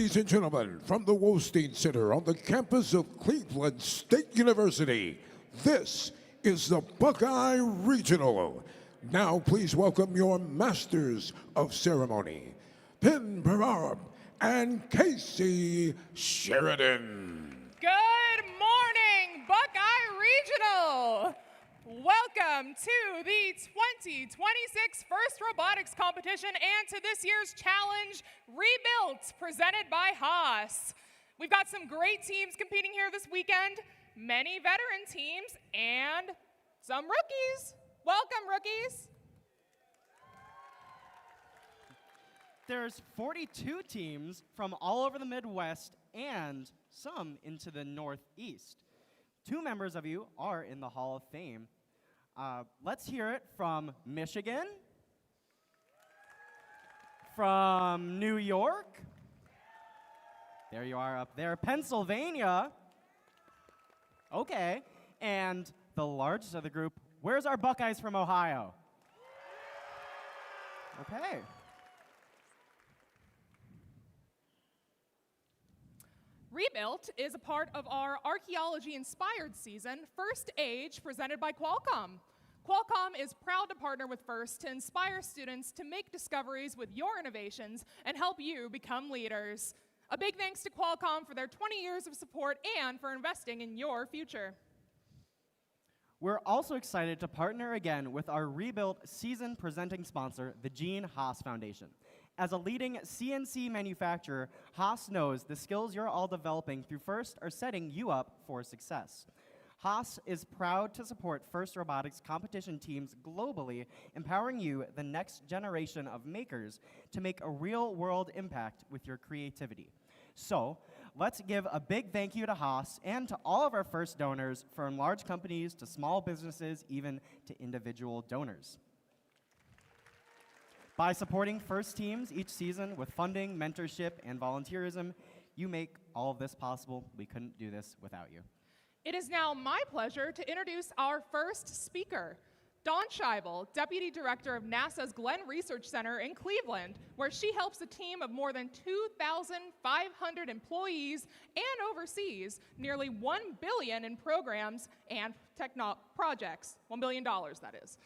Ladies and gentlemen, from the Wolstein Center on the campus of Cleveland State University, this is the Buckeye Regional. Now please welcome your Masters of Ceremony, Penn Barab and Casey Sheridan. Good morning, Buckeye Regional! Welcome to the 2026 First Robotics Competition and to this year's challenge, Rebuilt, presented by Haas. We've got some great teams competing here this weekend, many veteran teams, and some rookies. Welcome, rookies. There's 42 teams from all over the Midwest and some into the Northeast. 2 members of you are in the Hall of Fame. Let's hear it from Michigan, from New York, there you are up there, Pennsylvania, okay, and the largest of the group, where's our Buckeyes from Ohio? Okay. Rebuilt is a part of our archaeology-inspired season, First Age, presented by Qualcomm. Qualcomm is proud to partner with FIRST to inspire students to make discoveries with your innovations and help you become leaders. A big thanks to Qualcomm for their 20 years of support and for investing in your future. We're also excited to partner again with our Rebuilt season presenting sponsor, the Gene Haas Foundation. As a leading CNC manufacturer, Haas knows the skills you're all developing through FIRST are setting you up for success. Haas is proud to support FIRST Robotics competition teams globally, empowering you, the next generation of makers, to make a real-world impact with your creativity. So, let's give a big thank you to Haas and to all of our FIRST donors, from large companies to small businesses, even to individual donors. By supporting FIRST teams each season with funding, mentorship, and volunteerism, you make all of this possible. We couldn't do this without you. It is now my pleasure to introduce our first speaker, Dawn Scheibel, Deputy Director of NASA's Glenn Research Center in Cleveland, where she helps a team of more than 2,500 employees and oversees nearly $1 billion in programs and projects, $1 billion that is.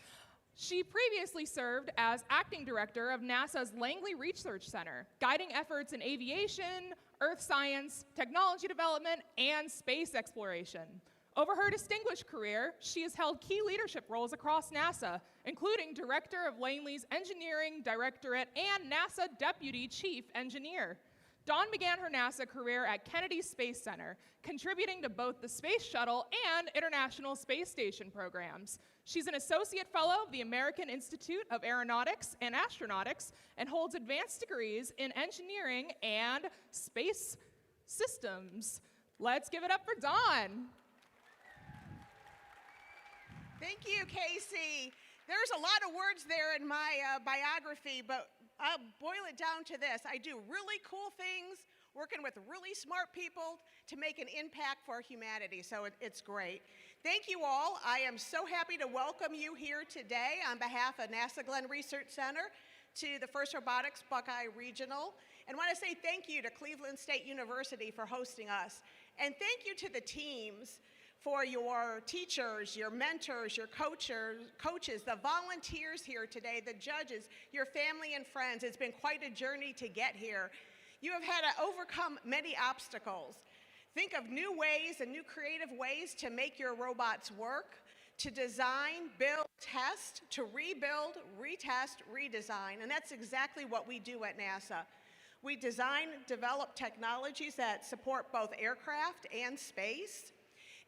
She previously served as acting director of NASA's Langley Research Center, guiding efforts in aviation, earth science, technology development, and space exploration. Over her distinguished career, she has held key leadership roles across NASA, including director of Langley's Engineering Directorate and NASA Deputy Chief Engineer. Dawn began her NASA career at Kennedy Space Center, contributing to both the Space Shuttle and International Space Station programs. She's an associate fellow of the American Institute of Aeronautics and Astronautics and holds advanced degrees in engineering and space systems. Let's give it up for Dawn. Thank you, Casey. There's a lot of words there in my biography, but I'll boil it down to this. I do really cool things, working with really smart people to make an impact for humanity, so it's great. Thank you all. I am so happy to welcome you here today on behalf of NASA Glenn Research Center to the First Robotics Buckeye Regional, and want to say thank you to Cleveland State University for hosting us, and thank you to the teams for your teachers, your mentors, your coaches, the volunteers here today, the judges, your family and friends. It's been quite a journey to get here. You have had to overcome many obstacles. Think of new ways and new creative ways to make your robots work, to design, build, test, to rebuild, retest, redesign, and that's exactly what we do at NASA. We design, develop technologies that support both aircraft and space.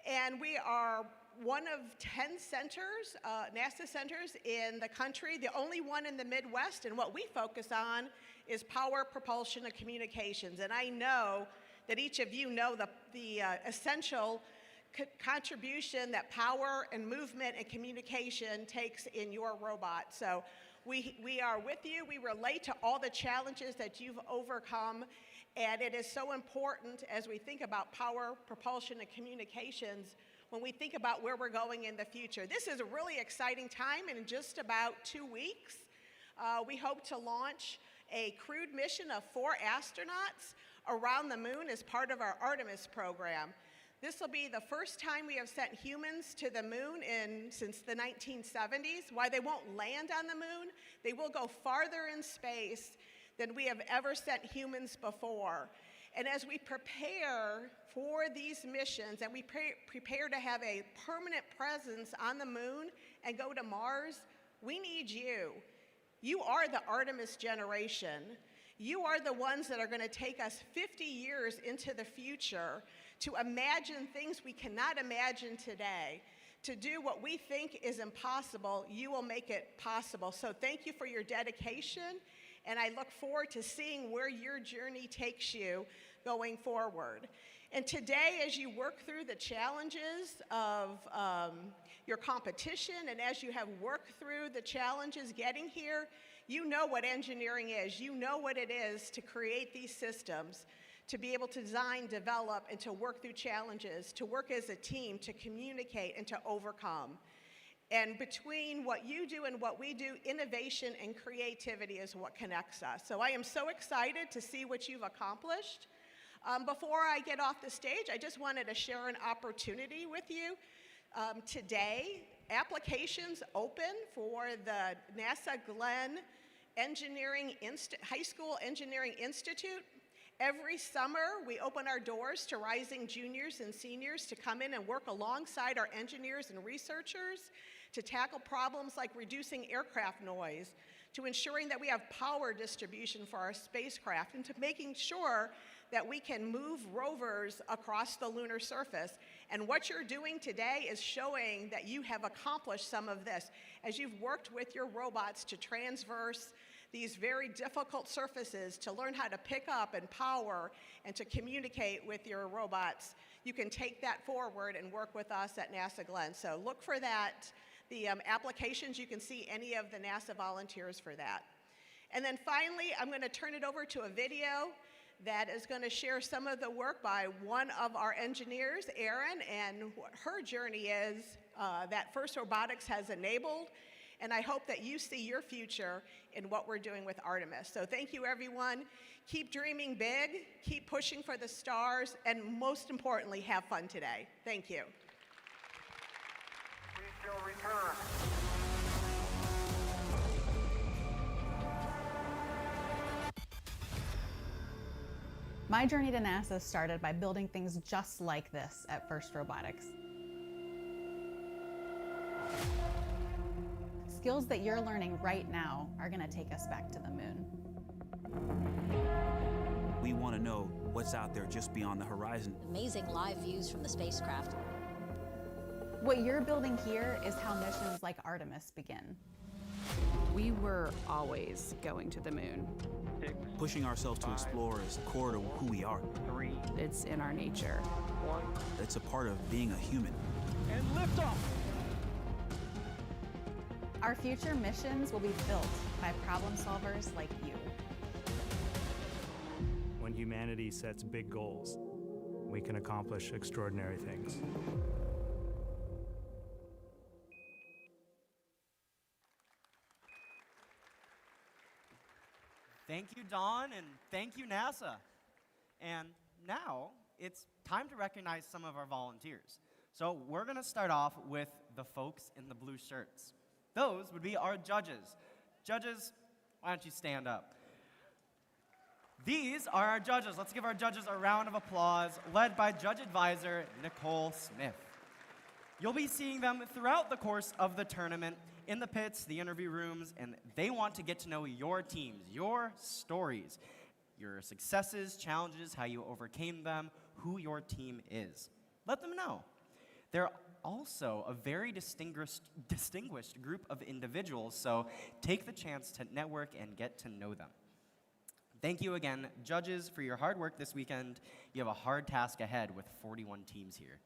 And we are one of 10 centers, NASA centers in the country, the only one in the Midwest, and what we focus on is power, propulsion, and communications. And I know that each of you know the essential contribution that power and movement and communication takes in your robot. So we are with you. We relate to all the challenges that you've overcome. And it is so important as we think about power, propulsion, and communications when we think about where we're going in the future. This is a really exciting time, and in just about 2 weeks, we hope to launch a crewed mission of 4 astronauts around the moon as part of our Artemis program. This will be the first time we have sent humans to the moon since the 1970s. While they won't land on the moon, they will go farther in space than we have ever sent humans before. And as we prepare for these missions and we prepare to have a permanent presence on the moon and go to Mars, we need you. You are the Artemis generation. You are the ones that are going to take us 50 years into the future to imagine things we cannot imagine today. To do what we think is impossible, you will make it possible. So thank you for your dedication, and I look forward to seeing where your journey takes you going forward. And today, as you work through the challenges of your competition, and as you have worked through the challenges getting here, you know what engineering is. You know what it is to create these systems, to be able to design, develop, and to work through challenges, to work as a team, to communicate, and to overcome. And between what you do and what we do, innovation and creativity is what connects us. So I am so excited to see what you've accomplished. Before I get off the stage, I just wanted to share an opportunity with you. Today, applications open for the NASA Glenn High School Engineering Institute. Every summer, we open our doors to rising juniors and seniors to come in and work alongside our engineers and researchers to tackle problems like reducing aircraft noise, to ensuring that we have power distribution for our spacecraft, and to making sure that we can move rovers across the lunar surface. And what you're doing today is showing that you have accomplished some of this as you've worked with your robots to transverse these very difficult surfaces, to learn how to pick up and power and to communicate with your robots. You can take that forward and work with us at NASA Glenn. So look for that. The applications, you can see any of the NASA volunteers for that. And then finally, I'm going to turn it over to a video that is going to share some of the work by one of our engineers, Erin, and what her journey is that First Robotics has enabled. And I hope that you see your future in what we're doing with Artemis. So thank you, everyone. Keep dreaming big, keep pushing for the stars, and most importantly, have fun today. Thank you. We shall return. My journey to NASA started by building things just like this at First Robotics. Skills that you're learning right now are going to take us back to the moon. We want to know what's out there just beyond the horizon. Amazing live views from the spacecraft. What you're building here is how missions like Artemis begin. We were always going to the moon. Pushing ourselves to explore is core to who we are. It's in our nature. It's a part of being a human. And lift off. Our future missions will be built by problem solvers like you. When humanity sets big goals, we can accomplish extraordinary things. Thank you, Dawn, and thank you, NASA. And now it's time to recognize some of our volunteers. So we're going to start off with the folks in the blue shirts. Those would be our judges. Judges, why don't you stand up? These are our judges. Let's give our judges a round of applause, led by Judge Advisor Nicole Smith. You'll be seeing them throughout the course of the tournament, in the pits, the interview rooms, and they want to get to know your teams, your stories, your successes, challenges, how you overcame them, who your team is. Let them know. They're also a very distinguished group of individuals, so take the chance to network and get to know them. Thank you again, judges, for your hard work this weekend. You have a hard task ahead with 41 teams here.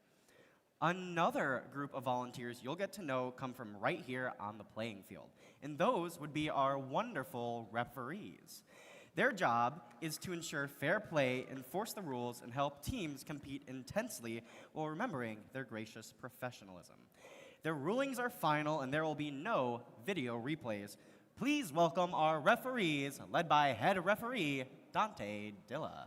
Another group of volunteers you'll get to know come from right here on the playing field, and those would be our wonderful referees. Their job is to ensure fair play, enforce the rules, and help teams compete intensely while remembering their gracious professionalism. Their rulings are final, and there will be no video replays. Please welcome our referees, led by head referee Dante Dilla.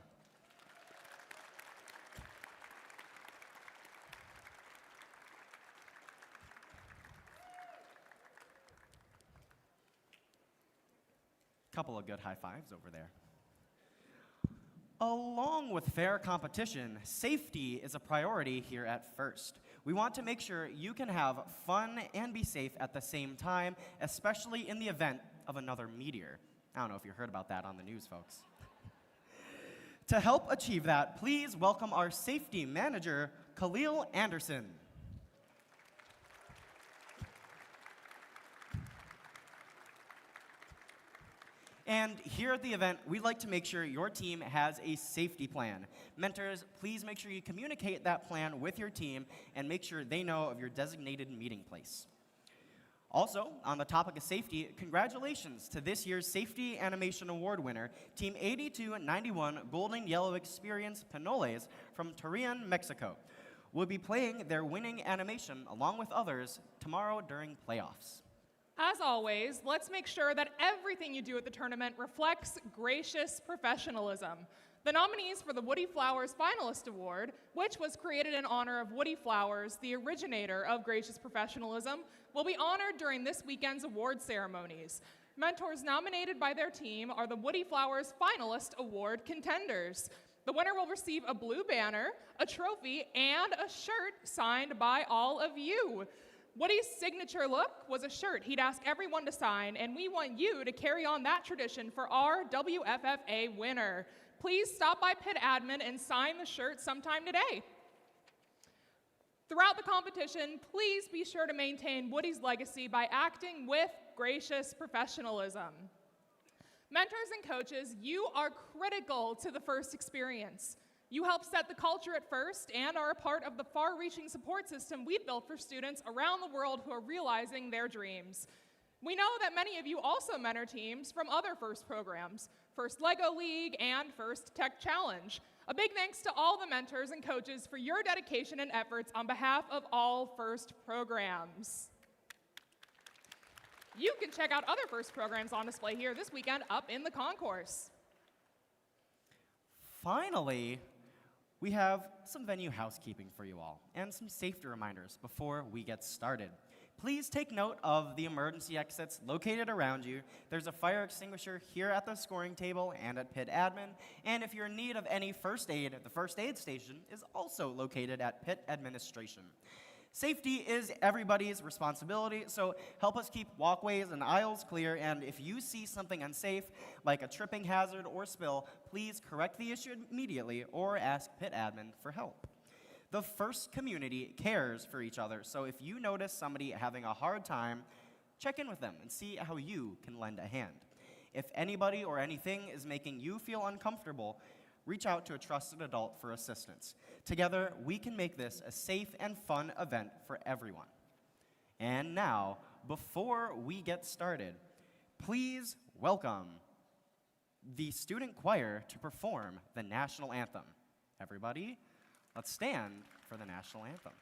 Couple of good high fives over there. Along with fair competition, safety is a priority here at First. We want to make sure you can have fun and be safe at the same time, especially in the event of another meteor. I don't know if you heard about that on the news, folks. To help achieve that, please welcome our safety manager, Khalil Anderson. And here at the event, we'd like to make sure your team has a safety plan. Mentors, please make sure you communicate that plan with your team and make sure they know of your designated meeting place. Also, on the topic of safety, congratulations to this year's Safety Animation Award winner, Team 8291 Golden Yellow Experience Pinoles from Torreon, Mexico. Will be playing their winning animation along with others tomorrow during playoffs. As always, let's make sure that everything you do at the tournament reflects gracious professionalism. The nominees for the Woody Flowers Finalist Award, which was created in honor of Woody Flowers, the originator of gracious professionalism, will be honored during this weekend's award ceremonies. Mentors nominated by their team are the Woody Flowers Finalist Award contenders. The winner will receive a blue banner, a trophy, and a shirt signed by all of you. Woody's signature look was a shirt he'd ask everyone to sign, and we want you to carry on that tradition for our WFFA winner. Please stop by Pit Admin and sign the shirt sometime today. Throughout the competition, please be sure to maintain Woody's legacy by acting with gracious professionalism. Mentors and coaches, you are critical to the First experience. You help set the culture at First and are a part of the far-reaching support system we've built for students around the world who are realizing their dreams. We know that many of you also mentor teams from other First programs, First Lego League and First Tech Challenge. A big thanks to all the mentors and coaches for your dedication and efforts on behalf of all First programs. You can check out other First programs on display here this weekend up in the concourse. Finally, we have some venue housekeeping for you all and some safety reminders before we get started. Please take note of the emergency exits located around you. There's a fire extinguisher here at the scoring table and at Pit Admin. And if you're in need of any first aid, the first aid station is also located at Pit Administration. Safety is everybody's responsibility, so help us keep walkways and aisles clear, and if you see something unsafe, like a tripping hazard or spill, please correct the issue immediately or ask Pit Admin for help. The First community cares for each other, so if you notice somebody having a hard time, check in with them and see how you can lend a hand. If anybody or anything is making you feel uncomfortable, reach out to a trusted adult for assistance. Together, we can make this a safe and fun event for everyone. And now, before we get started, please welcome the student choir to perform the national anthem. Everybody, let's stand for the national anthem.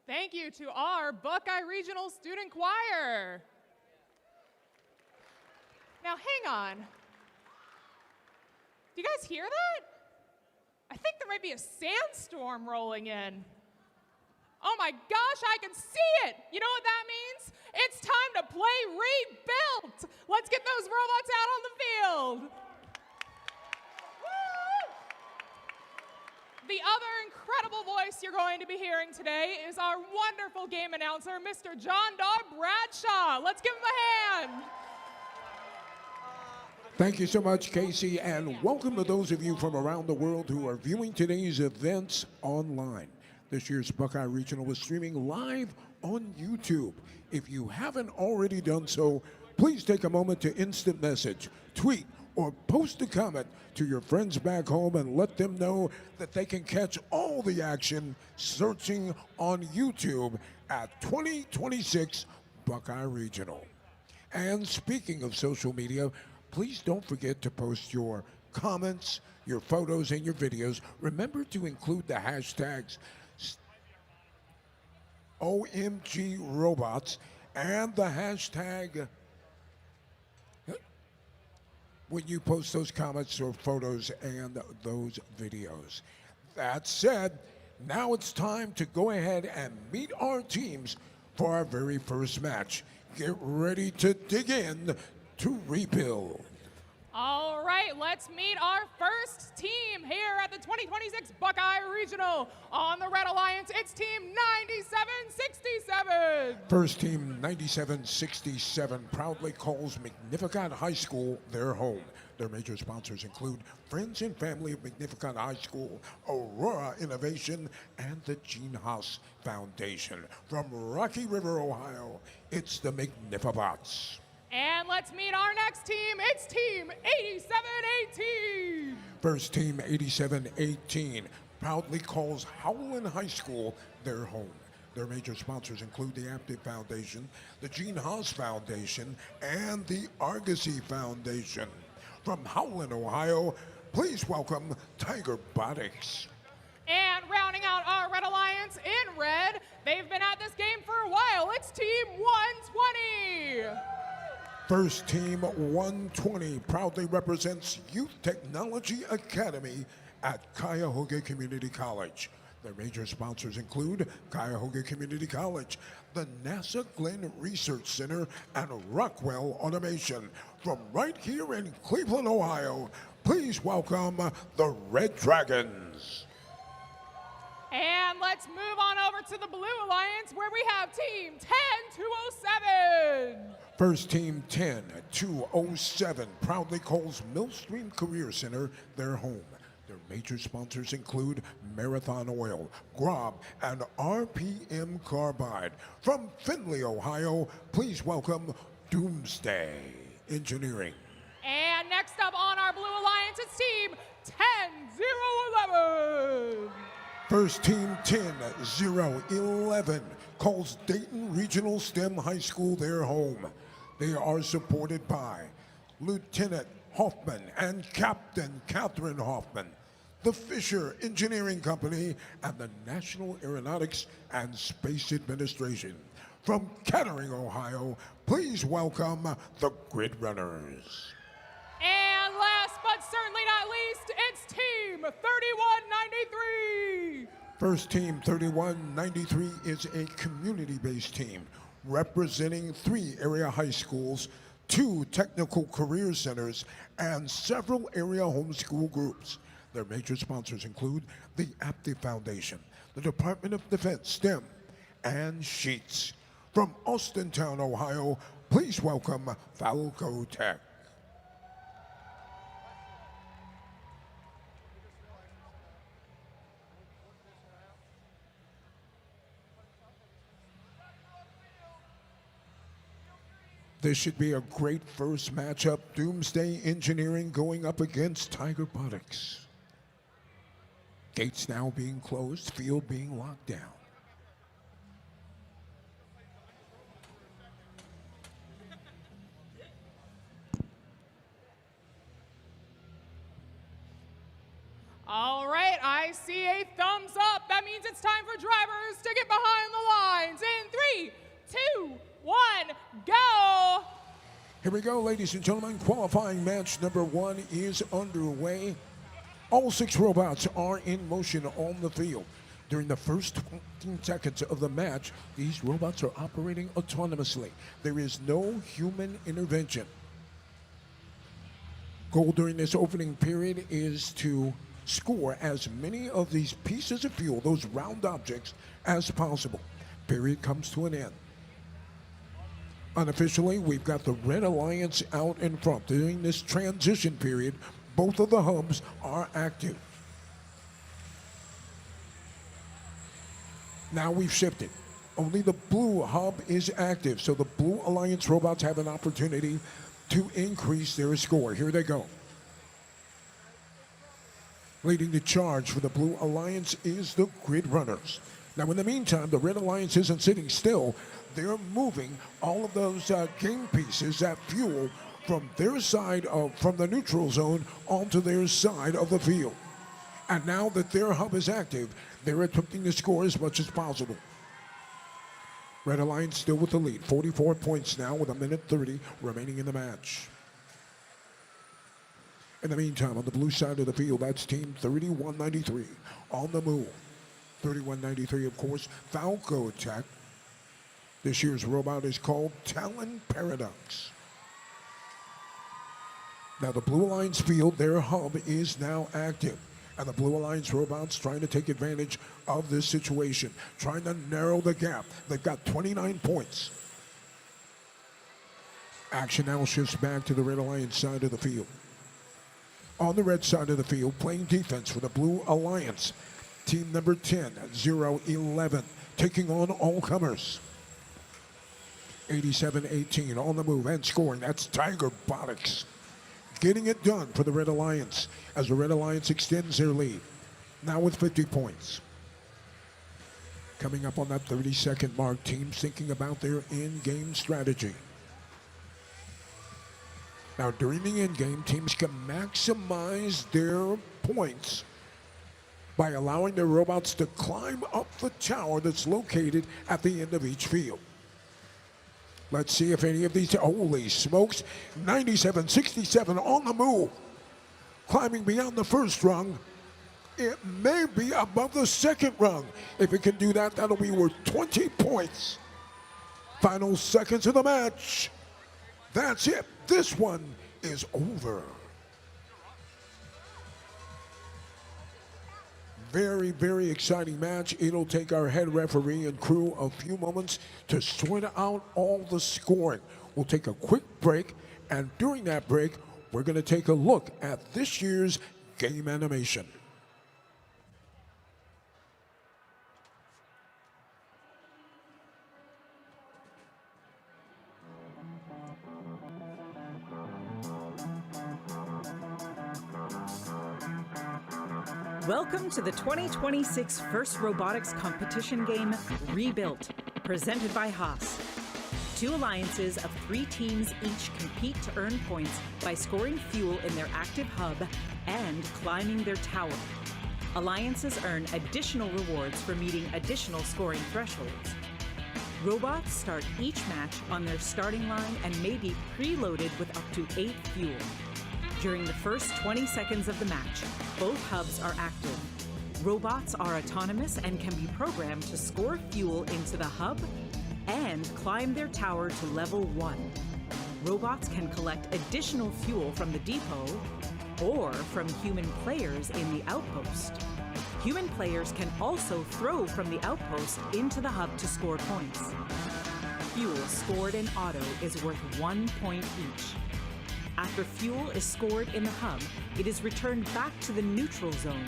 Thank you to our Buckeye Regional Student Choir. Now, hang on. Do you guys hear that? I think there might be a sandstorm rolling in. Oh my gosh, I can see it! You know what that means? It's time to play Rebuilt! Let's get those robots out on the field! Woo! The other incredible voice you're going to be hearing today is our wonderful game announcer, Mr. John Daw Bradshaw. Let's give him a hand. Thank you so much, Casey, and welcome to those of you from around the world who are viewing today's events online. This year's Buckeye Regional is streaming live on YouTube. If you haven't already done so, please take a moment to instant message, tweet, or post a comment to your friends back home and let them know that they can catch all the action searching on YouTube at 2026 Buckeye Regional. And speaking of social media, please don't forget to post your comments, your photos, and your videos. Remember to include the hashtags OMG Robots and the hashtag when you post those comments or photos and those videos. That said, now it's time to go ahead and meet our teams for our very first match. Get ready to dig in to Rebuild. All right, let's meet our first team here at the 2026 Buckeye Regional. On the Red Alliance, it's Team 9767. First Team 9767 proudly calls Magnificat High School their home. Their major sponsors include Friends and Family of Magnificat High School, Aurora Innovation, and the Gene Haas Foundation. From Rocky River, Ohio, it's the Magnifibots. And let's meet our next team. It's Team 8718. First Team 8718 proudly calls Howland High School their home. Their major sponsors include the Anthem Foundation, the Gene Haas Foundation, and the Argosy Foundation. From Howland, Ohio, please welcome Robotics. And rounding out our Red Alliance in red, they've been at this game for a while. It's Team 120. First Team 120 proudly represents Youth Technology Academy at Cuyahoga Community College. Their major sponsors include Cuyahoga Community College, the NASA Glenn Research Center, and Rockwell Automation. From right here in Cleveland, Ohio, please welcome the Red Dragons. And let's move on over to the Blue Alliance where we have Team 10207. First Team 10207 proudly calls Millstream Career Center their home. Their major sponsors include Marathon Oil, Grob, and RPM Carbide. From Findlay, Ohio, please welcome Doomsday Engineering. And next up on our Blue Alliance, it's Team 10011. First Team 10011 calls Dayton Regional STEM High School their home. They are supported by Lieutenant Hoffman and Captain Catherine Hoffman, the Fisher Engineering Company, and the National Aeronautics and Space Administration. From Kettering, Ohio, please welcome the Grid Runners. And last but certainly not least, it's Team 3193. First Team 3193 is a community-based team representing 3 area high schools, 2 technical career centers, and several area homeschool groups. Their major sponsors include the Apte Foundation, the Department of Defense STEM, and Sheets. From Austintown, Ohio, please welcome Falco Tech. This should be a great first matchup. Doomsday Engineering going up against Robotics. Gates now being closed, field being locked down. All right, I see a thumbs up. That means it's time for drivers to get behind the line. 2, 1, go! Here we go, ladies and gentlemen. Qualifying match number 1 is underway. All 6 robots are in motion on the field. During the first 15 seconds of the match, these robots are operating autonomously. There is no human intervention. Goal during this opening period is to score as many of these pieces of fuel, those round objects, as possible. Period comes to an end. Unofficially, we've got the Red Alliance out in front. During this transition period, both of the hubs are active. Now we've shifted. Only the blue hub is active, so the Blue Alliance robots have an opportunity to increase their score. Here they go. Leading the charge for the Blue Alliance is the Grid Runners. Now, in the meantime, the Red Alliance isn't sitting still. They're moving all of those game pieces, that fuel, from their side from the neutral zone onto their side of the field. And now that their hub is active, they're attempting to score as much as possible. Red Alliance still with the lead, 44 points now with 1:30 remaining in the match. In the meantime, on the blue side of the field, that's team 3193 on the move. 3193, of course, Falco Attack. This year's robot is called Talon Paradox. Now the Blue Alliance field, their hub is now active. And the Blue Alliance robots trying to take advantage of this situation, trying to narrow the gap. They've got 29 points. Action now shifts back to the Red Alliance side of the field. On the red side of the field, playing defense for the Blue Alliance, team number 10, 011, taking on all comers. 87-18 on the move and scoring. That's Tiger Robotics. Getting it done for the Red Alliance as the Red Alliance extends their lead. Now with 50 points. Coming up on that 30-second mark, teams thinking about their in-game strategy. Now during the in-game, teams can maximize their points by allowing their robots to climb up the tower that's located at the end of each field. Let's see if any of these, holy smokes, 97-67 on the move. Climbing beyond the first rung. It may be above the second rung. If it can do that, that'll be worth 20 points. Final seconds of the match. That's it. This one is over. Very, very exciting match. It'll take our head referee and crew a few moments to sort out all the scoring. We'll take a quick break, and during that break, we're going to take a look at this year's game animation. Welcome to the 2026 First Robotics competition game, Rebuilt, presented by Haas. 2 alliances of 3 teams each compete to earn points by scoring fuel in their active hub and climbing their tower. Alliances earn additional rewards for meeting additional scoring thresholds. Robots start each match on their starting line and may be preloaded with up to 8 fuel. During the first 20 seconds of the match, both hubs are active. Robots are autonomous and can be programmed to score fuel into the hub and climb their tower to level 1. Robots can collect additional fuel from the depot or from human players in the outpost. Human players can also throw from the outpost into the hub to score points. Fuel scored in auto is worth 1 point each. After fuel is scored in the hub, it is returned back to the neutral zone.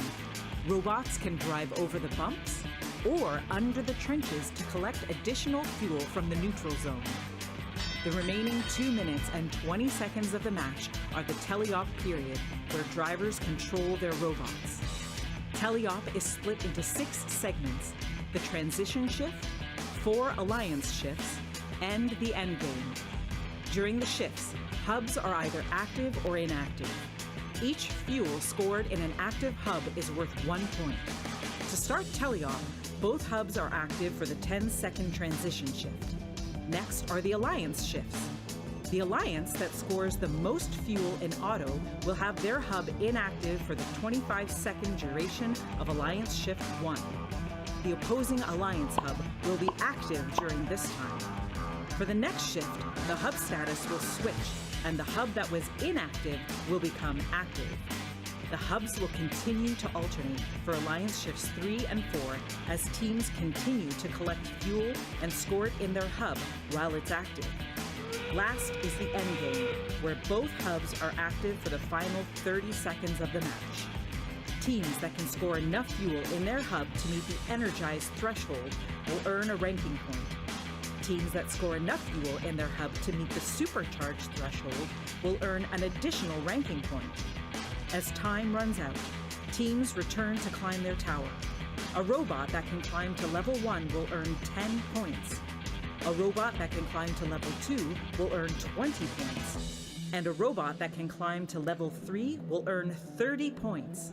Robots can drive over the bumps or under the trenches to collect additional fuel from the neutral zone. The remaining 2 minutes and 20 seconds of the match are the teleop period, where drivers control their robots. Teleop is split into 6 segments: the transition shift, 4 alliance shifts, and the endgame. During the shifts, hubs are either active or inactive. Each fuel scored in an active hub is worth 1 point. To start teleop, both hubs are active for the 10-second transition shift. Next are the alliance shifts. The alliance that scores the most fuel in auto will have their hub inactive for the 25-second duration of Alliance Shift 1. The opposing alliance hub will be active during this time. For the next shift, the hub status will switch, and the hub that was inactive will become active. The hubs will continue to alternate for Alliance Shifts 3 and 4 as teams continue to collect fuel and score it in their hub while it's active. Last is the end game, where both hubs are active for the final 30 seconds of the match. Teams that can score enough fuel in their hub to meet the energized threshold will earn a ranking point. Teams that score enough fuel in their hub to meet the supercharged threshold will earn an additional ranking point. As time runs out, teams return to climb their tower. A robot that can climb to level 1 will earn 10 points. A robot that can climb to level 2 will earn 20 points. And a robot that can climb to level 3 will earn 30 points.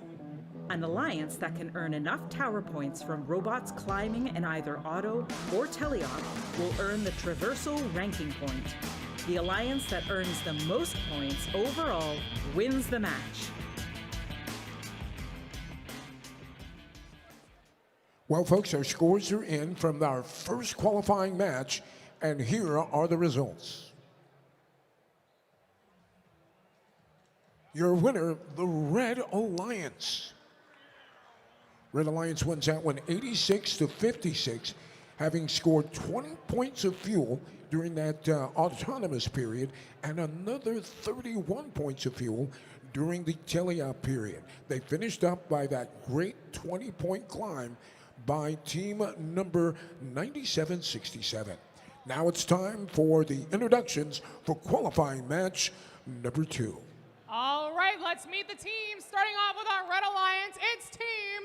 An alliance that can earn enough tower points from robots climbing in either auto or teleop will earn the traversal ranking point. The alliance that earns the most points overall wins the match. Well, folks, our scores are in from our first qualifying match, and here are the results. Your winner, the Red Alliance. Red Alliance wins that one 86-56, having scored 20 points of fuel during that autonomous period and another 31 points of fuel during the teleop period. They finished up by that great 20-point climb by team number 9767. Now it's time for the introductions for qualifying match number 2. All right, let's meet the team. Starting off with our Red Alliance, it's Team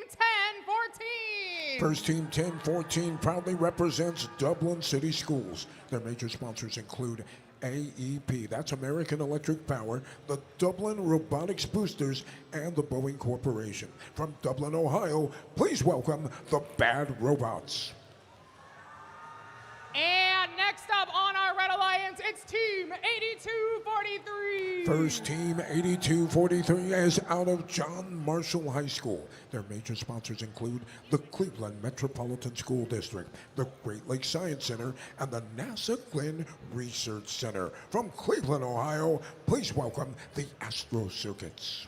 1014. First team 1014 proudly represents Dublin City Schools. Their major sponsors include AEP, that's American Electric Power, the Dublin Robotics Boosters, and the Boeing Corporation. From Dublin, Ohio, please welcome the Bad Robots. And next up on our Red Alliance, it's Team 8243. First team 8243 is out of John Marshall High School. Their major sponsors include the Cleveland Metropolitan School District, the Great Lakes Science Center, and the NASA Glenn Research Center. From Cleveland, Ohio, please welcome the Astro Circuits.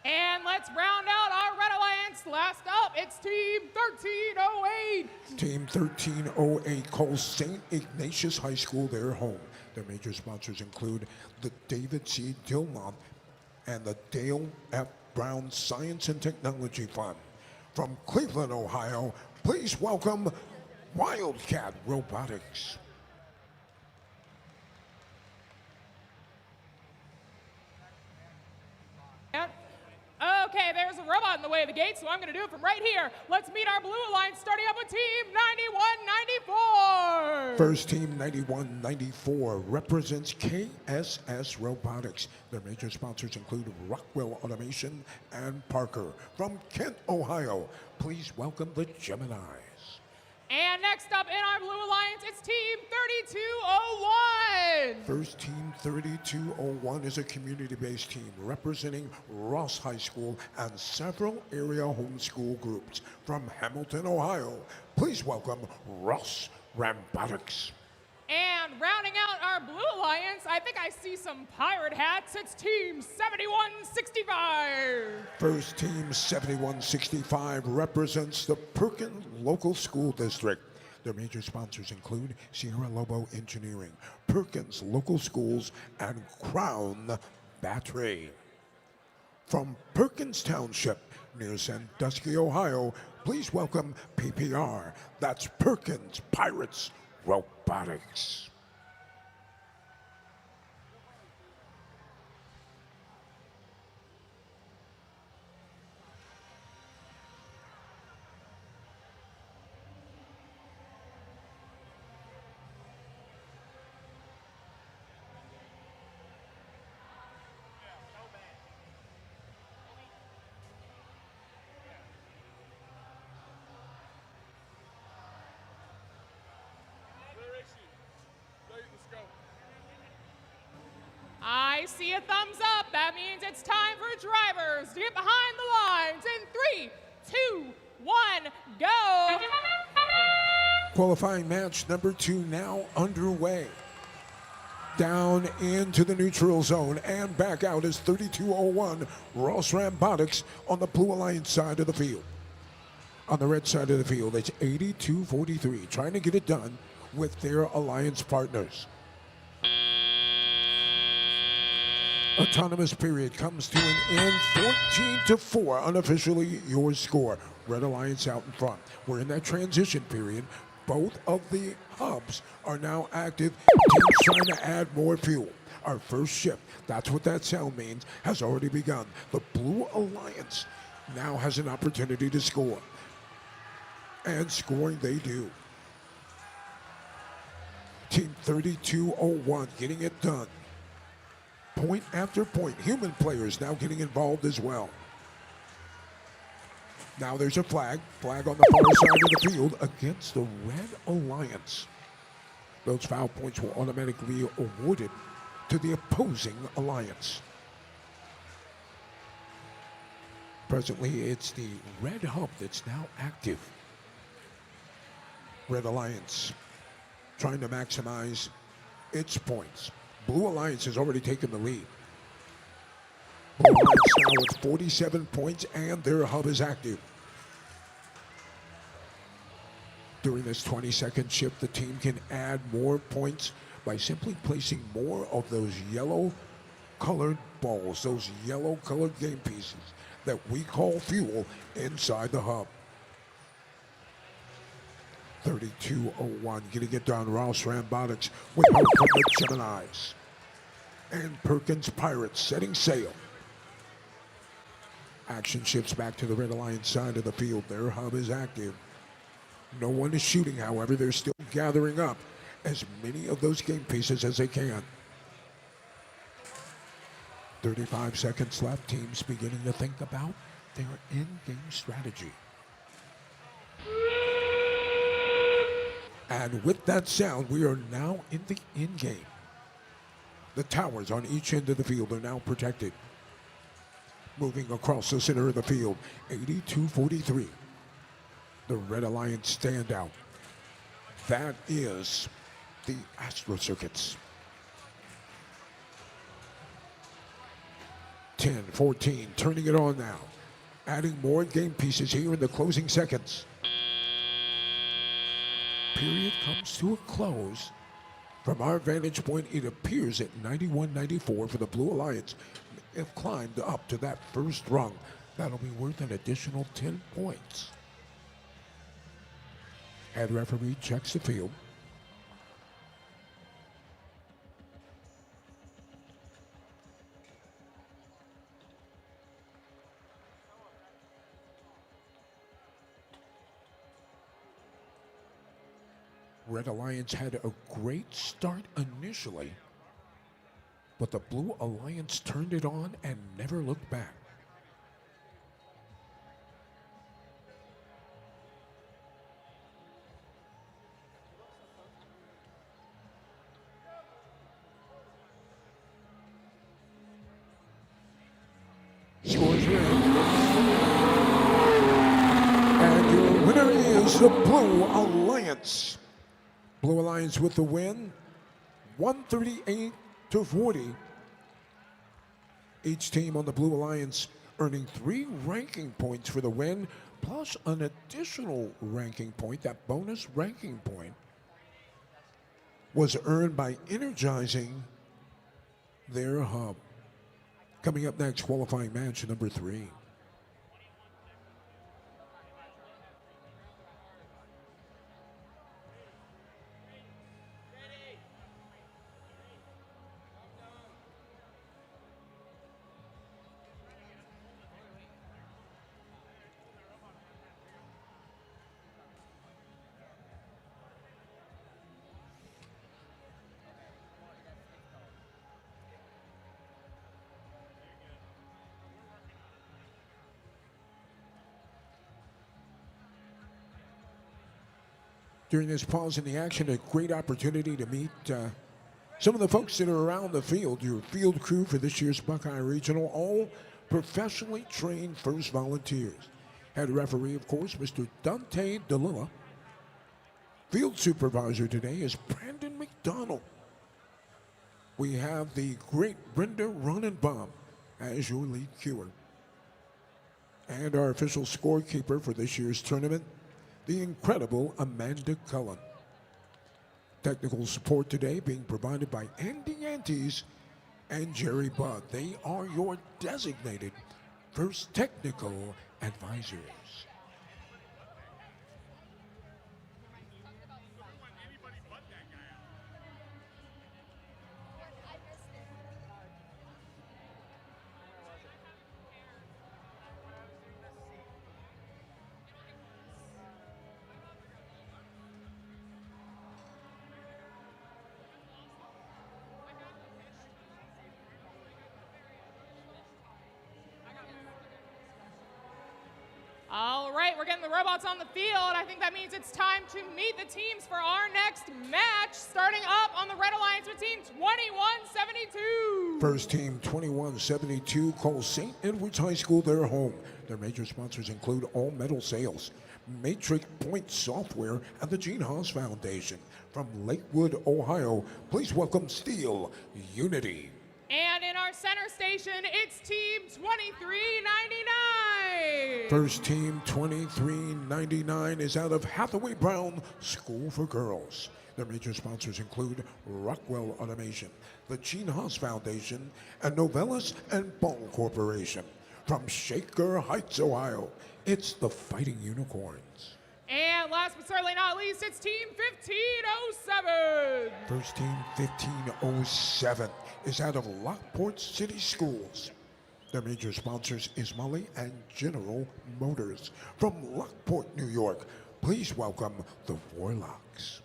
And let's round out our Red Alliance. Last up, it's Team 1308. Team 1308 calls St. Ignatius High School their home. Their major sponsors include the David C. Dillmont and the Dale F. Brown Science and Technology Fund. From Cleveland, Ohio, please welcome Wildcat Robotics. Okay, there's a robot in the way of the gate, so I'm going to do it from right here. Let's meet our Blue Alliance, starting up with Team 9194. First team 9194 represents KSS Robotics. Their major sponsors include Rockwell Automation and Parker. From Kent, Ohio, please welcome the Geminis. And next up in our Blue Alliance, it's Team 3201. First team 3201 is a community-based team representing Ross High School and several area homeschool groups. From Hamilton, Ohio, please welcome Ross Robotics. And rounding out our Blue Alliance, I think I see some pirate hats. It's Team 7165. First team 7165 represents the Perkins Local School District. Their major sponsors include Sierra Lobo Engineering, Perkins Local Schools, and Crown Battery. From Perkins Township near Sandusky, Ohio, please welcome PPR. That's Perkins Pirates Robotics. see a thumbs up. That means it's time for drivers to get behind the lines in 3, 2, 1, go. Qualifying match number 2 now underway. Down into the neutral zone and back out is 3201 Robotics on the Blue Alliance side of the field. On the red side of the field, it's 8243, trying to get it done with their alliance partners. Autonomous period comes to an end, 14-4, unofficially your score. Red Alliance out in front. We're in that transition period. Both of the hubs are now active. Teams trying to add more fuel. Our first ship, that's what that sound means, has already begun. The Blue Alliance now has an opportunity to score. And scoring they do. Team 3201 getting it done. Point after point. Human players now getting involved as well. Now there's a flag on the far side of the field against the Red Alliance. Those foul points will automatically be awarded to the opposing alliance. Presently, it's the Red Hub that's now active. Red Alliance trying to maximize its points. Blue Alliance has already taken the lead. Blue Alliance now with 47 points and their hub is active. During this 20-second shift, the team can add more points by simply placing more of those yellow-colored balls, those yellow-colored game pieces that we call fuel inside the hub. 3201 getting it done. Robotics with help from the Geminis. And Perkins Pirates setting sail. Action shifts back to the Red Alliance side of the field. Their hub is active. No one is shooting, however. They're still gathering up as many of those game pieces as they can. 35 seconds left. Teams beginning to think about their in-game strategy. And with that sound, we are now in the in-game. The towers on each end of the field are now protected. Moving across the center of the field, 8243. The Red Alliance standout. That is the Astro Circuits. 10, 14, turning it on now. Adding more game pieces here in the closing seconds. Period comes to a close. From our vantage point, it appears at 91-94 for the Blue Alliance. Have climbed up to that first rung. That'll be worth an additional 10 points. Head referee checks the field. Red Alliance had a great start initially, but the Blue Alliance turned it on and never looked back. Scores are in. And your winner is the Blue Alliance. Blue Alliance with the win, 138-40. Each team on the Blue Alliance earning 3 ranking points for the win, plus an additional ranking point. That bonus ranking point was earned by energizing their hub. Coming up next, qualifying match number 3. During this pause in the action, a great opportunity to meet Some of the folks that are around the field, your field crew for this year's Buckeye Regional, all professionally trained first volunteers. Head referee, of course, Mr. Dante DeLilla. Field supervisor today is Brandon McDonald. We have the great Brenda Ronenbaum as your lead cuer. And our official scorekeeper for this year's tournament, the incredible Amanda Cullen. Technical support today being provided by Andy Antes and Jerry Budd. They are your designated first technical advisors. All right, we're getting the robots on the field. I think that means it's time to meet the teams for our next match. Starting up on the Red Alliance with team 2172. First team 2172 calls St. Edward's High School their home. Their major sponsors include All Metal Sales, Matrix Point Software, and the Gene Haas Foundation. From Lakewood, Ohio, please welcome Steel Unity. And in our center station, it's team 2399. First team 2399 is out of Hathaway Brown School for Girls. Their major sponsors include Rockwell Automation, the Gene Haas Foundation, and Novellus and Ball Corporation. From Shaker Heights, Ohio, it's the Fighting Unicorns. And last but certainly not least, it's team 1507. First team 1507 is out of Lockport City Schools. Their major sponsors is Molly and General Motors. From Lockport, New York, please welcome the Warlocks.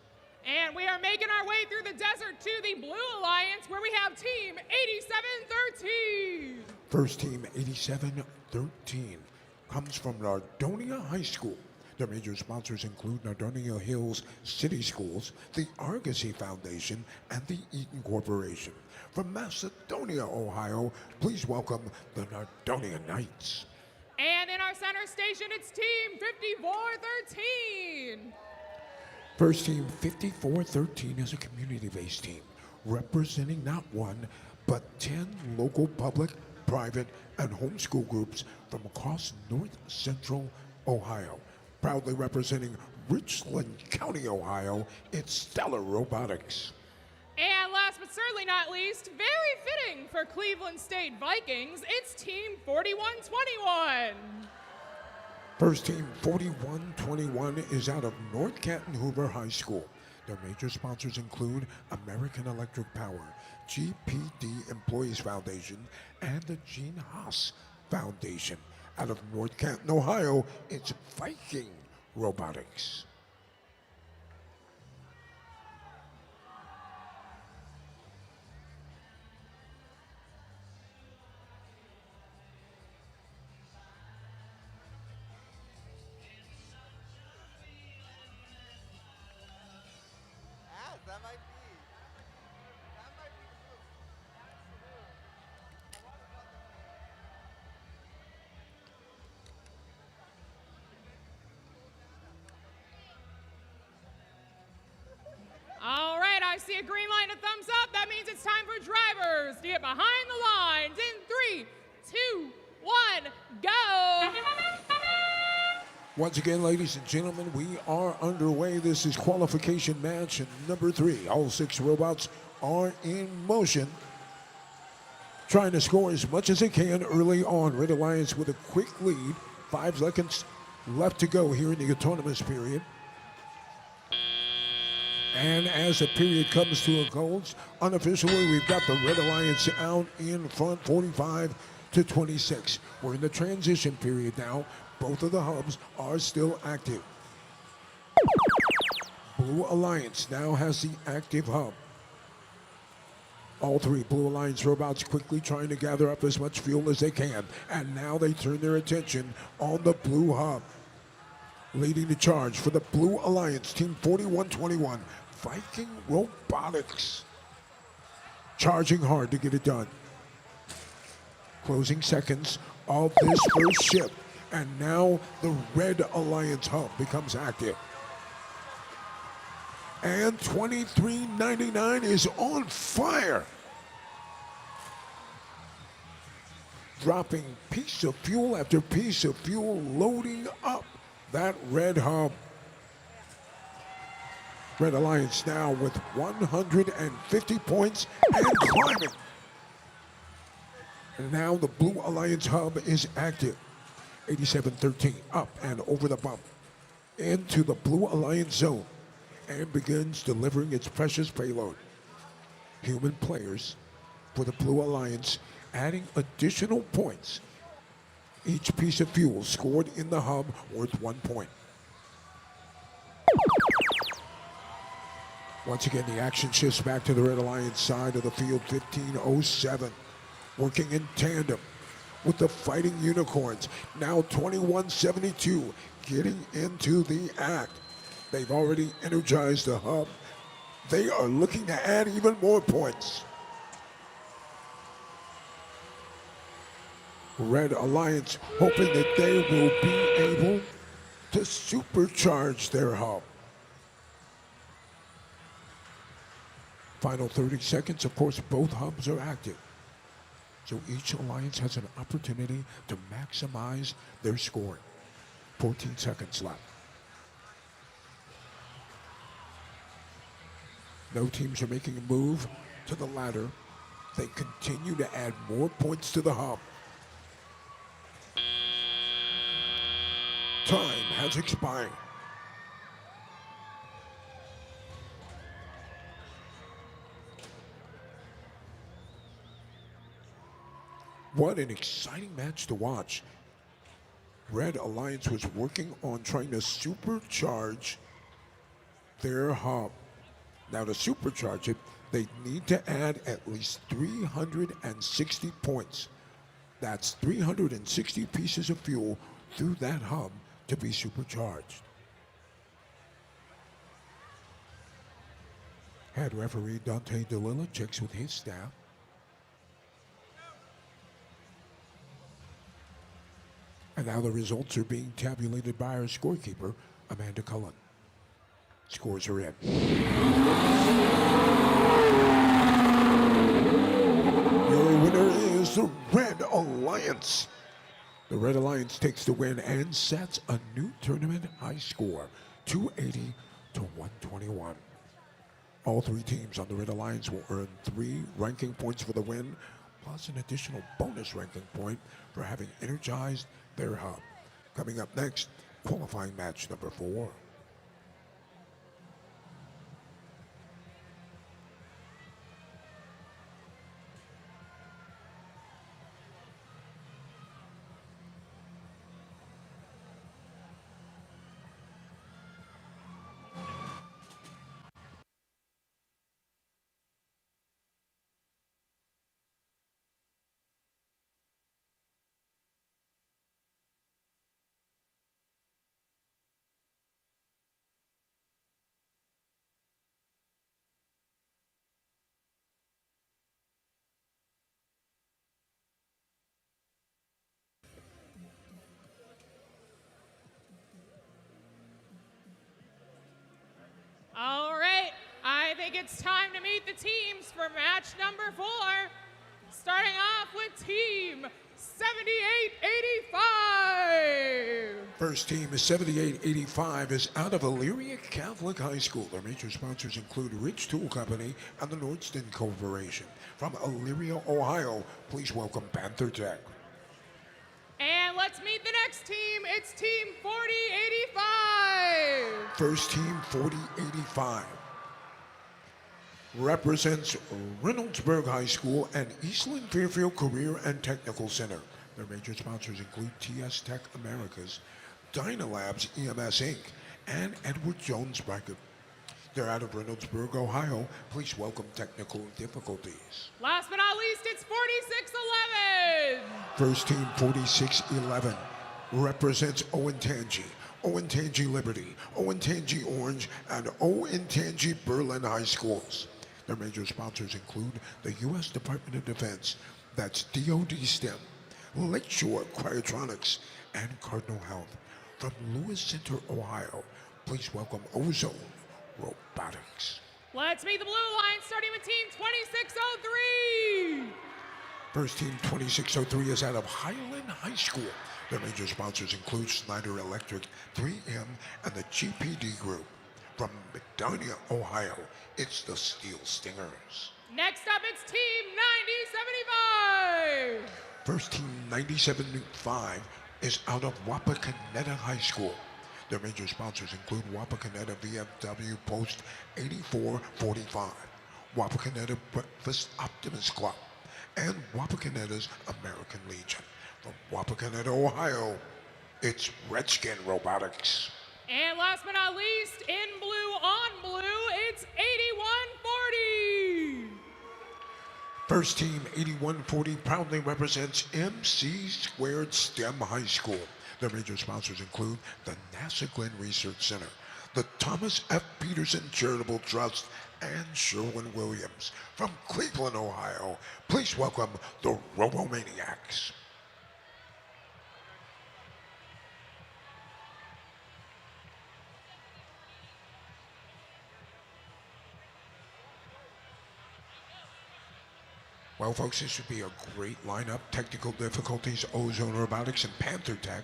And we are making our way through the desert to the Blue Alliance, where we have team 8713. First team 8713 comes from Nardonia High School. Their major sponsors include Nardonia Hills City Schools, the Argosy Foundation, and the Eaton Corporation. From Macedonia, Ohio, please welcome the Nardonia Knights. And in our center station, it's team 5413. First team 5413 is a community-based team representing not one, but 10 local public, private, and homeschool groups from across North Central Ohio. Proudly representing Richland County, Ohio, it's Stellar Robotics. And last but certainly not least, very fitting for Cleveland State Vikings, it's team 4121. First team 4121 is out of North Canton Hoover High School. Their major sponsors include American Electric Power, GPD Employees Foundation, and the Gene Haas Foundation. Out of North Canton, Ohio, it's Viking Robotics. That might be. All right, I see a green light and a thumbs up. That means it's time for drivers to get behind the lines in 3, 2, 1, go. Once again, ladies and gentlemen, we are underway. This is qualification match number 3. All 6 robots are in motion, trying to score as much as they can early on. Red Alliance with a quick lead. 5 seconds left to go here in the autonomous period. And as the period comes to a close, unofficially, we've got the Red Alliance out in front, 45-26. We're in the transition period now. Both of the hubs are still active. Blue Alliance now has the active hub. All 3 Blue Alliance robots quickly trying to gather up as much fuel as they can. And now they turn their attention on the blue hub. Leading the charge for the Blue Alliance, Team 4121, Viking Robotics. charging hard to get it done. Closing seconds of this first shift, and now the Red Alliance hub becomes active. And 2399 is on fire. Dropping piece of fuel after piece of fuel, loading up that red hub. Red Alliance now with 150 points and climbing. And now the Blue Alliance hub is active. 87-13, up and over the bump into the Blue Alliance zone and begins delivering its precious payload. Human players for the Blue Alliance adding additional points. Each piece of fuel scored in the hub worth 1 point. Once again, the action shifts back to the Red Alliance side of the field. 15:07, working in tandem with the Fighting Unicorns. Now 21:72, getting into the act. They've already energized the hub. They are looking to add even more points. Red Alliance hoping that they will be able to supercharge their hub. Final 30 seconds, of course, both hubs are active. So each alliance has an opportunity to maximize their scoring. 14 seconds left. No teams are making a move to the ladder. They continue to add more points to the hub. Time has expired. What an exciting match to watch. Red Alliance was working on trying to supercharge their hub. Now to supercharge it, they need to add at least 360 points. That's 360 pieces of fuel through that hub to be supercharged. Head referee Dante DeLilla checks with his staff. And now the results are being tabulated by our scorekeeper, Amanda Cullen. Scores are in. Your winner is the Red Alliance. The Red Alliance takes the win and sets a new tournament high score, 280 to 121. All three teams on the Red Alliance will earn 3 ranking points for the win, plus an additional bonus ranking point for having energized their hub. Coming up next, qualifying match number 4. All right, I think it's time to meet the teams for match number 4. Starting off with Team 7885. First team is 7885 is out of Elyria Catholic High School. Their major sponsors include Rich Tool Company and the Nordston Corporation. From Elyria, Ohio, please welcome Panther Tech. And let's meet the next team. It's Team 4085. First team 4085 represents Reynoldsburg High School and Eastland Fairfield Career and Technical Center. Their major sponsors include TS Tech Americas, Dynalabs EMS Inc., and Edward Jones Bracket. They're out of Reynoldsburg, Ohio. Please welcome Technical Difficulties. Last but not least, it's 4611. First team 4611 represents Owentangy, Owentangy Liberty, Owentangy Orange, and Owentangy Berlin High Schools. Their major sponsors include the U.S. Department of Defense, that's DoD STEM, Lakeshore Cryotronics, and Cardinal Health. From Lewis Center, Ohio, please welcome Ozone Robotics. Let's meet the Blue Alliance, starting with Team 2603. First Team 2603 is out of Highland High School. Their major sponsors include Snyder Electric, 3M, and the GPD Group. From Medina, Ohio, it's the Steel Stingers. Next up, it's Team 9075. First Team 9075 is out of Wapakoneta High School. Their major sponsors include Wapakoneta VFW Post 8445, Wapakoneta Breakfast Optimist Club, and Wapakoneta's American Legion. From Wapakoneta, Ohio, it's Redskin Robotics. And last but not least, in blue on blue, it's 8140. First Team 8140 proudly represents MC Squared STEM High School. Their major sponsors include the NASA Glenn Research Center, the Thomas F. Peterson Charitable Trust, and Sherwin-Williams. From Cleveland, Ohio, please welcome the Robomaniacs. Well, folks, this should be a great lineup. Technical difficulties, Ozone Robotics and Panther Tech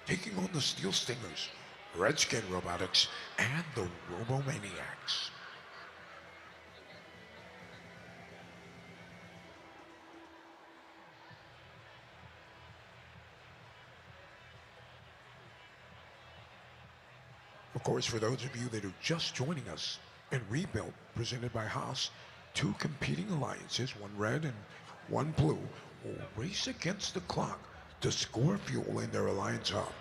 taking on the Steel Stingers, Redskin Robotics, and the Robomaniacs. Of course, for those of you that are just joining us, in Rebuilt, presented by Haas, two competing alliances, one red and one blue, will race against the clock to score fuel in their alliance hub,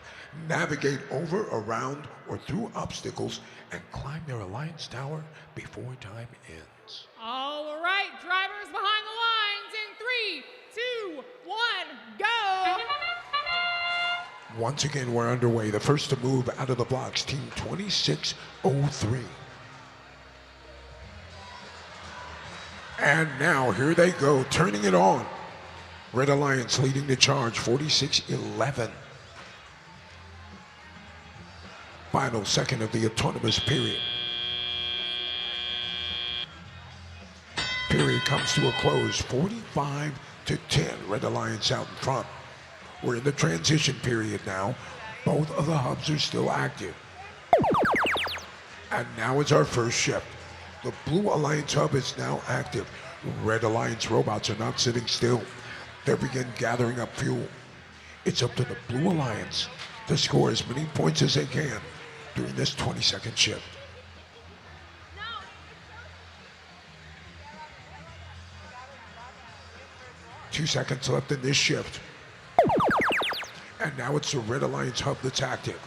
navigate over, around, or through obstacles, and climb their alliance tower before time ends. All right, drivers behind the lines in 3, 2, 1, go! Once again, we're underway. The first to move out of the blocks, Team 2603. And now, here they go, turning it on. Red Alliance leading the charge, 46-11. Final second of the autonomous period. Period comes to a close, 45-10. Red Alliance out in front. We're in the transition period now. Both of the hubs are still active. And now it's our first shift. The Blue Alliance hub is now active. Red Alliance robots are not sitting still. They begin gathering up fuel. It's up to the Blue Alliance to score as many points as they can during this 20-second shift. Two seconds left in this shift. And now it's the Red Alliance hub that's active.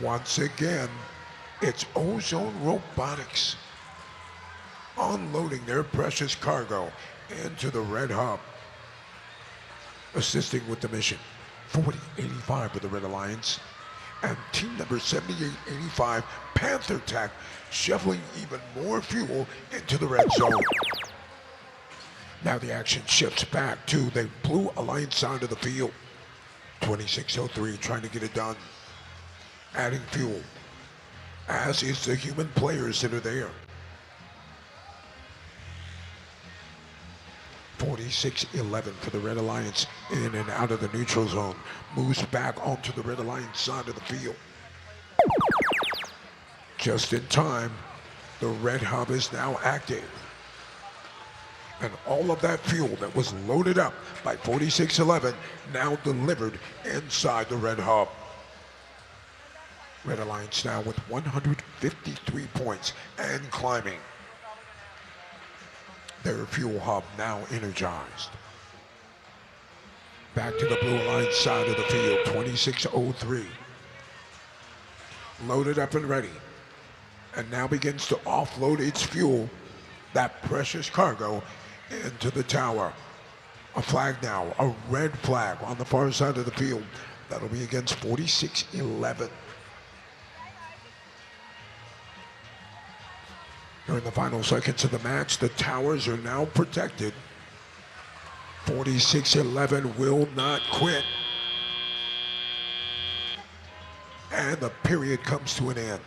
Once again, it's Ozone Robotics unloading their precious cargo into the Red Hub. Assisting with the mission, 4085 with the Red Alliance, and team number 7885, Panther Tech, shoveling even more fuel into the red zone. Now the action shifts back to the Blue Alliance side of the field. 2603 trying to get it done. Adding fuel, as is the human players that are there. 46-11 for the Red Alliance, in and out of the neutral zone. Moves back onto the Red Alliance side of the field. Just in time, the Red Hub is now active. And all of that fuel that was loaded up by 46-11 now delivered inside the Red Hub. Red Alliance now with 153 points and climbing. Their fuel hub now energized. Back to the Blue Alliance side of the field, 2603. Loaded up and ready. And now begins to offload its fuel, that precious cargo, into the tower. A flag now, a red flag on the far side of the field. That'll be against 46-11. During the final seconds of the match, the towers are now protected. 46-11 will not quit. And the period comes to an end.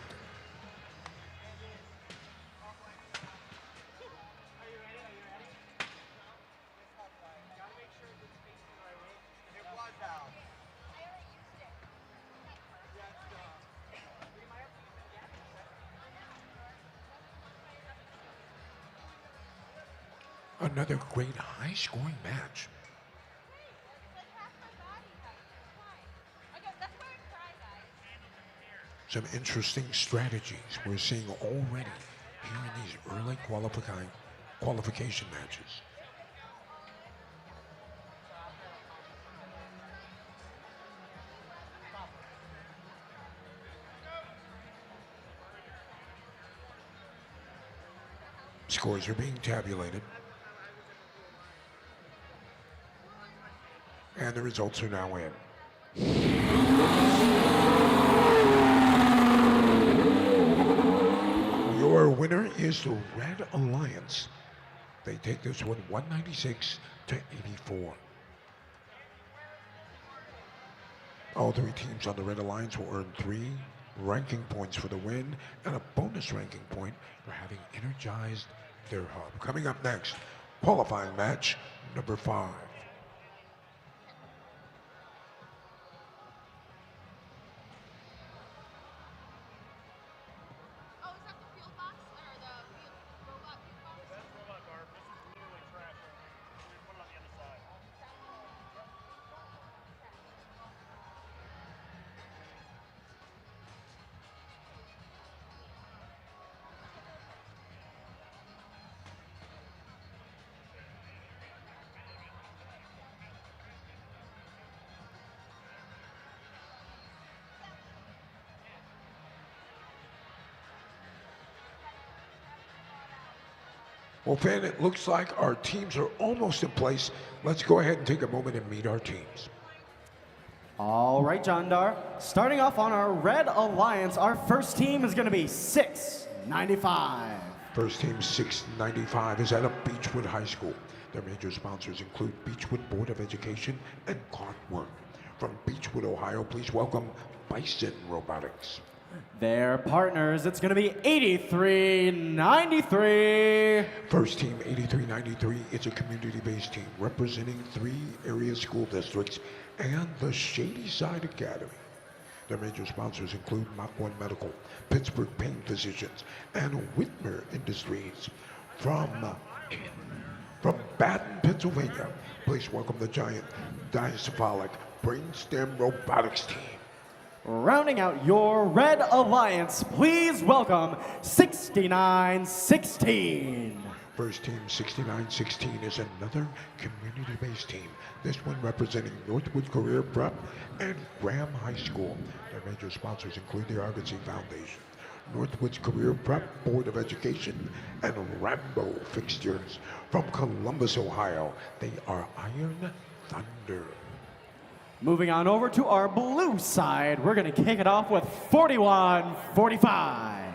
Another great high-scoring match. Some interesting strategies we're seeing already here in these early qualification matches. Scores are being tabulated. And the results are now in. Your winner is the Red Alliance. They take this one 196-84. All three teams on the Red Alliance will earn 3 ranking points for the win and a bonus ranking point for having energized their hub. Coming up next, qualifying match number 5. Well, Fan, it looks like our teams are almost in place. Let's go ahead and take a moment and meet our teams. All right, John Dar. Starting off on our Red Alliance, our first team is going to be 695. First team 695 is out of Beechwood High School. Their major sponsors include Beechwood Board of Education and Clockwork. From Beechwood, Ohio, please welcome Bison Robotics. Their partners, it's going to be 8393. First team 8393 is a community-based team representing 3 area school districts and the Shady Side Academy. Their major sponsors include Mach 1 Medical, Pittsburgh Pain Physicians, and Whitmer Industries. From Baton, Pennsylvania, please welcome the giant dicephalic brainstem robotics team. Rounding out your Red Alliance, please welcome 6916. First team 6916 is another community-based team. This one representing Northwood Career Prep and Graham High School. Their major sponsors include the Argosy Foundation, Northwood's Career Prep Board of Education, and Rambo Fixtures. From Columbus, Ohio, they are Iron Thunder. Moving on over to our blue side, we're going to kick it off with 4145.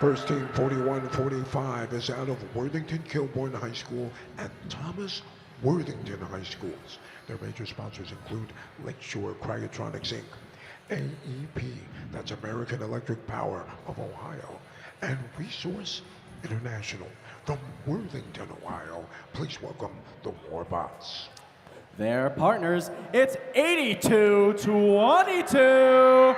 First team 4145 is out of Worthington Kilbourne High School and Thomas Worthington High Schools. Their major sponsors include Lakeshore Cryotronics Inc., AEP, that's American Electric Power of Ohio, and Resource International. From Worthington, Ohio, please welcome the Warbots. Their partners, it's 8222.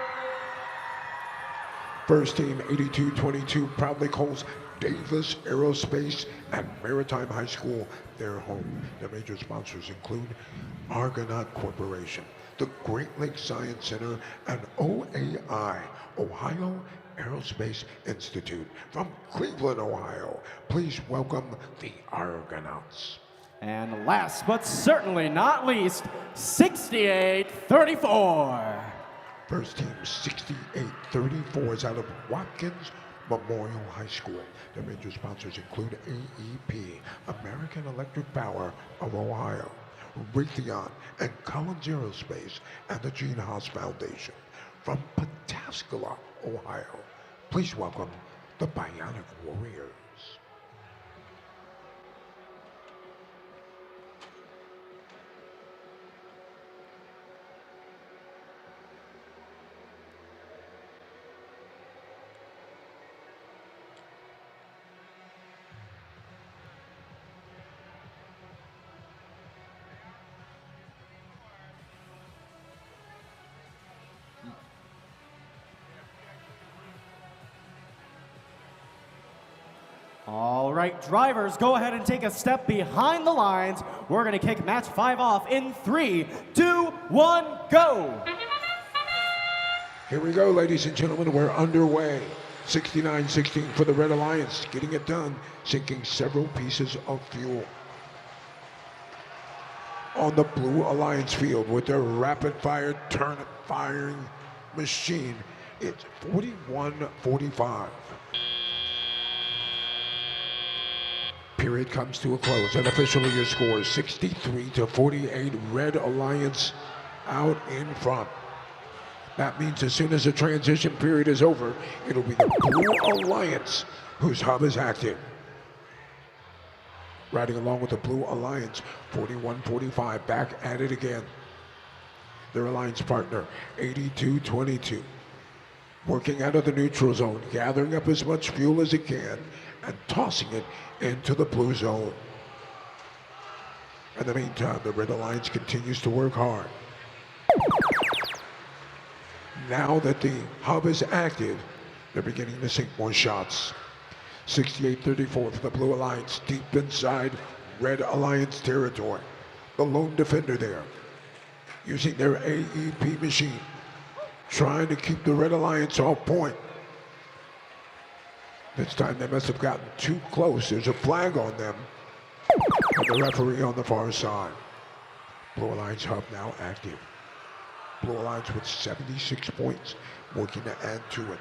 First team 8222 proudly calls Davis Aerospace and Maritime High School their home. Their major sponsors include Argonaut Corporation, the Great Lakes Science Center, and OAI, Ohio Aerospace Institute. From Cleveland, Ohio, please welcome the Argonauts. And last but certainly not least, 6834. First team 6834 is out of Watkins Memorial High School. Their major sponsors include AEP, American Electric Power of Ohio, Raytheon and Collins Aerospace, and the Gene Haas Foundation. From Pataskala, Ohio, please welcome the Bionic Warriors. All right, drivers, go ahead and take a step behind the lines. We're going to kick match 5 off in 3, 2, 1, go. Here we go, ladies and gentlemen. We're underway. 69-16 for the Red Alliance, getting it done, sinking several pieces of fuel. On the Blue Alliance field with their rapid-fire turnip firing machine, it's 41-45. Period comes to a close, and officially your score is 63-48, Red Alliance out in front. That means as soon as the transition period is over, it'll be the Blue Alliance whose hub is active. Riding along with the Blue Alliance, 41-45, back at it again. Their alliance partner, 82-22. Working out of the neutral zone, gathering up as much fuel as it can, and tossing it into the blue zone. In the meantime, the Red Alliance continues to work hard. Now that the hub is active, they're beginning to sink more shots. 68-34 for the Blue Alliance, deep inside Red Alliance territory. The lone defender there, using their AEP machine, trying to keep the Red Alliance off point. This time they must have gotten too close. There's a flag on them. And the referee on the far side. Blue Alliance hub now active. Blue Alliance with 76 points, working to add to it.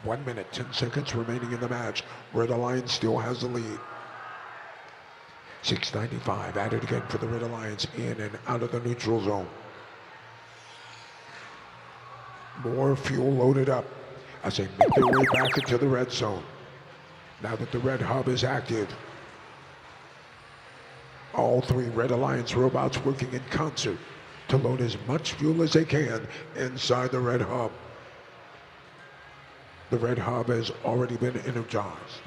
1 minute, 10 seconds remaining in the match. Red Alliance still has the lead. 6:95, at it again for the Red Alliance, in and out of the neutral zone. More fuel loaded up as they make their way back into the red zone. Now that the red hub is active, all 3 Red Alliance robots working in concert to load as much fuel as they can inside the red hub. The red hub has already been energized,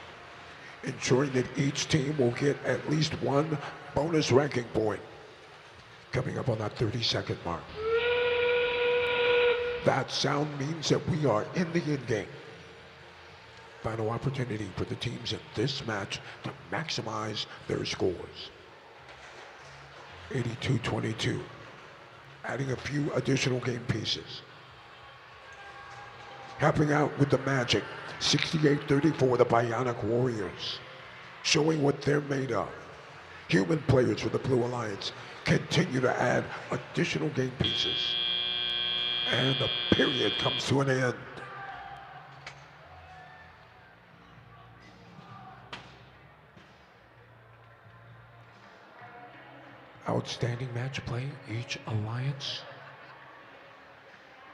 ensuring that each team will get at least 1 bonus ranking point, coming up on that 30-second mark. That sound means that we are in the end game. Final opportunity for the teams in this match to maximize their scores. 82-22, adding a few additional game pieces. Helping out with the magic, 68-34, the Bionic Warriors, showing what they're made of. Human players for the Blue Alliance continue to add additional game pieces. And the period comes to an end. Outstanding match play, each alliance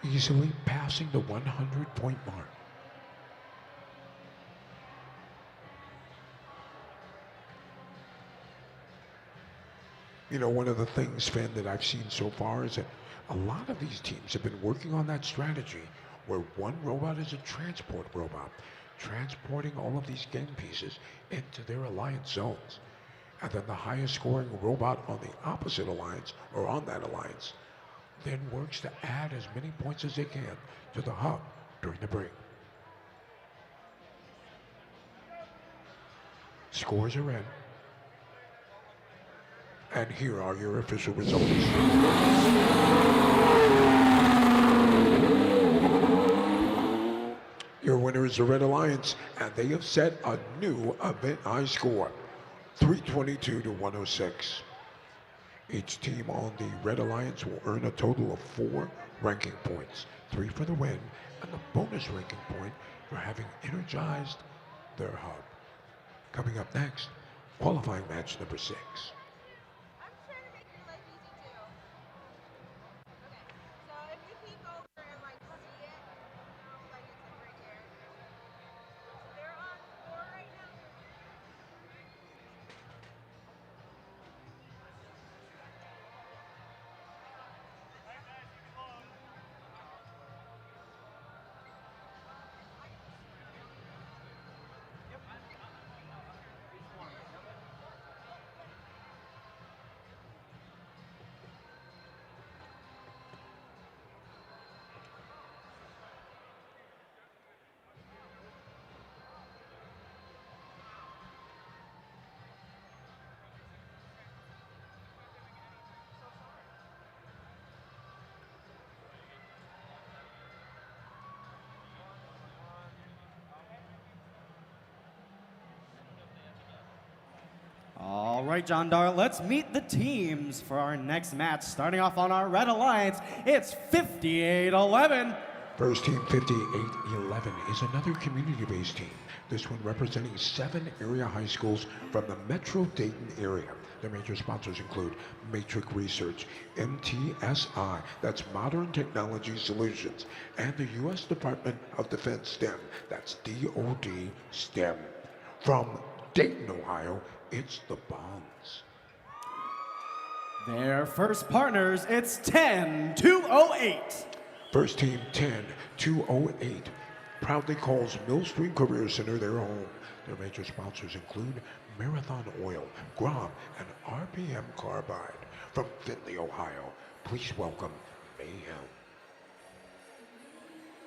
easily passing the 100-point mark. You know, one of the things, Finn, that I've seen so far is that a lot of these teams have been working on that strategy where one robot is a transport robot, transporting all of these game pieces into their alliance zones. And then the highest scoring robot on the opposite alliance, or on that alliance, then works to add as many points as they can to the hub during the break. Scores are in. And here are your official results. Your winner is the Red Alliance, and they have set a new event high score, 322-106. Each team on the Red Alliance will earn a total of 4 ranking points, 3 for the win, and the bonus ranking point for having energized their hub. Coming up next, qualifying match number 6. All right, John Dar, let's meet the teams for our next match. Starting off on our Red Alliance, it's 58-11. First team 5811 is another community-based team. This one representing 7 area high schools from the Metro Dayton area. Their major sponsors include Matrix Research, MTSI, that's Modern Technology Solutions, and the U.S. Department of Defense STEM, that's DoD STEM. From Dayton, Ohio, it's the Bonds. Their first partners, it's 10-208. First team 10-208 proudly calls Millstream Career Center their home. Their major sponsors include Marathon Oil, Grom, and RPM Carbide. From Findlay, Ohio, please welcome Mayhem.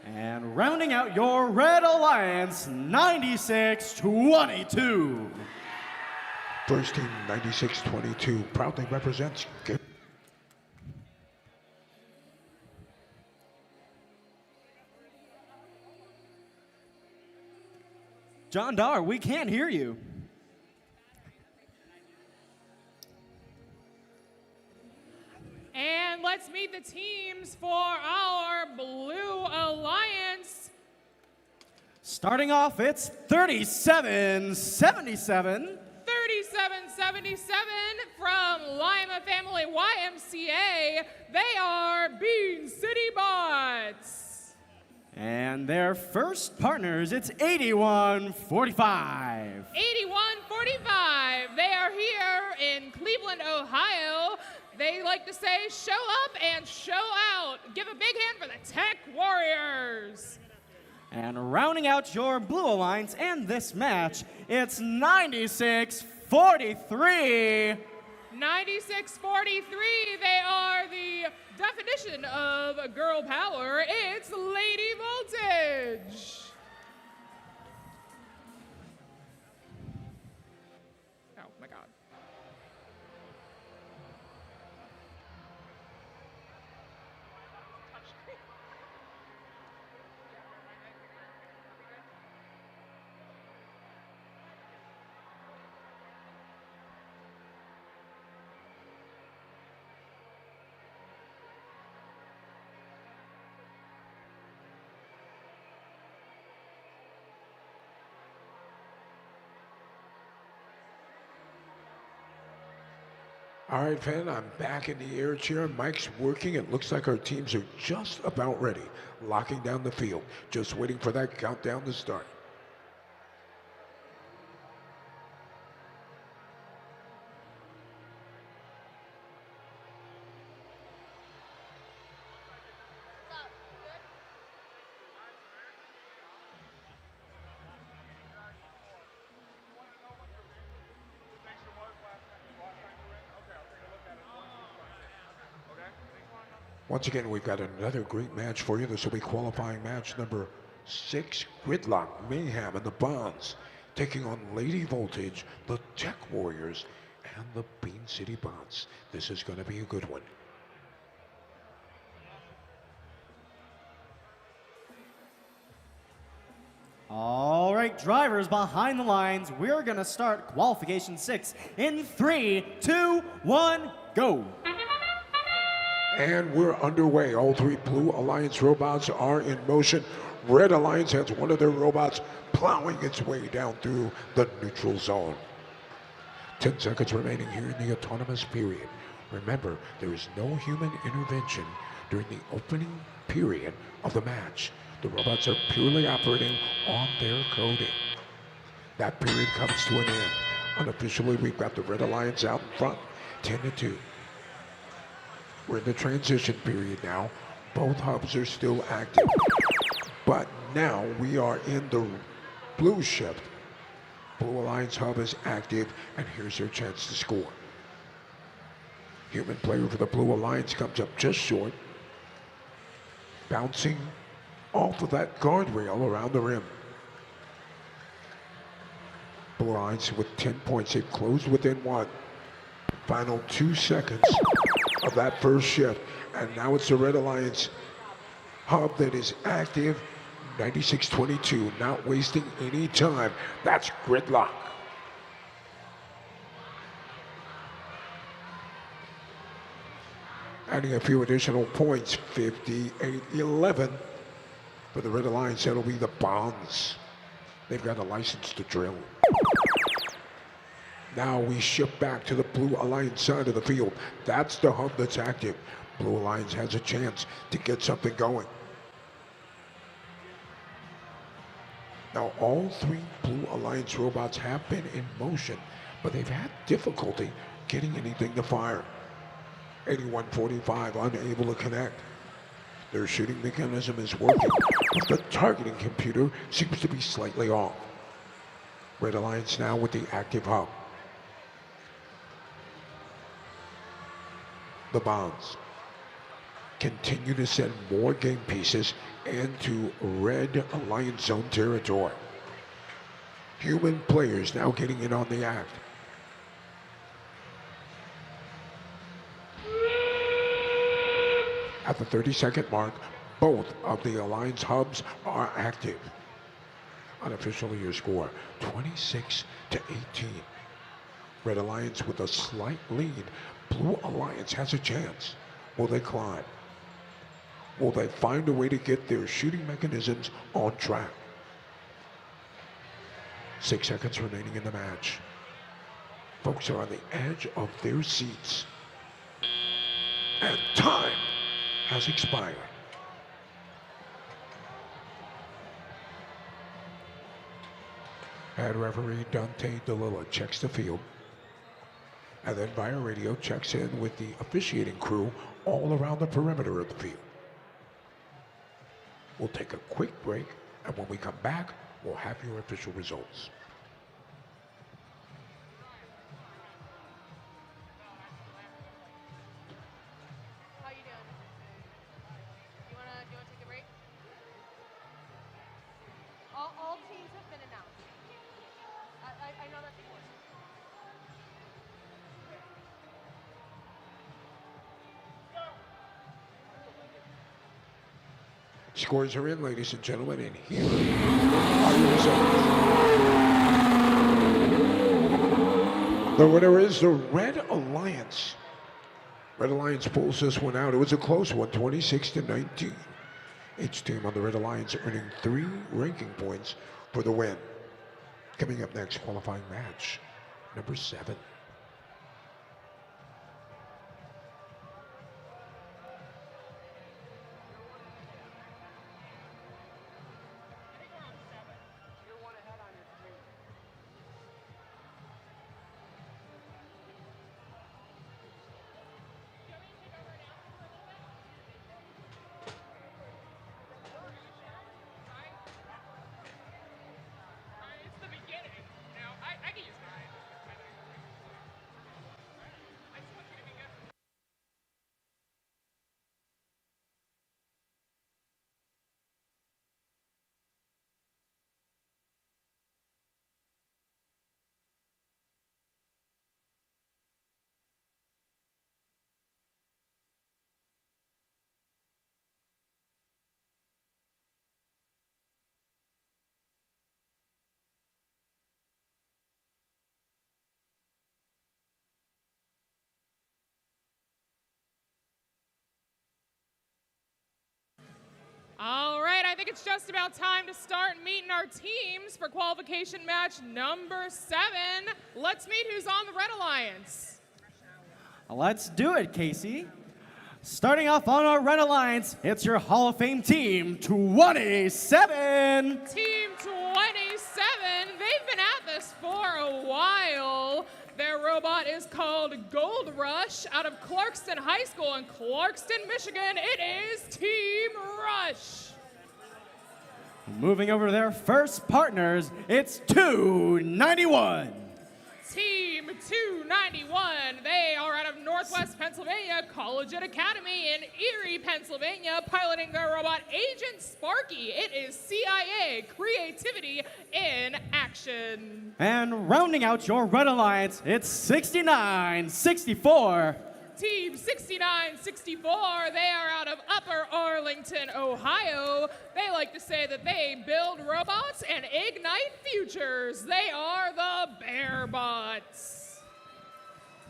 And rounding out your Red Alliance, 96-22. First team 96-22 proudly represents John Dar, we can't hear you. And let's meet the teams for our Blue Alliance. Starting off, it's 37-77. 3777 from Lima Family YMCA. They are Bean City Bots. And their first partners, it's 81-45. 8145. They are here in Cleveland, Ohio. They like to say, show up and show out. Give a big hand for the Tech Warriors. And rounding out your Blue Alliance and this match, it's 96-43. 96-43, they are the definition of girl power. It's Lady Voltage. Oh my God. All right, fan, I'm back in the air chair. Mike's working. It looks like our teams are just about ready. Locking down the field. Just waiting for that countdown to start. Once again, we've got another great match for you. This will be qualifying match number 6, Gridlock, Mayhem, and the Bonds, taking on Lady Voltage, the Tech Warriors, and the Bean City Bots. This is going to be a good one. All right, drivers behind the lines, we're going to start qualification 6 in 3, 2, 1, go. And we're underway. All 3 Blue Alliance robots are in motion. Red Alliance has one of their robots plowing its way down through the neutral zone. 10 seconds remaining here in the autonomous period. Remember, there is no human intervention during the opening period of the match. The robots are purely operating on their coding. That period comes to an end. Unofficially, we've got the Red Alliance out in front, 10-2. We're in the transition period now. Both hubs are still active. But now we are in the blue shift. Blue Alliance hub is active, and here's their chance to score. Human player for the Blue Alliance comes up just short, bouncing off of that guardrail around the rim. Blue Alliance with 10 points. They've closed within 1. Final 2 seconds of that first shift, and now it's the Red Alliance hub that is active. 96-22, not wasting any time. That's Gridlock. adding a few additional points, 58-11. For the Red Alliance, that'll be the Bonds. They've got a license to drill. Now we shift back to the Blue Alliance side of the field. That's the hub that's active. Blue Alliance has a chance to get something going. Now all 3 Blue Alliance robots have been in motion, but they've had difficulty getting anything to fire. 8145 unable to connect. Their shooting mechanism is working, but the targeting computer seems to be slightly off. Red Alliance now with the active hub. The Bonds continue to send more game pieces into Red Alliance zone territory. Human players now getting in on the act. At the 30-second mark, both of the Alliance hubs are active. Unofficially, your score, 26-18. Red Alliance with a slight lead. Blue Alliance has a chance. Will they climb? Will they find a way to get their shooting mechanisms on track? 6 seconds remaining in the match. Folks are on the edge of their seats. And time has expired. Head referee Dante DeLilla checks the field, and then via radio checks in with the officiating crew all around the perimeter of the field. We'll take a quick break, and when we come back, we'll have your official results. Scores are in, ladies and gentlemen, and here are your results. The winner is the Red Alliance. Red Alliance pulls this one out. It was a close one, 26-19. Each team on the Red Alliance earning 3 ranking points for the win. Coming up next, qualifying match number 7. All right, I think it's just about time to start meeting our teams for qualification match number 7. Let's meet who's on the Red Alliance. Let's do it, Casey. Starting off on our Red Alliance, it's your Hall of Fame team, 27. Team 27, they've been at this for a while. Their robot is called Gold Rush out of Clarkston High School in Clarkston, Michigan. It is Team Rush. Moving over to their first partners, it's 291. Team 291, they are out of Northwest Pennsylvania Collegiate Academy in Erie, Pennsylvania, piloting their robot Agent Sparky. It is CIA Creativity in action. And rounding out your Red Alliance, it's 6964. Team 6964, they are out of Upper Arlington, Ohio. They like to say that they build robots and ignite futures. They are the Bearbots.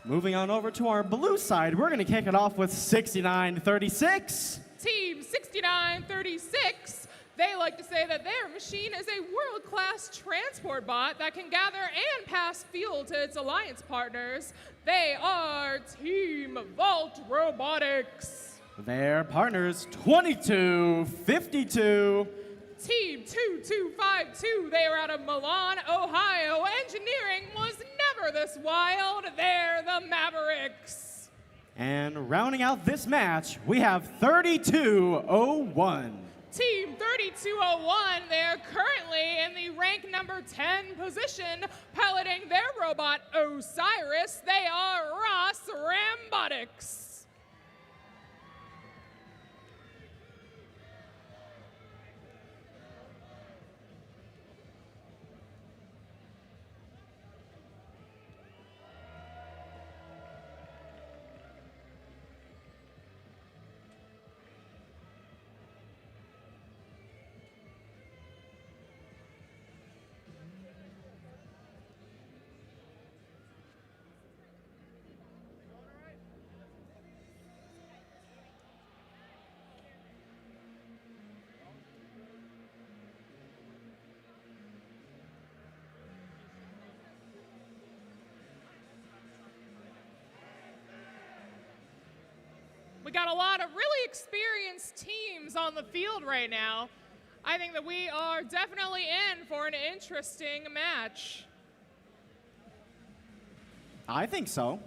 Moving on over to our blue side, we're going to kick it off with 6936. Team 6936, they like to say that their machine is a world-class transport bot that can gather and pass fuel to its alliance partners. They are Team Vault Robotics. Their partners, 2252. Team 2252, they are out of Milan, Ohio. Engineering was never this wild. They're the Mavericks. And rounding out this match, we have 3201. Team 3201, they're currently in the rank number 10 position, piloting their robot Osiris. They are Robotics. We got a lot of really experienced teams on the field right now. I think that we are definitely in for an interesting match. I think so.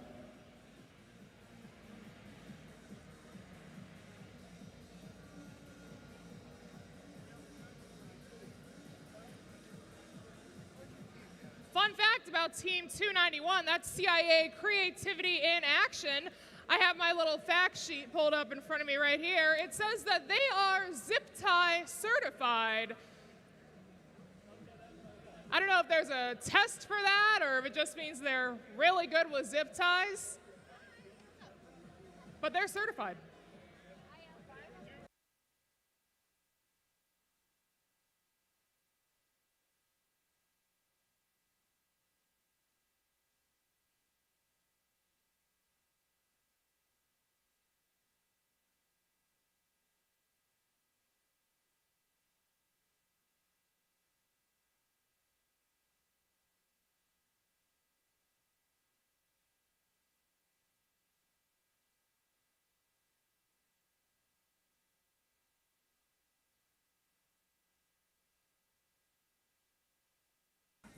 Fun fact about Team 291, that's CIA creativity in action. I have my little fact sheet pulled up in front of me right here. It says that they are zip tie certified. I don't know if there's a test for that or if it just means they're really good with zip ties, but they're certified.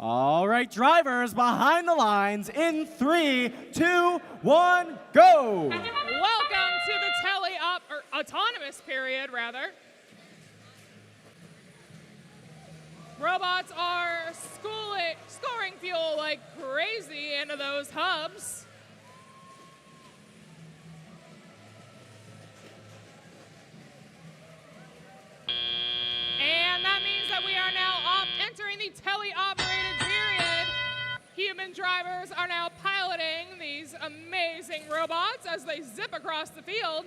All right, drivers behind the lines in 3, 2, 1, go! Welcome to the autonomous period, rather. Robots are scoring fuel like crazy into those hubs. And that means that we are now entering the teleoperated period. Human drivers are now piloting these amazing robots as they zip across the field.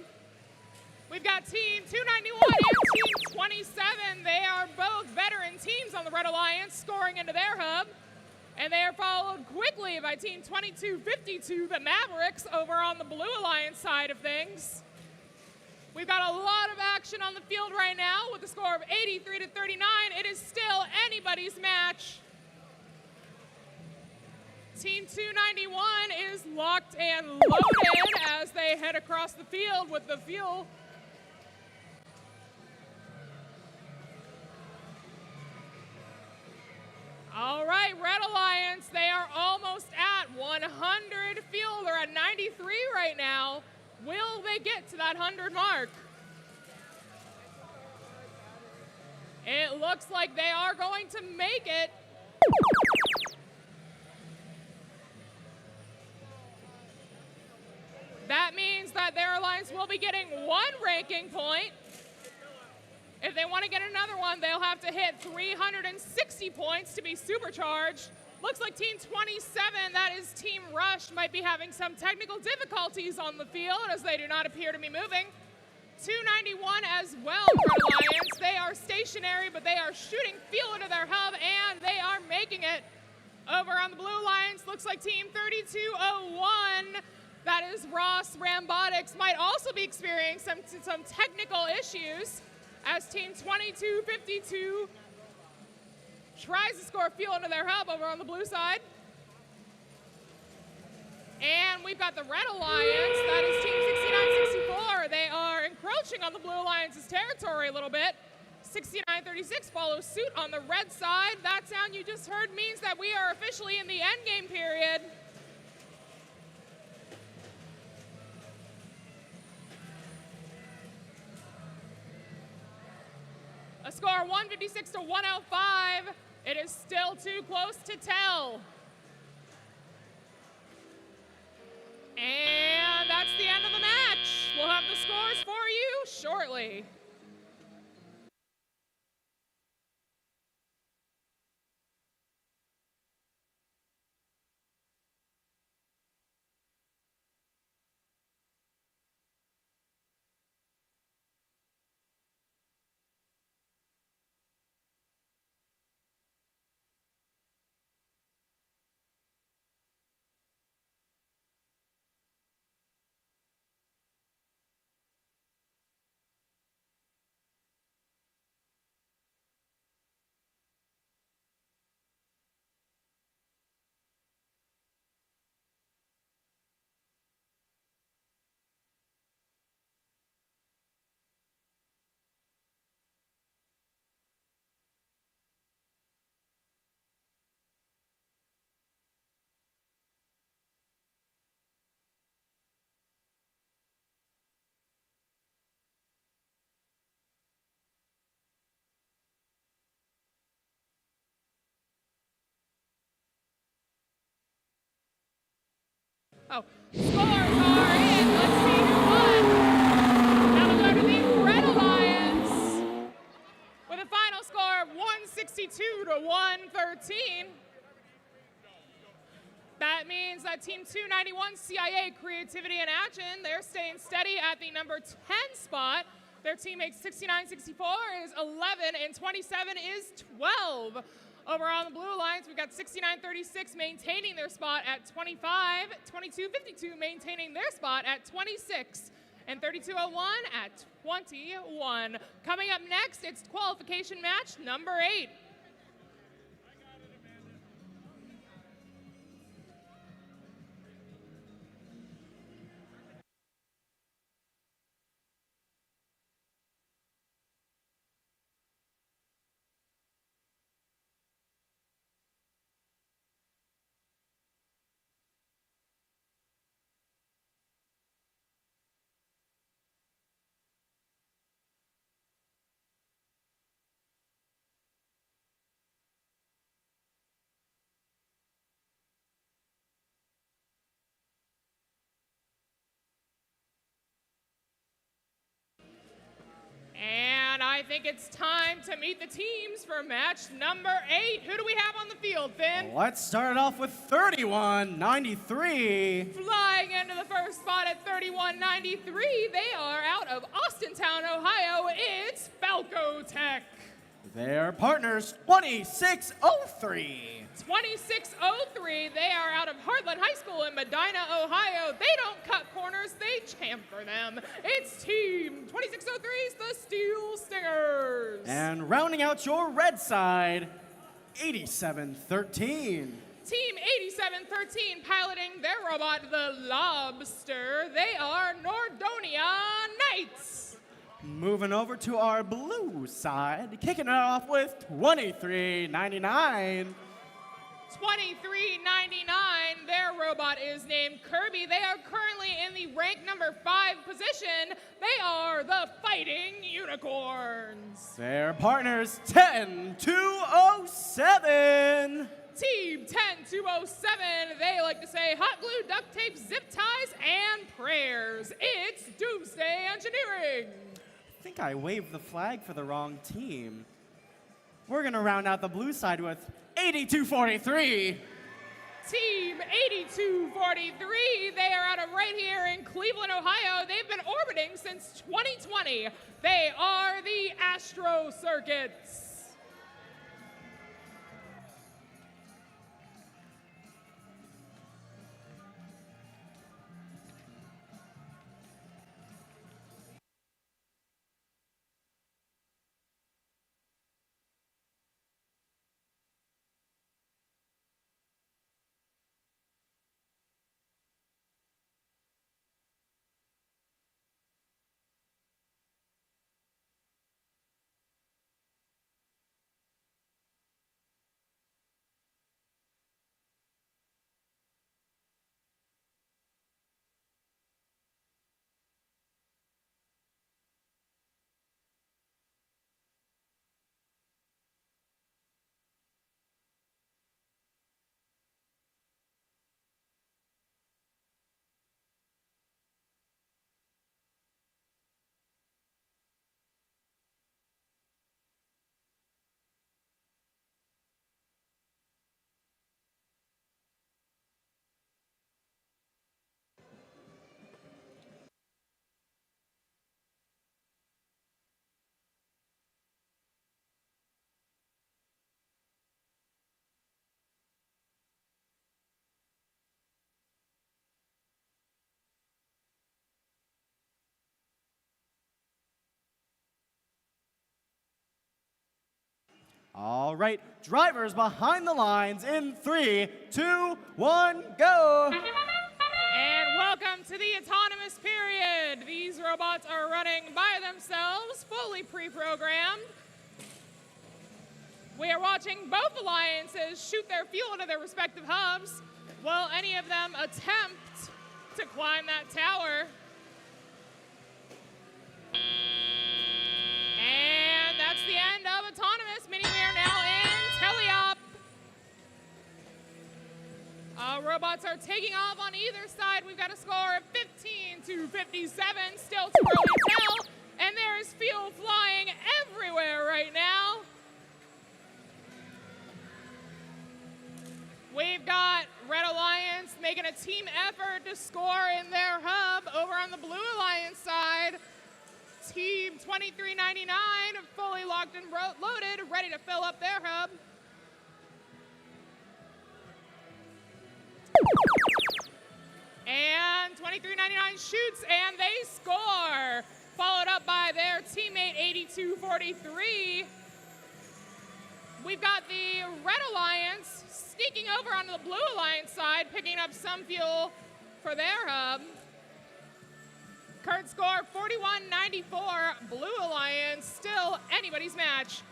We've got Team 291 and Team 27. They are both veteran teams on the Red Alliance scoring into their hub. And they are followed quickly by Team 2252, the Mavericks, over on the Blue Alliance side of things. We've got a lot of action on the field right now with a score of 83-39. It is still anybody's match. Team 291 is locked and loaded as they head across the field with the fuel. All right, Red Alliance, they are almost at 100 fuel. They're at 93 right now. Will they get to that 100 mark? It looks like they are going to make it. That means that their alliance will be getting 1 ranking point. If they want to get another one, they'll have to hit 360 points to be supercharged. Looks like Team 27, that is Team Rush, might be having some technical difficulties on the field as they do not appear to be moving. 291 as well, Red Alliance. They are stationary, but they are shooting fuel into their hub, and they are making it. Over on the Blue Alliance, looks like Team 3201, that is Ross Robotics, might also be experiencing some technical issues as Team 2252 tries to score fuel into their hub over on the blue side. And we've got the Red Alliance, that is Team 6964. They are encroaching on the Blue Alliance's territory a little bit. 6936 follows suit on the red side. That sound you just heard means that we are officially in the endgame period. A score 156 to 105. It is still too close to tell. And that's the end of the match. We'll have the scores for you shortly. Oh, scores are in. Let's see who won. That'll go to the Red Alliance with a final score of 162 to 113. That means that Team 291 CIA Creativity and Action, they're staying steady at the number 10 spot. Their teammates 6964 is 11 and 27 is 12. Over on the Blue Alliance, we've got 6936 maintaining their spot at 25, 2252 maintaining their spot at 26, and 3201 at 21. Coming up next, it's qualification match number 8. And I think it's time to meet the teams for match number 8. Who do we have on the field, Finn? Let's start it off with 3193. Flying into the first spot at 3193, they are out of Austintown, Ohio. It's Falco Tech. Their partners, 2603. 2603, they are out of Heartland High School in Medina, Ohio. They don't cut corners, they chamfer them. It's Team 2603's the Steel Stingers. And rounding out your red side, 8713. Team 8713 piloting their robot, the Lobster. They are Nordonia Knights. Moving over to our blue side, kicking it off with 2399. 2399, their robot is named Kirby. They are currently in the rank number 5 position. They are the Fighting Unicorns. Their partners, 10207. Team 10207, they like to say hot glue, duct tape, zip ties, and prayers. It's Doomsday Engineering. I think I waved the flag for the wrong team. We're gonna round out the blue side with 8243. Team 8243, they are out of right here in Cleveland, Ohio. They've been orbiting since 2020. They are the Astro Circuits. All right, drivers behind the lines in 3, 2, 1, go! And welcome to the autonomous period. These robots are running by themselves, fully pre-programmed. We are watching both alliances shoot their fuel into their respective hubs. Will any of them attempt to climb that tower? And that's the end of autonomous, meaning we are now in teleop. Robots are taking off on either side. We've got a score of 15 to 57, still too early to tell. And there's fuel flying everywhere right now. We've got Red Alliance making a team effort to score in their hub. Over on the Blue Alliance side, Team 2399 fully locked and loaded, ready to fill up their hub. And 2399 shoots and they score, followed up by their teammate 8243. We've got the Red Alliance sneaking over onto the Blue Alliance side, picking up some fuel for their hub. Current score 41-94, Blue Alliance, still anybody's match.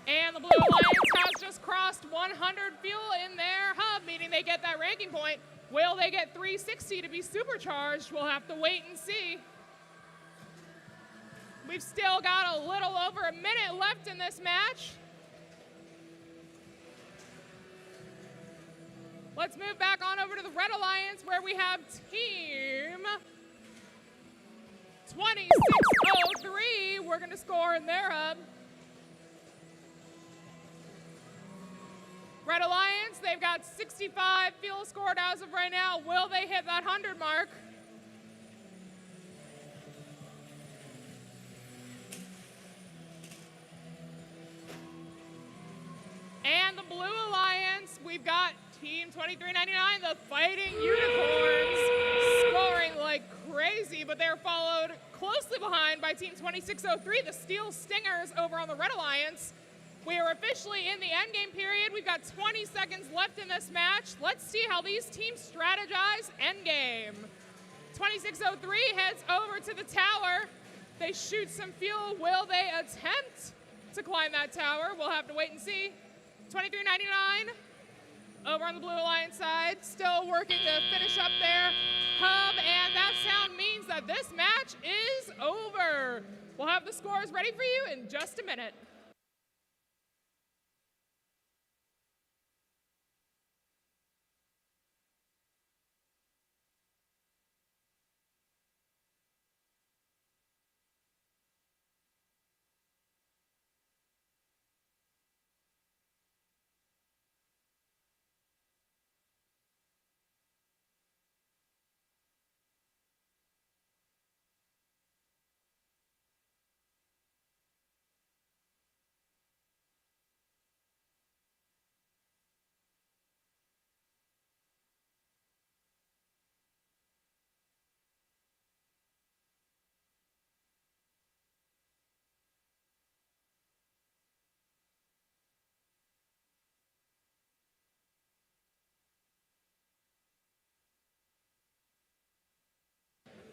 And the Blue Alliance has just crossed 100 fuel in their hub, meaning they get that ranking point. Will they get 360 to be supercharged? We'll have to wait and see. We've still got a little over a minute left in this match. Let's move back on over to the Red Alliance where we have Team 2603. We're going to score in their hub. Red Alliance, they've got 65 fuel scored as of right now. Will they hit that 100 mark? And the Blue Alliance, we've got Team 2399, the Fighting Unicorns, scoring like crazy, but they're followed closely behind by Team 2603, the Steel Stingers over on the Red Alliance. We are officially in the endgame period. We've got 20 seconds left in this match. Let's see how these teams strategize endgame. 2603 heads over to the tower. They shoot some fuel. Will they attempt to climb that tower? We'll have to wait and see. 2399 over on the Blue Alliance side, still working to finish up their hub, and that sound means that this match is over. We'll have the scores ready for you in just a minute.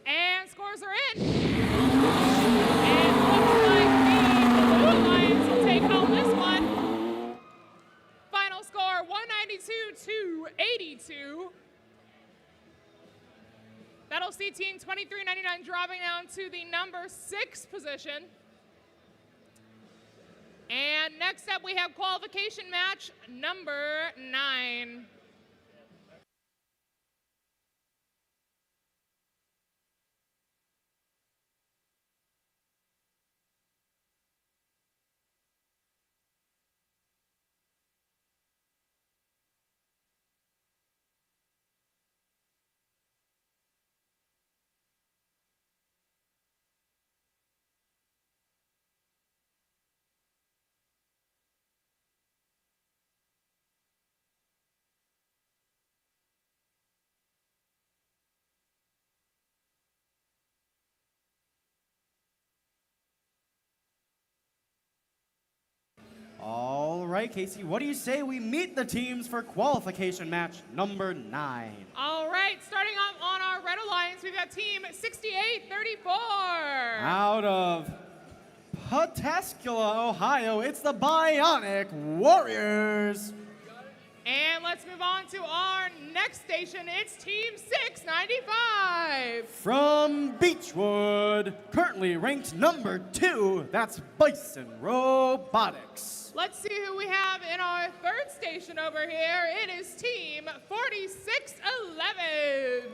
And scores are in. And looks like the Blue Alliance will take home this one. Final score 192-82. That'll see Team 2399 dropping down to the number 6 position. And next up we have qualification match number 9. right, Casey, what do you say we meet the teams for qualification match number 9? All right, starting off on our Red Alliance, we've got team 6834. Out of Pawhuska, Ohio, it's the Bionic Warriors. And let's move on to our next station. It's Team 695. From Beechwood, currently ranked number 2, that's Bison Robotics. Let's see who we have in our third station over here. It is Team 4611.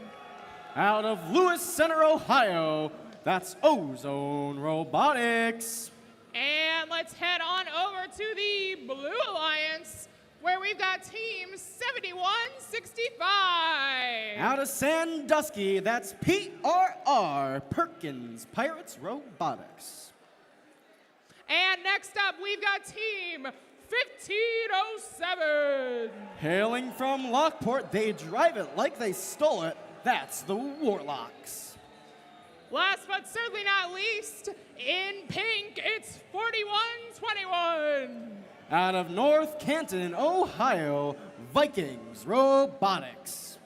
Out of Lewis Center, Ohio, that's Ozone Robotics. And let's head on over to the Blue Alliance, where we've got Team 7165. Out of Sandusky, that's PRR, Perkins Pirates Robotics. And next up, we've got Team 1507. Hailing from Lockport, they drive it like they stole it, that's the Warlocks. Last but certainly not least, in pink, it's 4121. Out of North Canton, Ohio, Vikings Robotics.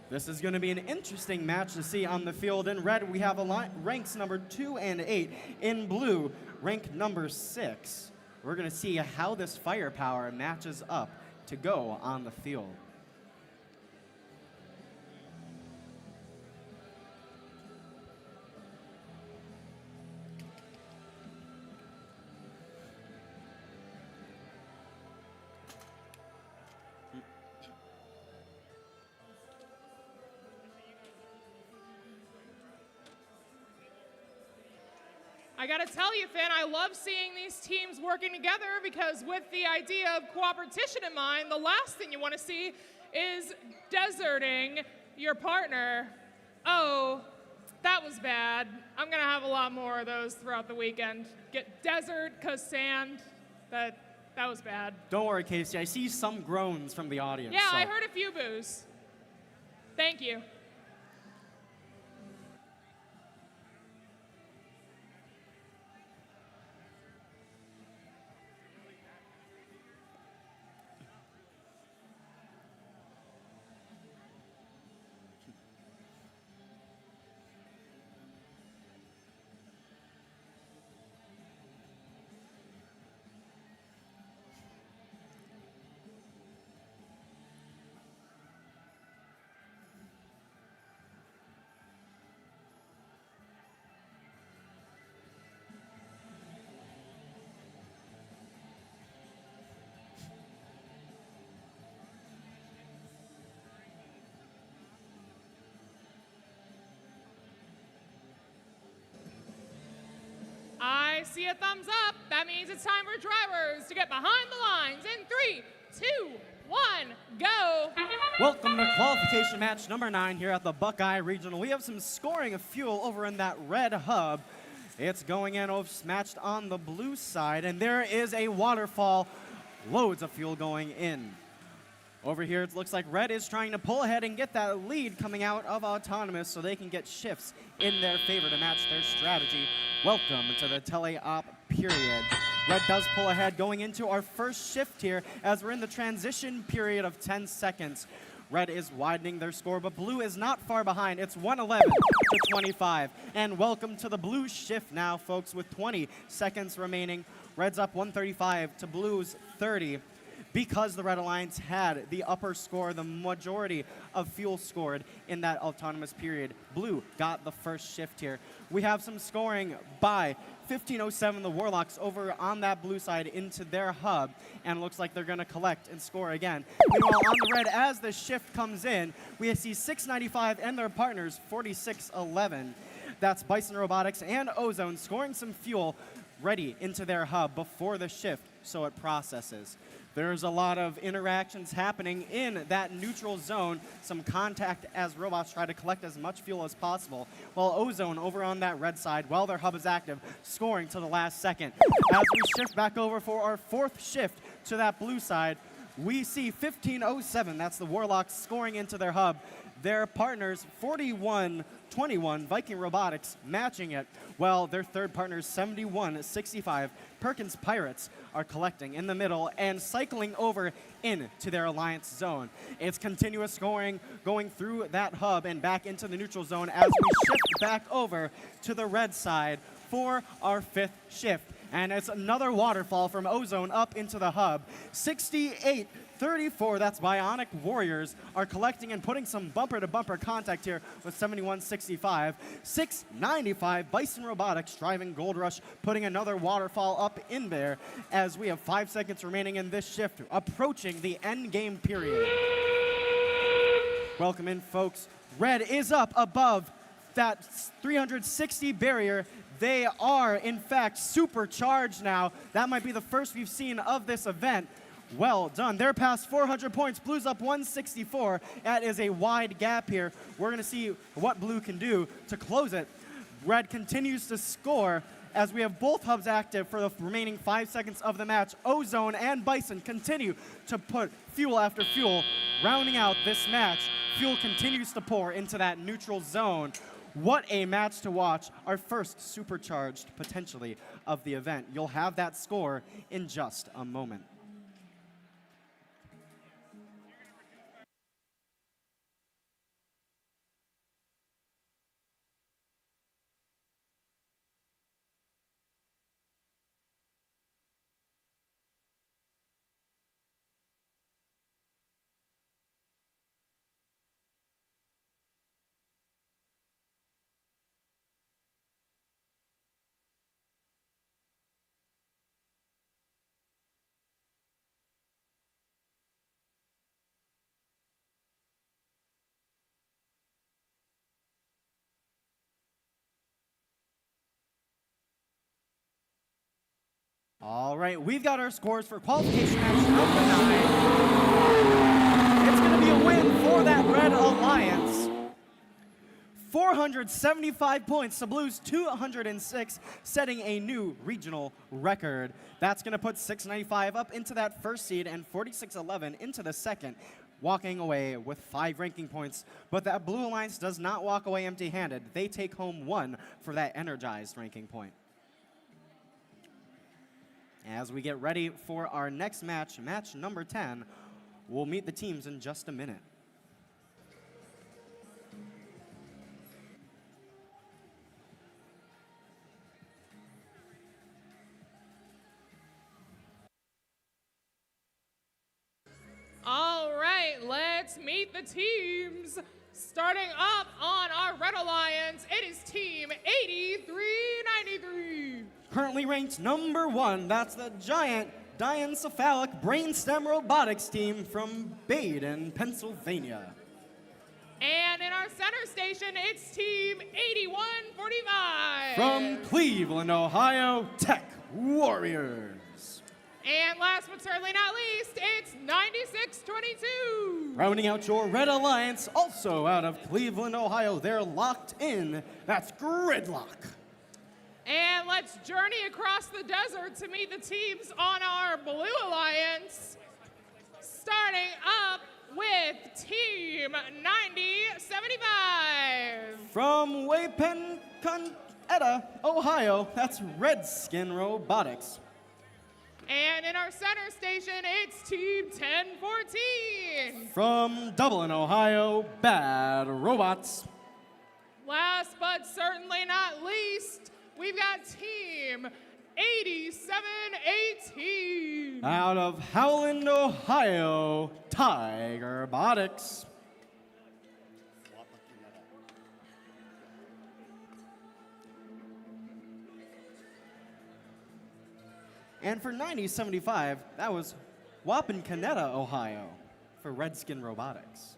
This is going to be an interesting match to see on the field. In red, we have ranks number 2 and 8. In blue, rank number 6. We're going to see how this firepower matches up to go on the field. I gotta tell you, Finn, I love seeing these teams working together because with the idea of cooperation in mind, the last thing you want to see is deserting your partner. Oh, that was bad. I'm gonna have a lot more of those throughout the weekend. Get desert, cause sand, that was bad. Don't worry, Casey, I see some groans from the audience. Yeah, so. I heard a few boos. Thank you. I see a thumbs up. That means it's time for drivers to get behind the lines in 3, 2, 1, go. Welcome to qualification match number 9 here at the Buckeye Regional. We have some scoring of fuel over in that red hub. It's going in matched on the blue side, and there is a waterfall. Loads of fuel going in. Over here, it looks like red is trying to pull ahead and get that lead coming out of autonomous so they can get shifts in their favor to match their strategy. Welcome to the tele-op period. Red does pull ahead going into our first shift here as we're in the transition period of 10 seconds. Red is widening their score, but blue is not far behind. It's 111 to 25. And welcome to the blue shift now, folks, with 20 seconds remaining. Red's up 135 to blue's 30. Because the Red Alliance had the upper score, the majority of fuel scored in that autonomous period, blue got the first shift here. We have some scoring by 1507, the Warlocks, over on that blue side into their hub, and it looks like they're going to collect and score again. Meanwhile, on the red, as the shift comes in, we see 695 and their partners, 4611. That's Bison Robotics and Ozone scoring some fuel ready into their hub before the shift so it processes. There's a lot of interactions happening in that neutral zone, some contact as robots try to collect as much fuel as possible, while Ozone over on that red side, while their hub is active, scoring to the last second. As we shift back over for our fourth shift to that blue side, we see 1507, that's the Warlocks, scoring into their hub. Their partners, 41 21, Viking Robotics matching it, while their third partners 71-65, Perkins Pirates, are collecting in the middle and cycling over into their alliance zone. It's continuous scoring going through that hub and back into the neutral zone as we shift back over to the red side for our fifth shift. And it's another waterfall from Ozone up into the hub. 68-34, that's Bionic Warriors, are collecting and putting some bumper-to-bumper contact here with 71-65. 695, Bison Robotics driving Gold Rush, putting another waterfall up in there as we have 5 seconds remaining in this shift, approaching the end game period. Welcome in, folks. Red is up above that 360 barrier. They are, in fact, supercharged now. That might be the first we've seen of this event. Well done. They're past 400 points. Blue's up 164. That is a wide gap here. We're going to see what Blue can do to close it. Red continues to score as we have both hubs active for the remaining 5 seconds of the match. Ozone and Bison continue to put fuel after fuel, rounding out this match. Fuel continues to pour into that neutral zone. What a match to watch. Our first supercharged, potentially, of the event. You'll have that score in just a moment. All right, we've got our scores for qualification match number 9. It's going to be a win for that Red Alliance. 475 points to Blue's 206, setting a new regional record. That's going to put 695 up into that first seed and 4611 into the second, walking away with 5 ranking points. But that Blue Alliance does not walk away empty-handed. They take home 1 for that energized ranking point. As we get ready for our next match, match number 10, we'll meet the teams in just a minute. All right, let's meet the teams. Starting up on our Red Alliance, it is Team 8393. Currently ranked number 1, that's the giant diencephalic brainstem robotics team from Baden, Pennsylvania. And in our center station, it's Team 8145. From Cleveland, Ohio, Tech Warriors. And last but certainly not least, it's 9622. Rounding out your Red Alliance, also out of Cleveland, Ohio, they're locked in. That's Gridlock. And let's journey across the desert to meet the teams on our Blue Alliance. Starting up with Team 9075. From Wapenconetta, Ohio, that's Redskin Robotics. And in our center station, it's Team 1014. From Dublin, Ohio, Bad Robots. Last but certainly not least, we've got Team 8718. Out of Howland, Ohio, Tiger Robotics. And for 9075, that was Wapenconetta, Ohio, for Redskin Robotics.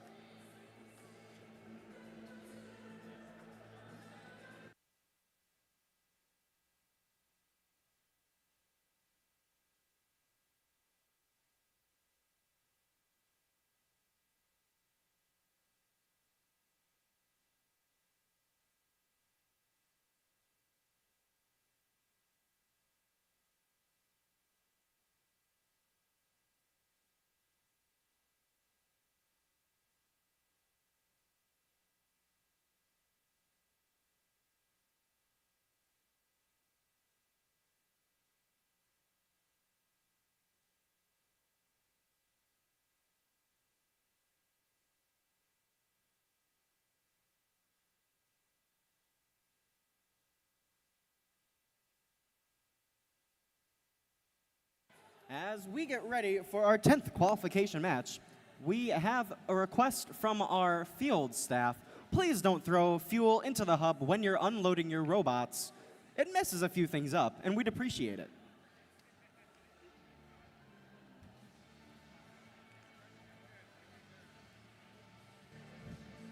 As we get ready for our 10th qualification match, we have a request from our field staff. Please don't throw fuel into the hub when you're unloading your robots. It messes a few things up, and we'd appreciate it.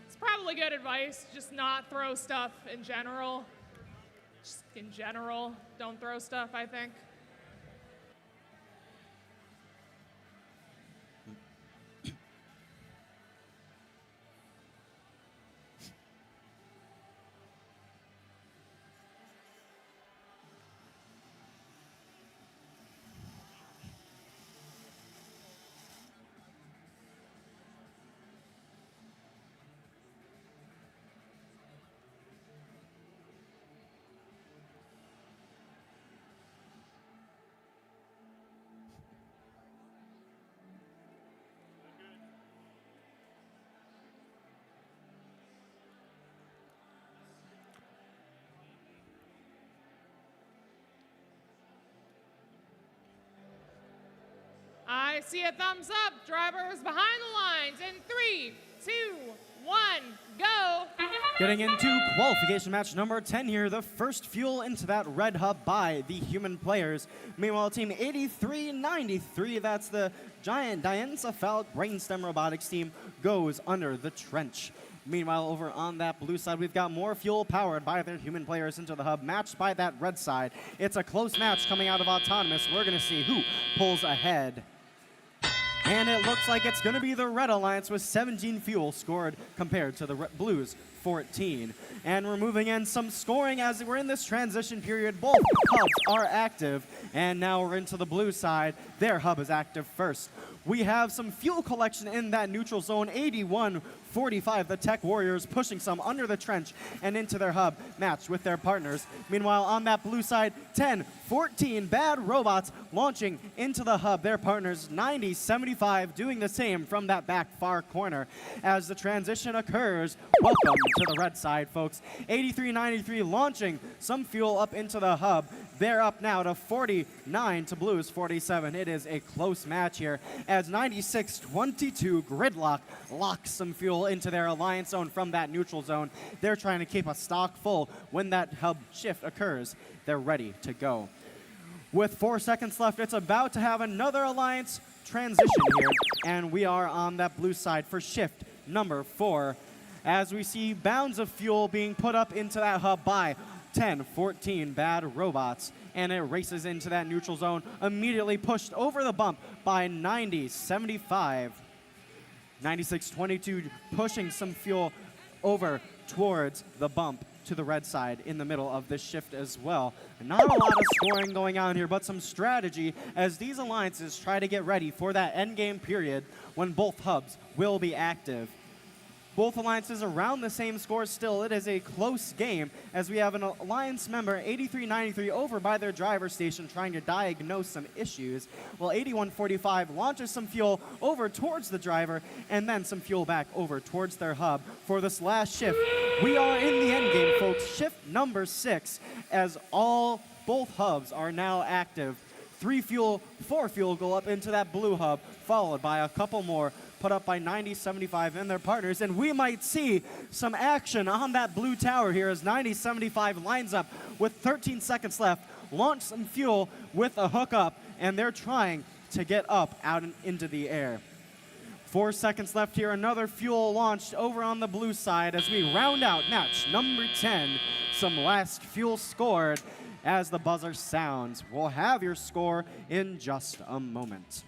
It's probably good advice, just not throw stuff in general. Just in general, don't throw stuff, I think. I see a thumbs up. Drivers behind the lines in 3, 2, 1, go. Getting into qualification match number 10 here, the first fuel into that red hub by the human players. Meanwhile, team 8393, that's the giant diencephalic brainstem robotics team, goes under the trench. Meanwhile, over on that blue side, we've got more fuel powered by their human players into the hub, matched by that red side. It's a close match coming out of Autonomous. We're going to see who pulls ahead. And it looks like it's going to be the Red Alliance with 17 fuel scored compared to the Blues 14. And we're moving in some scoring as we're in this transition period. Both hubs are active, and now we're into the blue side. Their hub is active first. We have some fuel collection in that neutral zone, 81-45. The Tech Warriors pushing some under the trench and into their hub, matched with their partners. Meanwhile, on that blue side, 10-14 Bad Robots launching into the hub. Their partners, 90-75, doing the same from that back far corner. As the transition occurs, welcome to the red side, folks. 83-93 launching some fuel up into the hub. They're up now to 49 to Blues 47. It is a close match here as 96-22 Gridlock locks some fuel into their alliance zone from that neutral zone. They're trying to keep a stock full. When that hub shift occurs, they're ready to go. With 4 seconds left, it's about to have another alliance transition here, and we are on that blue side for shift number 4 as we see bounds of fuel being put up into that hub by 10-14 Bad Robots, and it races into that neutral zone, immediately pushed over the bump by 90-75. 96-22 pushing some fuel over towards the bump to the red side in the middle of this shift as well. Not a lot of scoring going on here, but some strategy as these alliances try to get ready for that endgame period when both hubs will be active. Both alliances around the same score still. It is a close game as we have an alliance member, 83-93, over by their driver station trying to diagnose some issues, while 81-45 launches some fuel over towards the driver and then some fuel back over towards their hub for this last shift. We are in the end game, folks. Shift number 6 as both hubs are now active. 4 fuel go up into that blue hub, followed by a couple more put up by 90-75 and their partners, and we might see some action on that blue tower here as 90-75 lines up with 13 seconds left, launch some fuel with a hookup, and they're trying to get up out and into the air. 4 seconds left here, another fuel launched over on the blue side as we round out match number 10. Some last fuel scored as the buzzer sounds. We'll have your score in just a moment.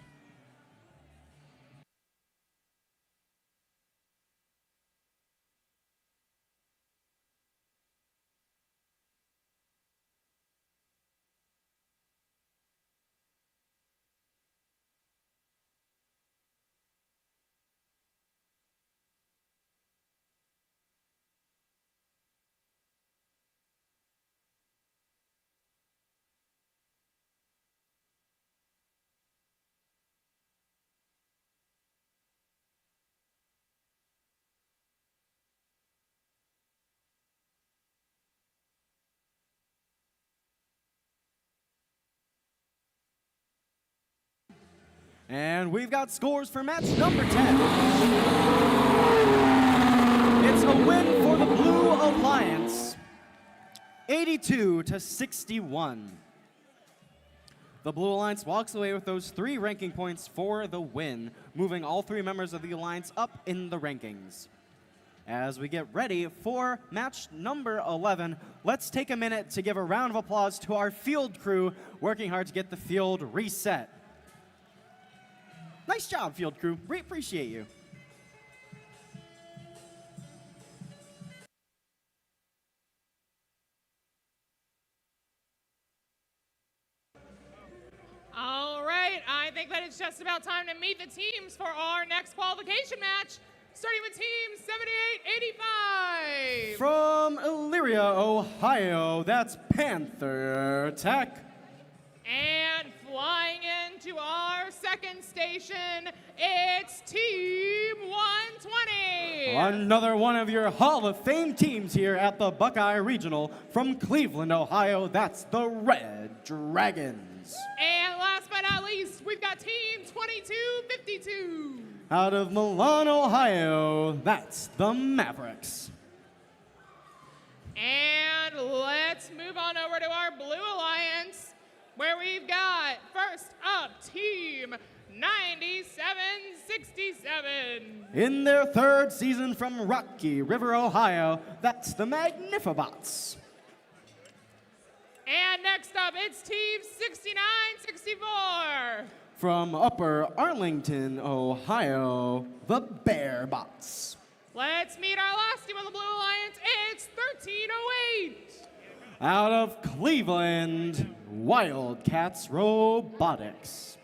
And we've got scores for match number 10. It's a win for the Blue Alliance, 82-61. The Blue Alliance walks away with those 3 ranking points for the win, moving all 3 members of the Alliance up in the rankings. As we get ready for match number 11, let's take a minute to give a round of applause to our field crew working hard to get the field reset. Nice job, field crew. We appreciate you. All right, I think that it's just about time to meet the teams for our next qualification match, starting with Team 7885. From Elyria, Ohio, that's Panther Tech. And flying into our second station, it's Team 120. Another one of your Hall of Fame teams here at the Buckeye Regional. From Cleveland, Ohio, that's the Red Dragons. And last but not least, we've got Team 2252. Out of Milan, Ohio, that's the Mavericks. And let's move on over to our Blue Alliance, where we've got, first up, Team 9767. In their 3rd season from Rocky River, Ohio, that's the Magnifibots. And next up, it's Team 6964. From Upper Arlington, Ohio, the Bearbots. Let's meet our last team on the Blue Alliance. It's 1308. Out of Cleveland, Wildcats Robotics.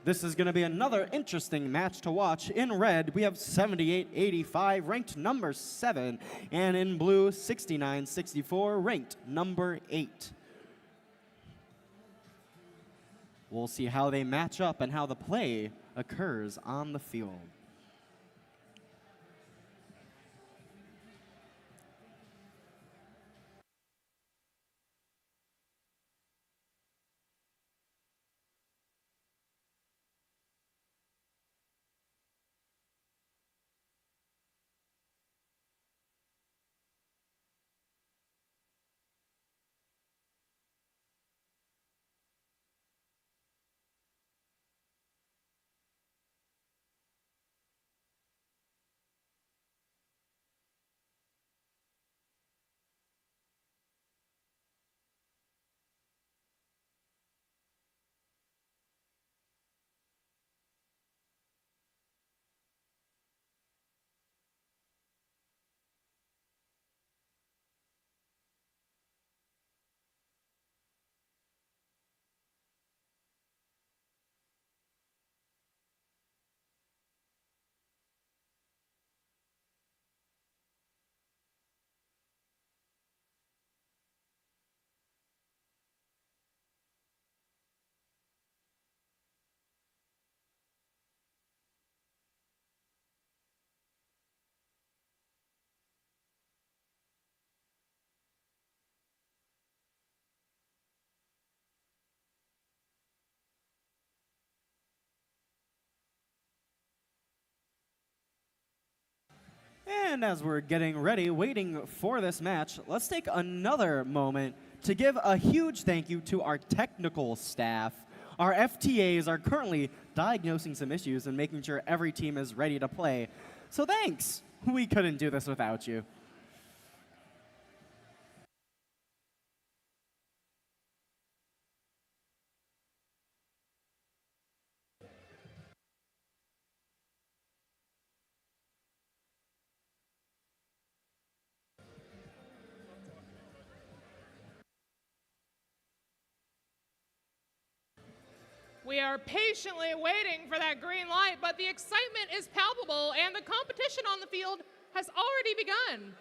This is going to be another interesting match to watch. In red, we have 7885, ranked number 7, and in blue, 6964, ranked number 8. We'll see how they match up and how the play occurs on the field. And as we're getting ready, waiting for this match, let's take another moment to give a huge thank you to our technical staff. Our FTAs are currently diagnosing some issues and making sure every team is ready to play. So thanks. We couldn't do this without you. We are patiently waiting for that green light, but the excitement is palpable and the competition on the field has already begun.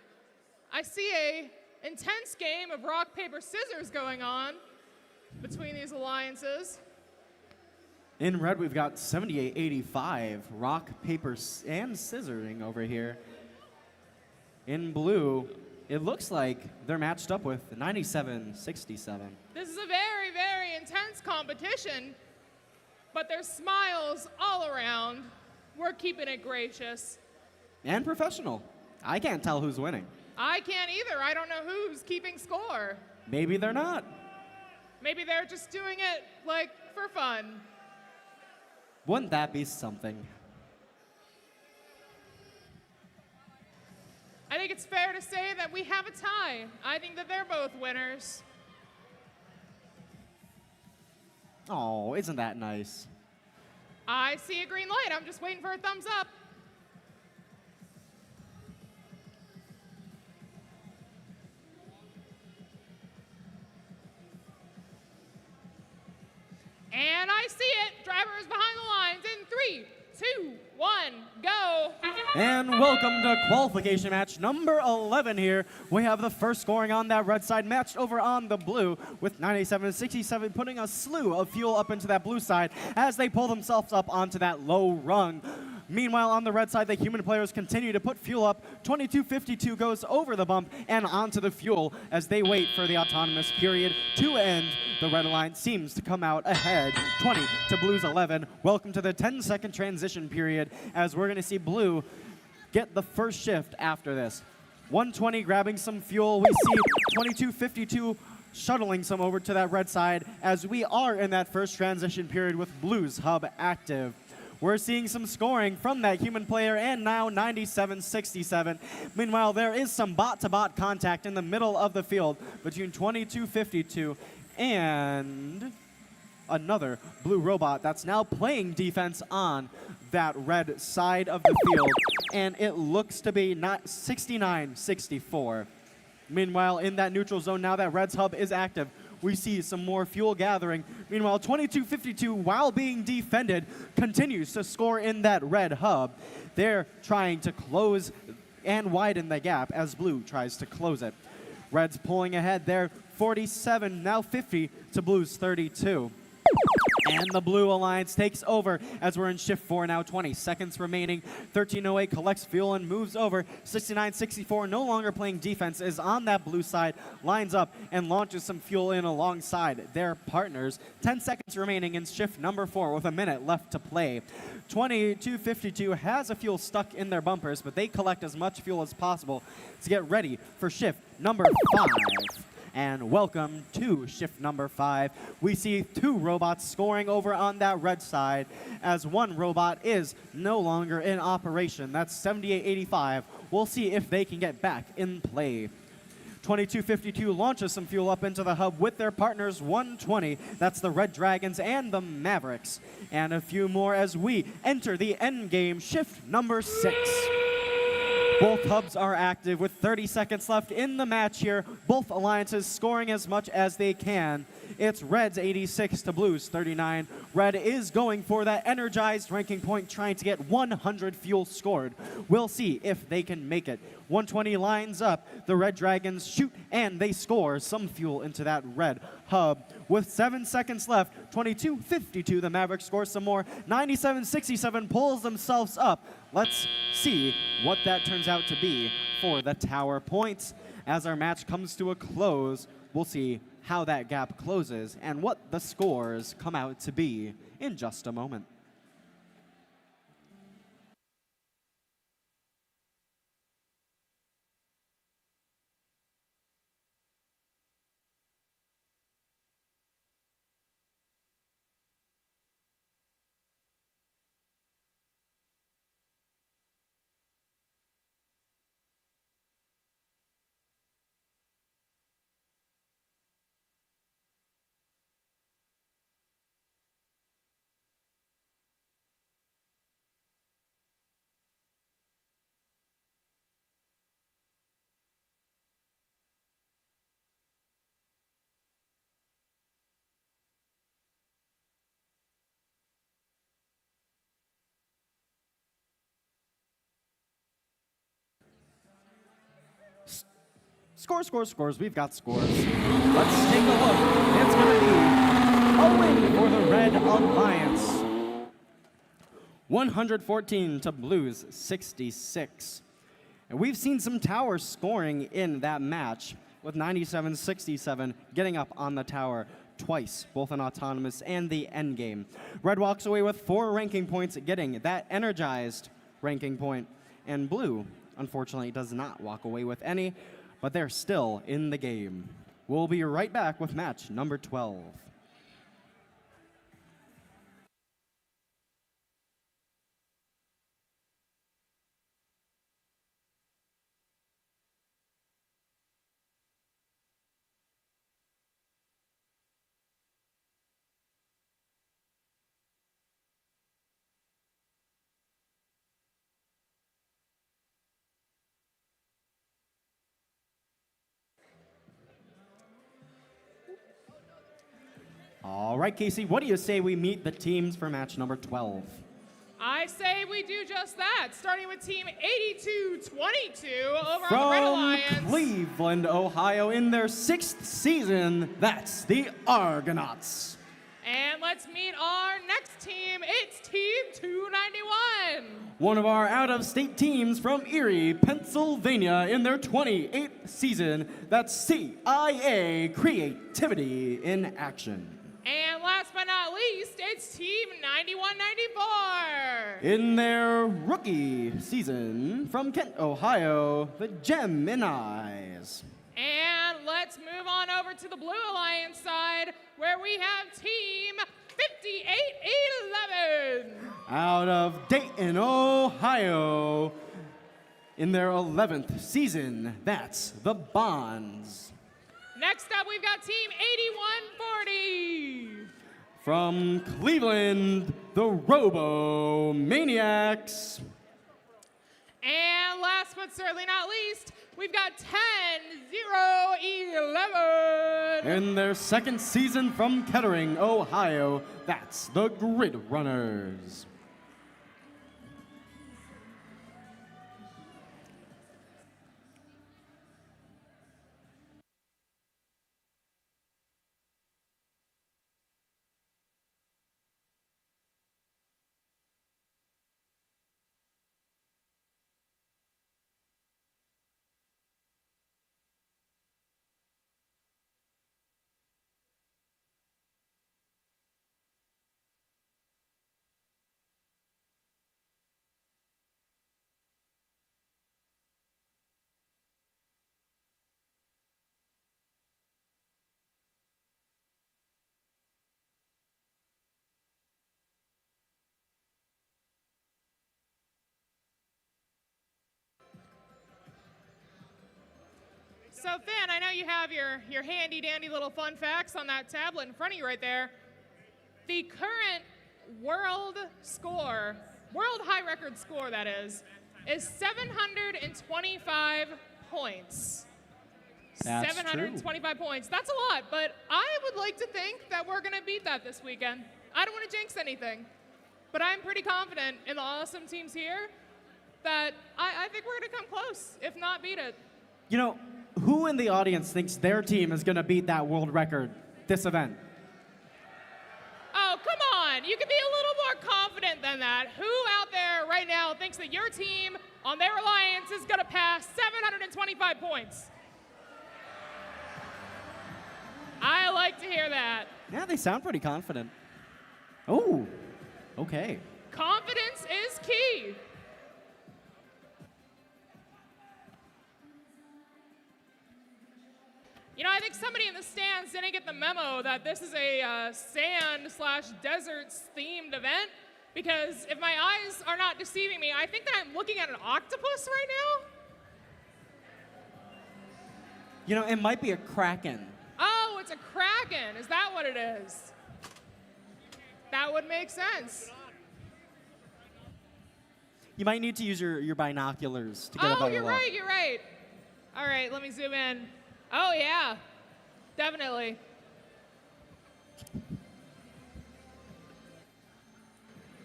I see a intense game of rock, paper, scissors going on between these alliances. In red, we've got 7885, rock, paper, and scissoring over here. In blue, it looks like they're matched up with 9767. This is a very, very intense competition. but there's smiles all around. We're keeping it gracious. And professional. I can't tell who's winning. I can't either. I don't know who's keeping score. Maybe they're not. Maybe they're just doing it, like, for fun. Wouldn't that be something? I think it's fair to say that we have a tie. I think that they're both winners. Oh, isn't that nice? I see a green light. I'm just waiting for a thumbs up. And I see it. Drivers behind the lines in 3, 2, 1, go. And welcome to qualification match number 11 here. We have the first scoring on that red side matched over on the blue with 97-67 putting a slew of fuel up into that blue side as they pull themselves up onto that low rung. Meanwhile, on the red side, the human players continue to put fuel up. 22:52 goes over the bump and onto the fuel as they wait for the autonomous period to end. The red line seems to come out ahead, 20 to Blue's 11. Welcome to the 10-second transition period as we're going to see Blue get the first shift after this. 120 grabbing some fuel. We see 22:52 shuttling some over to that red side as we are in that first transition period with Blue's hub active. We're seeing some scoring from that human player and now 97-67. Meanwhile, there is some bot-to-bot contact in the middle of the field between 22:52 and another Blue robot that's now playing defense on that red side of the field, and it looks to be not 69-64. Meanwhile, in that neutral zone now that Red's hub is active, we see some more fuel gathering. Meanwhile, 22:52, while being defended, continues to score in that red hub. They're trying to close and widen the gap as Blue tries to close it. Red's pulling ahead there, 47, now 50 to Blue's 32. And the Blue Alliance takes over as we're in shift 4 now, 20 seconds remaining. 1308 collects fuel and moves over. 69-64, no longer playing defense, is on that blue side, lines up and launches some fuel in alongside their partners. 10 seconds remaining in shift number 4 with a minute left to play. 22:52 has a fuel stuck in their bumpers, but they collect as much fuel as possible to get ready for shift number 5. And welcome to shift number 5. We see 2 robots scoring over on that red side as one robot is no longer in operation. That's 7885. We'll see if they can get back in play. 22:52 launches some fuel up into the hub with their partners 120. That's the Red Dragons and the Mavericks. And a few more as we enter the end game, shift number 6. Both hubs are active with 30 seconds left in the match here. Both alliances scoring as much as they can. It's Red's 86 to Blue's 39. Red is going for that energized ranking point, trying to get 100 fuel scored. We'll see if they can make it. 120 lines up. The Red Dragons shoot and they score some fuel into that red hub. With 7 seconds left, 22:52, the Mavericks score some more. 97-67 pulls themselves up. Let's see what that turns out to be for the tower points. As our match comes to a close, we'll see how that gap closes and what the scores come out to be in just a moment. Scores. We've got scores. Let's take a look. It's going to be a win for the Red Alliance. 114 to Blue's 66. And we've seen some tower scoring in that match with 97-67 getting up on the tower. twice, both in Autonomous and the Endgame. Red walks away with 4 ranking points, getting that energized ranking point. And Blue, unfortunately, does not walk away with any, but they're still in the game. We'll be right back with match number 12. All right, Casey, what do you say we meet the teams for match number 12? I say we do just that, starting with Team 8222 over From on the Red Alliance. Cleveland, Ohio, in their 6th season, that's the Argonauts. And let's meet our next team. It's Team 291. One of our out-of-state teams from Erie, Pennsylvania, in their 28th season, that's CIA Creativity in Action. And last but not least, it's Team 9194. In their rookie season, from Kent, Ohio, the Geminis. And let's move on over to the Blue Alliance side, where we have Team 5811. Out of Dayton, Ohio, in their 11th season, that's the Bonds. Next up, we've got Team 8140. From Cleveland, the Robo-Maniacs. And last but certainly not least, we've got 10011. In their 2nd season from Kettering, Ohio, that's the Grid Runners. So Finn, I know you have your handy dandy little fun facts on that tablet in front of you right there. The current world score, world high record score that is 725 points. That's 725 points. That's a lot, but I would like to think that we're going to beat that this weekend. I don't want to jinx anything, but I'm pretty confident in the awesome teams here that I think we're going to come close, if not beat it. You know, who in the audience thinks their team is going to beat that world record this event? Oh, come on. You can be a little more confident than that. Who out there right now thinks that your team on their alliance is going to pass 725 points? I like to hear that. Yeah, they sound pretty confident. Oh, okay. Confidence is key. You know, I think somebody in the stands didn't get the memo that this is a sand/deserts-themed event, because if my eyes are not deceiving me, I think that I'm looking at an octopus right now. You know, it might be a kraken. Oh, it's a kraken. Is that what it is? That would make sense. You might need to use your binoculars to get a better Oh, you're look. right, you're right. All right, let me zoom in. Oh, yeah, definitely.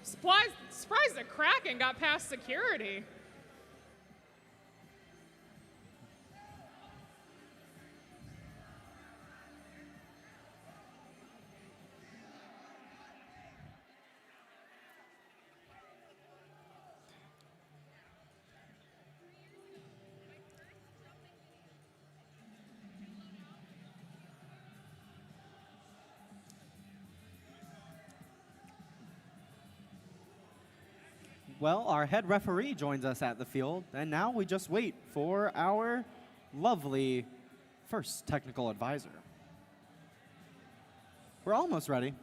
Surprised the Kraken got past security. Well, our head referee joins us at the field, and now we just wait for our lovely first technical advisor. We're almost ready.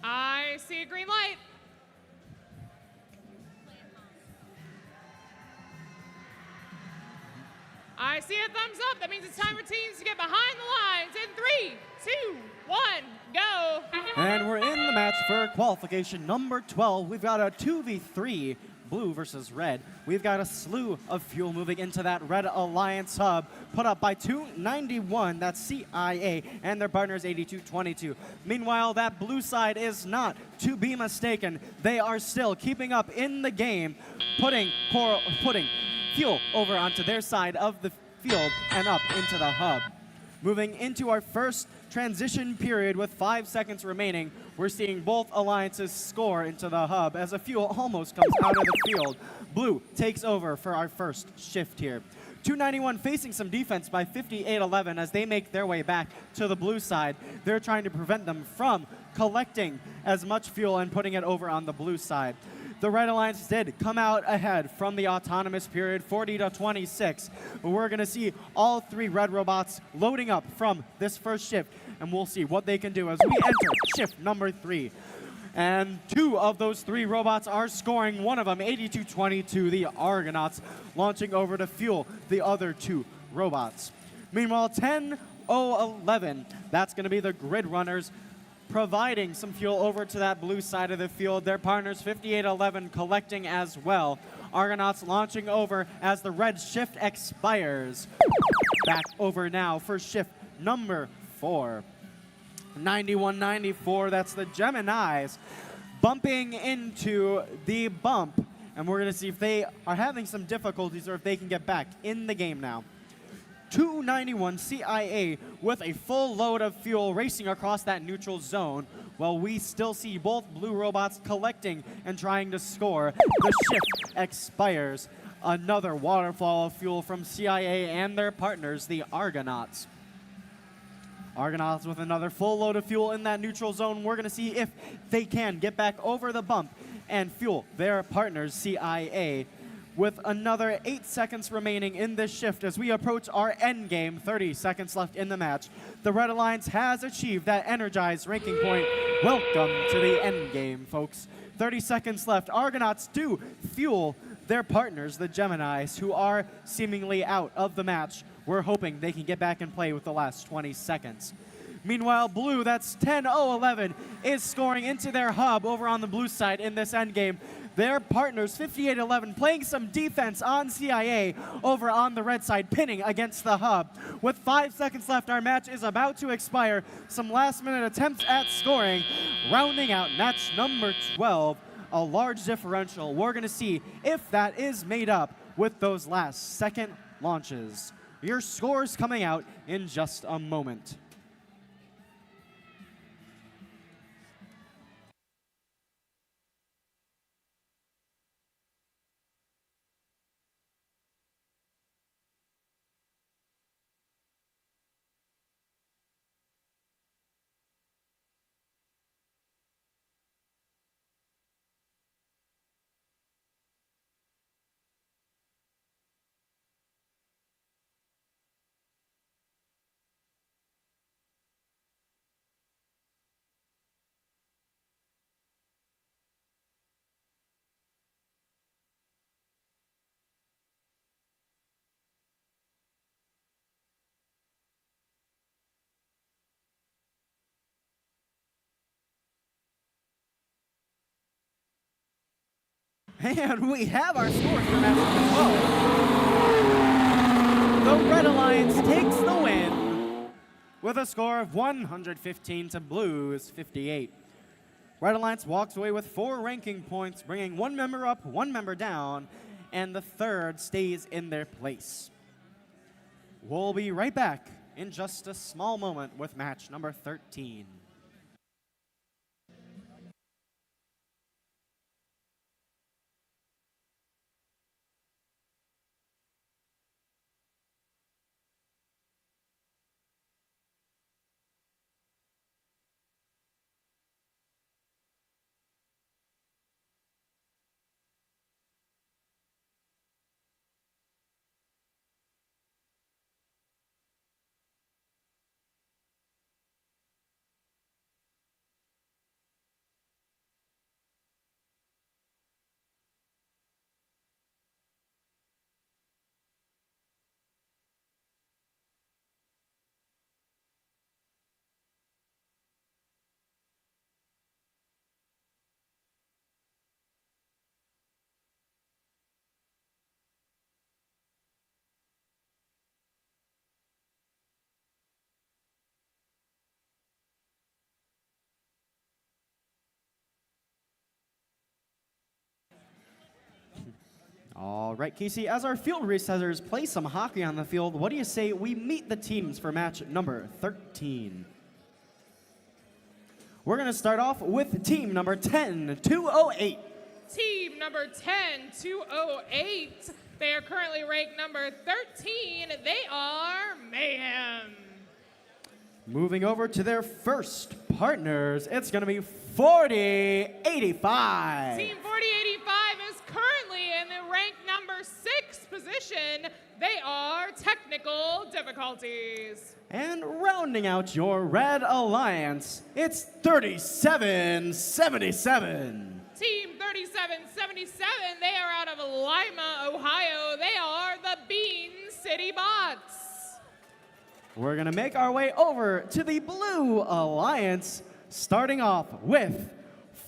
I see a green light. I see a thumbs up. That means it's time for teams to get behind the lines in 3, 2, 1, go. And we're in the match for qualification number 12. We've got a 2v3, blue versus red. We've got a slew of fuel moving into that Red Alliance hub, put up by 291, that's CIA, and their partners 8222. Meanwhile, that blue side is not to be mistaken. They are still keeping up in the game, putting fuel over onto their side of the field and up into the hub. Moving into our first transition period with 5 seconds remaining, we're seeing both alliances score into the hub as a fuel almost comes out of the field. Blue takes over for our first shift here. 291 facing some defense by 5811 as they make their way back to the blue side. They're trying to prevent them from collecting as much fuel and putting it over on the blue side. The Red Alliance did come out ahead from the autonomous period, 40-26. We're going to see all 3 red robots loading up from this first shift, and we'll see what they can do as we enter shift number 3. And 2 of those 3 robots are scoring. One of them, 8222, the Argonauts, launching over to fuel the other 2 robots. Meanwhile, 10-0-11, that's going to be the grid runners, providing some fuel over to that blue side of the field. Their partners 5811 collecting as well. Argonauts launching over as the red shift expires. Back over now for shift number 4. 9194, that's the Geminis, bumping into the bump. And we're going to see if they are having some difficulties or if they can get back in the game now. 291 CIA with a full load of fuel racing across that neutral zone, while we still see both blue robots collecting and trying to score. The shift expires. Another waterfall of fuel from CIA and their partners, the Argonauts. Argonauts with another full load of fuel in that neutral zone. We're going to see if they can get back over the bump and fuel their partners, CIA. With another 8 seconds remaining in this shift as we approach our end game, 30 seconds left in the match. The Red Alliance has achieved that energized ranking point. Welcome to the end game, folks. 30 seconds left. Argonauts do fuel their partners, the Geminis, who are seemingly out of the match. We're hoping they can get back and play with the last 20 seconds. Meanwhile, blue, that's 10-0-11, is scoring into their hub over on the blue side in this endgame. Their partners, 58-11, playing some defense on CIA over on the red side, pinning against the hub. With 5 seconds left, our match is about to expire. Some last-minute attempts at scoring. Rounding out match number 12, a large differential. We're going to see if that is made up with those last second launches. Your scores coming out in just a moment. And we have our scores for match number 12. The Red Alliance takes the win with a score of 115 to Blues 58. Red Alliance walks away with 4 ranking points, bringing 1 member up, 1 member down, and the third stays in their place. We'll be right back in just a small moment with match number 13. All right, Casey, as our field resetters play some hockey on the field, what do you say we meet the teams for match number 13? We're going to start off with team number 10-208. Team number 10-208. They are currently ranked number 13. They are Mayhem. Moving over to their first partners, it's going to be 4085. Team 4085 is currently in the rank number 6 position. They are Technical Difficulties. And rounding out your Red Alliance, it's 3777. Team 3777, they are out of Lima, Ohio. They are the Bean City Bots. We're going to make our way over to the Blue Alliance, starting off with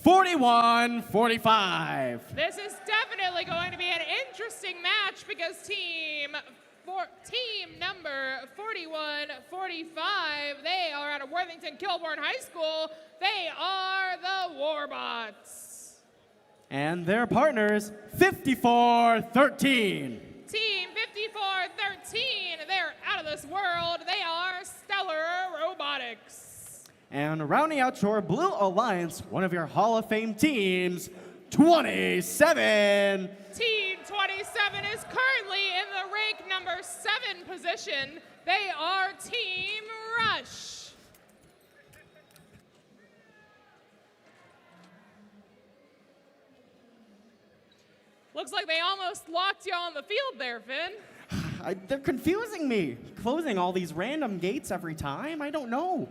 4145. This is definitely going to be an interesting match because team number 4145, they are out of Worthington Kilbourne High School. They are the Warbots. And their partners, 5413. Team 5413, they're out of this world. They are Stellar Robotics. And rounding out your Blue Alliance, one of your Hall of Fame teams, 27. Team 27 is currently in the rank number 7 position. They are Team Rush. Looks like they almost locked you on the field there, Finn. They're confusing me. Closing all these random gates every time. I don't know.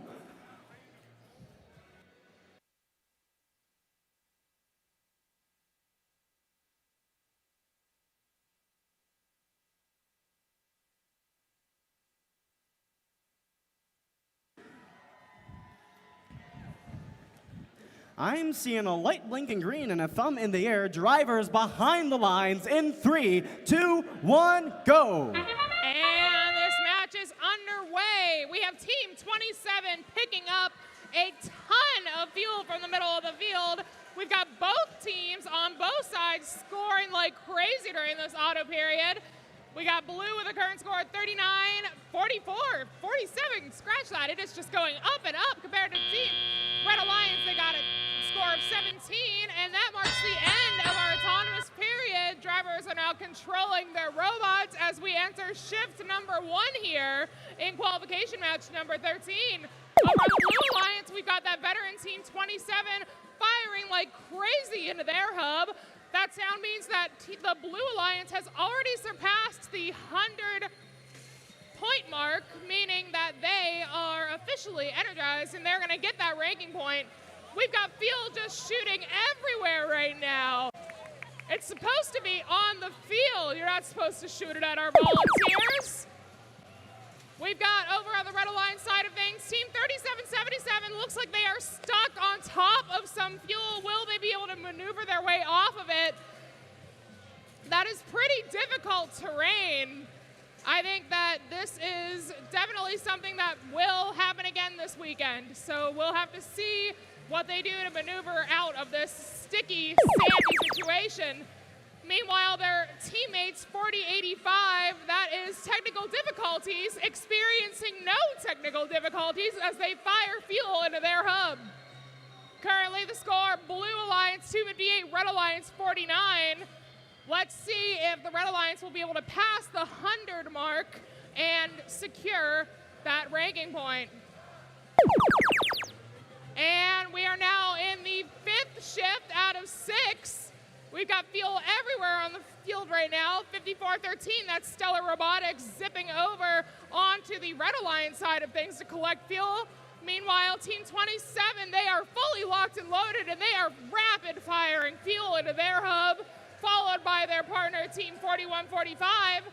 I'm seeing a light blinking green and a thumb in the air. Drivers behind the lines in 3, 2, 1, go. And this match is underway. We have Team 27 picking up a ton of fuel from the middle of the field. We've got both teams on both sides scoring like crazy during this auto period. We got blue with a current score of 39, 44, 47. Scratch that. It is just going up and up compared to Team Red Alliance. They got a score of 17, and that marks the end of our autonomous period. Drivers are now controlling their robots as we enter shift number 1 here in qualification match number 13. Over on the Blue Alliance, we've got that veteran Team 27 firing like crazy into their hub. That sound means that the Blue Alliance has already surpassed the 100-point mark, meaning that they are officially energized and they're going to get that ranking point. We've got fuel just shooting everywhere right now. It's supposed to be on the field. You're not supposed to shoot it at our volunteers. We've got over on the Red Alliance side of things, Team 3777 looks like they are stuck on top of some fuel. Will they be able to maneuver their way off of it? That is pretty difficult terrain. I think that this is definitely something that will happen again this weekend. So we'll have to see what they do to maneuver out of this sticky, sandy situation. Meanwhile, their teammates, 4085, that is technical difficulties, experiencing no technical difficulties as they fire fuel into their hub. Currently, the score, Blue Alliance 258, Red Alliance 49. Let's see if the Red Alliance will be able to pass the 100 mark and secure that ranking point. And we are now in the 5th shift out of 6. We've got fuel everywhere on the field right now. 5413, that's Stellar Robotics zipping over onto the Red Alliance side of things to collect fuel. Meanwhile, Team 27, they are fully locked and loaded, and they are rapid firing fuel into their hub, followed by their partner, Team 4145.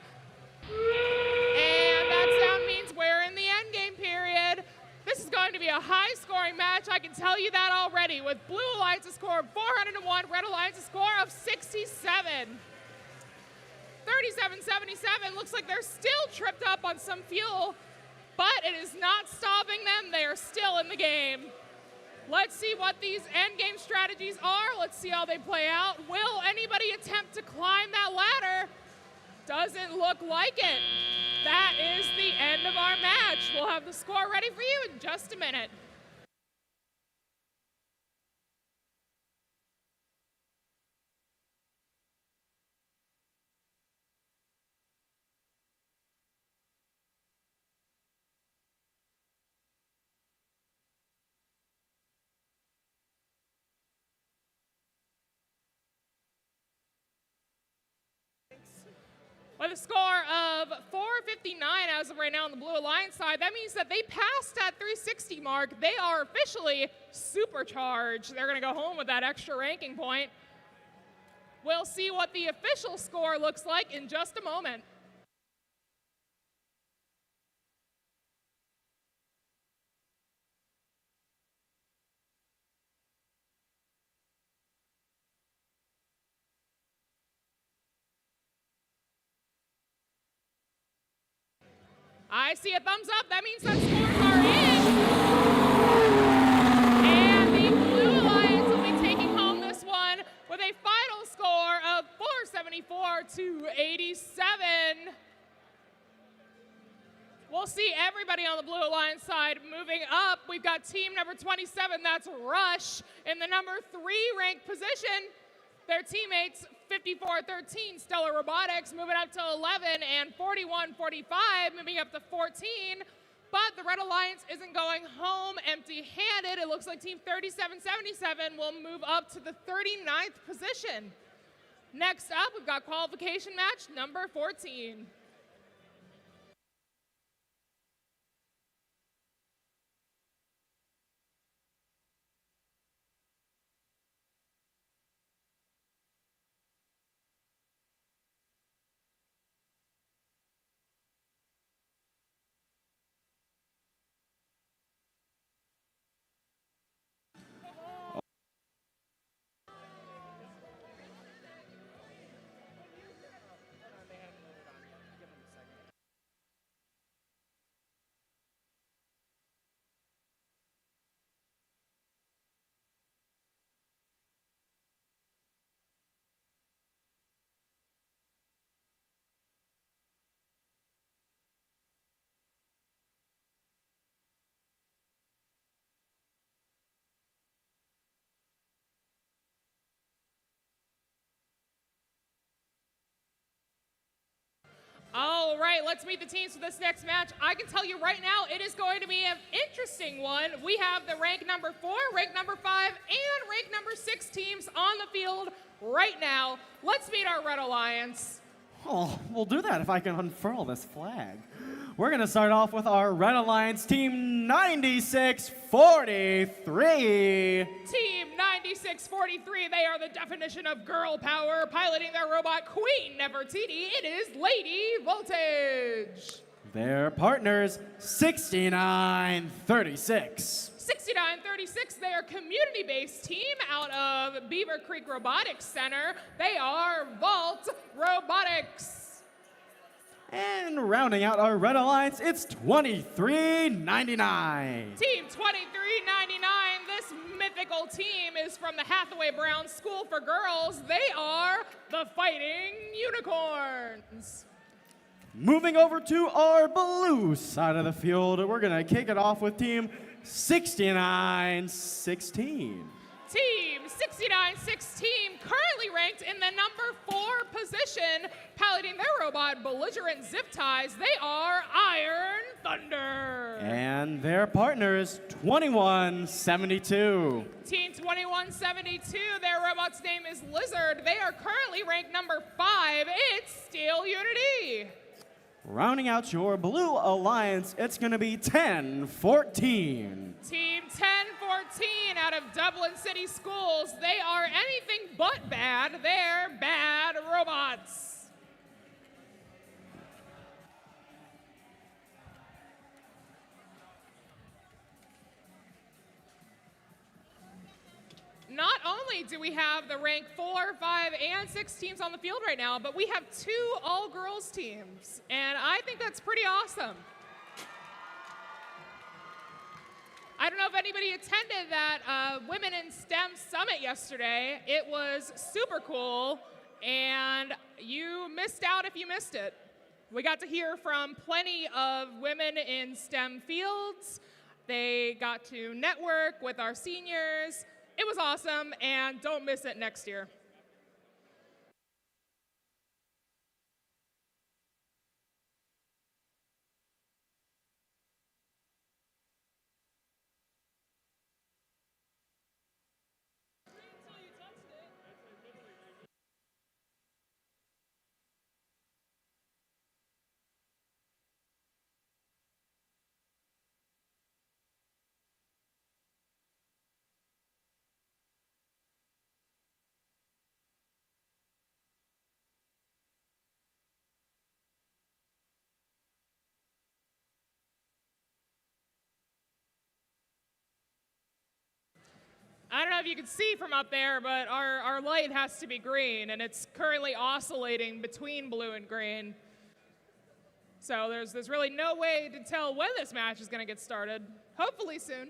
And that sound means we're in the endgame period. This is going to be a high-scoring match, I can tell you that already, with Blue Alliance a score of 401, Red Alliance a score of 67. 3777 looks like they're still tripped up on some fuel, but it is not stopping them. They are still in the game. Let's see what these endgame strategies are. Let's see how they play out. Will anybody attempt to climb that ladder? Doesn't look like it. That is the end of our match. We'll have the score ready for you in just a minute. With a score of 459 as of right now on the Blue Alliance side, that means that they passed that 360 mark. They are officially supercharged. They're going to go home with that extra ranking point. We'll see what the official score looks like in just a moment. I see a thumbs up. That means that scores are in. And the Blue Alliance will be taking home this one with a final score of 474 to 87. We'll see everybody on the Blue Alliance side moving up. We've got team number 27, that's Rush, in the number 3 ranked position. Their teammates, 5413, Stellar Robotics, moving up to 11, and 4145 moving up to 14. But the Red Alliance isn't going home empty-handed. It looks like Team 3777 will move up to the 39th position. Next up, we've got qualification match number 14. right, let's meet the teams for this next match. I can tell you right now, it is going to be an interesting one. We have the rank number 4, rank number 5, and rank number 6 teams on the field right now. Let's meet our Red Alliance. Oh, we'll do that if I can unfurl this flag. We're going to start off with our Red Alliance Team 9643. Team 9643, they are the definition of girl power. Piloting their robot Queen Nefertiti, it is Lady Voltage. Their partners, 6936. 6936, they are community-based team out of Beaver Creek Robotics Center. They are Vault Robotics. And rounding out our Red Alliance, it's 2399. Team 2399, this mythical team is from the Hathaway Brown School for Girls. They are the Fighting Unicorns. Moving over to our blue side of the field, we're going to kick it off with Team 6916. Team 6916, currently ranked in the number 4 position, piloting their robot Belligerent Zip Ties. They are Iron Thunder. And their partners, 2172. Team 2172, their robot's name is Lizard. They are currently ranked number 5. It's Steel Unity. Rounding out your blue alliance, it's going to be 1014. Team 1014 out of Dublin City Schools. They are anything but bad. They're bad robots. Not only do we have the rank 4, 5, and 6 teams on the field right now, but we have 2 all-girls teams, and I think that's pretty awesome. I don't know if anybody attended that Women in STEM Summit yesterday. It was super cool, and you missed out if you missed it. We got to hear from plenty of women in STEM fields. They got to network with our seniors. It was awesome, and don't miss it next year. I don't know if you can see from up there, but our light has to be green, and it's currently oscillating between blue and green. So there's really no way to tell when this match is going to get started. Hopefully soon.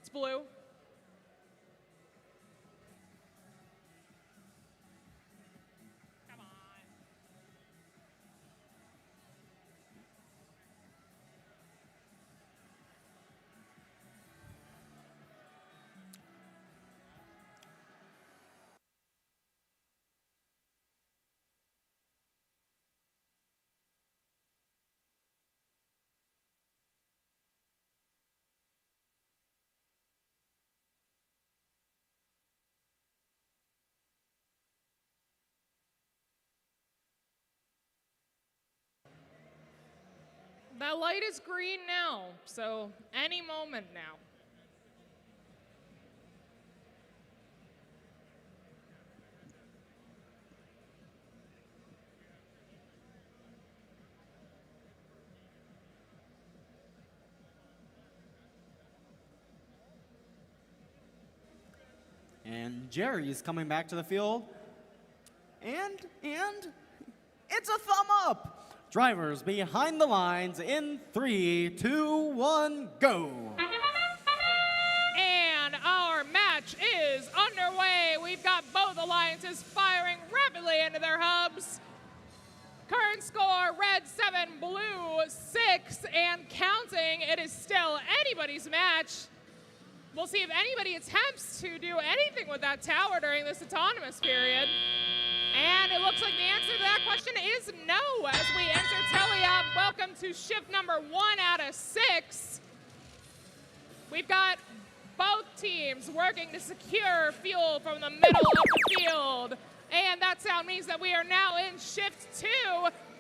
It's blue. That light is green now, so any moment now. And Jerry's coming back to the field. And it's a thumb up. Drivers behind the lines in 3, 2, 1, go. And our match is underway. We've got both alliances firing rapidly into their hubs. Current score, red 7, blue 6, and counting. It is still anybody's match. We'll see if anybody attempts to do anything with that tower during this autonomous period. And it looks like the answer to that question is no, as we enter Telly-Up. Welcome to shift number 1 out of 6. We've got both teams working to secure fuel from the middle of the field. And that sound means that we are now in shift 2.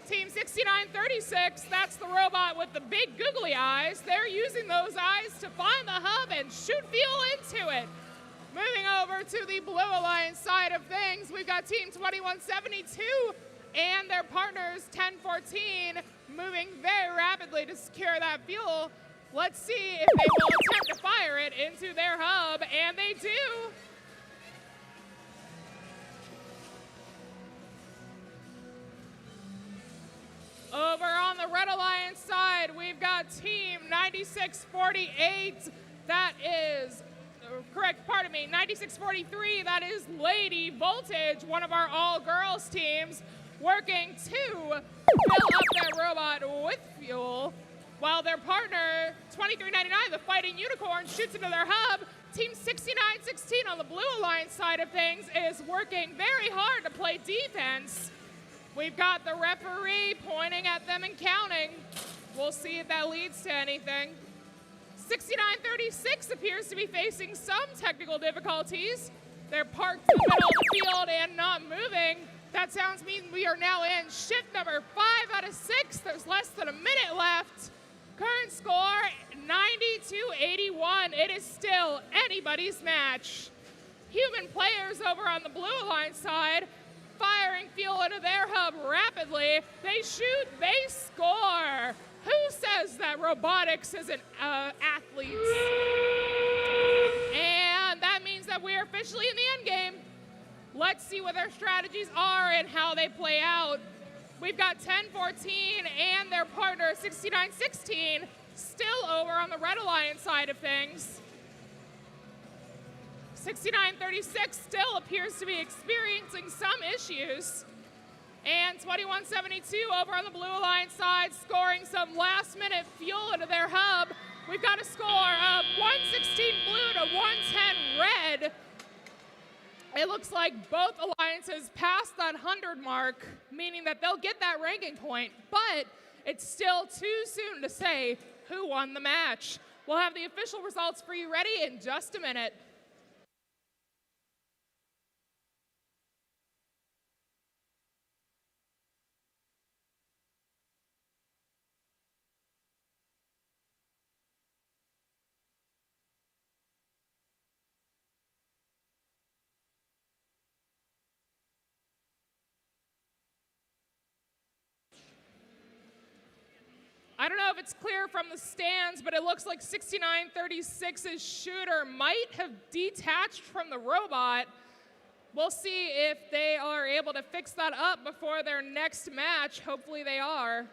Team 6936, that's the robot with the big googly eyes. They're using those eyes to find the hub and shoot fuel into it. Moving over to the Blue Alliance side of things, we've got Team 2172 and their partners 1014 moving very rapidly to secure that fuel. Let's see if they will attempt to fire it into their hub, and they do. Over on the Red Alliance side, we've got Team 9648. That is, correct, pardon me, 9643. That is Lady Voltage, one of our all-girls teams, working to fill up their robot with fuel, while their partner, 2399, the Fighting Unicorn, shoots into their hub. Team 6916 on the Blue Alliance side of things is working very hard to play defense. We've got the referee pointing at them and counting. We'll see if that leads to anything. 6936 appears to be facing some technical difficulties. They're parked in the middle of the field and not moving. That sounds mean we are now in shift number 5 out of 6. There's less than a minute left. Current score, 92-81. It is still anybody's match. Human players over on the Blue Alliance side firing fuel into their hub rapidly. They shoot, they score. Who says that robotics isn't athletes? And that means that we're officially in the end game. Let's see what their strategies are and how they play out. We've got 1014 and their partner 6916 still over on the Red Alliance side of things. 6936 still appears to be experiencing some issues. And 2172 over on the Blue Alliance side scoring some last-minute fuel into their hub. We've got a score of 116 blue to 110 red. It looks like both alliances passed that 100 mark, meaning that they'll get that ranking point, but it's still too soon to say who won the match. We'll have the official results for you ready in just a minute. I don't know if it's clear from the stands, but it looks like 6936's shooter might have detached from the robot. We'll see if they are able to fix that up before their next match. Hopefully they are.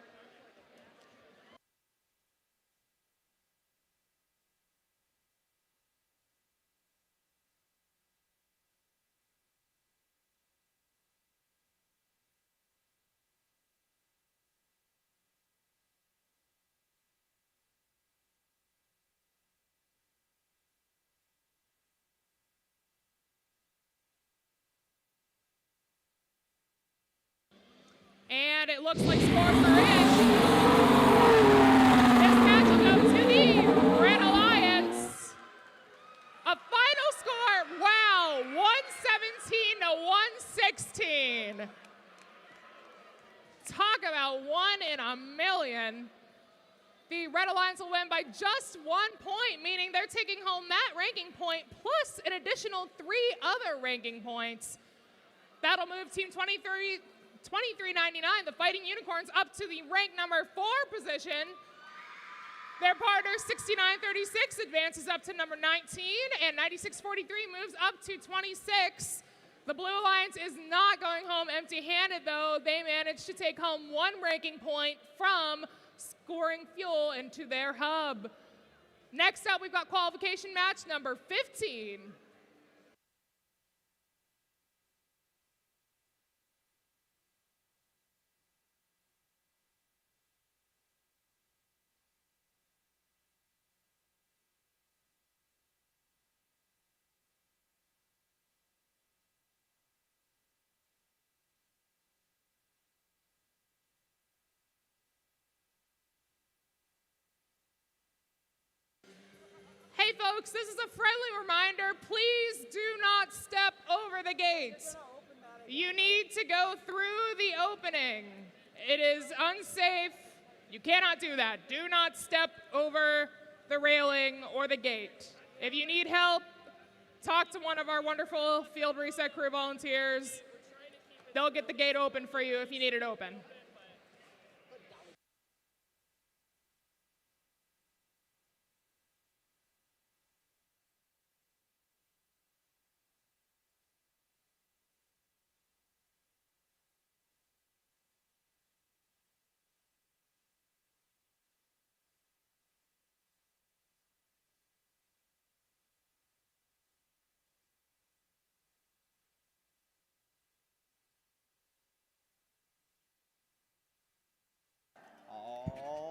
And it looks like scores are in. This match will go to the Red Alliance. A final score, wow, 117 to 116. Talk about 1 in a million. The Red Alliance will win by just 1 point, meaning they're taking home that ranking point plus an additional 3 other ranking points. That'll move Team 2399, the Fighting Unicorns, up to the rank number 4 position. Their partner, 6936, advances up to number 19, and 9643 moves up to 26. The Blue Alliance is not going home empty-handed, though. They managed to take home 1 ranking point from scoring fuel into their hub. Next up, we've got qualification match number 15. folks, this is a friendly reminder. Please do not step over the gate. You need to go through the opening. It is unsafe. You cannot do that. Do not step over the railing or the gate. If you need help, talk to one of our wonderful field reset crew volunteers. They'll get the gate open for you if you need it open.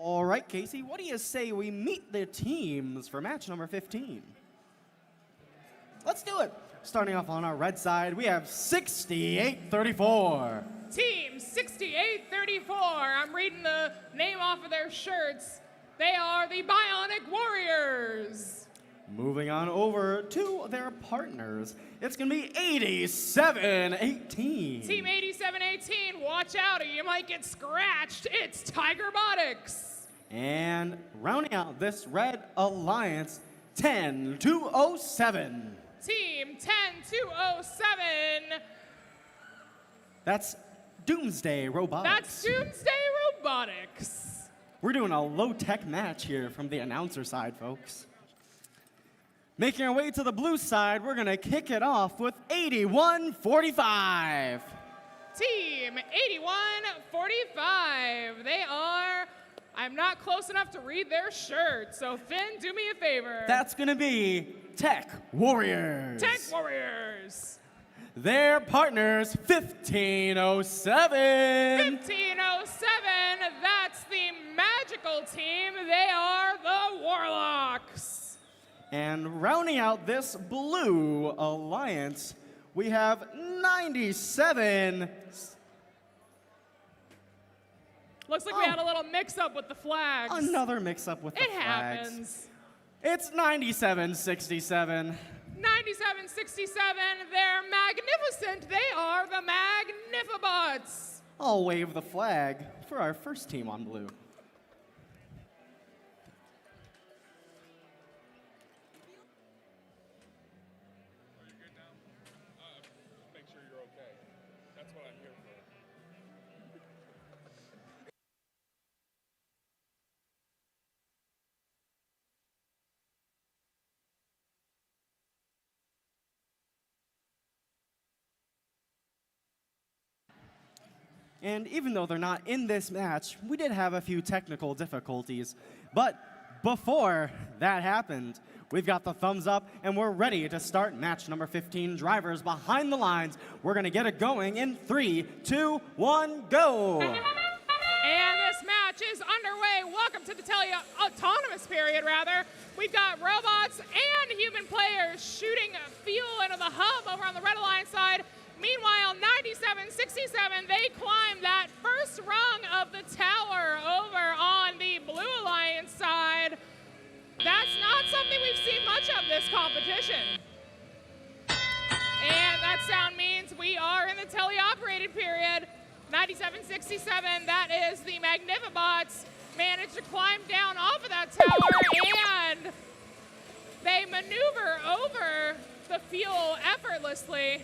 All right, Casey, what do you say we meet the teams for match number 15? Let's do it. Starting off on our red side, we have 6834. Team 6834. I'm reading the name off of their shirts. They are the Bionic Warriors. Moving on over to their partners, it's going to be 8718. Team 8718, watch out or you might get scratched. It's Tiger Robotics. And rounding out this red alliance, 10207. Team 10207. That's Doomsday Robotics. That's Doomsday Robotics. We're doing a low-tech match here from the announcer side, folks. Making our way to the blue side, we're going to kick it off with 8145. Team 8145. They are, I'm not close enough to read their shirt, so Finn, do me a favor. That's going to be Tech Warriors. Tech Warriors. Their partners, 1507. 1507, that's the magical team. They are the Warlocks. And rounding out this blue alliance, we have 97. Looks like we had a little mix-up with the flags. Another mix-up with the flags. It happens. It's 9767. 9767, they're magnificent. They are the Magnifibots. I'll wave the flag for our first team on blue. And even though they're not in this match, we did have a few technical difficulties. But before that happened, we've got the thumbs up, and we're ready to start match number 15. Drivers behind the lines. We're going to get it going in 3, 2, 1, go. And this match is underway. Welcome to the autonomous period, rather. We've got robots and human players shooting fuel into the hub over on the Red Alliance side. Meanwhile, 9767, they climb that first rung of the tower over on the Blue Alliance side. That's not something we've seen much of this competition. And that sound means we are in the teleoperated period. 9767, that is the Magnifibots, managed to climb down off of that tower, and they maneuver over the fuel effortlessly.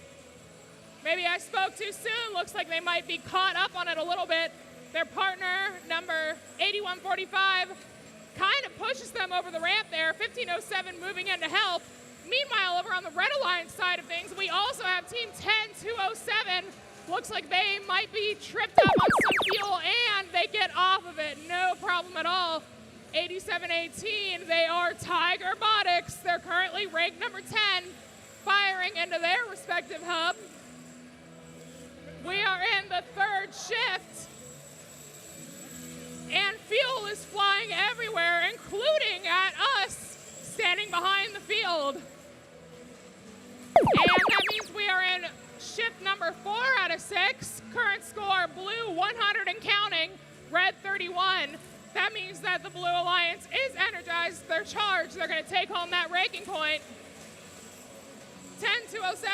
Maybe I spoke too soon. Looks like they might be caught up on it a little bit. Their partner, number 8145, kind of pushes them over the ramp there. 1507 moving in to help. Meanwhile, over on the Red Alliance side of things, we also have Team 10207. Looks like they might be tripped up on some fuel, and they get off of it. No problem at all. 8718, they are Tiger Robotics. They're currently ranked number 10, firing into their respective hub. We are in the third shift, and fuel is flying everywhere, including at us standing behind the field. And that means we are in shift number 4 out of 6. Current score, blue 100 and counting, red 31. That means that the Blue Alliance is energized. They're charged. They're going to take home that ranking point. 10-207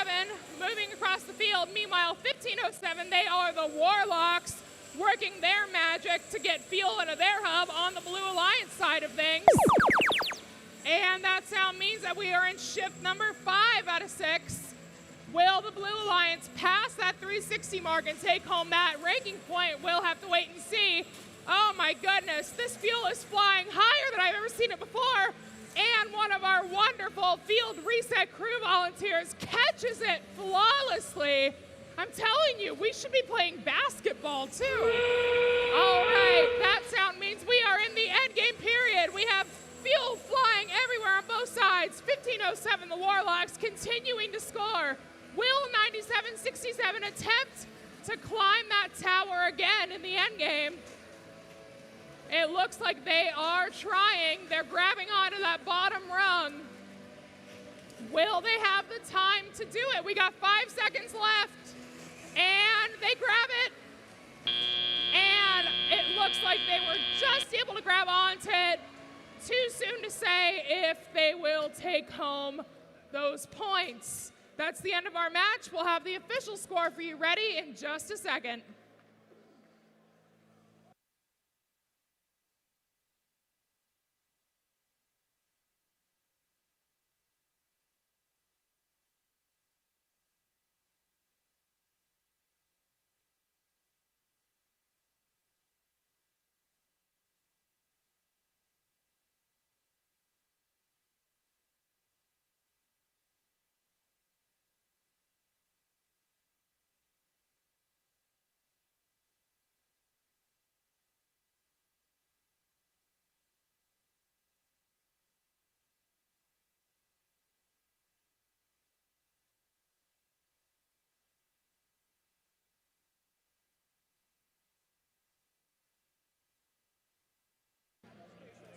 moving across the field. Meanwhile, 15-07, they are the Warlocks working their magic to get fuel into their hub on the Blue Alliance side of things. And that sound means that we are in shift number 5 out of 6. Will the Blue Alliance pass that 360 mark and take home that ranking point? We'll have to wait and see. Oh my goodness, this fuel is flying higher than I've ever seen it before. And one of our wonderful field reset crew volunteers catches it flawlessly. I'm telling you, we should be playing basketball too. All right, that sound means we are in the end game period. We have fuel flying everywhere on both sides. 15-07, the Warlocks continuing to score. Will 97-67 attempt to climb that tower again in the end game? It looks like they are trying. They're grabbing onto that bottom rung. Will they have the time to do it? We got 5 seconds left. And they grab it. And it looks like they were just able to grab onto it. Too soon to say if they will take home those points. That's the end of our match. We'll have the official score for you ready in just a second.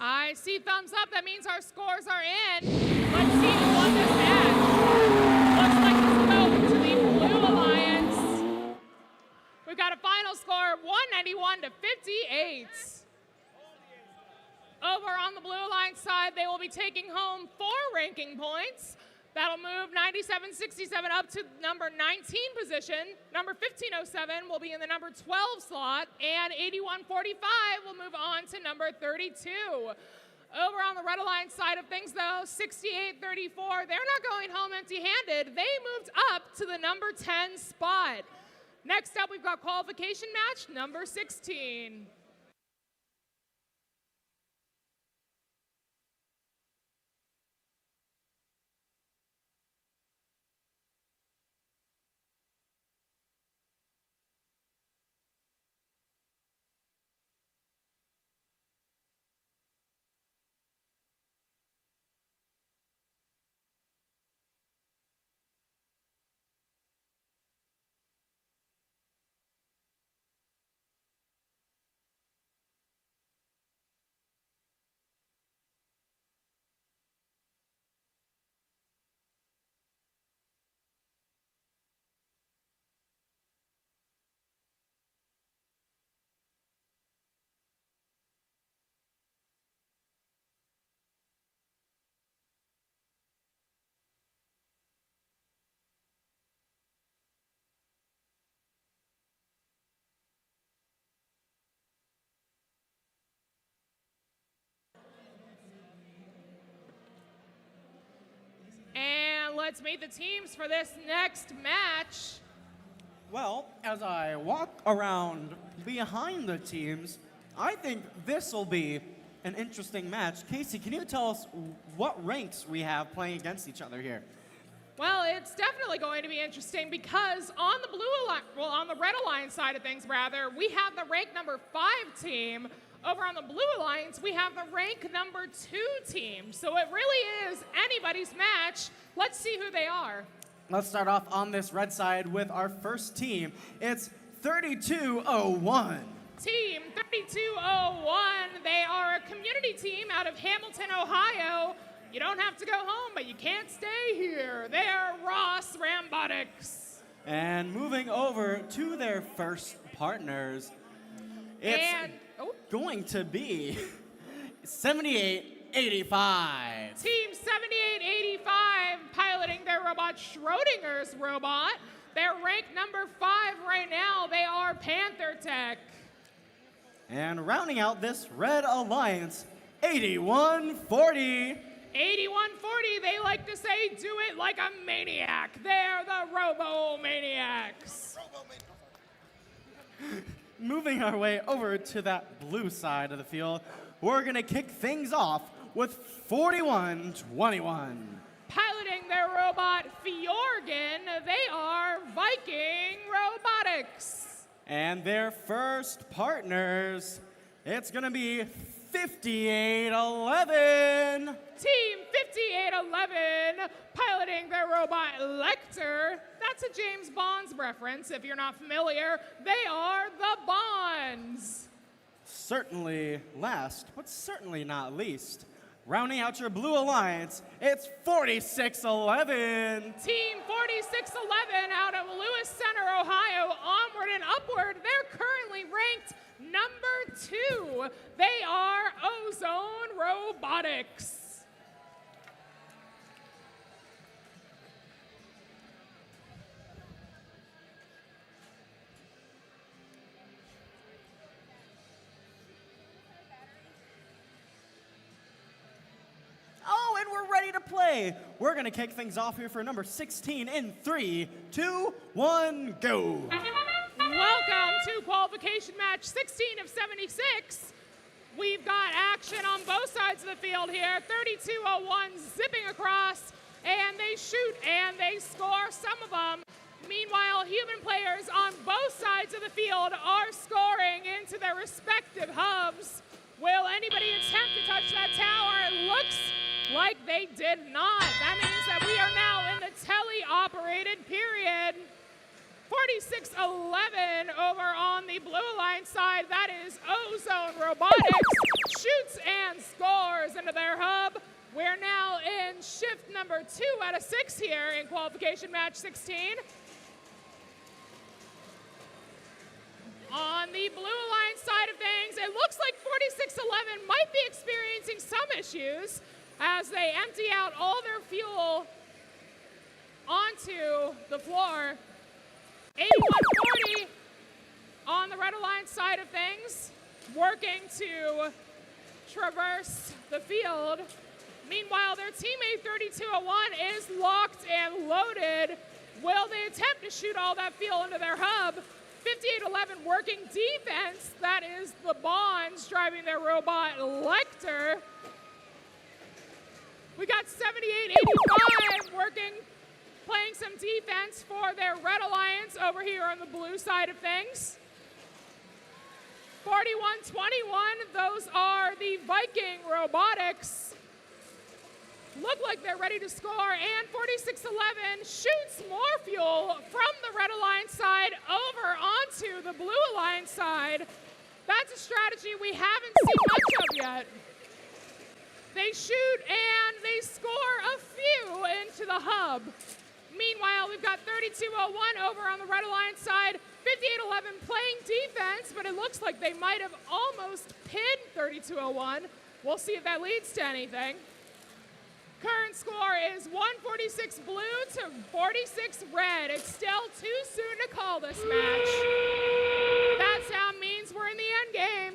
I see thumbs up. That means our scores are in. Let's see who won this match. Looks like this goes to the Blue Alliance. We've got a final score of 191-58. Over on the Blue Alliance side, they will be taking home 4 ranking points. That'll move 97-67 up to number 19 position. Number 15-07 will be in the number 12 slot, and 81-45 will move on to number 32. Over on the Red Alliance side of things, though, 68-34, they're not going home empty-handed. They moved up to the number 10 spot. Next up, we've got Qualification Match number 16. Let's meet the teams for this next match. Well, as I walk around behind the teams, I think this will be an interesting match. Casey, can you tell us what ranks we have playing against each other here? Well, it's definitely going to be interesting because on the on the Red Alliance side of things, rather, we have the rank number 5 team. Over on the Blue Alliance, we have the rank number 2 team. So it really is anybody's match. Let's see who they are. Let's start off on this red side with our first team. It's 3201. Team 3201. They are a community team out of Hamilton, Ohio. You don't have to go home, but you can't stay here. They are Robotics. And moving over to their first partners, it's going to be 7885. Team 7885 piloting their robot Schrodinger's robot. They're ranked number 5 right now. They are Panther Tech. And rounding out this Red Alliance, 8140. 8140, they like to say, do it like a maniac. They're the Robo-Maniacs. Moving our way over to that blue side of the field, we're going to kick things off with 4121. Piloting their robot Fjorgen, they are Viking Robotics. And their first partners, it's going to be 5811. Team 5811 piloting their robot Lecter. That's a James Bond's reference if you're not familiar. They are the Bonds. Certainly last, but certainly not least, rounding out your Blue Alliance, it's 4611. Team 4611 out of Lewis Center, Ohio, onward and upward. They're currently ranked number 2. They are Ozone Robotics. Oh, and we're ready to play. We're going to kick things off here for number 16 in 3, 2, 1, go. Welcome to Qualification Match 16 of 76. We've got action on both sides of the field here. 3201 zipping across, and they shoot and they score some of them. Meanwhile, human players on both sides of the field are scoring into their respective hubs. Will anybody attempt to touch that tower? It looks like they did not. That means that we are now in the tele-operated period. 4611 over on the Blue Alliance side. That is Ozone Robotics. Shoots and scores into their hub. We're now in shift number 2 out of 6 here in Qualification Match 16. On the Blue Alliance side of things, it looks like 4611 might be experiencing some issues as they empty out all their fuel onto the floor. 8140 on the Red Alliance side of things, working to traverse the field. Meanwhile, their teammate 3201 is locked and loaded. Will they attempt to shoot all that fuel into their hub? 5811 working defense. That is the Bonds driving their robot Lecter. We got 7885 working, playing some defense for their Red Alliance over here on the blue side of things. 4121, those are the Viking Robotics. Look like they're ready to score, and 4611 shoots more fuel from the Red Alliance side over onto the Blue Alliance side. That's a strategy we haven't seen much of yet. They shoot and they score a few into the hub. Meanwhile, we've got 3201 over on the Red Alliance side, 5811 playing defense, but it looks like they might have almost pinned 3201. We'll see if that leads to anything. Current score is 146 blue to 46 red. It's still too soon to call this match. That sound means we're in the end game.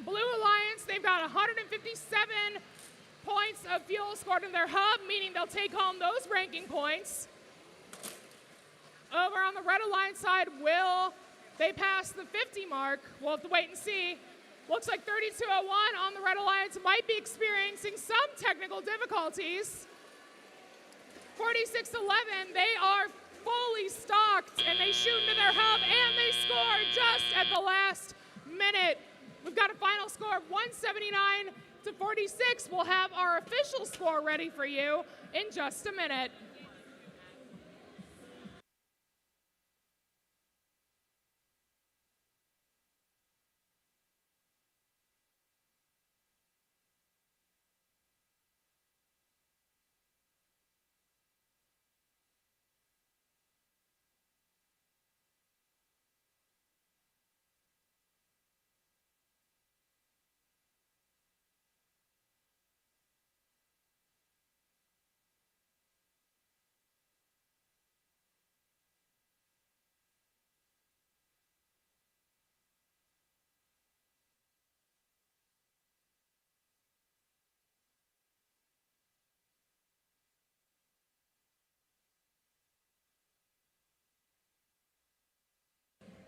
Blue Alliance, they've got 157 points of fuel scored in their hub, meaning they'll take home those ranking points. Over on the Red Alliance side, will they pass the 50 mark? We'll have to wait and see. Looks like 3201 on the Red Alliance might be experiencing some technical difficulties. 4611, they are fully stocked, and they shoot into their hub, and they score just at the last minute. We've got a final score of 179 to 46. We'll have our official score ready for you in just a minute.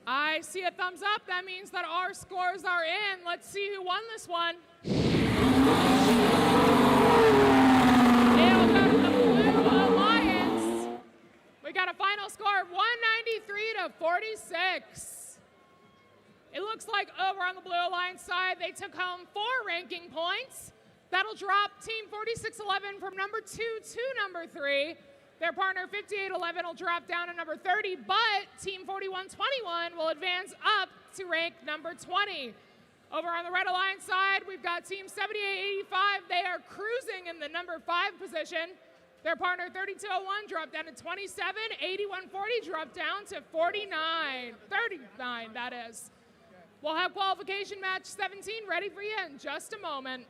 I see a thumbs up. That means that our scores are in. Let's see who won this one. It'll go to the Blue Alliance. We got a final score of 193 to 46. It looks like over on the Blue Alliance side, they took home 4 ranking points. That'll drop Team 4611 from number 2 to number 3. Their partner 5811 will drop down to number 30, but Team 4121 will advance up to rank number 20. Over on the Red Alliance side, we've got Team 7885. They are cruising in the number 5 position. Their partner 3201 dropped down to 27. 8140 dropped down to 49. 39, that is. We'll have qualification match 17 ready for you in just a moment.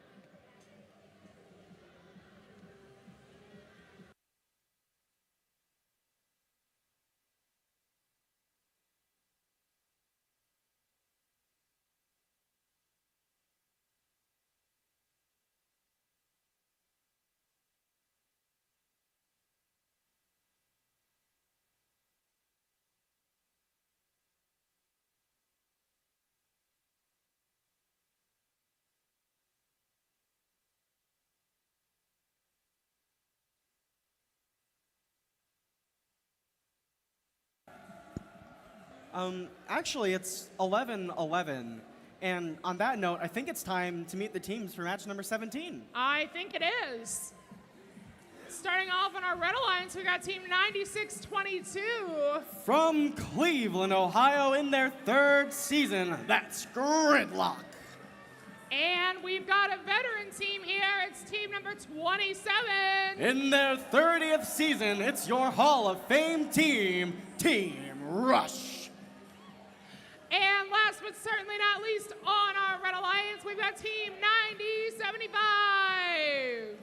Actually, it's 11-11. And on that note, I think it's time to meet the teams for match number 17. I think it is. Starting off on our Red Alliance, we got Team 9622. From Cleveland, Ohio, in their 3rd season, that's Gridlock. And we've got a veteran team here. It's team number 27. In their 30th season, it's your Hall of Fame team, Team Rush. And last but certainly not least, on our Red Alliance, we've got Team 9075.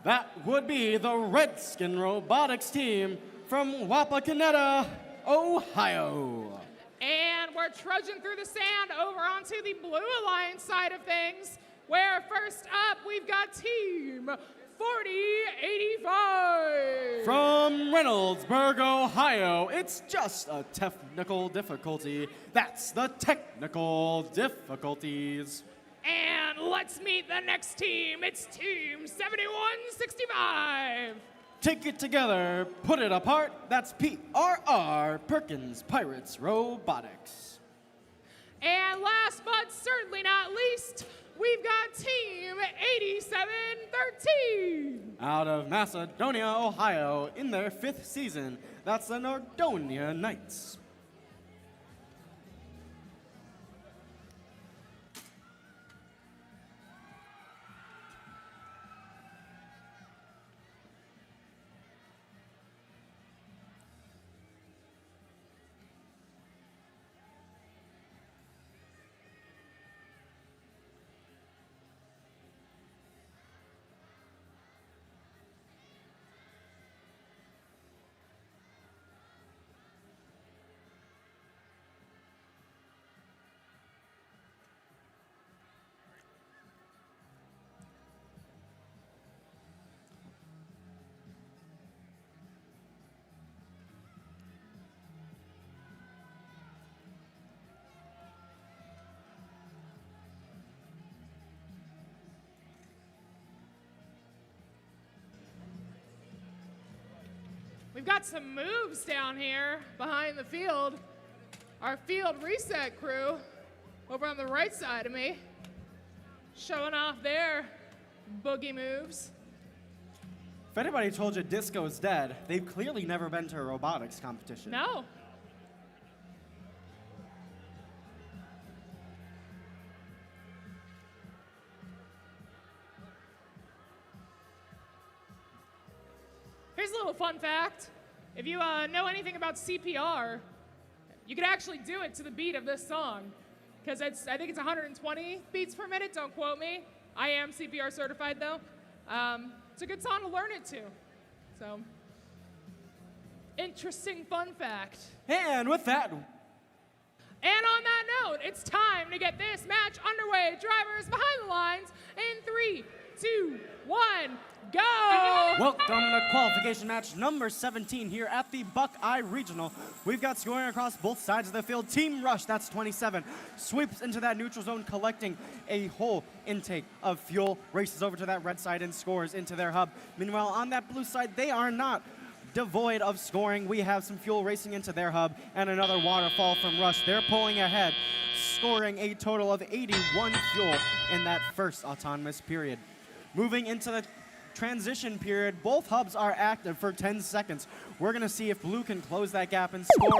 That would be the Redskin Robotics team from Wapakoneta, Ohio. And we're trudging through the sand over onto the Blue Alliance side of things, where first up, we've got Team 4085. From Reynoldsburg, Ohio, it's just a technical difficulty. That's the technical difficulties. And let's meet the next team. It's Team 7165. Take it together, put it apart. That's PRR, Perkins Pirates Robotics. And last but certainly not least, we've got Team 8713. Out of Macedonia, Ohio, in their 5th season, that's the Nordonia Knights. We've got some moves down here behind the field. Our field reset crew over on the right side of me, showing off their boogie moves. If anybody told you disco's dead, they've clearly never been to a robotics competition. No. Here's a little fun fact. If you know anything about CPR, you could actually do it to the beat of this song. Because I think it's 120 beats per minute, don't quote me. I am CPR certified though. It's a good song to learn it to. So, interesting fun fact. And with that, and on that note, it's time to get this match underway. Drivers behind the lines in 3, 2, 1, go! Welcome to qualification match number 17 here at the Buckeye Regional. We've got scoring across both sides of the field. Team Rush, that's 27, sweeps into that neutral zone, collecting a whole intake of fuel, races over to that red side and scores into their hub. Meanwhile, on that blue side, they are not devoid of scoring. We have some fuel racing into their hub and another waterfall from Rush. They're pulling ahead, scoring a total of 81 fuel in that first autonomous period. Moving into the transition period, both hubs are active for 10 seconds. We're going to see if blue can close that gap and score,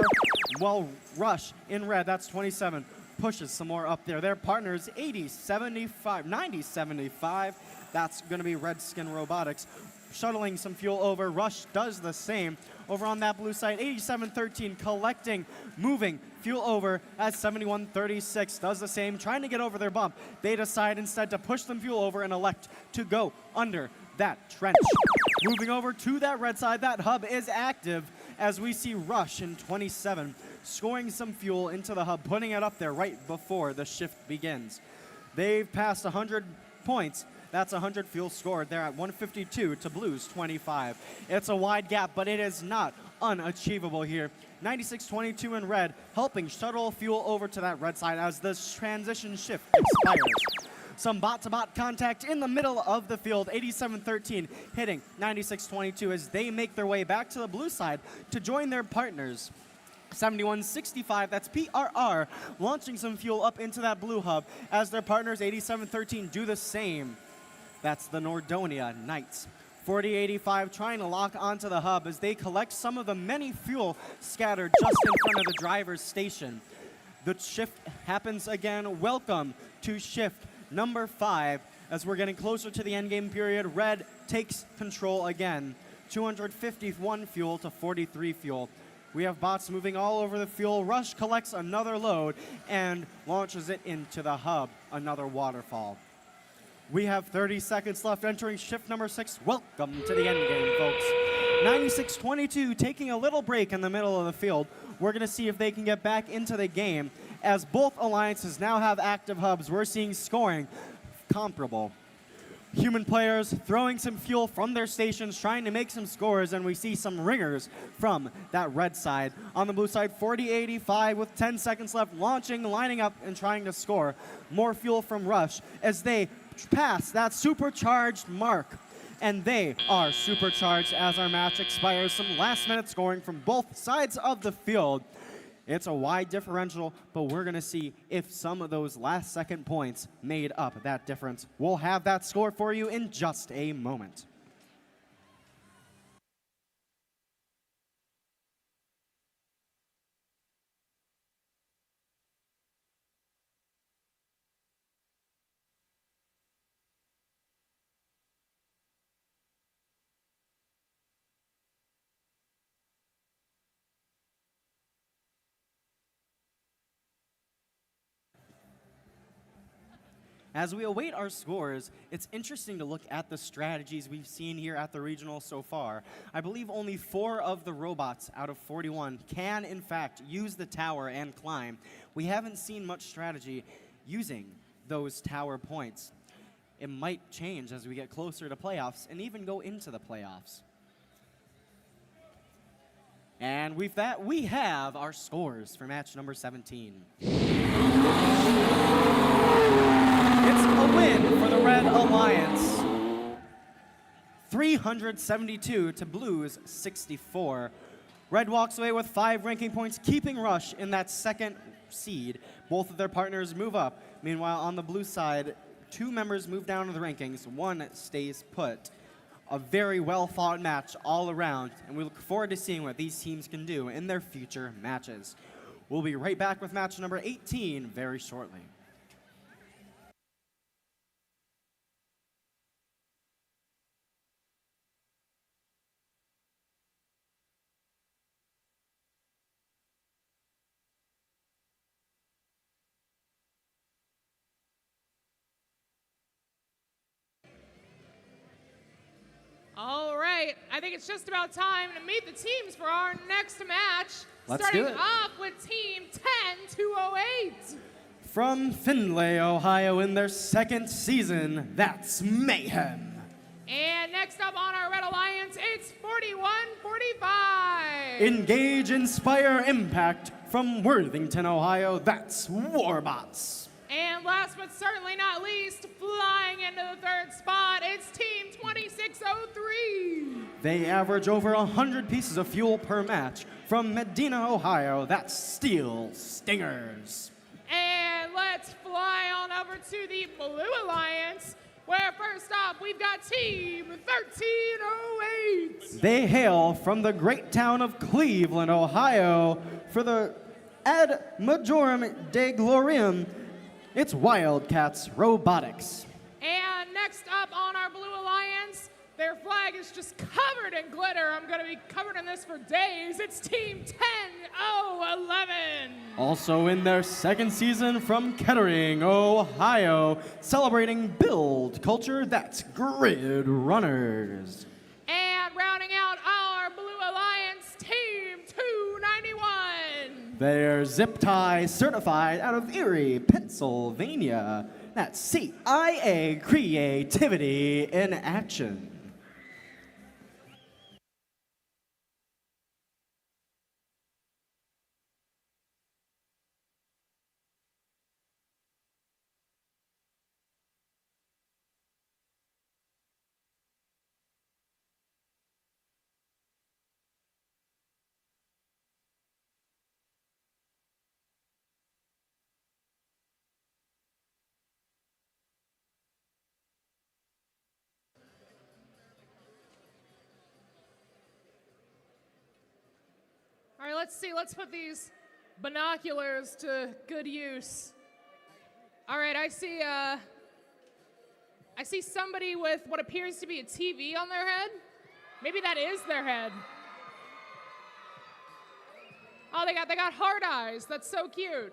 while Rush in red, that's 27, pushes some more up there. Their partners 80-75, 90-75. That's going to be Redskin Robotics, shuttling some fuel over. Rush does the same. Over on that blue side, 87-13, collecting, moving fuel over at 71-36, does the same, trying to get over their bump. They decide instead to push some fuel over and elect to go under that trench. Moving over to that red side, that hub is active as we see Rush in 27 scoring some fuel into the hub, putting it up there right before the shift begins. They've passed 100 points. That's 100 fuel scored. They're at 152 to Blue's 25. It's a wide gap, but it is not unachievable here. 96-22 in red, helping shuttle fuel over to that red side as this transition shift expires. Some bot-to-bot contact in the middle of the field. 87-13 hitting 96-22 as they make their way back to the blue side to join their partners. 71-65, that's PRR, launching some fuel up into that blue hub as their partners 87-13 do the same. That's the Nordonia Knights. 40-85 trying to lock onto the hub as they collect some of the many fuel scattered just in front of the driver's station. The shift happens again. Welcome to shift number 5 as we're getting closer to the endgame period. Red takes control again. 251 fuel to 43 fuel. We have bots moving all over the fuel. Rush collects another load and launches it into the hub, another waterfall. We have 30 seconds left entering shift number 6. Welcome to the endgame, folks. 96-22 taking a little break in the middle of the field. We're going to see if they can get back into the game. As both alliances now have active hubs, we're seeing scoring comparable. Human players throwing some fuel from their stations, trying to make some scores, and we see some ringers from that red side. On the blue side, 40-85 with 10 seconds left, launching, lining up, and trying to score. More fuel from Rush as they pass that supercharged mark. And they are supercharged as our match expires. Some last-minute scoring from both sides of the field. It's a wide differential, but we're going to see if some of those last-second points made up that difference. We'll have that score for you in just a moment. As we await our scores, it's interesting to look at the strategies we've seen here at the regional so far. I believe only 4 of the robots out of 41 can, in fact, use the tower and climb. We haven't seen much strategy using those tower points. It might change as we get closer to playoffs and even go into the playoffs. And with that, we have our scores for match number 17. It's a win for the Red Alliance. 372 to Blue's 64. Red walks away with 5 ranking points, keeping Rush in that second seed. Both of their partners move up. Meanwhile, on the blue side, 2 members move down to the rankings. 1 stays put. A very well-fought match all around, and we look forward to seeing what these teams can do in their future matches. We'll be right back with match number 18 very shortly. All right, I think it's just about time to meet the teams for our next match. Let's do it. Starting off with Team 10-208. From Findlay, Ohio, in their second season, that's Mayhem. And next up on our Red Alliance, it's 4145. Engage, Inspire, Impact from Worthington, Ohio. That's Warbots. And last but certainly not least, flying into the third spot, it's Team 2603. They average over 100 pieces of fuel per match from Medina, Ohio. That's Steel Stingers. And let's fly on over to the Blue Alliance, where first off, we've got Team 1308. They hail from the great town of Cleveland, Ohio. For the Ad Majorem de Gloriam, it's Wildcats Robotics. And next up on our Blue Alliance, their flag is just covered in glitter. I'm going to be covered in this for days. It's Team 10011. Also in their second season from Kettering, Ohio, celebrating build culture, that's Grid Runners. And rounding out our Blue Alliance, Team 291. They're zip tie certified out of Erie, Pennsylvania. That's CIA Creativity in Action. All right, let's see. Let's put these binoculars to good use. All right, I see somebody with what appears to be a TV on their head. Maybe that is their head. Oh, they got hard eyes. That's so cute.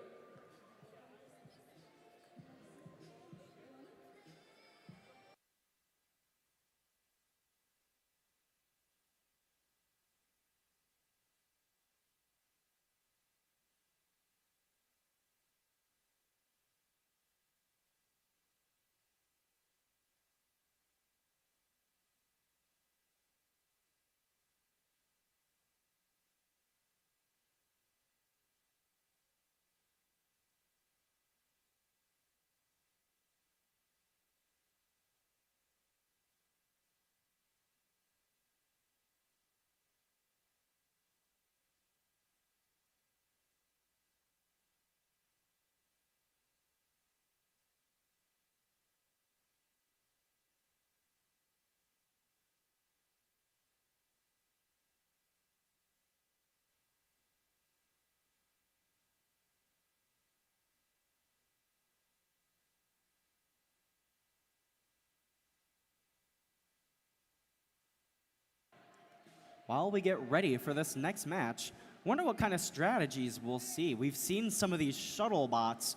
While we get ready for this next match, wonder what kind of strategies we'll see. We've seen some of these shuttle bots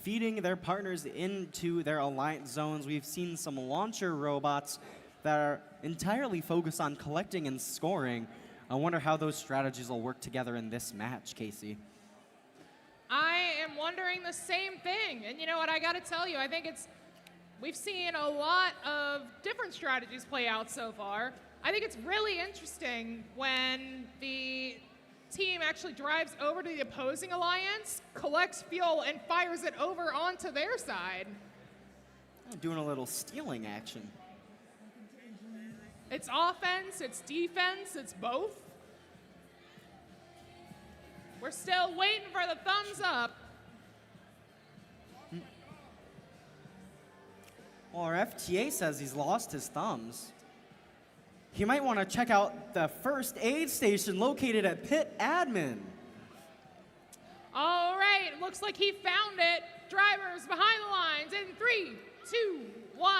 feeding their partners into their alliance zones. We've seen some launcher robots that are entirely focused on collecting and scoring. I wonder how those strategies will work together in this match, Casey. I am wondering the same thing. And you know what, I gotta tell you, I think we've seen a lot of different strategies play out so far. I think it's really interesting when the team actually drives over to the opposing alliance, collects fuel, and fires it over onto their side. Doing a little stealing action. It's offense, it's defense, it's both. We're still waiting for the thumbs up. Well, our FTA says he's lost his thumbs. He might want to check out the first aid station located at Pit Admin. All right, looks like he found it. Drivers behind the lines in 3, 2, 1,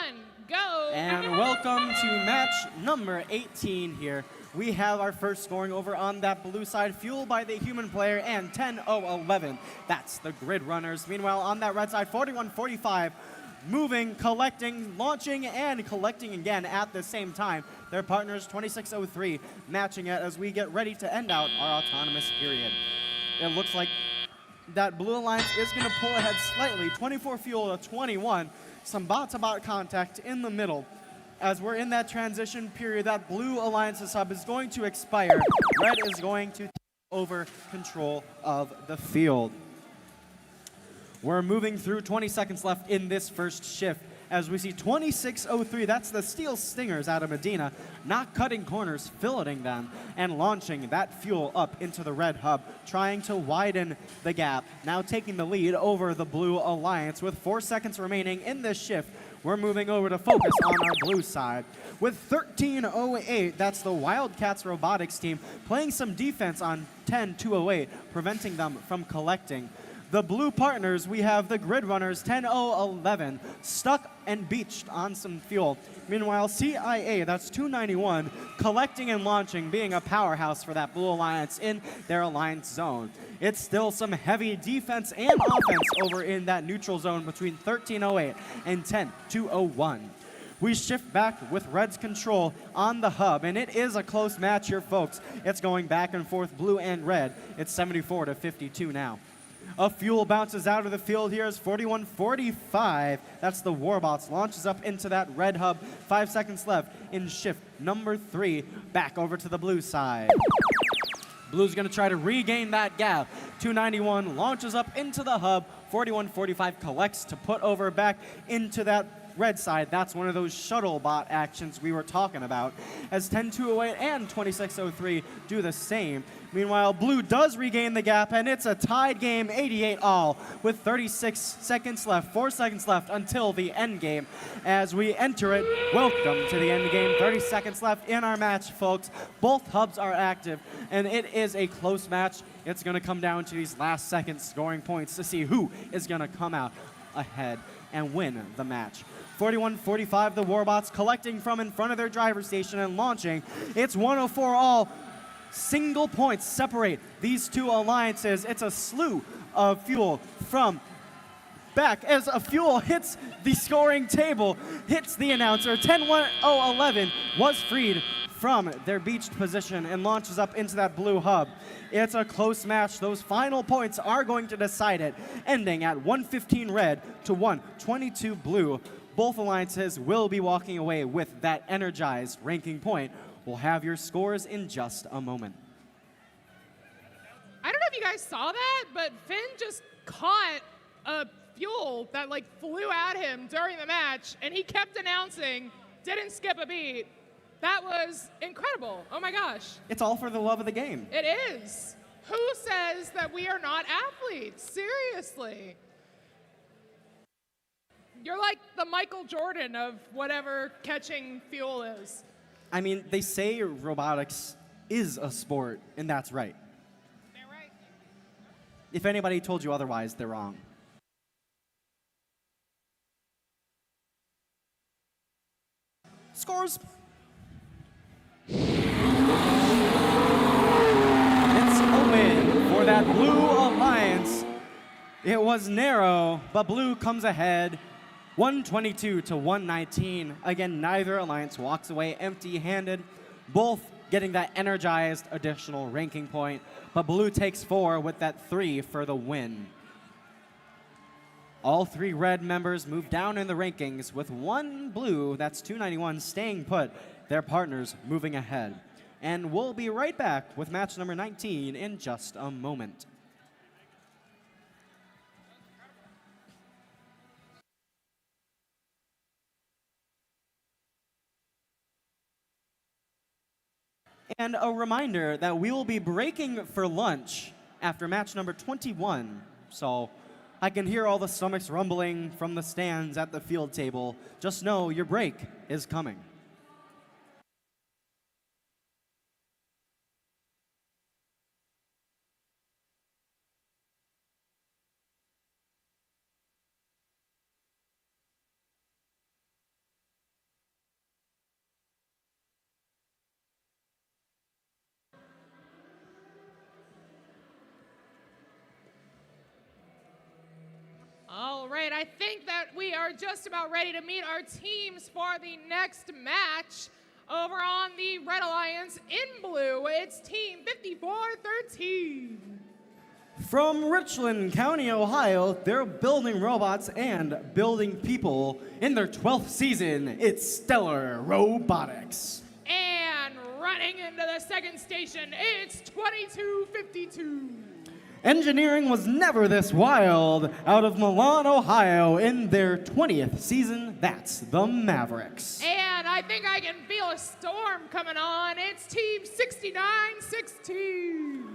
go. And welcome to match number 18 here. We have our first scoring over on that blue side, fueled by the human player, and 10-0-11. That's the Grid Runners. Meanwhile, on that red side, 41-45, moving, collecting, launching, and collecting again at the same time. Their partners, 2603, matching it as we get ready to end out our autonomous period. It looks like that Blue Alliance is going to pull ahead slightly, 24 fuel to 21. Some bot-to-bot contact in the middle. as we're in that transition period, that Blue Alliance's hub is going to expire. Red is going to take over control of the field. We're moving through 20 seconds left in this first shift as we see 2603, that's the Steel Stingers out of Medina, not cutting corners, filleting them, and launching that fuel up into the red hub, trying to widen the gap, now taking the lead over the Blue Alliance. With 4 seconds remaining in this shift, we're moving over to focus on our blue side. With 1308, that's the Wildcats Robotics team playing some defense on 10208, preventing them from collecting. The blue partners, we have the Grid Runners 10011 stuck and beached on some fuel. Meanwhile, CIA, that's 291, collecting and launching, being a powerhouse for that Blue Alliance in their alliance zone. It's still some heavy defense and offense over in that neutral zone between 1308 and 10201. We shift back with Red's control on the hub, and it is a close match here, folks. It's going back and forth, blue and red. It's 74-52 now. A fuel bounces out of the field here as 4145. That's the Warbots. Launches up into that red hub. 5 seconds left in shift number 3. Back over to the blue side. Blue's going to try to regain that gap. 291 launches up into the hub. 4145 collects to put over back into that red side. That's one of those shuttle bot actions we were talking about, as 10208 and 2603 do the same. Meanwhile, blue does regain the gap, and it's a tied game, 88-all, with 36 seconds left, 4 seconds left until the end game. As we enter it, welcome to the end game. 30 seconds left in our match, folks. Both hubs are active, and it is a close match. It's going to come down to these last second scoring points to see who is going to come out ahead and win the match. 4145, the Warbots collecting from in front of their driver station and launching. It's 104 all. Single points separate these two alliances. It's a slew of fuel from back as a fuel hits the scoring table, hits the announcer. 10-1-0-11 was freed from their beached position and launches up into that blue hub. It's a close match. Those final points are going to decide it, ending at 115 red to 122 blue. Both alliances will be walking away with that energized ranking point. We'll have your scores in just a moment. I don't know if you guys saw that, but Finn just caught a fuel that like flew at him during the match, and he kept announcing, didn't skip a beat. That was incredible. Oh my gosh. It's all for the love of the game. It is. Who says that we are not athletes? Seriously. You're like the Michael Jordan of whatever catching fuel is. I mean, they say robotics is a sport, and that's right. They're right. If anybody told you otherwise, they're wrong. Scores. It's a win for that Blue Alliance. It was narrow, but Blue comes ahead 122 to 119. Again, neither alliance walks away empty-handed, both getting that energized additional ranking point, but Blue takes 4 with that 3 for the win. All 3 red members move down in the rankings, with 1 blue, that's 291, staying put, their partners moving ahead. And we'll be right back with match number 19 in just a moment. And a reminder that we will be breaking for lunch after match number 21. So I can hear all the stomachs rumbling from the stands at the field table. Just know your break is coming. All right, I think that we are just about ready to meet our teams for the next match. Over on the Red Alliance in blue, it's Team 5413. From Richland County, Ohio, they're building robots and building people. In their 12th season, it's Stellar Robotics. And running into the second station, it's 2252. Engineering was never this wild. Out of Milan, Ohio, in their 20th season, that's the Mavericks. And I think I can feel a storm coming on. It's Team 6916.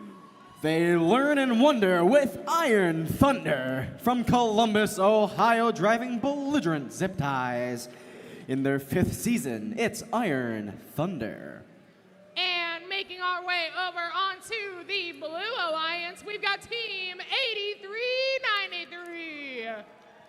They learn and wonder with Iron Thunder. From Columbus, Ohio, driving belligerent zip ties. In their 5th season, it's Iron Thunder. And making our way over onto the Blue Alliance, we've got Team 8393.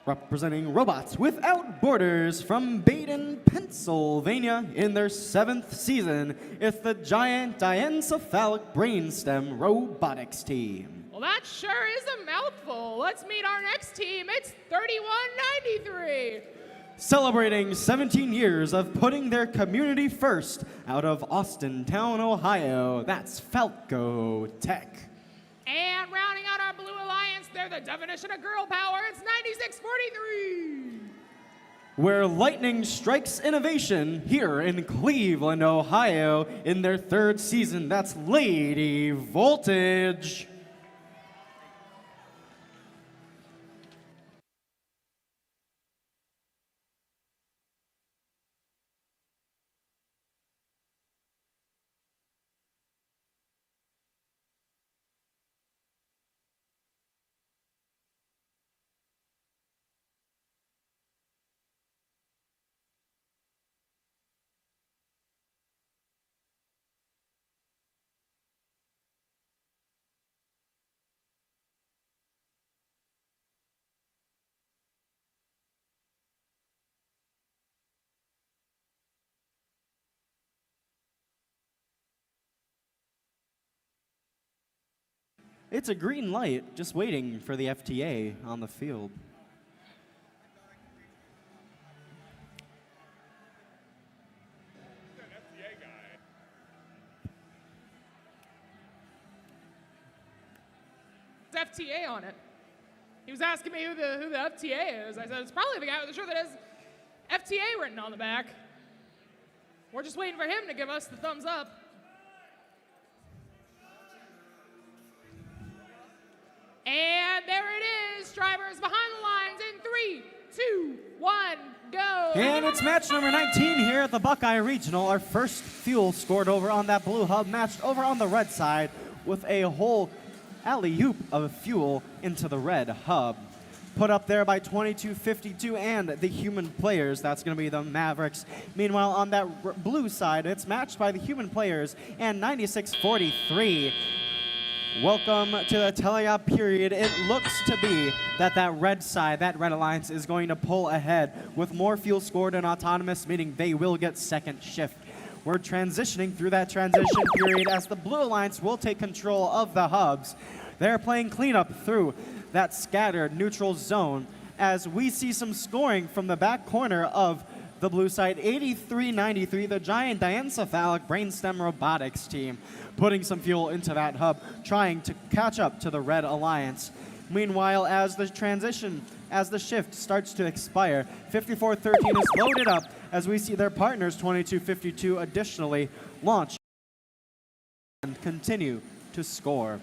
Representing Robots Without Borders from Baden, Pennsylvania, in their 7th season, it's the giant diencephalic brainstem robotics team. Well, that sure is a mouthful. Let's meet our next team. It's 3193. Celebrating 17 years of putting their community first, out of Austintown, Ohio, that's Falco Tech. And rounding out our Blue Alliance, they're the definition of girl power. It's 9643. Where lightning strikes innovation here in Cleveland, Ohio, in their 3rd season, that's Lady Voltage. It's a green light, just waiting for the FTA on the field. FTA on it. He was asking me who the FTA is. I said, it's probably the guy with the shirt that has FTA written on the back. We're just waiting for him to give us the thumbs up. And there it is, drivers behind the lines in 3, 2, 1, go. And it's match number 19 here at the Buckeye Regional. Our first fuel scored over on that blue hub, matched over on the red side with a whole alley-oop of fuel into the red hub. Put up there by 2252 and the human players. That's going to be the Mavericks. Meanwhile, on that blue side, it's matched by the human players and 9643. Welcome to the teleop period. It looks to be that red side, that red alliance, is going to pull ahead with more fuel scored and autonomous, meaning they will get second shift. We're transitioning through that transition period as the blue alliance will take control of the hubs. They're playing cleanup through that scattered neutral zone as we see some scoring from the back corner of the blue side, 8393, the giant diencephalic brainstem robotics team, putting some fuel into that hub, trying to catch up to the red alliance. Meanwhile, as the shift starts to expire, 5413 is loaded up as we see their partners, 2252, additionally launch and continue to score.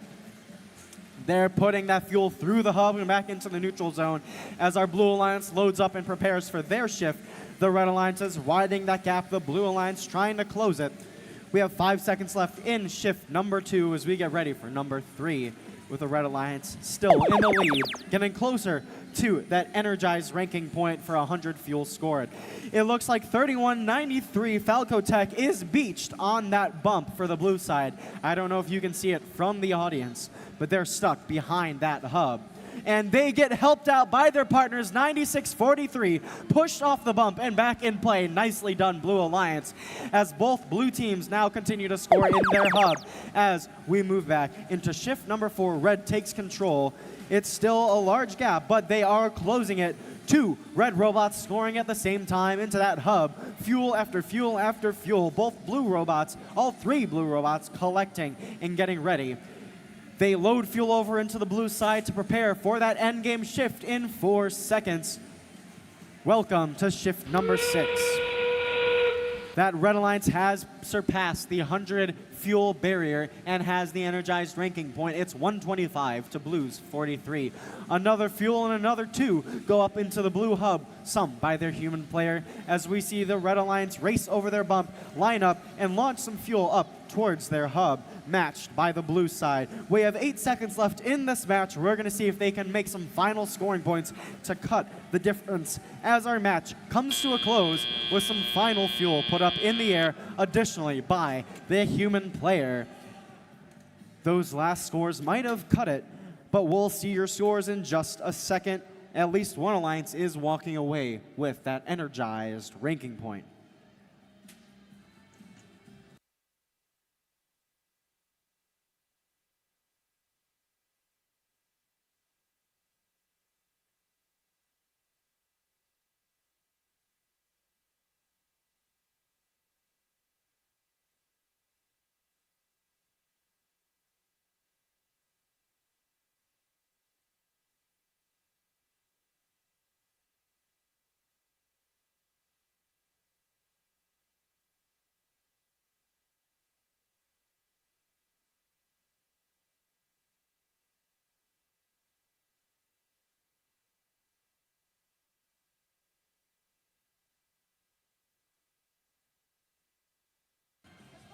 They're putting that fuel through the hub and back into the neutral zone as our blue alliance loads up and prepares for their shift. The red alliance is widening that gap, the blue alliance trying to close it. We have 5 seconds left in shift number 2 as we get ready for number 3, with the red alliance still in the lead, getting closer to that energized ranking point for 100 fuel scored. It looks like 3193 Falco Tech is beached on that bump for the blue side. I don't know if you can see it from the audience, but they're stuck behind that hub. And they get helped out by their partners, 9643, pushed off the bump and back in play. Nicely done, Blue Alliance, as both blue teams now continue to score in their hub. As we move back into shift number 4, red takes control. It's still a large gap, but they are closing it. 2 red robots scoring at the same time into that hub. Fuel after fuel after fuel. Both blue robots, all 3 blue robots collecting and getting ready. They load fuel over into the blue side to prepare for that endgame shift in 4 seconds. Welcome to shift number 6. That Red Alliance has surpassed the 100 fuel barrier and has the energized ranking point. It's 125 to Blue's 43. Another fuel and another 2 go up into the blue hub, some by their human player, as we see the Red Alliance race over their bump, line up, and launch some fuel up towards their hub, matched by the blue side. We have 8 seconds left in this match. We're going to see if they can make some final scoring points to cut the difference as our match comes to a close with some final fuel put up in the air additionally by the human player. Those last scores might have cut it, but we'll see your scores in just a second. At least one alliance is walking away with that energized ranking point.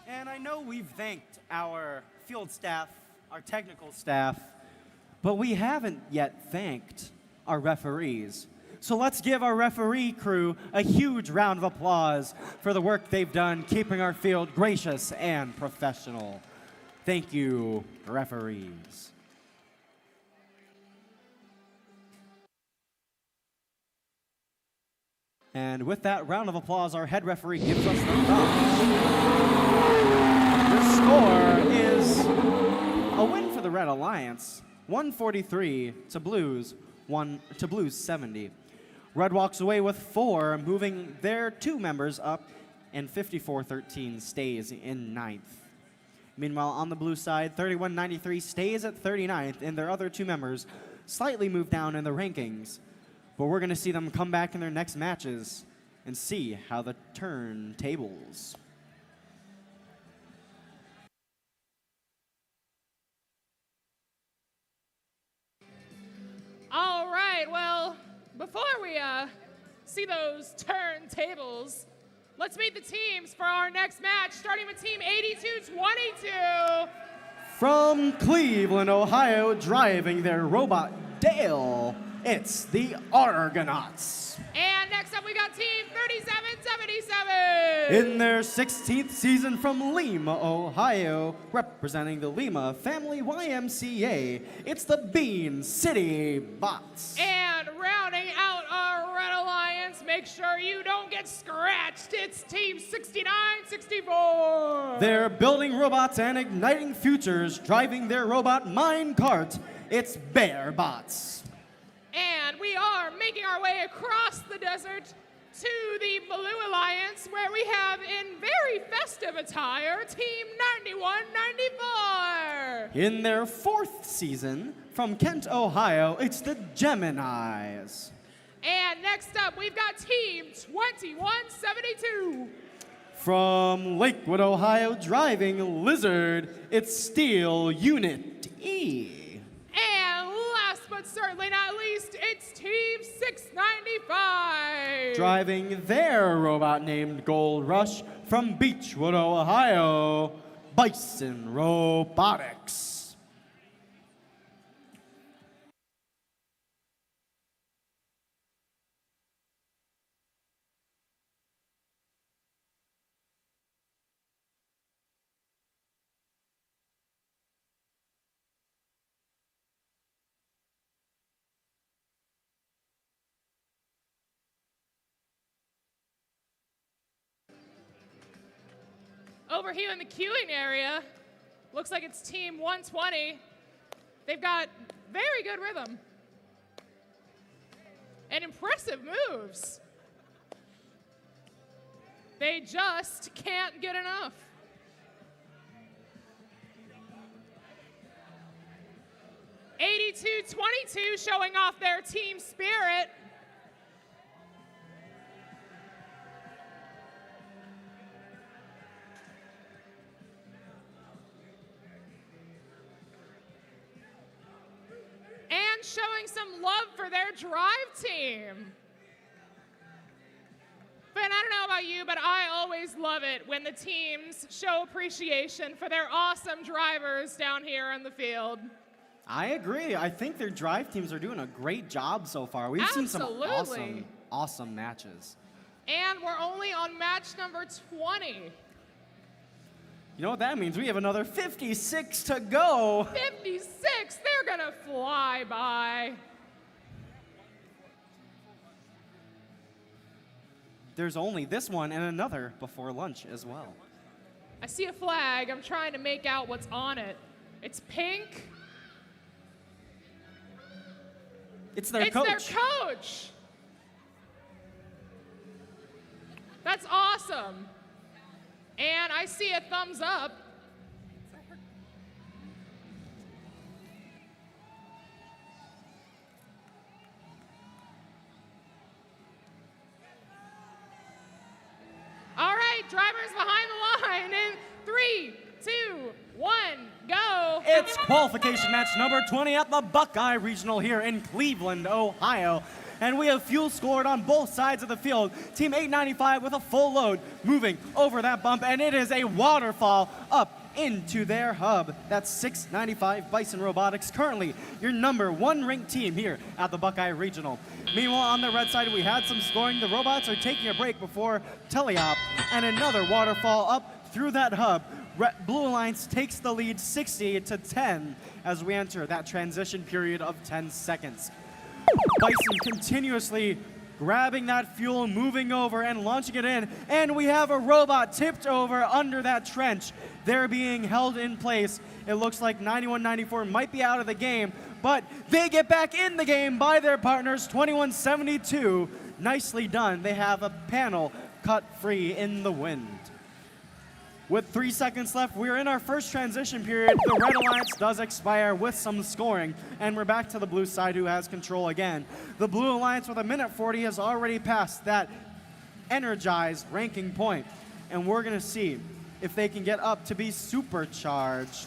And I know we've thanked our field staff, our technical staff, but we haven't yet thanked our referees. So let's give our referee crew a huge round of applause for the work they've done keeping our field gracious and professional. Thank you, referees. And with that round of applause, our head referee gives us the thumbs. The score is a win for the Red Alliance, 143 to Blues, 70. Red walks away with 4, moving their 2 members up, and 54-13 stays in 9th. Meanwhile, on the blue side, 31-93 stays at 39th, and their other 2 members slightly move down in the rankings. But we're going to see them come back in their next matches and see how the turn tables. All right, well, before we see those turntables, let's meet the teams for our next match, starting with Team 8222. From Cleveland, Ohio, driving their robot Dale, it's the Argonauts. And next up, we got Team 3777. In their 16th season from Lima, Ohio, representing the Lima Family YMCA, it's the Bean City Bots. And rounding out our Red Alliance, make sure you don't get scratched, it's Team 6964. They're building robots and igniting futures, driving their robot mine cart. It's Bear Bots. And we are making our way across the desert to the Blue Alliance, where we have in very festive attire, Team 9194. In their 4th season, from Kent, Ohio, it's the Geminis. And next up, we've got Team 2172. From Lakewood, Ohio, driving Lizard, it's Steel Unit E. And last but certainly not least, it's Team 695. Driving their robot named Gold Rush from Beechwood, Ohio, Bison Robotics. Over here in the queuing area, looks like it's Team 120. They've got very good rhythm and impressive moves. They just can't get enough. 82-22 showing off their team spirit. And showing some love for their drive team. Finn, I don't know about you, but I always love it when the teams show appreciation for their awesome drivers down here in the field. I agree. I think their drive teams are doing a great job so far. We've seen some awesome matches. And we're only on match number 20. You know what that means? We have another 56 to go. 56, they're gonna fly by. There's only this one and another before lunch as well. I see a flag. I'm trying to make out what's on it. It's pink. It's their coach. It's their coach. That's awesome. And I see a thumbs up. All right, drivers behind the line in 3, 2, 1, go. It's qualification match number 20 at the Buckeye Regional here in Cleveland, Ohio. And we have fuel scored on both sides of the field. Team 895 with a full load moving over that bump, and it is a waterfall up into their hub. That's 695 Bison Robotics, currently your #1 ranked team here at the Buckeye Regional. Meanwhile, on the red side, we had some scoring. The robots are taking a break before teleop, and another waterfall up through that hub. Blue Alliance takes the lead 60-10 as we enter that transition period of 10 seconds. Bison continuously grabbing that fuel, moving over and launching it in, and we have a robot tipped over under that trench. They're being held in place. It looks like 9194 might be out of the game, but they get back in the game by their partners, 2172. Nicely done. They have a panel cut free in the wind. With 3 seconds left, we're in our first transition period. The Red Alliance does expire with some scoring, and we're back to the blue side who has control again. The Blue Alliance with 1:40 has already passed that energized ranking point, and we're gonna see if they can get up to be supercharged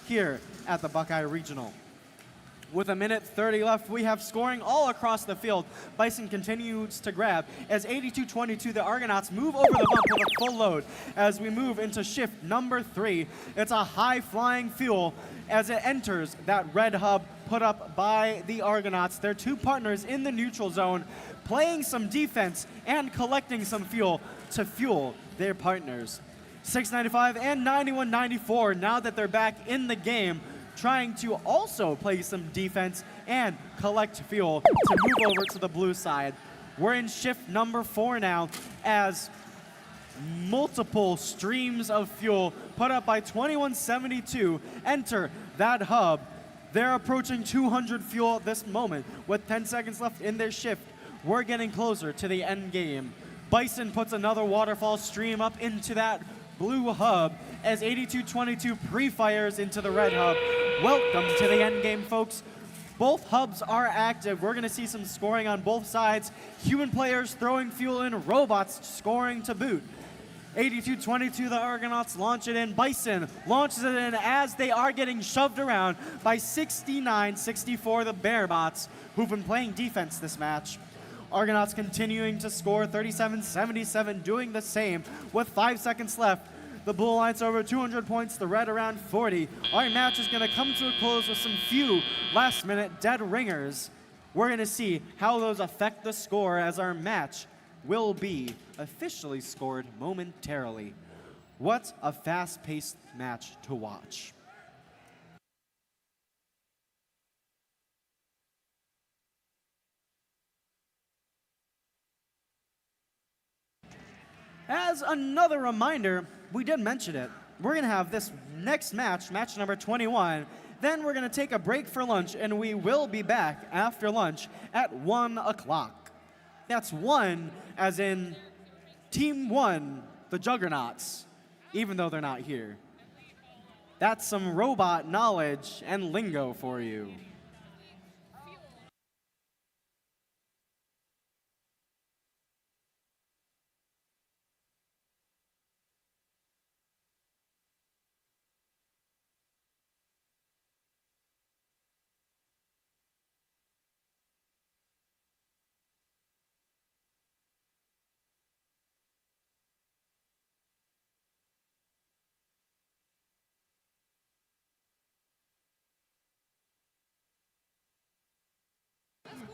here at the Buckeye Regional. With 1:30 left, we have scoring all across the field. Bison continues to grab as 82-22, the Argonauts move over the bump with a full load as we move into shift number 3. It's a high-flying fuel as it enters that red hub put up by the Argonauts. Their two partners in the neutral zone playing some defense and collecting some fuel to fuel their partners. 695 and 9194, now that they're back in the game, trying to also play some defense and collect fuel to move over to the blue side. We're in shift number 4 now as multiple streams of fuel put up by 2172 enter that hub. They're approaching 200 fuel at this moment. With 10 seconds left in their shift, we're getting closer to the end game. Bison puts another waterfall stream up into that blue hub as 82-22 pre-fires into the red hub. Welcome to the end game, folks. Both hubs are active. We're gonna see some scoring on both sides. Human players throwing fuel in, robots scoring to boot. 82-22, the Argonauts launch it in. Bison launches it in as they are getting shoved around by 69-64, the Bearbots, who've been playing defense this match. Argonauts continuing to score, 37-77, doing the same with 5 seconds left. The Blue Alliance over 200 points, the Red around 40. Our match is gonna come to a close with some few last-minute dead ringers. We're gonna see how those affect the score as our match will be officially scored momentarily. What a fast-paced match to watch. As another reminder, we did mention it. We're gonna have this next match, match number 21. Then we're gonna take a break for lunch, and we will be back after lunch at 1 o'clock. That's 1 as in Team 1, the Juggernauts, even though they're not here. That's some robot knowledge and lingo for you.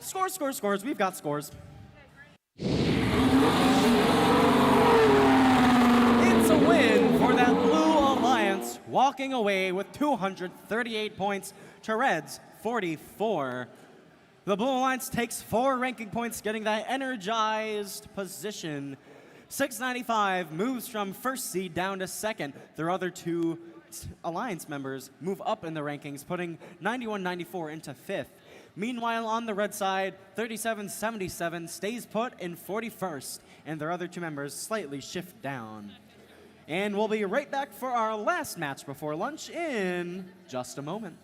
Scores, scores, scores. We've got scores. It's a win for that Blue Alliance, walking away with 238 points to Red's 44. The Blue Alliance takes 4 ranking points, getting that energized position. 695 moves from first seed down to second. Their other 2 Alliance members move up in the rankings, putting 91-94 into fifth. Meanwhile, on the red side, 37-77 stays put in 41st, and their other 2 members slightly shift down. And we'll be right back for our last match before lunch in just a moment.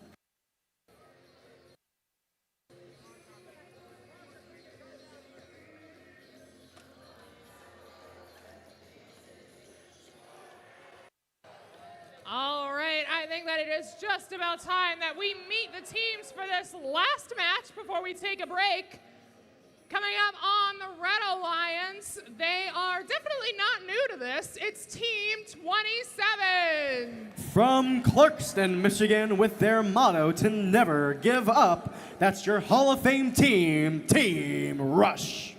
All right, I think that it is just about time that we meet the teams for this last match before we take a break. Coming up on the Red Alliance, they are definitely not new to this. It's Team 27. From Clarkston, Michigan, with their motto to never give up, that's your Hall of Fame team, Team Rush.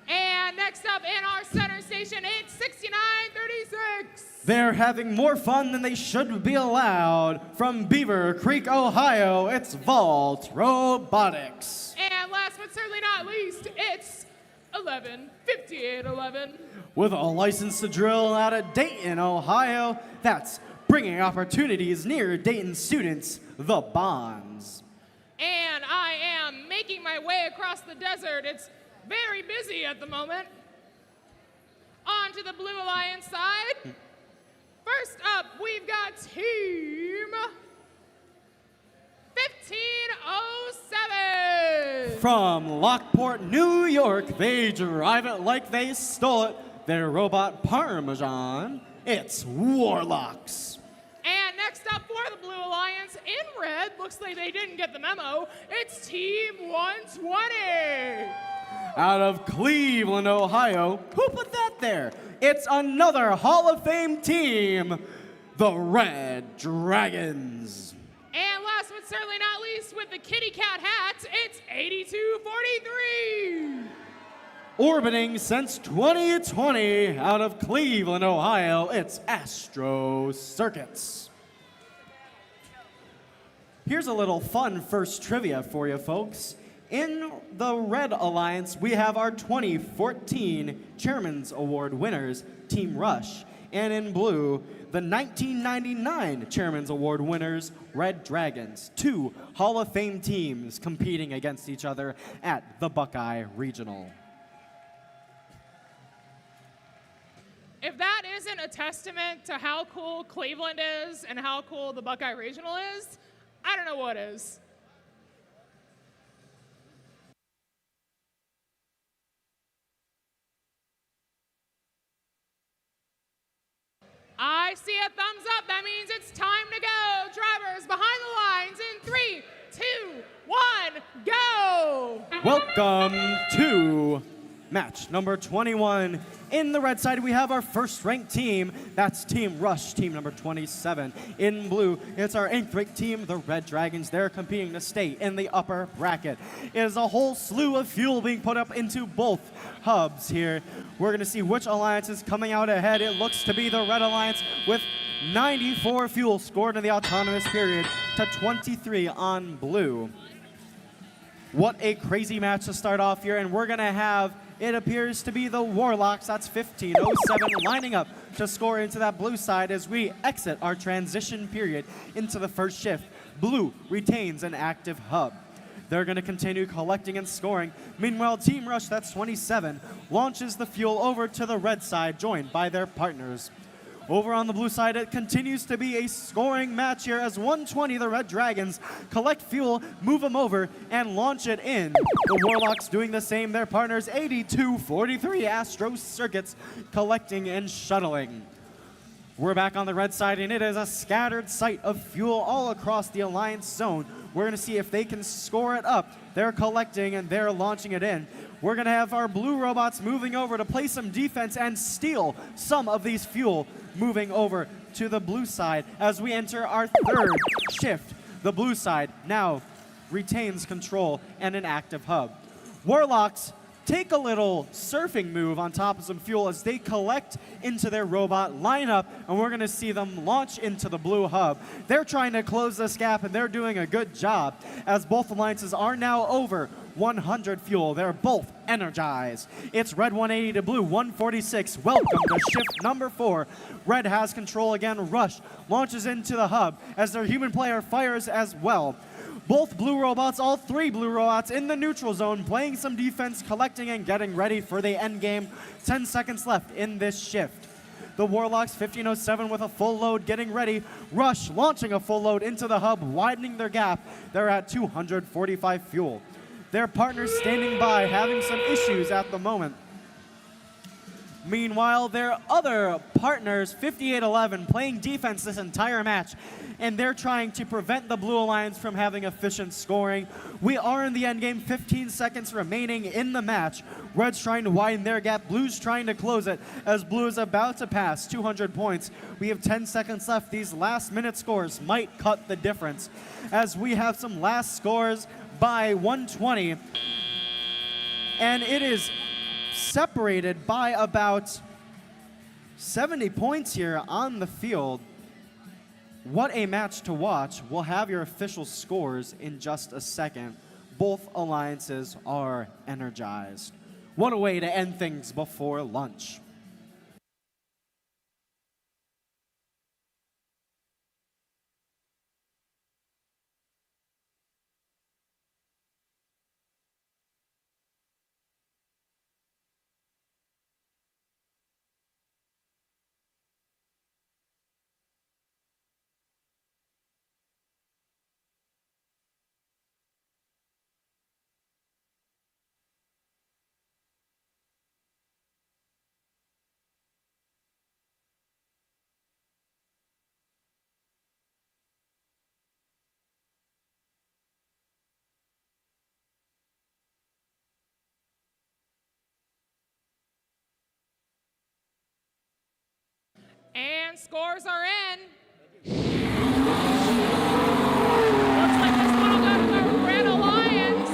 And next up in our center station, it's 6936. They're having more fun than they should be allowed. From Beaver Creek, Ohio, it's Vault Robotics. And last but certainly not least, it's 115811. With a license to drill out of Dayton, Ohio, that's bringing opportunities near Dayton students, the Bonds. And I am making my way across the desert. It's very busy at the moment. On to the Blue Alliance side. First up, we've got Team 1507. From Lockport, New York, they drive it like they stole it. Their robot Parmesan, it's Warlocks. And next up for the Blue Alliance, in red, looks like they didn't get the memo, it's Team 120. Out of Cleveland, Ohio, who put that there? It's another Hall of Fame team, the Red Dragons. And last but certainly not least, with the kitty cat hats, it's 8243. Orbiting since 2020, out of Cleveland, Ohio, it's Astro Circuits. Here's a little fun first trivia for you folks. In the Red Alliance, we have our 2014 Chairman's Award winners, Team Rush. And in blue, the 1999 Chairman's Award winners, Red Dragons. 2 Hall of Fame teams competing against each other at the Buckeye Regional. If that isn't a testament to how cool Cleveland is and how cool the Buckeye Regional is, I don't know what is. I see a thumbs up. That means it's time to go. Drivers behind the lines in 3, 2, 1, go. Welcome to match number 21. In the red side, we have our first ranked team. That's Team Rush, team number 27. In blue, it's our 8th ranked team, the Red Dragons. They're competing to stay in the upper bracket. It is a whole slew of fuel being put up into both hubs here. We're going to see which alliance is coming out ahead. It looks to be the Red Alliance with 94 fuel scored in the autonomous period to 23 on blue. What a crazy match to start off here, and we're going to have, it appears to be the Warlocks, that's 1507, lining up to score into that blue side as we exit our transition period into the first shift. Blue retains an active hub. They're going to continue collecting and scoring. Meanwhile, Team Rush, that's 27, launches the fuel over to the red side, joined by their partners. Over on the blue side, it continues to be a scoring match here as 120, the Red Dragons, collect fuel, move them over, and launch it in. The Warlocks doing the same, their partners 8243 Astro Circuits, collecting and shuttling. We're back on the red side, and it is a scattered sight of fuel all across the Alliance zone. We're going to see if they can score it up. They're collecting and they're launching it in. We're going to have our blue robots moving over to play some defense and steal some of these fuel, moving over to the blue side as we enter our third shift. The blue side now retains control and an active hub. Warlocks take a little surfing move on top of some fuel as they collect into their robot lineup, and we're going to see them launch into the blue hub. They're trying to close this gap, and they're doing a good job as both alliances are now over 100 fuel. They're both energized. It's Red 180 to Blue 146. Welcome to shift number 4. Red has control again. Rush launches into the hub as their human player fires as well. Both blue robots, all 3 blue robots in the neutral zone, playing some defense, collecting and getting ready for the end game. 10 seconds left in this shift. The Warlocks 1507 with a full load getting ready. Rush launching a full load into the hub, widening their gap. They're at 245 fuel. Their partners standing by, having some issues at the moment. Meanwhile, their other partners, 5811, playing defense this entire match, and they're trying to prevent the Blue Alliance from having efficient scoring. We are in the end game, 15 seconds remaining in the match. Red's trying to widen their gap, Blue's trying to close it, as Blue is about to pass 200 points. We have 10 seconds left. These last minute scores might cut the difference, as we have some last scores by 120, and it is separated by about 70 points here on the field. What a match to watch. We'll have your official scores in just a second. Both alliances are energized. What a way to end things before lunch. And scores are in. Looks like this one will go to the Red Alliance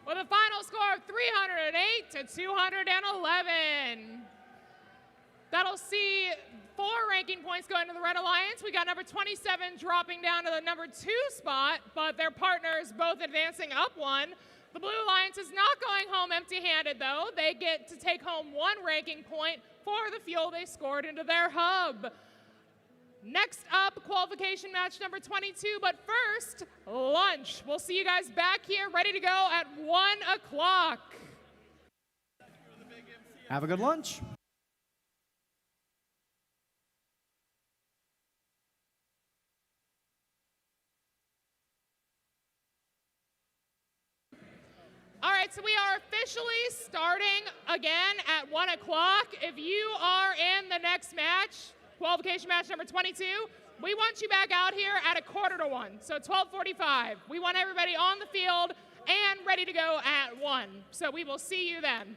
with a final score of 308 to 211. That'll see 4 ranking points going to the Red Alliance. We got number 27 dropping down to the number 2 spot, but their partners both advancing up 1. The Blue Alliance is not going home empty-handed, though. They get to take home 1 ranking point for the fuel they scored into their hub. Next up, qualification match number 22, but first, lunch. We'll see you guys back here ready to go at 1 o'clock. Have a good lunch. All right, so we are officially starting again at 1 o'clock. If you are in the next match, qualification match number 22, we want you back out here at 1:45, so 12:45. We want everybody on the field and ready to go at 1. So we will see you then.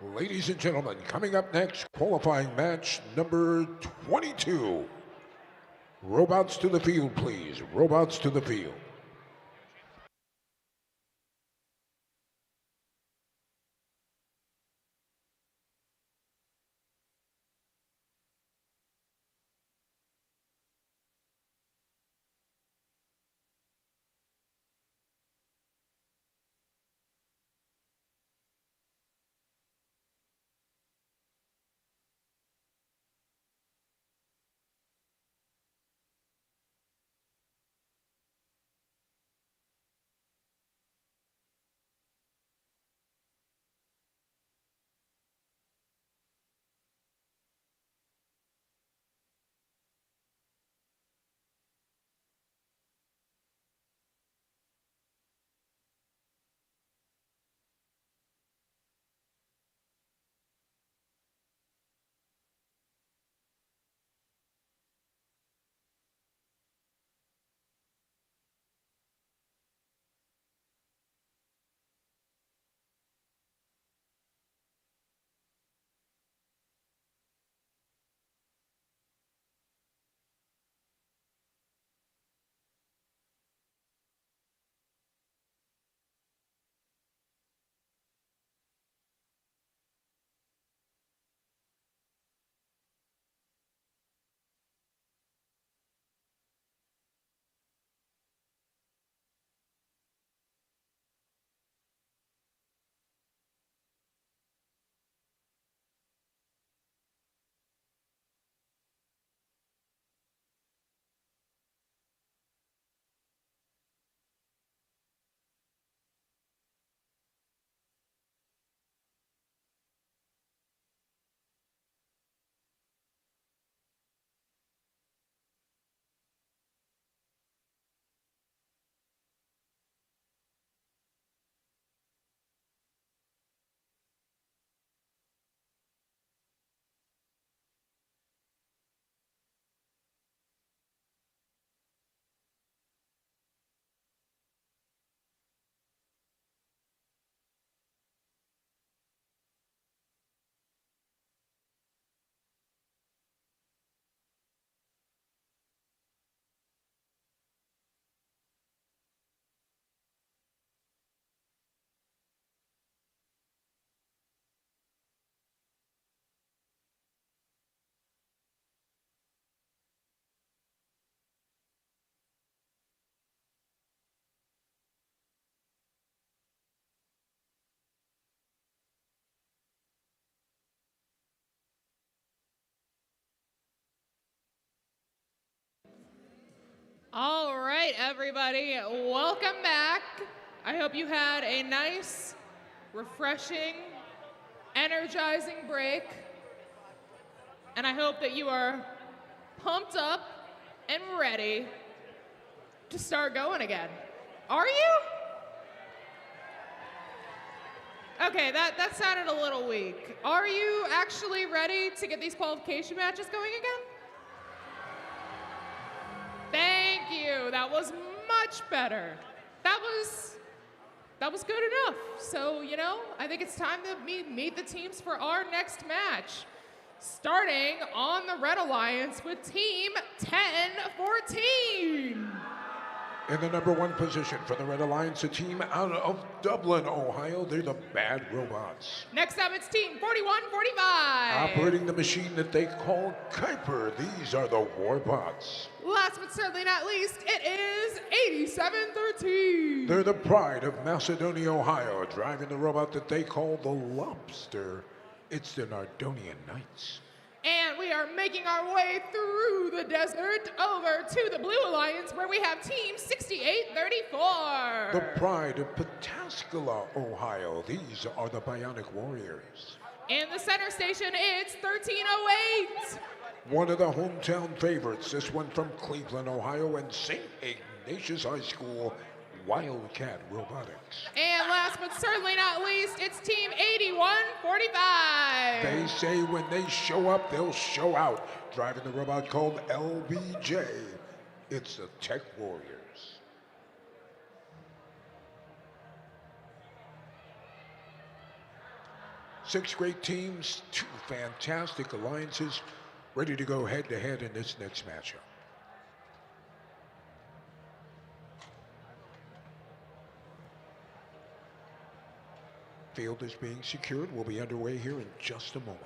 Ladies and gentlemen, coming up next, qualifying match number 22. Robots to the field, please. Robots to the field. All right, everybody, welcome back. I hope you had a nice, refreshing, energizing break. And I hope that you are pumped up and ready to start going again. Are you? Okay, that sounded a little weak. Are you actually ready to get these qualification matches going again? Thank you. That was much better. That was good enough. So, you know, I think it's time to meet the teams for our next match. Starting on the Red Alliance with Team 1014. In the number 1 position for the Red Alliance, a team out of Dublin, Ohio. They're the Bad Robots. Next up, it's Team 4145. Operating the machine that they call Kuiper. These are the Warbots. Last but certainly not least, it is 8713. They're the pride of Macedonia, Ohio, driving the robot that they call the Lobster. It's the Nardonian Knights. And we are making our way through the desert over to the Blue Alliance, where we have Team 6834. The pride of Pataskala, Ohio. These are the Bionic Warriors. In the center station, it's 1308. One of the hometown favorites, this one from Cleveland, Ohio, and St. Ignatius High School, Wildcat Robotics. And last but certainly not least, it's Team 8145. They say when they show up, they'll show out. Driving the robot called LBJ. It's the Tech Warriors. 6 great teams, 2 fantastic alliances, ready to go head-to-head in this next matchup. Field is being secured. We'll be underway here in just a moment.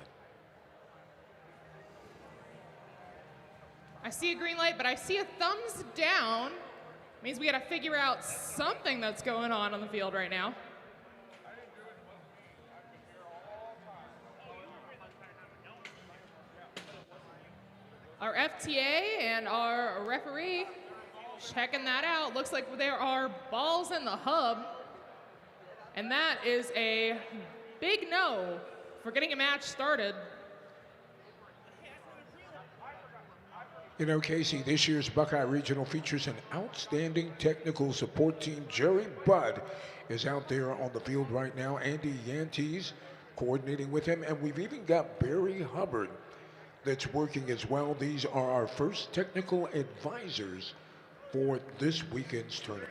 I see a green light, but I see a thumbs down. Means we got to figure out something that's going on the field right now. Our FTA and our referee checking that out. Looks like there are balls in the hub. And that is a big no for getting a match started. You know, Casey, this year's Buckeye Regional features an outstanding technical support team. Jerry Budd is out there on the field right now. Andy Yantes coordinating with him. And we've even got Barry Hubbard that's working as well. These are our first technical advisors for this weekend's tournament.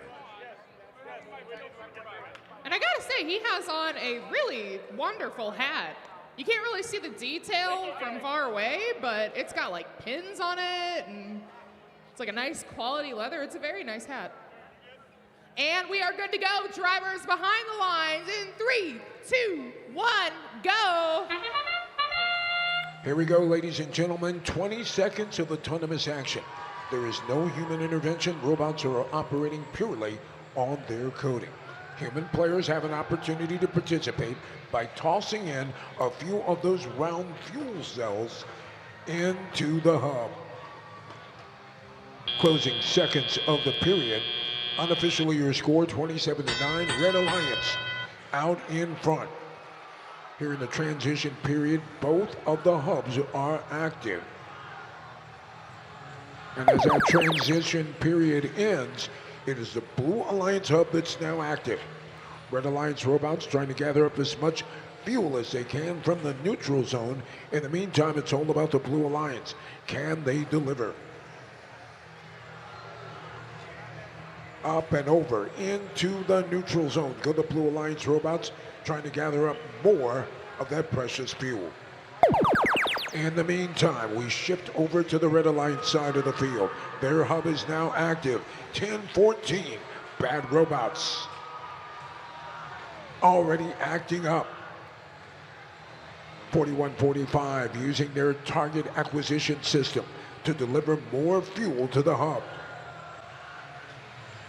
And I gotta say, he has on a really wonderful hat. You can't really see the detail from far away, but it's got like pins on it, and it's like a nice quality leather. It's a very nice hat. And we are good to go. Drivers behind the lines in 3, 2, 1, go. Here we go, ladies and gentlemen. 20 seconds of autonomous action. There is no human intervention. Robots are operating purely on their coding. Human players have an opportunity to participate by tossing in a few of those round fuel cells into the hub. Closing seconds of the period. Unofficially, your score 27-9. Red Alliance out in front. Here in the transition period, both of the hubs are active. And as that transition period ends, it is the Blue Alliance hub that's now active. Red Alliance robots trying to gather up as much fuel as they can from the neutral zone. In the meantime, it's all about the Blue Alliance. Can they deliver? Up and over into the neutral zone go the Blue Alliance robots, trying to gather up more of that precious fuel. In the meantime, we shift over to the Red Alliance side of the field. Their hub is now active. 10-14, Bad Robots already acting up. 41-45, using their target acquisition system to deliver more fuel to the hub.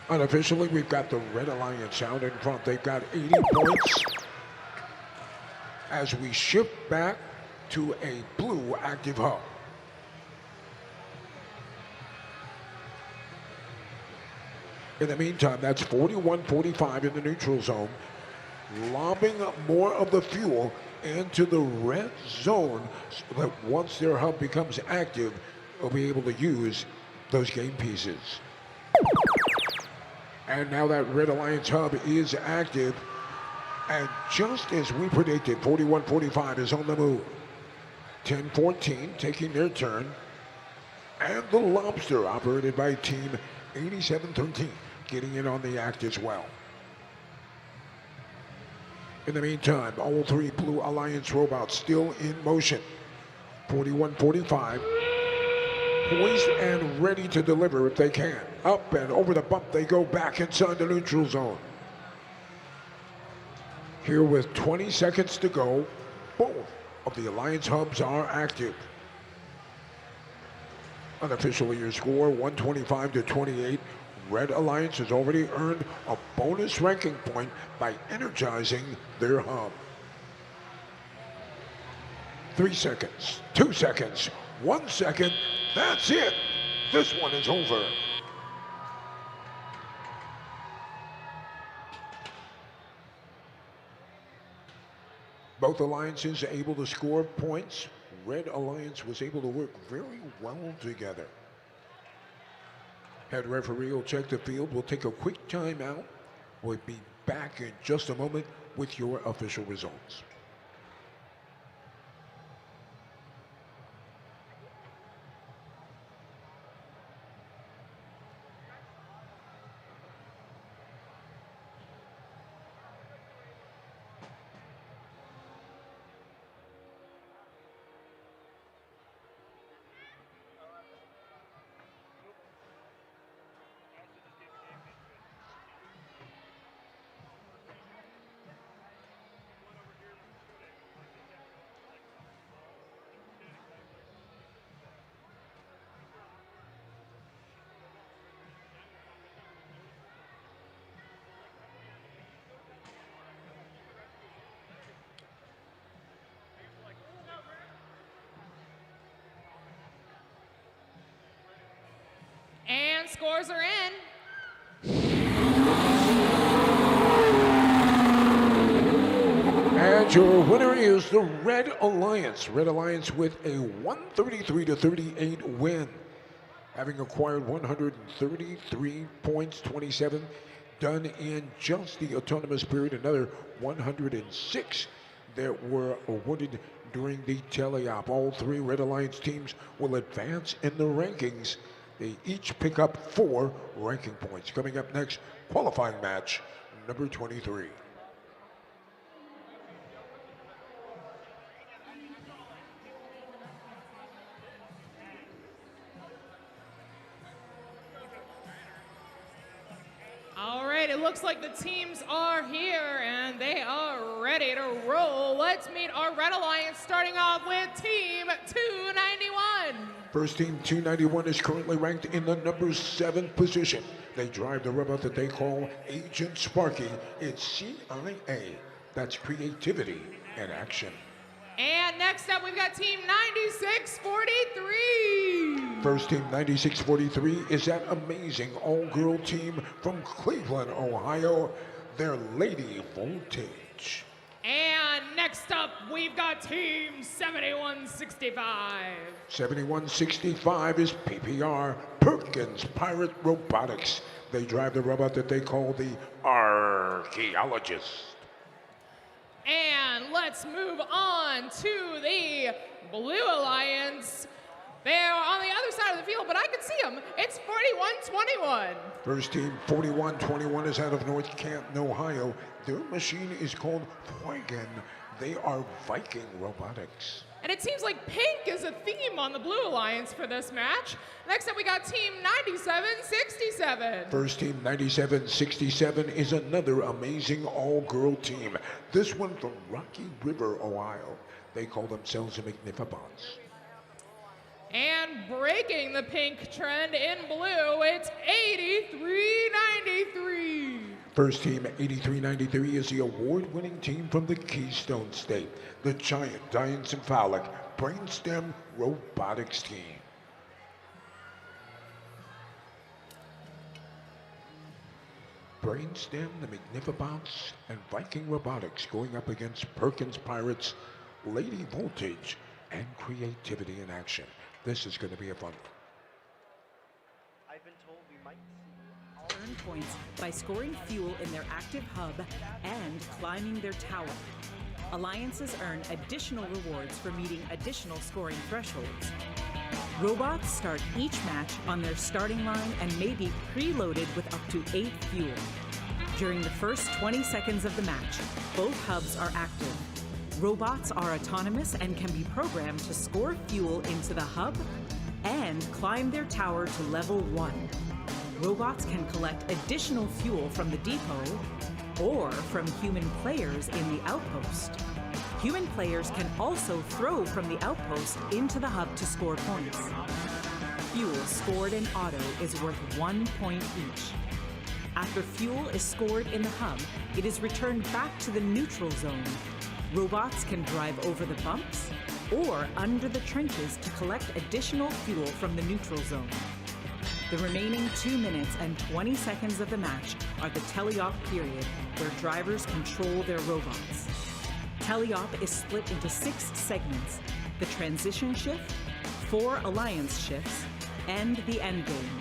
Unofficially, we've got the Red Alliance out in front. They've got 80 points. As we shift back to a blue active hub. In the meantime, that's 41-45 in the neutral zone, lobbing more of the fuel into the red zone so that once their hub becomes active, they'll be able to use those game pieces. And now that Red Alliance hub is active, and just as we predicted, 41-45 is on the move. 10-14 taking their turn. And the Lobster, operated by Team 8713, getting in on the act as well. In the meantime, all 3 Blue Alliance robots still in motion. 41-45, poised and ready to deliver if they can. Up and over the bump they go, back inside the neutral zone. Here with 20 seconds to go, both of the Alliance hubs are active. Unofficially, your score 125-28. Red Alliance has already earned a bonus ranking point by energizing their hub. 3 seconds, 2 seconds, 1 second. That's it. This one is over. Both alliances able to score points. Red Alliance was able to work very well together. Head referee will check the field. We'll take a quick timeout. We'll be back in just a moment with your official results. scores are in. And your winner is the Red Alliance. Red Alliance with a 133-38 win, having acquired 133 points, 27 done in just the autonomous period, another 106 that were awarded during the teleop. All three Red Alliance teams will advance in the rankings. They each pick up 4 ranking points. Coming up next, qualifying match number 23. All right, it looks like the teams are here and they are ready to roll. Let's meet our Red Alliance, starting off with Team 291. First team 291 is currently ranked in the number 7 position. They drive the robot that they call Agent Sparky. It's CIA. That's creativity in action. And next up, we've got Team 9643. First team 9643 is that amazing all-girl team from Cleveland, Ohio. They're Lady Voltage. And next up, we've got Team 7165. 7165 is PPR, Perkins Pirate Robotics. They drive the robot that they call the Archaeologist. And let's move on to the Blue Alliance. They're on the other side of the field, but I can see them. It's 4121. First team 4121 is out of North Canton, Ohio. Their machine is called Huygen. They are Viking Robotics. And it seems like pink is a theme on the Blue Alliance for this match. Next up, we got Team 9767. First team 9767 is another amazing all-girl team. This one from Rocky River, Ohio. They call themselves the Magnifibots. And breaking the pink trend in blue, it's 8393. First team 8393 is the award-winning team from the Keystone State, the giant diencephalic brainstem robotics team. Brainstem, the Magnifibots, and Viking Robotics going up against Perkins Pirates, Lady Voltage, and Creativity in Action. This is going to be a fun one. I've been told we might earn points by scoring fuel in their active hub and climbing their tower. Alliances earn additional rewards for meeting additional scoring thresholds. Robots start each match on their starting line and may be preloaded with up to 8 fuel. During the first 20 seconds of the match, both hubs are active. Robots are autonomous and can be programmed to score fuel into the hub and climb their tower to level 1. Robots can collect additional fuel from the depot or from human players in the outpost. Human players can also throw from the outpost into the hub to score points. Fuel scored in auto is worth 1 point each. After fuel is scored in the hub, it is returned back to the neutral zone. Robots can drive over the bumps or under the trenches to collect additional fuel from the neutral zone. The remaining 2 minutes and 20 seconds of the match are the teleop period, where drivers control their robots. Teleop is split into 6 segments: the transition shift, 4 alliance shifts, and the endgame.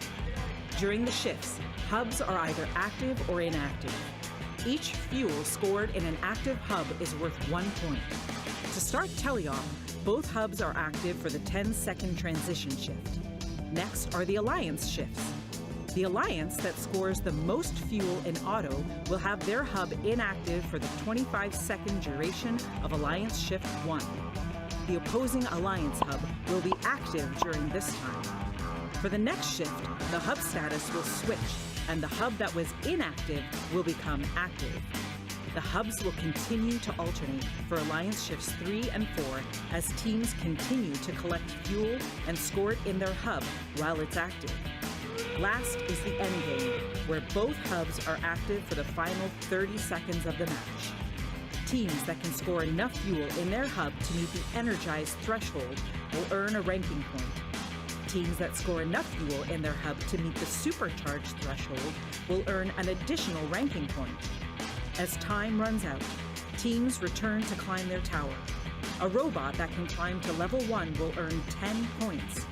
During the shifts, hubs are either active or inactive. Each fuel scored in an active hub is worth 1 point. To start teleop, both hubs are active for the 10-second transition shift. Next are the alliance shifts. The alliance that scores the most fuel in auto will have their hub inactive for the 25-second duration of alliance shift 1. The opposing alliance hub will be active during this time. For the next shift, the hub status will switch, and the hub that was inactive will become active. The hubs will continue to alternate for alliance shifts 3 and 4 as teams continue to collect fuel and score it in their hub while it's active. Last is the endgame, where both hubs are active for the final 30 seconds of the match. Teams that can score enough fuel in their hub to meet the energized threshold will earn a ranking point. Teams that score enough fuel in their hub to meet the supercharged threshold will earn an additional ranking point. As time runs out, teams return to climb their tower. A robot that can climb to level 1 will earn 10 points.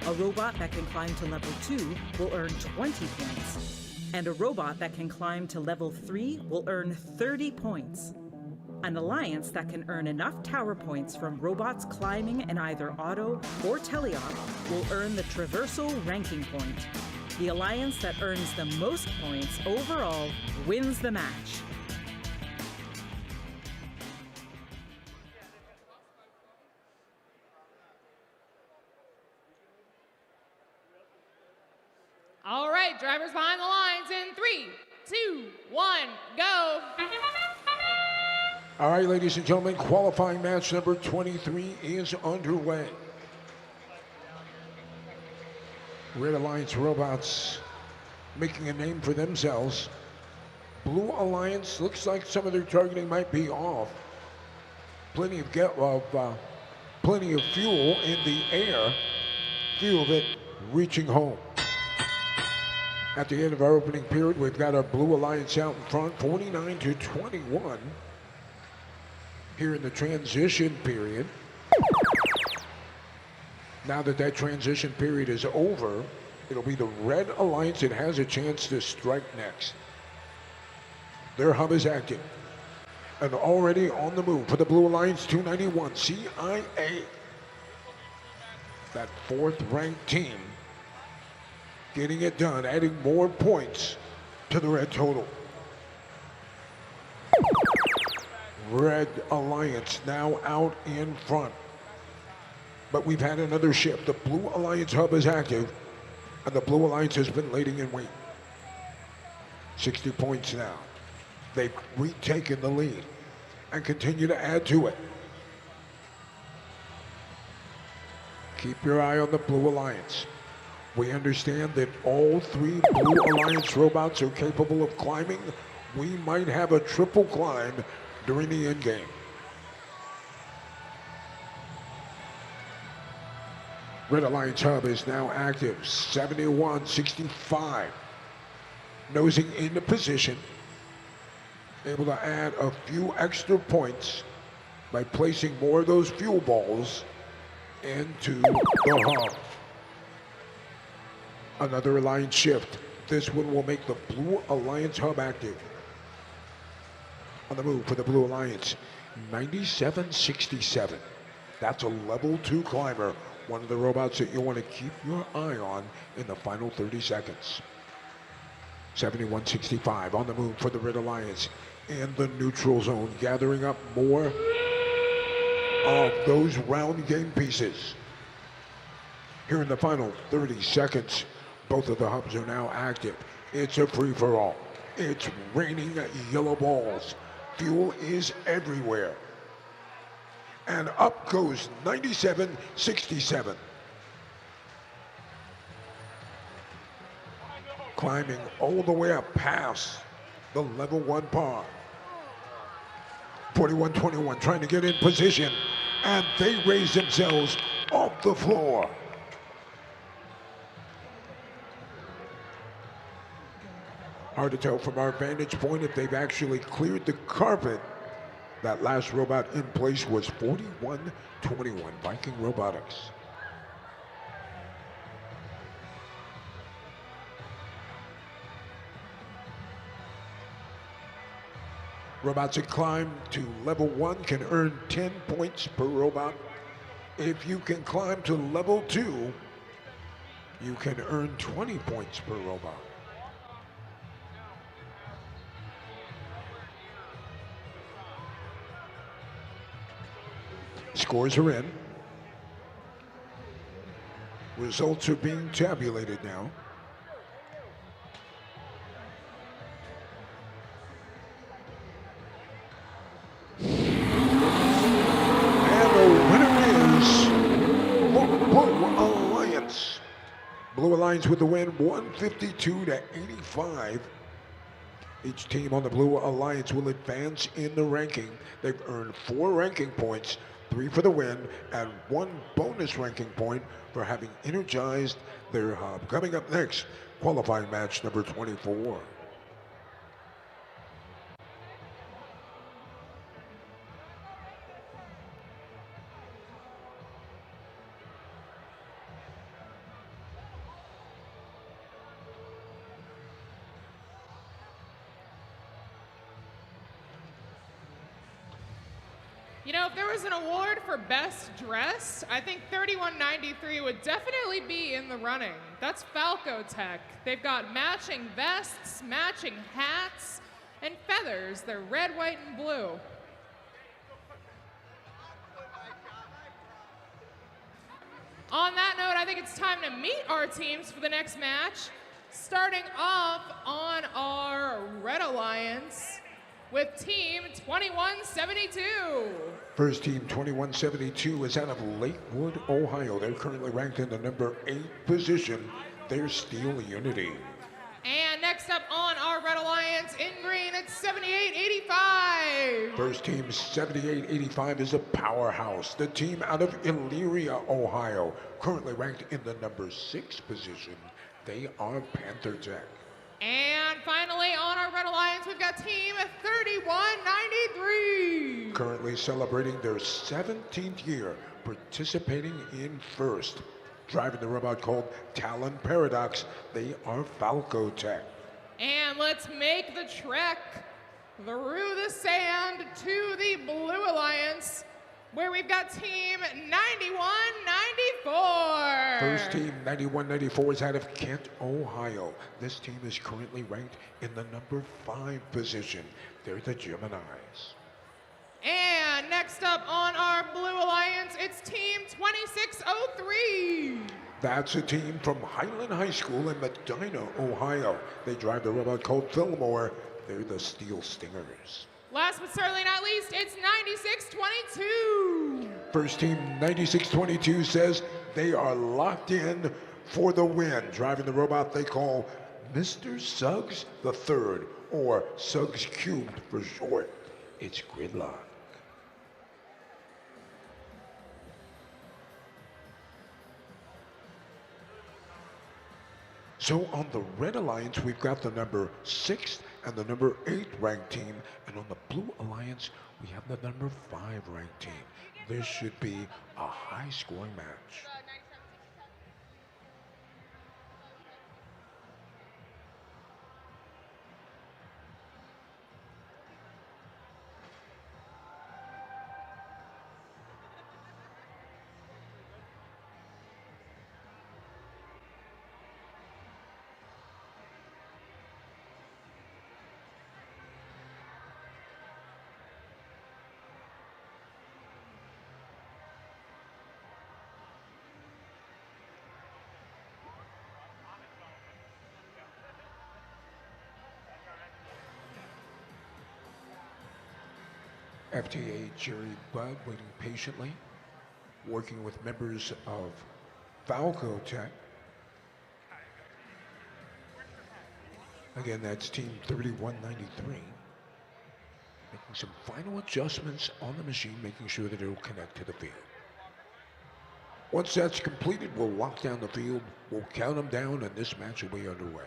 A robot that can climb to level 2 will earn 20 points. And a robot that can climb to level 3 will earn 30 points. An alliance that can earn enough tower points from robots climbing in either auto or teleop will earn the traversal ranking point. The alliance that earns the most points overall wins the match. All right, drivers behind the lines in 3, 2, 1, go. All right, ladies and gentlemen, qualifying match number 23 is underway. Red Alliance robots making a name for themselves. Blue Alliance looks like some of their targeting might be off. Plenty of fuel in the air. Few of it reaching home. At the end of our opening period, we've got our Blue Alliance out in front, 49-21. Here in the transition period. Now that that transition period is over, it'll be the Red Alliance that has a chance to strike next. Their hub is active and already on the move for the Blue Alliance 291 CIA. That fourth-ranked team getting it done, adding more points to the red total. Red Alliance now out in front. But we've had another shift. The Blue Alliance hub is active, and the Blue Alliance has been laying in wait. 60 points now. They've retaken the lead and continue to add to it. Keep your eye on the Blue Alliance. We understand that all three Blue Alliance robots are capable of climbing. We might have a triple climb during the end game. Red Alliance hub is now active, 71-65. Nosing into position, able to add a few extra points by placing more of those fuel balls into the hub. Another Alliance shift. This one will make the Blue Alliance hub active. On the move for the Blue Alliance, 97-67. That's a level 2 climber. One of the robots that you want to keep your eye on in the final 30 seconds. 71-65 on the move for the Red Alliance in the neutral zone, gathering up more of those round game pieces. Here in the final 30 seconds, both of the hubs are now active. It's a free-for-all. It's raining yellow balls. Fuel is everywhere. And up goes 97-67. Climbing all the way up past the level 1 par. 41-21 trying to get in position, and they raise themselves off the floor. Hard to tell from our vantage point if they've actually cleared the carpet. That last robot in place was 41-21, Viking Robotics. Robots that climb to level 1 can earn 10 points per robot. If you can climb to level 2, you can earn 20 points per robot. Scores are in. Results are being tabulated now. And the winner is Blue Alliance. Blue Alliance with the win, 152-85. Each team on the Blue Alliance will advance in the ranking. They've earned 4 ranking points. 3 for the win, and 1 bonus ranking point for having energized their hub. Coming up next, qualifying match number 24. You know, if there was an award for best dressed, I think 3193 would definitely be in the running. That's Falco Tech. They've got matching vests, matching hats, and feathers. They're red, white, and blue. On that note, I think it's time to meet our teams for the next match. Starting off on our Red Alliance with Team 2172. First team, 2172, is out of Lakewood, Ohio. They're currently ranked in the number 8 position. They're Steel Unity. And next up on our Red Alliance in green, it's 7885. First team, 7885, is a powerhouse. The team out of Elyria, Ohio, currently ranked in the number 6 position. They are Panther Tech. And finally, on our Red Alliance, we've got Team 3193. Currently celebrating their 17th year participating in first. Driving the robot called Talon Paradox, they are Falco Tech. And let's make the trek through the sand to the Blue Alliance, where we've got Team 9194. First team, 9194, is out of Kent, Ohio. This team is currently ranked in the number 5 position. They're the Geminis. And next up on our Blue Alliance, it's Team 2603. That's a team from Highland High School in Medina, Ohio. They drive the robot called Fillmore. They're the Steel Stingers. Last but certainly not least, it's 9622. First team, 9622, says they are locked in for the win. Driving the robot they call Mr. Suggs III, or Suggs Cubed for short. It's Gridlock. So on the Red Alliance, we've got the number 6 and the number 8 ranked team. And on the Blue Alliance, we have the number 5 ranked team. This should be a high-scoring match. FTA Jerry Budd waiting patiently, working with members of Falco Tech. Again, that's team 3193. Making some final adjustments on the machine, making sure that it will connect to the field. Once that's completed, we'll lock down the field, we'll count them down, and this match will be underway.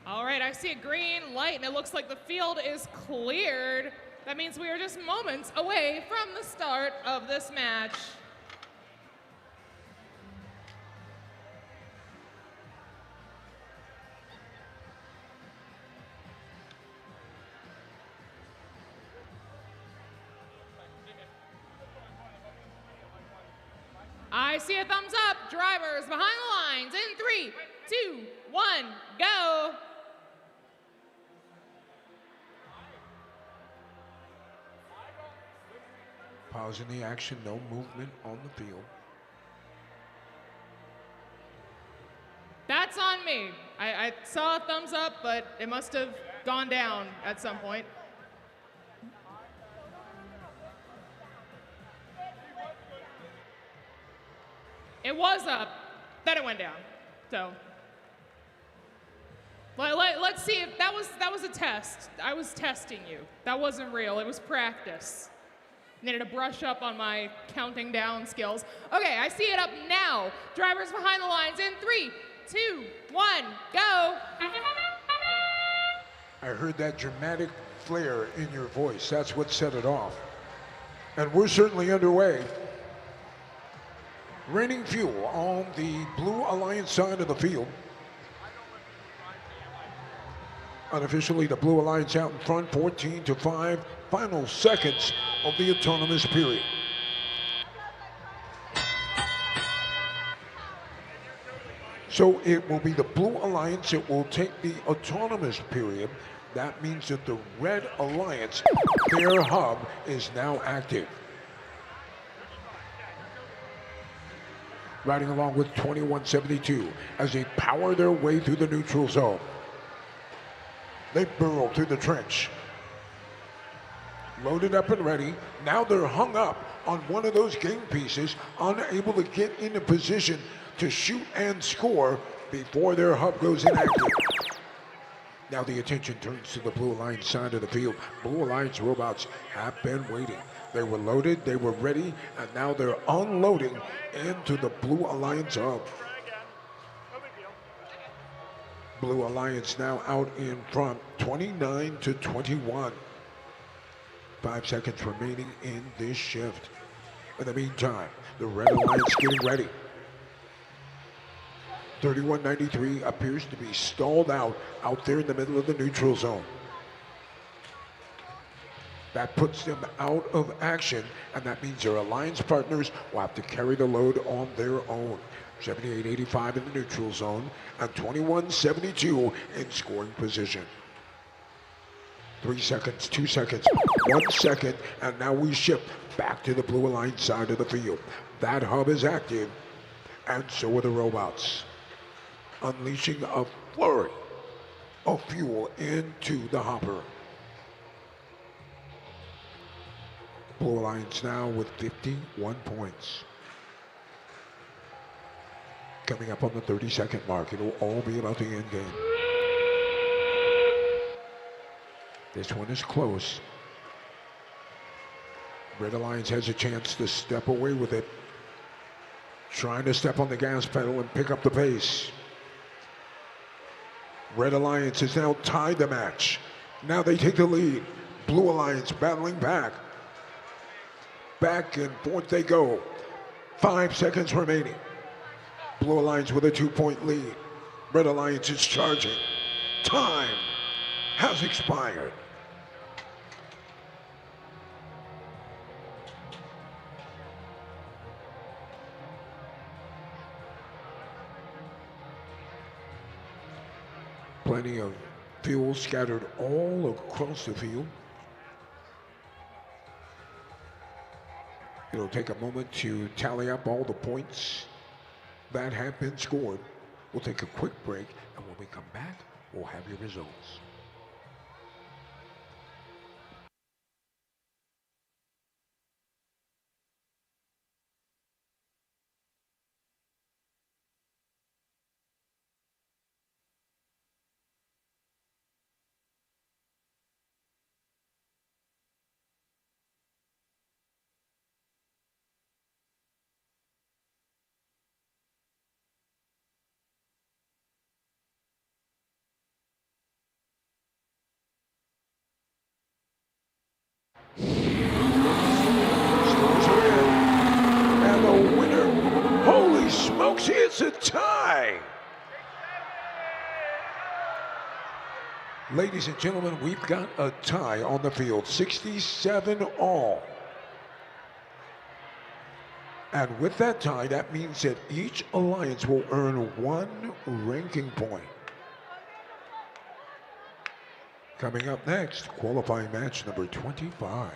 All right, I see a green light, and it looks like the field is cleared. That means we are just moments away from the start of this match. I see a thumbs up. Drivers behind the lines in 3, 2, 1, go. Pausing the action, no movement on the field. That's on me. I saw a thumbs up, but it must have gone down at some point. It was up, then it went down. So Let's see if that was a test. I was testing you. That wasn't real. It was practice. Needed to brush up on my counting down skills. Okay, I see it up now. Drivers behind the lines in 3, 2, 1, go. I heard that dramatic flair in your voice. That's what set it off. And we're certainly underway. Raining fuel on the Blue Alliance side of the field. Unofficially, the Blue Alliance out in front, 14-5, final seconds of the autonomous period. So it will be the Blue Alliance that will take the autonomous period. That means that the Red Alliance, their hub, is now active. Riding along with 2172 as they power their way through the neutral zone. They burrow through the trench. Loaded up and ready. Now they're hung up on one of those game pieces, unable to get into position to shoot and score before their hub goes inactive. Now the attention turns to the Blue Alliance side of the field. Blue Alliance robots have been waiting. They were loaded, they were ready, and now they're unloading into the Blue Alliance hub. Blue Alliance now out in front, 29-21. 5 seconds remaining in this shift. In the meantime, the Red Alliance getting ready. 3193 appears to be stalled out there in the middle of the neutral zone. That puts them out of action, and that means their alliance partners will have to carry the load on their own. 7885 in the neutral zone and 2172 in scoring position. 3 seconds, 2 seconds, 1 second, and now we shift back to the Blue Alliance side of the field. That hub is active, and so are the robots, unleashing a flurry of fuel into the hopper. Blue Alliance now with 51 points. Coming up on the 30-second mark, it'll all be about the end game. This one is close. Red Alliance has a chance to step away with it. Trying to step on the gas pedal and pick up the pace. Red Alliance has now tied the match. Now they take the lead. Blue Alliance battling back. Back and forth they go. 5 seconds remaining. Blue Alliance with a 2-point lead. Red Alliance is charging. Time has expired. Plenty of fuel scattered all across the field. It'll take a moment to tally up all the points that have been scored. We'll take a quick break, and when we come back, we'll have your results. And the winner, holy smokes, it's a tie! Ladies and gentlemen, we've got a tie on the field, 67 all. And with that tie, that means that each alliance will earn 1 ranking point. Coming up next, qualifying match number 25.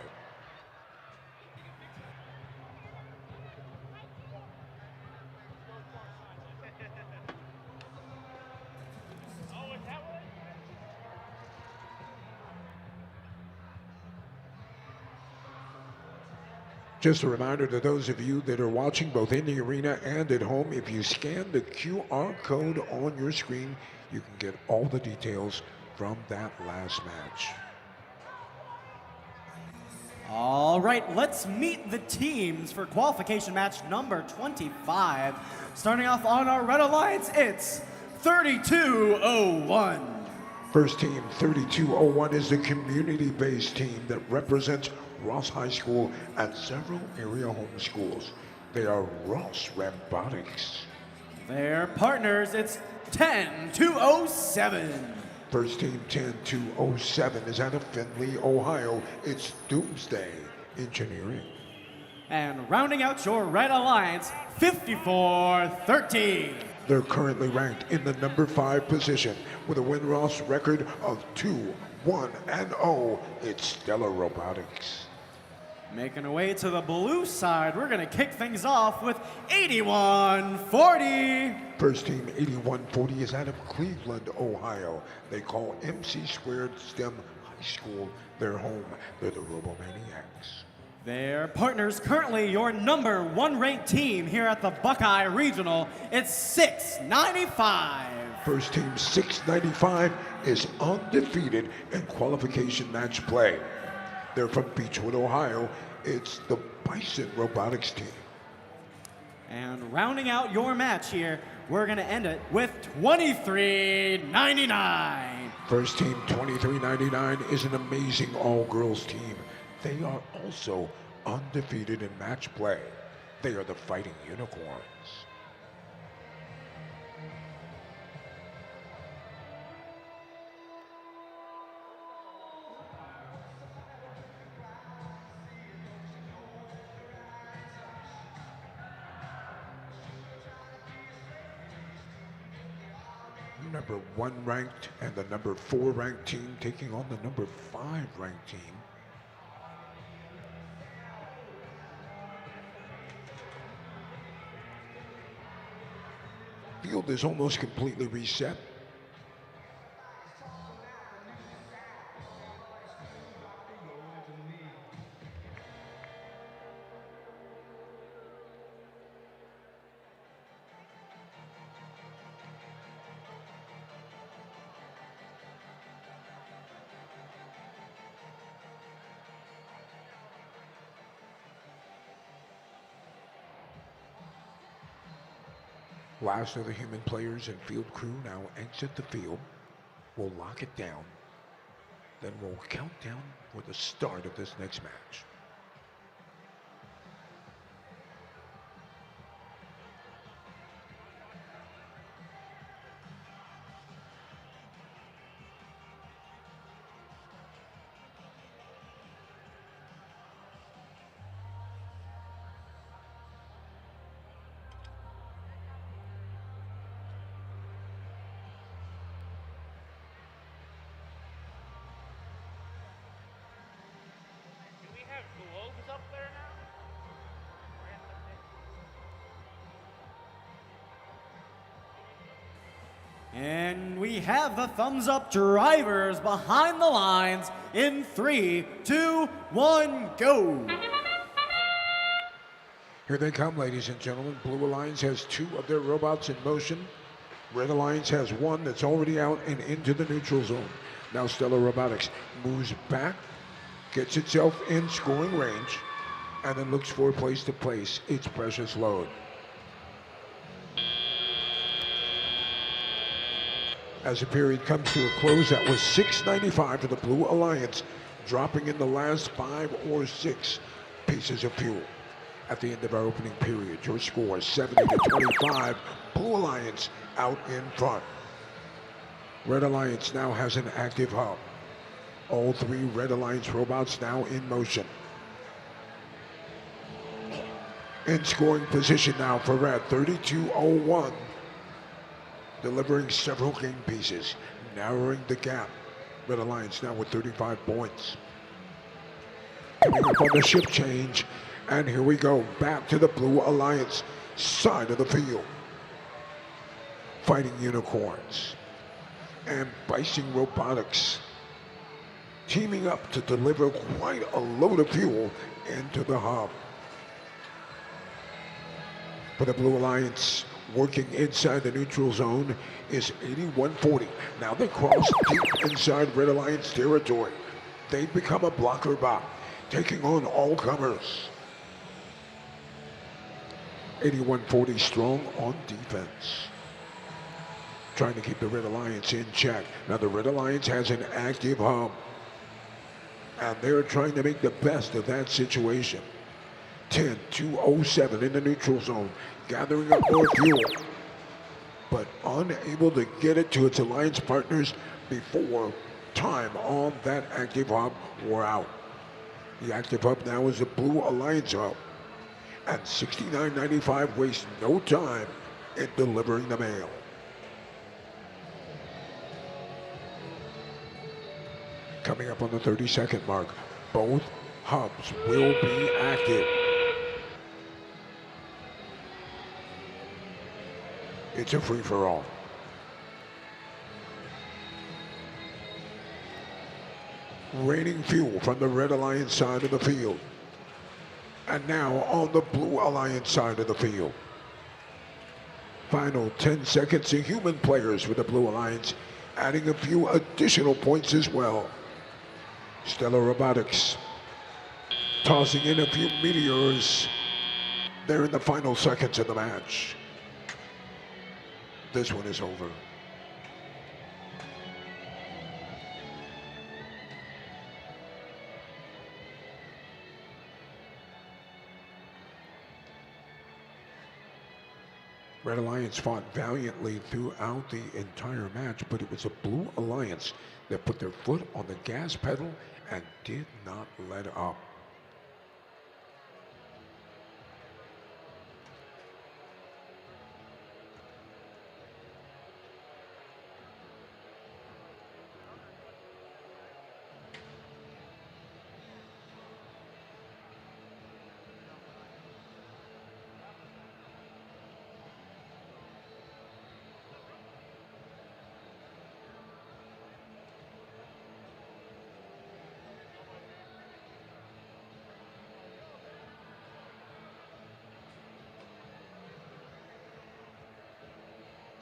Just a reminder to those of you that are watching both in the arena and at home, if you scan the QR code on your screen, you can get all the details from that last match. All right, let's meet the teams for qualification match number 25. Starting off on our Red Alliance, it's 3201. First team, 3201, is the community-based team that represents Ross High School and several area home schools. They are Ross Robotics. Their partners, it's 10207. First team, 10207, is out of Findlay, Ohio. It's Doomsday Engineering. And rounding out your Red Alliance, 5413. They're currently ranked in the number 5 position with a win-loss record of 2-1-0. It's Stellar Robotics. Making our way to the blue side, we're gonna kick things off with 8140. First team, 8140, is out of Cleveland, Ohio. They call MC Squared STEM High School their home. They're the Robomaniacs. Their partners, currently your number 1 ranked team here at the Buckeye Regional, it's 695. First team, 695, is undefeated in qualification match play. They're from Beechwood, Ohio. It's the Bison Robotics team. And rounding out your match here, we're gonna end it with 2399. First team, 2399, is an amazing all-girls team. They are also undefeated in match play. They are the Fighting Unicorns. Number 1 ranked and the number 4 ranked team taking on the number 5 ranked team. Field is almost completely reset. Last of the human players and field crew now exit the field. We'll lock it down. Then we'll count down for the start of this next match. And we have the thumbs up drivers behind the lines in 3, 2, 1, go. Here they come, ladies and gentlemen. Blue Alliance has 2 of their robots in motion. Red Alliance has 1 that's already out and into the neutral zone. Now Stellar Robotics moves back, gets itself in scoring range, and then looks for a place to place its precious load. As the period comes to a close, that was 695 for the Blue Alliance, dropping in the last 5 or 6 pieces of fuel. At the end of our opening period, your score is 70-25, Blue Alliance out in front. Red Alliance now has an active hub. All 3 Red Alliance robots now in motion. In scoring position now for Red, 3201. Delivering several game pieces, narrowing the gap. Red Alliance now with 35 points. Coming up on the shift change, and here we go, back to the Blue Alliance side of the field. Fighting Unicorns and Bison Robotics teaming up to deliver quite a load of fuel into the hub. For the Blue Alliance, working inside the neutral zone is 8140. Now they cross deep inside Red Alliance territory. They become a blocker bot, taking on all comers. 8140 strong on defense, trying to keep the Red Alliance in check. Now the Red Alliance has an active hub, and they're trying to make the best of that situation. 10-207 in the neutral zone, gathering up more fuel, but unable to get it to its alliance partners before time on that active hub wore out. The active hub now is the Blue Alliance hub, and 6995 wastes no time in delivering the mail. Coming up on the 30-second mark, both hubs will be active. It's a free-for-all. Raining fuel from the Red Alliance side of the field. And now on the Blue Alliance side of the field. Final 10 seconds to human players for the Blue Alliance, adding a few additional points as well. Stellar Robotics tossing in a few meteors. They're in the final seconds of the match. This one is over. Red Alliance fought valiantly throughout the entire match, but it was a Blue Alliance that put their foot on the gas pedal and did not let up.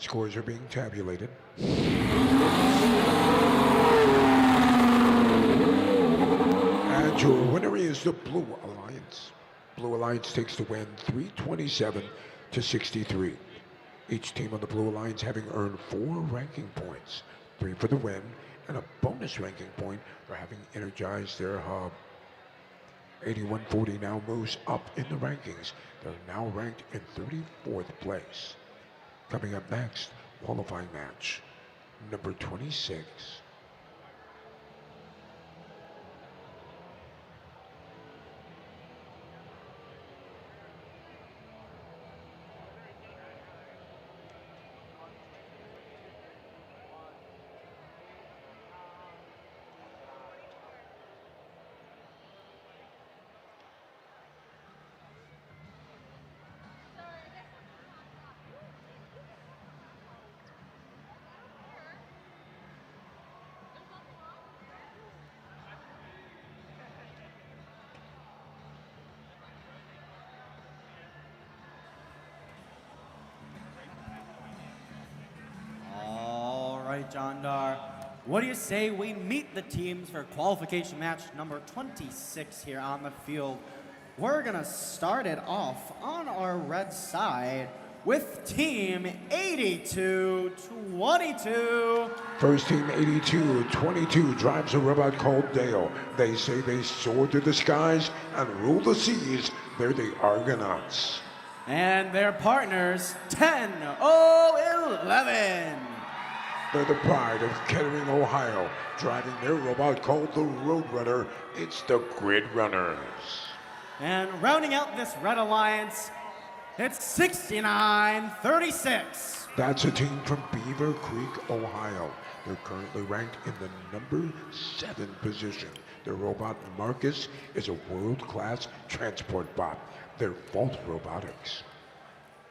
Scores are being tabulated. And your winner is the Blue Alliance. Blue Alliance takes the win 327-63. Each team on the Blue Alliance having earned 4 ranking points, 3 for the win, and a bonus ranking point for having energized their hub. 8140 now moves up in the rankings. They're now ranked in 34th place. Coming up next, qualifying match number 26. John Dar, what do you say we meet the teams for qualification match number 26 here on the field? We're gonna start it off on our red side with team 82-22. First team 82-22 drives a robot called Dale. They say they soar through the skies and rule the seas. They're the Argonauts. And their partners, 10-0-11. They're the pride of Kettering, Ohio, driving their robot called the Roadrunner. It's the Grid Runners. And rounding out this Red Alliance, it's 69-36. That's a team from Beaver Creek, Ohio. They're currently ranked in the number 7 position. Their robot Marcus is a world-class transport bot. They're Vault Robotics.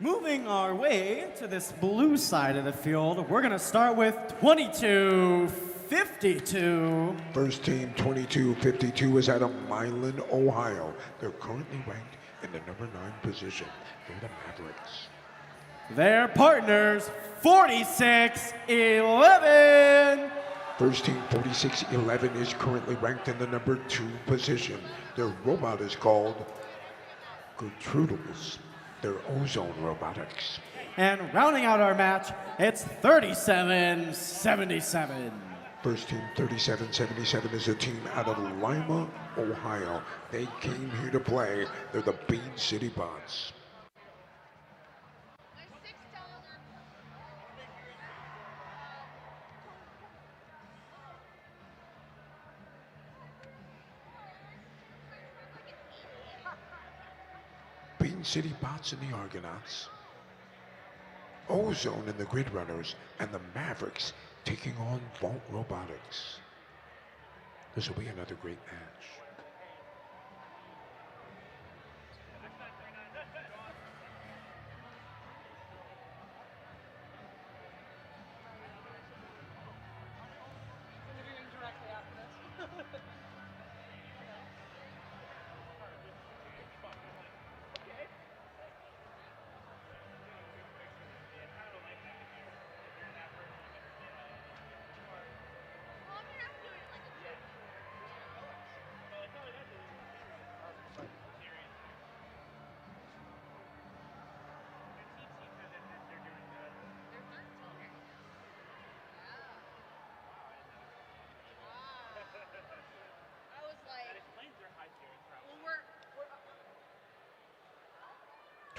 Moving our way to this blue side of the field, we're gonna start with 22-52. First team 22-52 is out of Milan, Ohio. They're currently ranked in the number 9 position. They're the Mavericks. Their partners, 46-11. First team, 46-11, is currently ranked in the number 2 position. Their robot is called Gertrudels. They're Ozone Robotics. And rounding out our match, it's 37-77. First team, 37-77, is a team out of Lima, Ohio. They came here to play. They're the Bean City Bots. Bean City Bots and the Argonauts. Ozone and the Grid Runners, and the Mavericks taking on Vault Robotics. This will be another great match.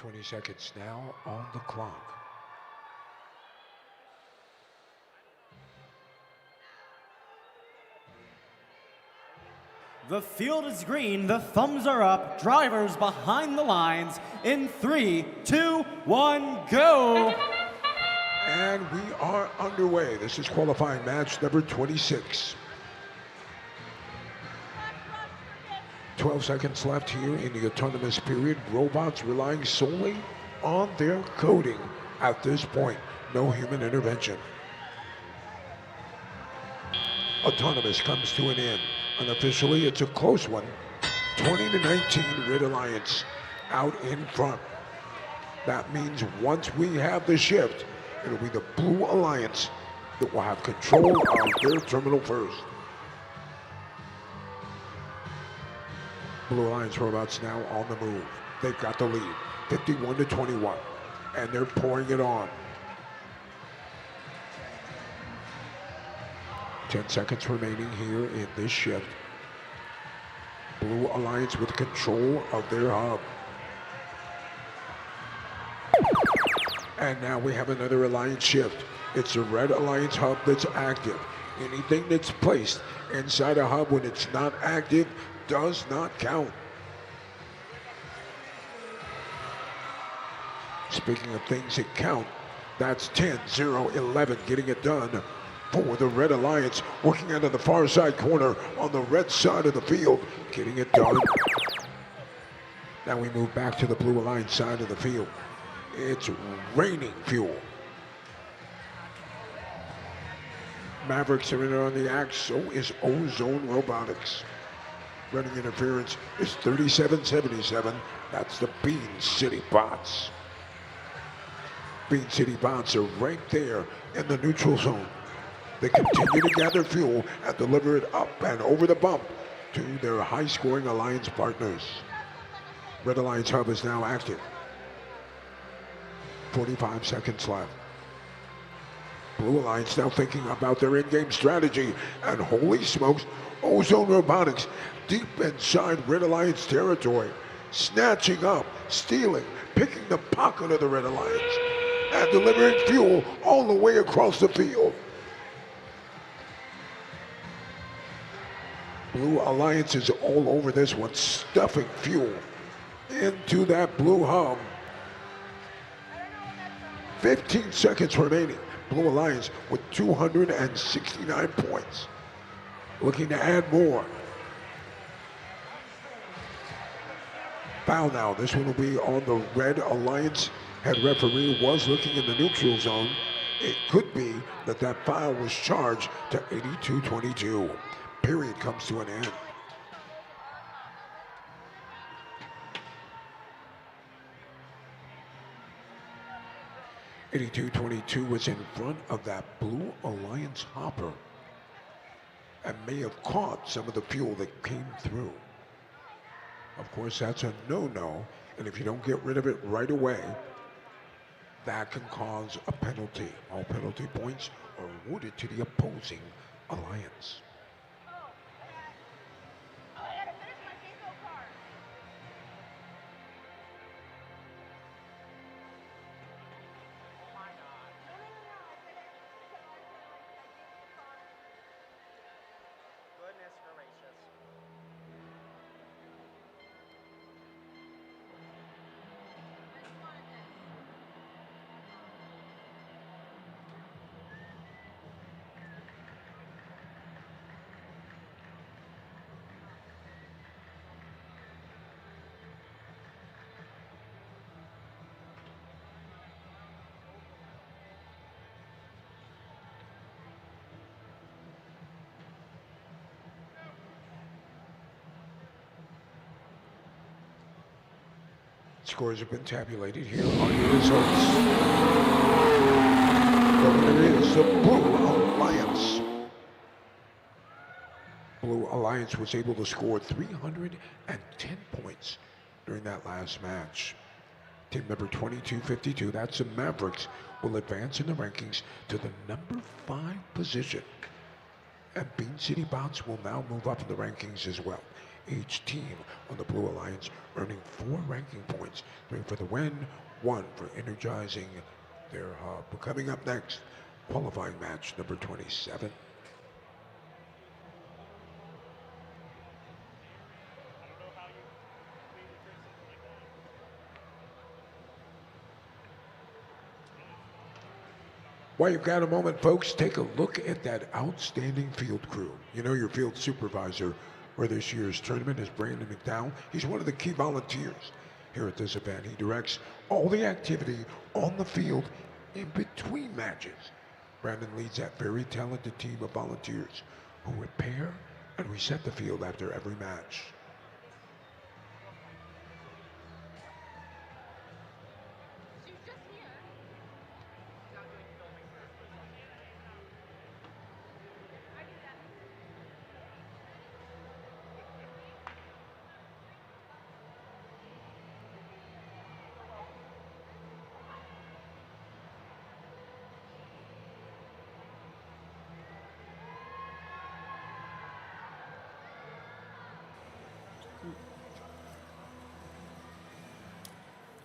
– 20 seconds now on the clock. The field is green, the thumbs are up, drivers behind the lines in 3, 2, 1, go! And we are underway. This is qualifying match number 26. 12 seconds left here in the autonomous period. Robots relying solely on their coding at this point. No human intervention. Autonomous comes to an end. Unofficially, it's a close one. 20-19, Red Alliance out in front. That means once we have the shift, it'll be the Blue Alliance that will have control of their terminal first. Blue Alliance robots now on the move. They've got the lead, 51-21, and they're pouring it on. 10 seconds remaining here in this shift. Blue Alliance with control of their hub. And now we have another Alliance shift. It's a Red Alliance hub that's active. Anything that's placed inside a hub when it's not active does not count. Speaking of things that count, that's 10-0-11 getting it done for the Red Alliance, working out of the far side corner on the red side of the field, getting it done. Now we move back to the Blue Alliance side of the field. It's raining fuel. Mavericks are in on the act, so is Ozone Robotics. Running interference is 37-77. That's the Bean City Bots. Bean City Bots are right there in the neutral zone. They continue to gather fuel and deliver it up and over the bump to their high-scoring Alliance partners. Red Alliance hub is now active. 45 seconds left. Blue Alliance now thinking about their in-game strategy, and holy smokes, Ozone Robotics deep inside Red Alliance territory, snatching up, stealing, picking the pocket of the Red Alliance, and delivering fuel all the way across the field. Blue Alliance is all over this one, stuffing fuel into that blue hub. 15 seconds remaining. Blue Alliance with 269 points. Looking to add more. Foul now. This one will be on the Red Alliance. Head referee was looking in the neutral zone. It could be that foul was charged to 82-22. Period comes to an end. 82-22 was in front of that Blue Alliance hopper and may have caught some of the fuel that came through. Of course, that's a no-no, and if you don't get rid of it right away, that can cause a penalty. All penalty points are awarded to the opposing alliance. Goodness gracious. Scores have been tabulated. Here are your results. The winner is the Blue Alliance. Blue Alliance was able to score 310 points during that last match. Team number 2252, that's the Mavericks, will advance in the rankings to the number 5 position. And Bean City Bots will now move up in the rankings as well. Each team on the Blue Alliance earning 4 ranking points, 3 for the win, 1 for energizing their hub. Coming up next, qualifying match number 27. While you've got a moment, folks, take a look at that outstanding field crew. You know, your field supervisor for this year's tournament is Brandon McDowell. He's one of the key volunteers here at this event. He directs all the activity on the field in between matches. Brandon leads that very talented team of volunteers who repair and reset the field after every match.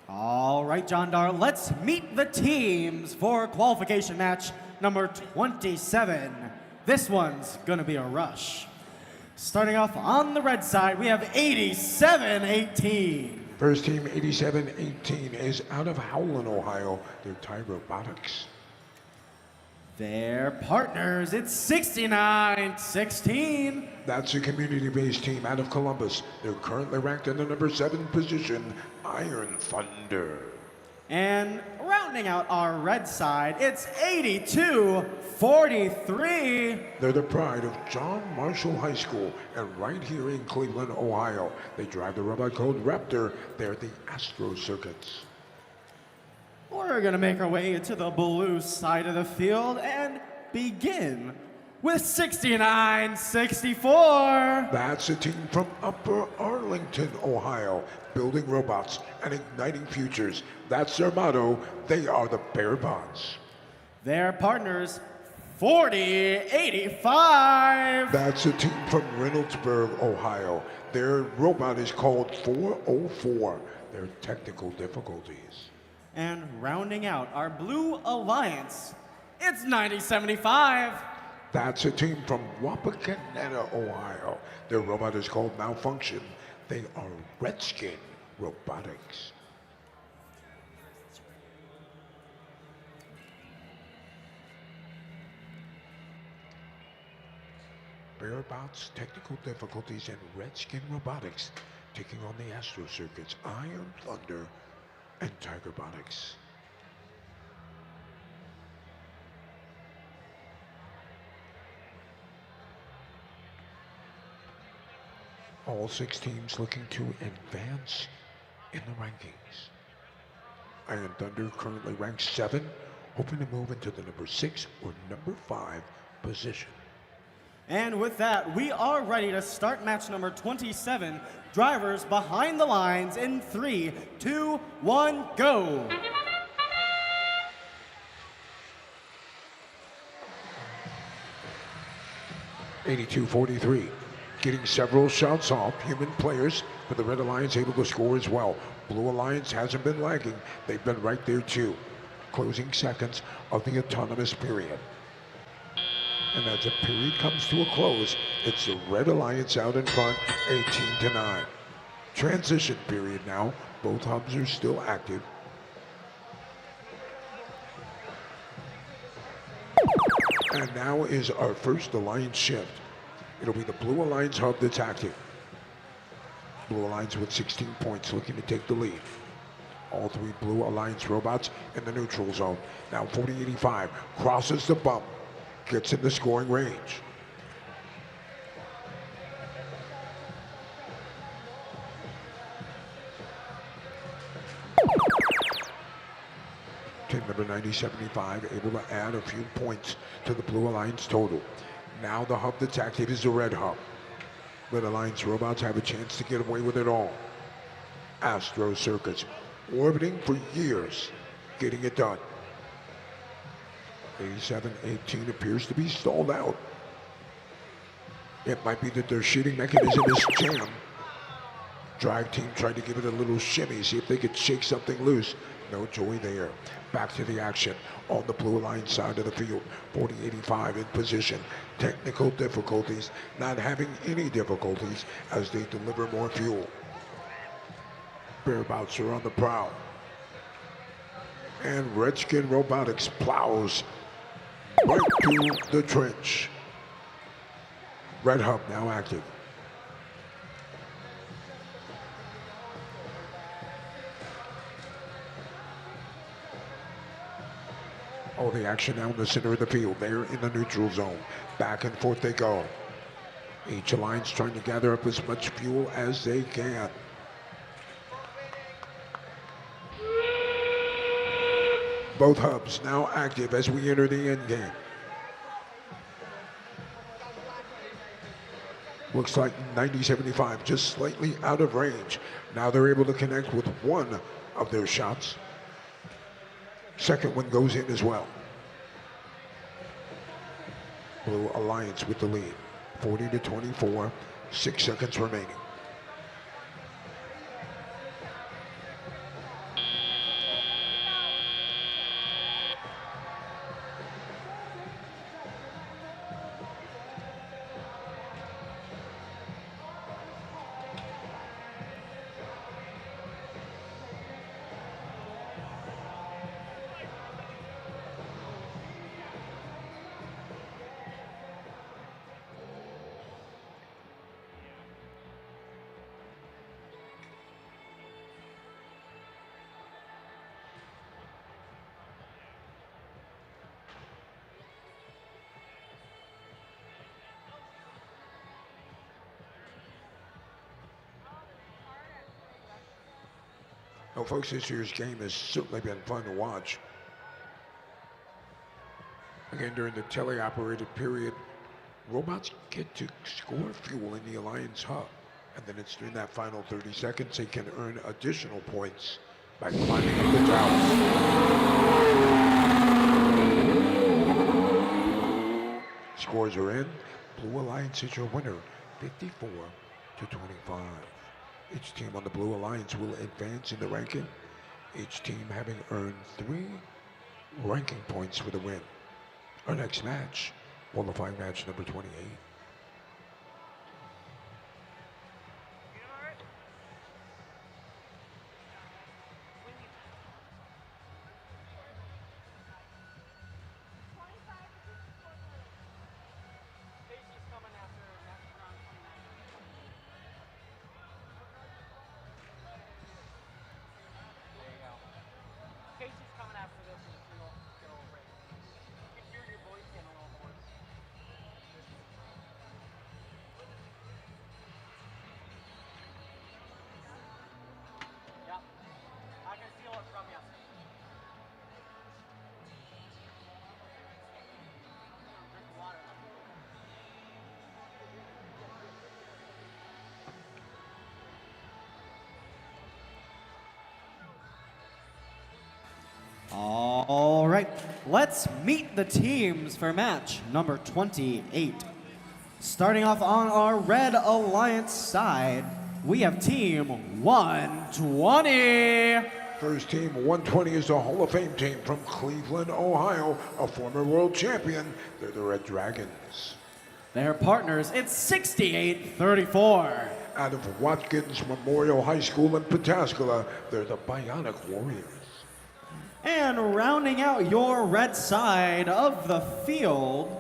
All right, John Dar, let's meet the teams for qualification match number 27. This one's gonna be a rush. Starting off on the red side, we have 87-18. First team, 87-18, is out of Howland, Ohio. They're Thai Robotics. Their partners, it's 69-16. That's a community-based team out of Columbus. They're currently ranked in the number 7 position, Iron Thunder. And rounding out our red side, it's 82-43. They're the pride of John Marshall High School, and right here in Cleveland, Ohio. They drive the robot called Raptor. They're the Astro Circuits. We're gonna make our way to the blue side of the field and begin with 69-64. That's a team from Upper Arlington, Ohio, building robots and igniting futures. That's their motto. They are the Bear Bots. Their partners, 40-85. That's a team from Reynoldsburg, Ohio. Their robot is called 404. Their technical difficulties. And rounding out our Blue Alliance, it's 90-75. That's a team from Wapakoneta, Ohio. Their robot is called Malfunction. They are Redskin Robotics. Bearbots, technical difficulties, and Redskin Robotics taking on the Astro Circuits, Iron Thunder, and Tiger Robotics. All 6 teams looking to advance in the rankings. Iron Thunder currently ranked 7, hoping to move into the number 6 or number 5 position. And with that, we are ready to start match number 27. Drivers behind the lines in 3, 2, 1, go. (82-43), getting several shots off. Human players, but the Red Alliance able to score as well. Blue Alliance hasn't been lagging. They've been right there too. Closing seconds of the autonomous period. And as the period comes to a close, it's the Red Alliance out in front, 18-9. Transition period now. Both hubs are still active. And now is our first Alliance shift. It'll be the Blue Alliance hub that's active. Blue Alliance with 16 points, looking to take the lead. All 3 Blue Alliance robots in the neutral zone. Now 40-85, crosses the bump, gets in the scoring range. Team number 9075 able to add a few points to the Blue Alliance total. Now the hub that's active is the Red hub. Red Alliance robots have a chance to get away with it all. Astro Circuits, orbiting for years, getting it done. 87-18 appears to be stalled out. It might be that their shooting mechanism is jammed. Drive team tried to give it a little shimmy, see if they could shake something loose. No joy there. Back to the action on the Blue Alliance side of the field. 40-85 in position. Technical difficulties, not having any difficulties as they deliver more fuel. Bearbouts are on the prowl. And Redskin Robotics plows right to the trench. Red hub now active. Oh, the action now in the center of the field. They're in the neutral zone. Back and forth they go. Each alliance trying to gather up as much fuel as they can. Both hubs now active as we enter the end game. Looks like 90-75 just slightly out of range. Now they're able to connect with one of their shots. Second one goes in as well. Blue Alliance with the lead. 40-24, 6 seconds remaining. Well, folks, this year's game has certainly been fun to watch. Again, during the teleoperated period, robots get to score fuel in the Alliance hub. And then it's during that final 30 seconds they can earn additional points by climbing up the towers. Scores are in. Blue Alliance is your winner, 54-25. Each team on the Blue Alliance will advance in the ranking, each team having earned 3 ranking points for the win. Our next match, qualifying match number 28. right, let's meet the teams for match number 28. Starting off on our Red Alliance side, we have Team 120. First team 120 is the Hall of Fame team from Cleveland, Ohio, a former world champion. They're the Red Dragons. Their partners, it's 68-34. Out of Watkins Memorial High School in Pataskala, they're the Bionic Warriors. And rounding out your red side of the field,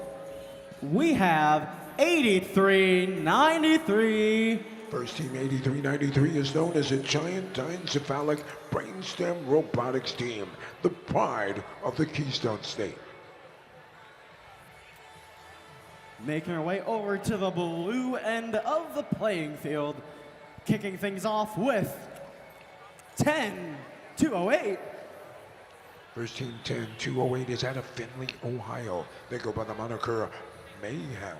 we have 83-93. First team 8393 is known as a giant diencephalic brainstem robotics team, the pride of the Keystone State. Making our way over to the blue end of the playing field, kicking things off with 10-208. First team 10-208 is out of Findlay, Ohio. They go by the moniker Mayhem.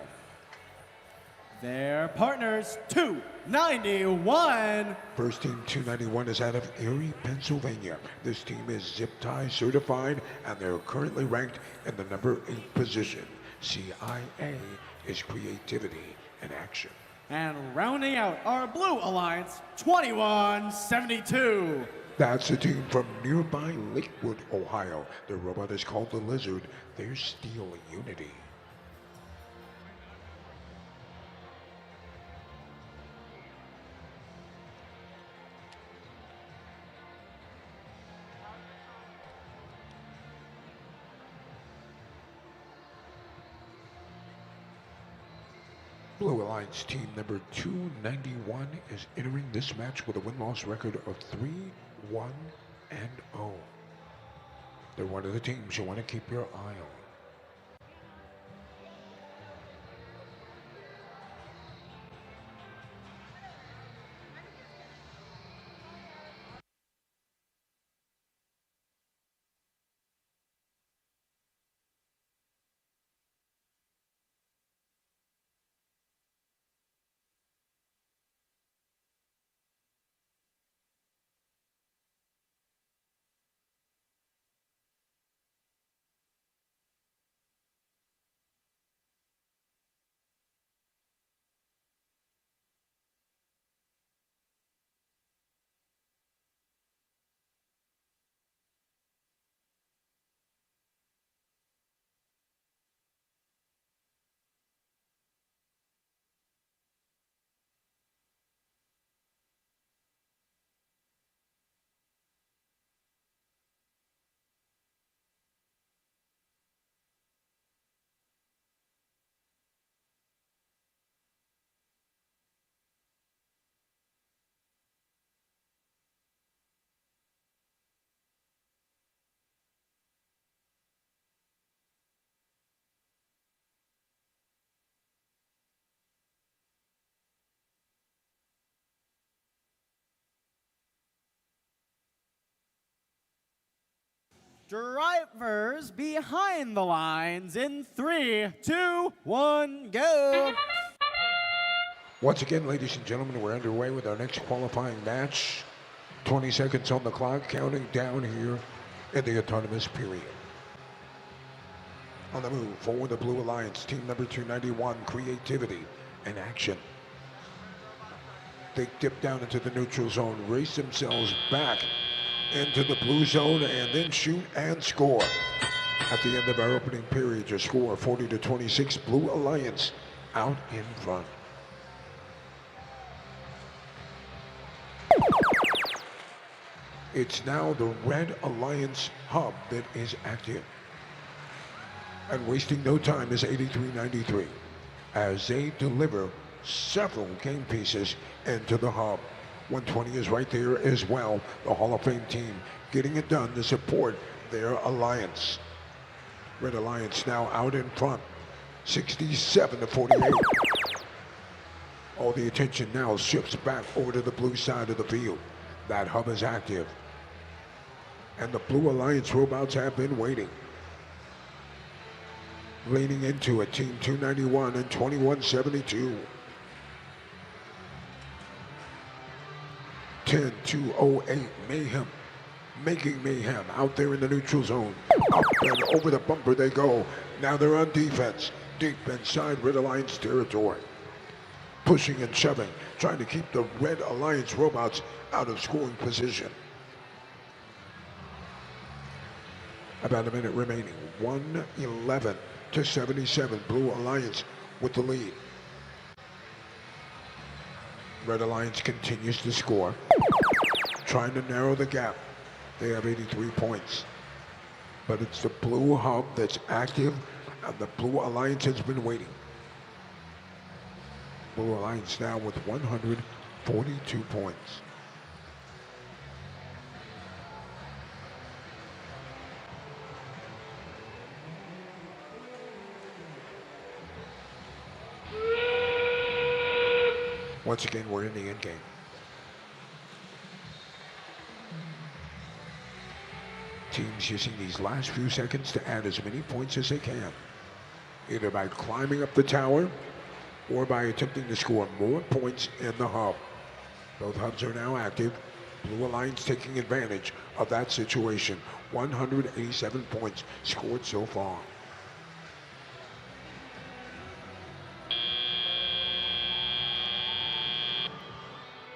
Their partners, 291. First team 291 is out of Erie, Pennsylvania. This team is zip tie certified and they're currently ranked in the number 8 position. CIA is creativity and action. And rounding out our Blue Alliance, 2172. That's a team from nearby Lakewood, Ohio. Their robot is called the Lizard. They're Steel Unity. Blue Alliance team number 291 is entering this match with a win-loss record of 3-1-0. They're one of the teams you want to keep your eye on. Drivers behind the lines in 3, 2, 1, go. Once again, ladies and gentlemen, we're underway with our next qualifying match. 20 seconds on the clock, counting down here in the autonomous period. On the move, forward the Blue Alliance, team number 291, creativity and action. They dip down into the neutral zone, race themselves back into the blue zone, and then shoot and score. At the end of our opening period, your score 40-26, Blue Alliance out in front. It's now the Red Alliance hub that is active. And wasting no time is 8393 as they deliver several game pieces into the hub. 120 is right there as well. The Hall of Fame team getting it done to support their alliance. Red Alliance now out in front, 67-48. All the attention now shifts back over to the blue side of the field. That hub is active. And the Blue Alliance robots have been waiting. Leaning into it, Team 291 and 2172. 10-208 Mayhem making mayhem out there in the neutral zone. Up and over the bumper they go. Now they're on defense, deep inside Red Alliance territory. Pushing and shoving, trying to keep the Red Alliance robots out of scoring position. About a minute remaining. 111 to 77. Blue Alliance with the lead. Red Alliance continues to score, trying to narrow the gap. They have 83 points. But it's the Blue Hub that's active, and the Blue Alliance has been waiting. Blue Alliance now with 142 points. Once again, we're in the end game. Teams using these last few seconds to add as many points as they can, either by climbing up the tower or by attempting to score more points in the hub. Both hubs are now active. Blue Alliance taking advantage of that situation. 187 points scored so far.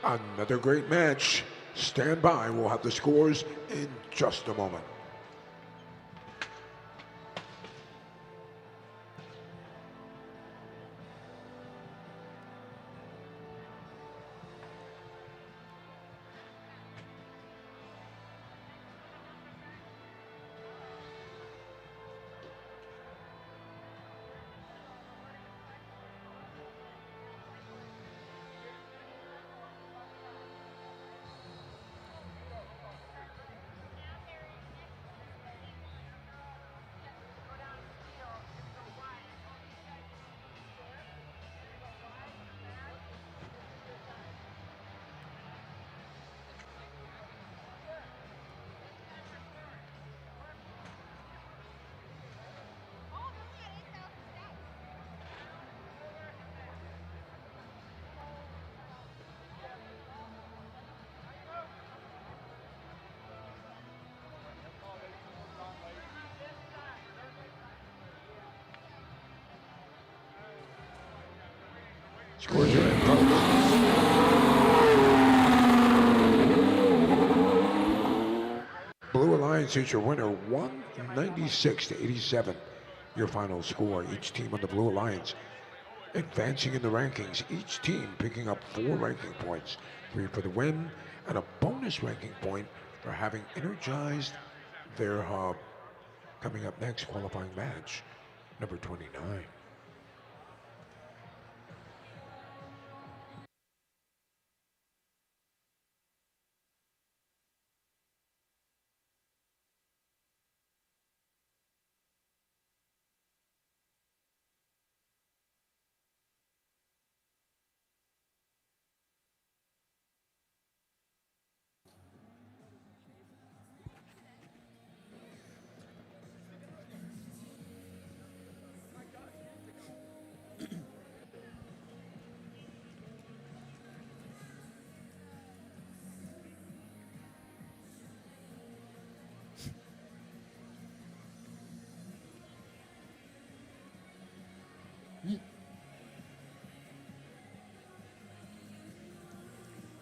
Another great match. Stand by. We'll have the scores in just a moment. Scores are in progress. Blue Alliance is your winner, 196 to 87. Your final score. Each team on the Blue Alliance advancing in the rankings. Each team picking up 4 ranking points, 3 for the win, and a bonus ranking point for having energized their hub. Coming up next, qualifying match number 29.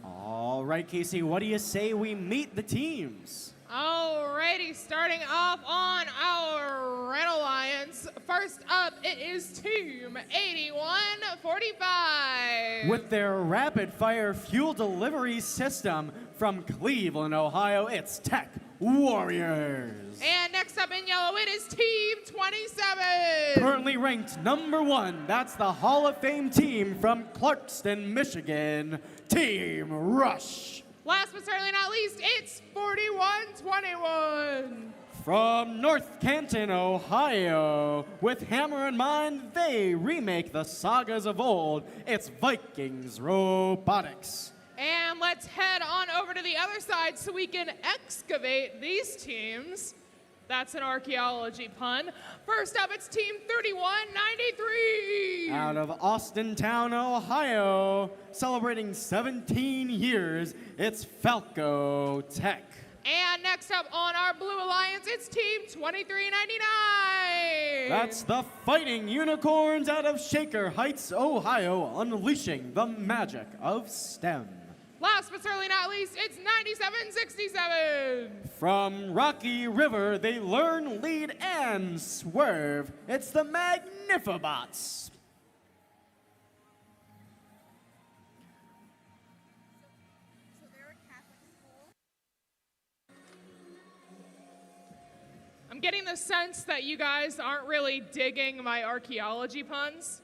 All right, Casey, what do you say we meet the teams? Alrighty, starting off on our Red Alliance. First up, it is Team 8145. With their rapid-fire fuel delivery system from Cleveland, Ohio, it's Tech Warriors. And next up in yellow, it is Team 27. Currently ranked number 1, that's the Hall of Fame team from Clarkston, Michigan, Team Rush. Last but certainly not least, it's 4121. From North Canton, Ohio, with Hammer in mind, they remake the sagas of old. It's Vikings Robotics. And let's head on over to the other side so we can excavate these teams. That's an archaeology pun. First up, it's Team 3193. Out of Austintown, Ohio, celebrating 17 years, it's Falco Tech. And next up on our Blue Alliance, it's Team 2399. That's the Fighting Unicorns out of Shaker Heights, Ohio, unleashing the magic of STEM. Last but certainly not least, it's 9767. From Rocky River, they learn, lead, and swerve. It's the Magnifibots. I'm getting the sense that you guys aren't really digging my archaeology puns.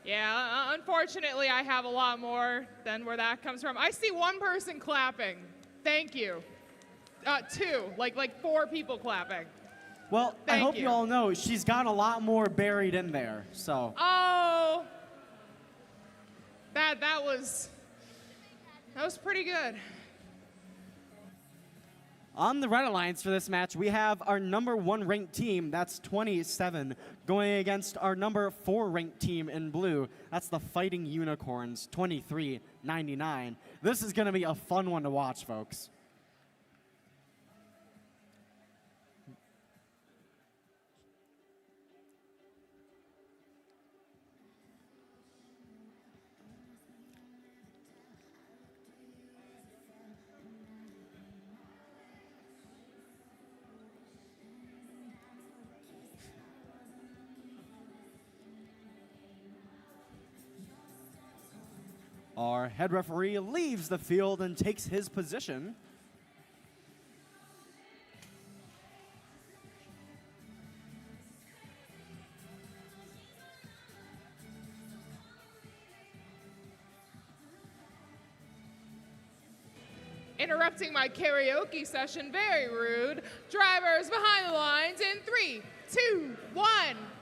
Yeah, unfortunately, I have a lot more than where that comes from. I see one person clapping. Thank you. Two, like 4 people clapping. Well, I hope you all know she's got a lot more buried in there, so. Oh, that was pretty good. On the Red Alliance for this match, we have our number 1 ranked team, that's 27, going against our number 4 ranked team in blue. That's the Fighting Unicorns, 2399. This is going to be a fun one to watch, folks. Our head referee leaves the field and takes his position. Interrupting my karaoke session, very rude. Drivers behind the lines in 3, 2, 1,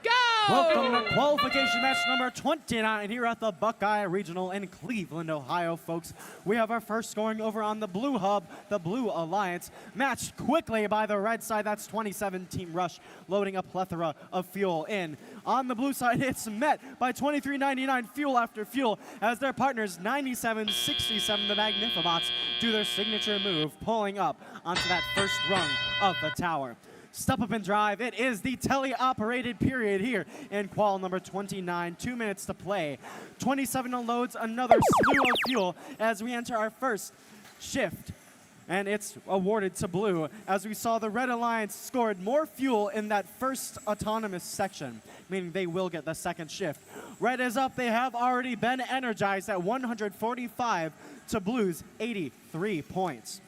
go! Welcome to Qualification Match number 29 here at the Buckeye Regional in Cleveland, Ohio, folks. We have our first scoring over on the Blue Hub, the Blue Alliance, matched quickly by the red side. That's 27 Team Rush, loading a plethora of fuel in. On the blue side, it's met by 2399 fuel after fuel as their partners 9767, the Magnifibots, do their signature move, pulling up onto that first rung of the tower. Step up and drive. It is the tele-operated period here in qual number 29. 2 minutes to play. 27 unloads another slew of fuel as we enter our first shift. And it's awarded to blue as we saw the Red Alliance scored more fuel in that first autonomous section, meaning they will get the second shift. Red is up. They have already been energized at 145 to blue's 83 points.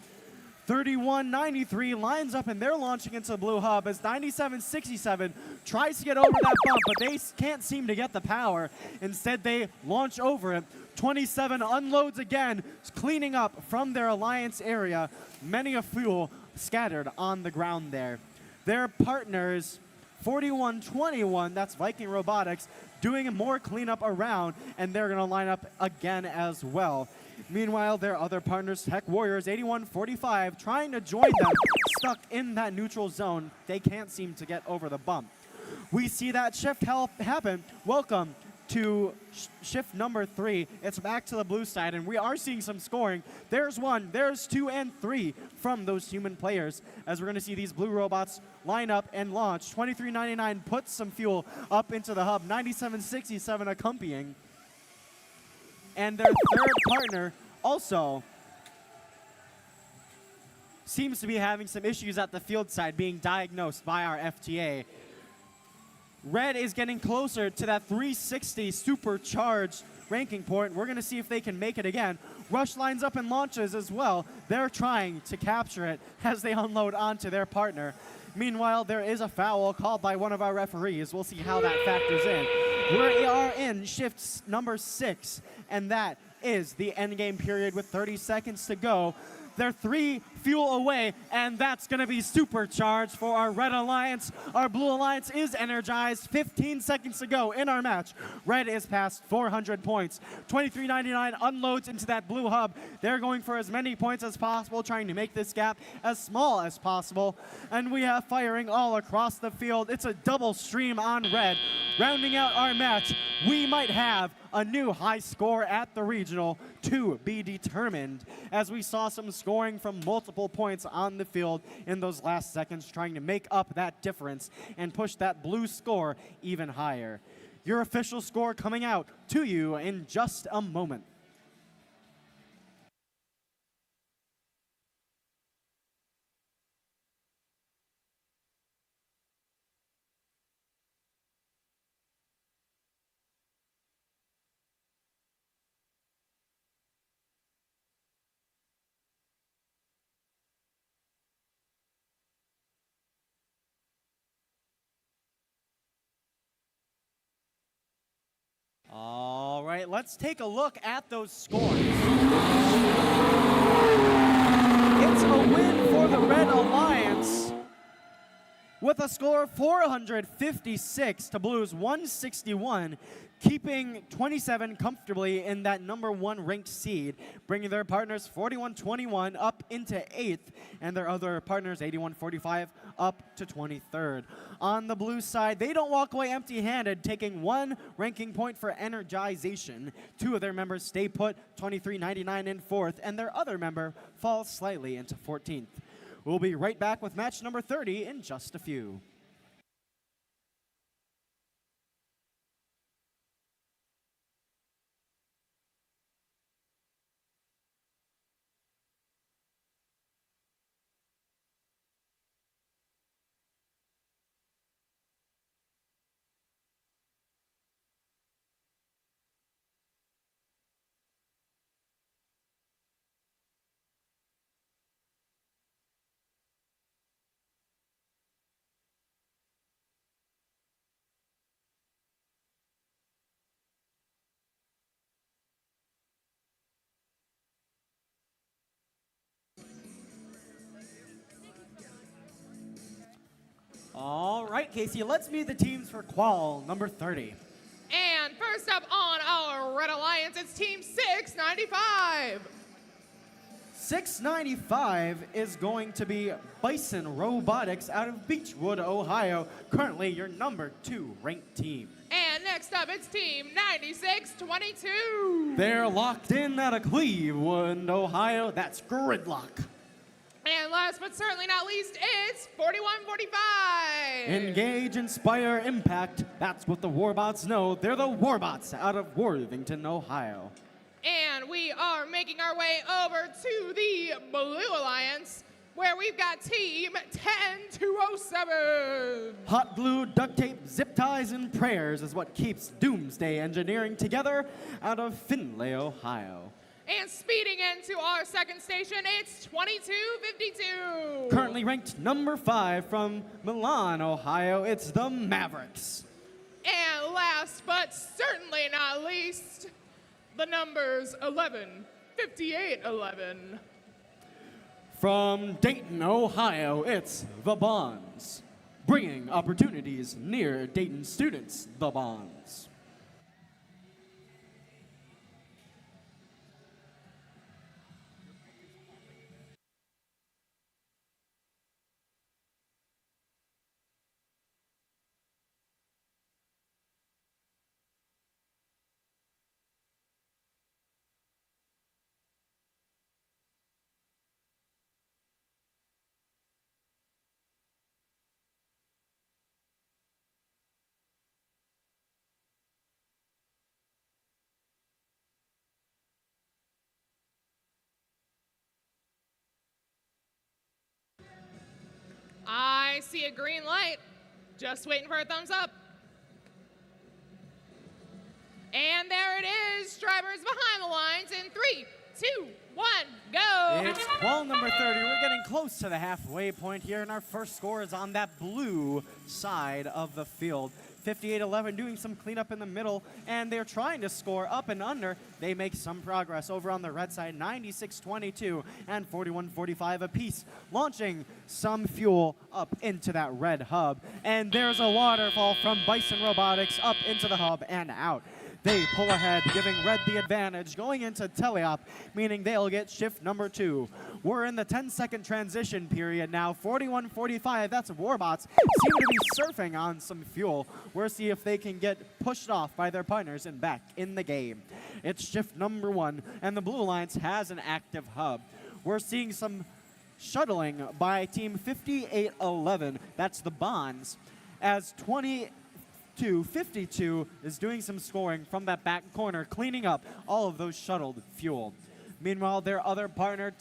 3193 lines up and they're launching into Blue Hub as 9767 tries to get over that bump, but they can't seem to get the power. Instead, they launch over it. 27 unloads again, cleaning up from their Alliance area. Many a fuel scattered on the ground there. Their partners, 4121, that's Viking Robotics, doing more cleanup around, and they're going to line up again as well. Meanwhile, their other partners, Tech Warriors 8145, trying to join them, stuck in that neutral zone. They can't seem to get over the bump. We see that shift happen. Welcome to shift number 3. It's back to the blue side, and we are seeing some scoring. There's 1, there's 2, and 3 from those human players, as we're going to see these blue robots line up and launch. 2399 puts some fuel up into the hub, 9767 accompanying. And their third partner also seems to be having some issues at the field side, being diagnosed by our FTA. Red is getting closer to that 360 supercharged ranking point. We're going to see if they can make it again. Rush lines up and launches as well. They're trying to capture it as they unload onto their partner. Meanwhile, there is a foul called by one of our referees. We'll see how that factors in. We are in shift number 6, and that is the endgame period with 30 seconds to go. Their 3 fuel away, and that's going to be supercharged for our Red Alliance. Our Blue Alliance is energized. 15 seconds to go in our match. Red is past 400 points. 23.99 unloads into that blue hub. They're going for as many points as possible, trying to make this gap as small as possible. And we have firing all across the field. It's a double stream on Red. Rounding out our match, we might have a new high score at the regional to be determined, as we saw some scoring from multiple points on the field in those last seconds, trying to make up that difference and push that blue score even higher. Your official score coming out to you in just a moment. All right, let's take a look at those scores. It's a win for the Red Alliance with a score of 456 to Blue's 161, keeping 27 comfortably in that #1 ranked seed, bringing their partners 41-21 up into 8th, and their other partners 81-45 up to 23rd. On the Blue side, they don't walk away empty-handed, taking 1 ranking point for energization. 2 of their members stay put, 23.99 in 4th, and their other member falls slightly into 14th. We'll be right back with match number 30 in just a few. All right, Casey, let's meet the teams for Qual number 30. And first up on our Red Alliance, it's Team 695. 695 is going to be Bison Robotics out of Beechwood, Ohio, currently your #2 ranked team. And next up, it's Team 9622. They're locked in out of Cleveland, Ohio. That's Gridlock. And last but certainly not least, it's 4145. Engage, inspire, impact. That's what the Warbots know. They're the Warbots out of Worthington, Ohio. And we are making our way over to the Blue Alliance, where we've got Team 10207. Hot glue, duct tape, zip ties, and prayers is what keeps Doomsday Engineering together out of Findlay, Ohio. And speeding into our second station, it's 2252. Currently ranked #5 from Milan, Ohio, it's the Mavericks. And last but certainly not least, the numbers 115811. From Dayton, Ohio, it's the Bonds. Bringing opportunities near Dayton students, the Bonds. I see a green light. Just waiting for a thumbs up. And there it is. Drivers behind the lines in 3, 2, 1, go. It's Qual number 30. We're getting close to the halfway point here, and our first score is on that blue side of the field. 58-11 doing some cleanup in the middle, and they're trying to score up and under. They make some progress over on the red side, 96-22 and 41-45 apiece, launching some fuel up into that red hub. And there's a waterfall from Bison Robotics up into the hub and out. They pull ahead, giving red the advantage going into teleop, meaning they'll get shift number 2. We're in the 10-second transition period now, 41-45. That's Warbots seem to be surfing on some fuel. We'll see if they can get pushed off by their partners and back in the game. It's shift number 1, and the Blue Alliance has an active hub. We're seeing some shuttling by team 58-11. That's the Bonds, as 52 is doing some scoring from that back corner, cleaning up all of those shuttled fuel. Meanwhile, their other partner,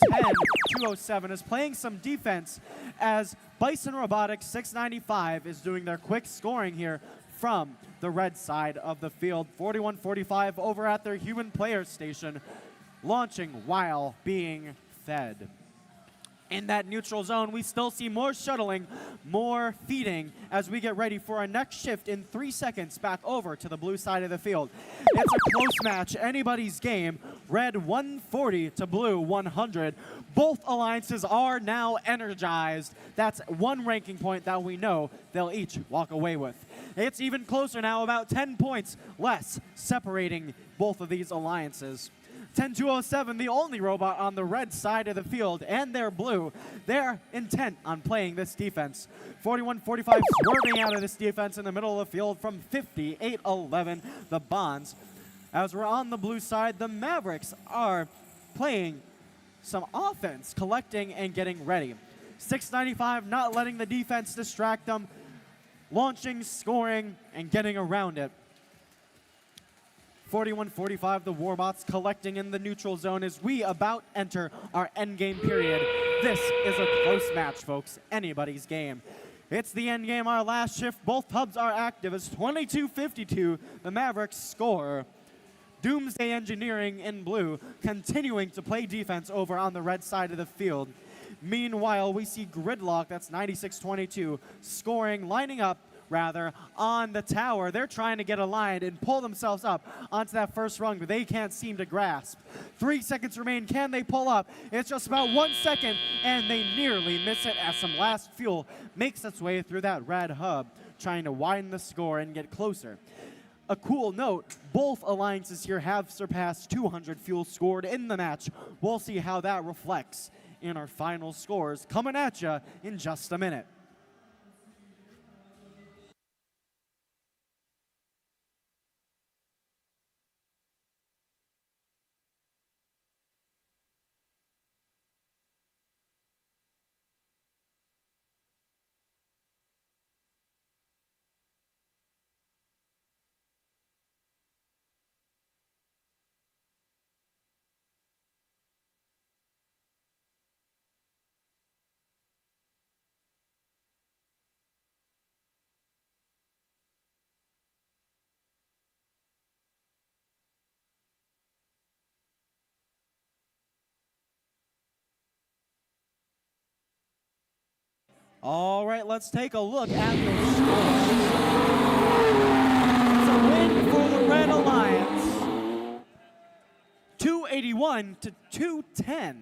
10-207, is playing some defense as Bison Robotics 695 is doing their quick scoring here from the red side of the field. 41-45 over at their human player station, launching while being fed. In that neutral zone, we still see more shuttling, more feeding as we get ready for our next shift in 3 seconds back over to the blue side of the field. It's a close match, anybody's game. Red 140 to blue 100. Both alliances are now energized. That's one ranking point that we know they'll each walk away with. It's even closer now, about 10 points less separating both of these alliances. 10-207, the only robot on the red side of the field, and they're blue. They're intent on playing this defense. 41-45 swerving out of this defense in the middle of the field from 58-11, the Bonds. As we're on the blue side, the Mavericks are playing some offense, collecting and getting ready. 695 not letting the defense distract them, launching, scoring, and getting around it. 41-45, the Warbots collecting in the neutral zone as we about enter our endgame period. This is a close match, folks. Anybody's game. It's the endgame, our last shift. Both hubs are active as 22-52, the Mavericks score. Doomsday Engineering in blue continuing to play defense over on the red side of the field. Meanwhile, we see Gridlock, that's 96-22, scoring, lining up on the tower. They're trying to get aligned and pull themselves up onto that first rung, but they can't seem to grasp. 3 seconds remain. Can they pull up? It's just about 1 second, and they nearly miss it as some last fuel makes its way through that red hub, trying to widen the score and get closer. A cool note, both alliances here have surpassed 200 fuel scored in the match. We'll see how that reflects in our final scores coming at you in just a minute. All right, let's take a look at those scores. It's a win for the Red Alliance, 281-210.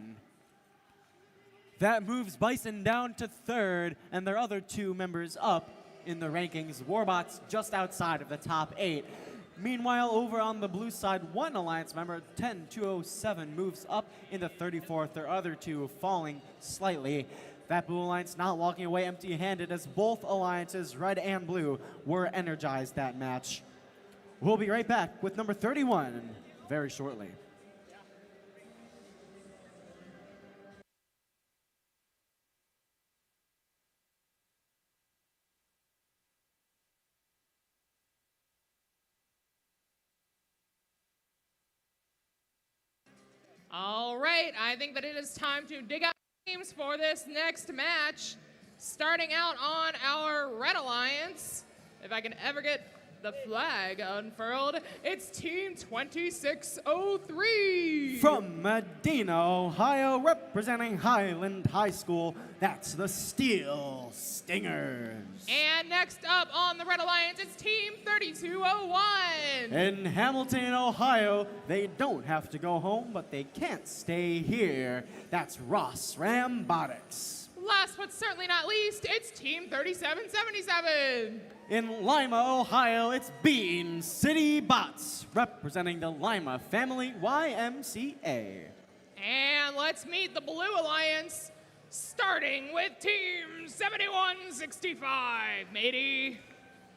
That moves Bison down to 3rd, and their other 2 members up in the rankings. Warbots just outside of the top 8. Meanwhile, over on the blue side, 1 Alliance member, 10-207, moves up into 34th, their other 2 falling slightly. That Blue Alliance not walking away empty-handed as both alliances, red and blue, were energized that match. We'll be right back with number 31 very shortly. All right, I think that it is time to dig out teams for this next match. Starting out on our Red Alliance, if I can ever get The flag unfurled. It's Team 2603. From Medina, Ohio, representing Highland High School, that's the Steel Stingers. And next up on the Red Alliance, it's Team 3201. In Hamilton, Ohio, they don't have to go home, but they can't stay here. That's Robotics. Last but certainly not least, it's Team 3777. In Lima, Ohio, it's Bean City Bots, representing the Lima Family YMCA. And let's meet the Blue Alliance, starting with Team 7165, matey.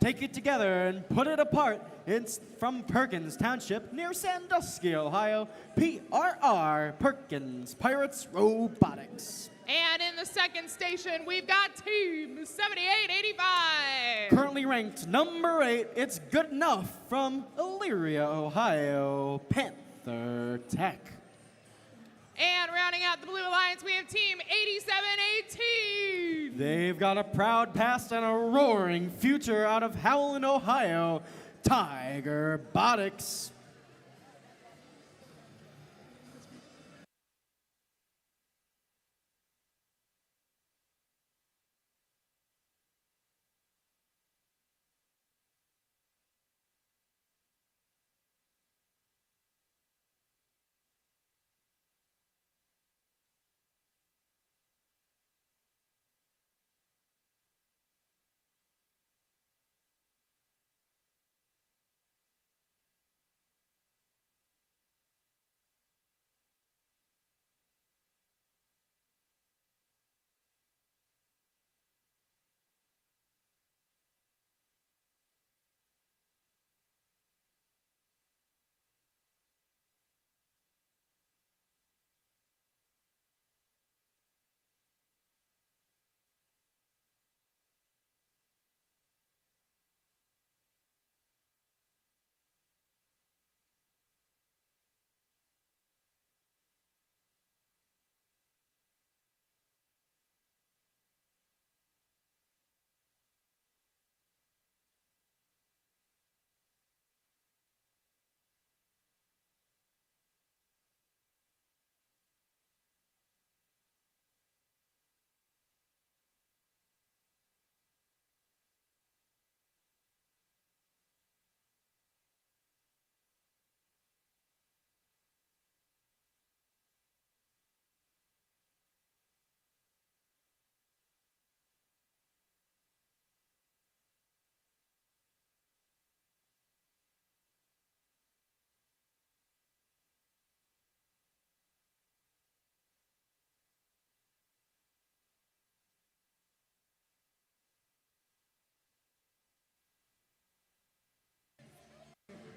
Take it together and put it apart. It's from Perkins Township near Sandusky, Ohio. PRR, Perkins Pirates Robotics. And in the second station, we've got Team 7885. Currently ranked number 8, it's good enough from Elyria, Ohio, Panther Tech. And rounding out the Blue Alliance, we have Team 8718. They've got a proud past and a roaring future out of Howland, Ohio, Tiger Botics.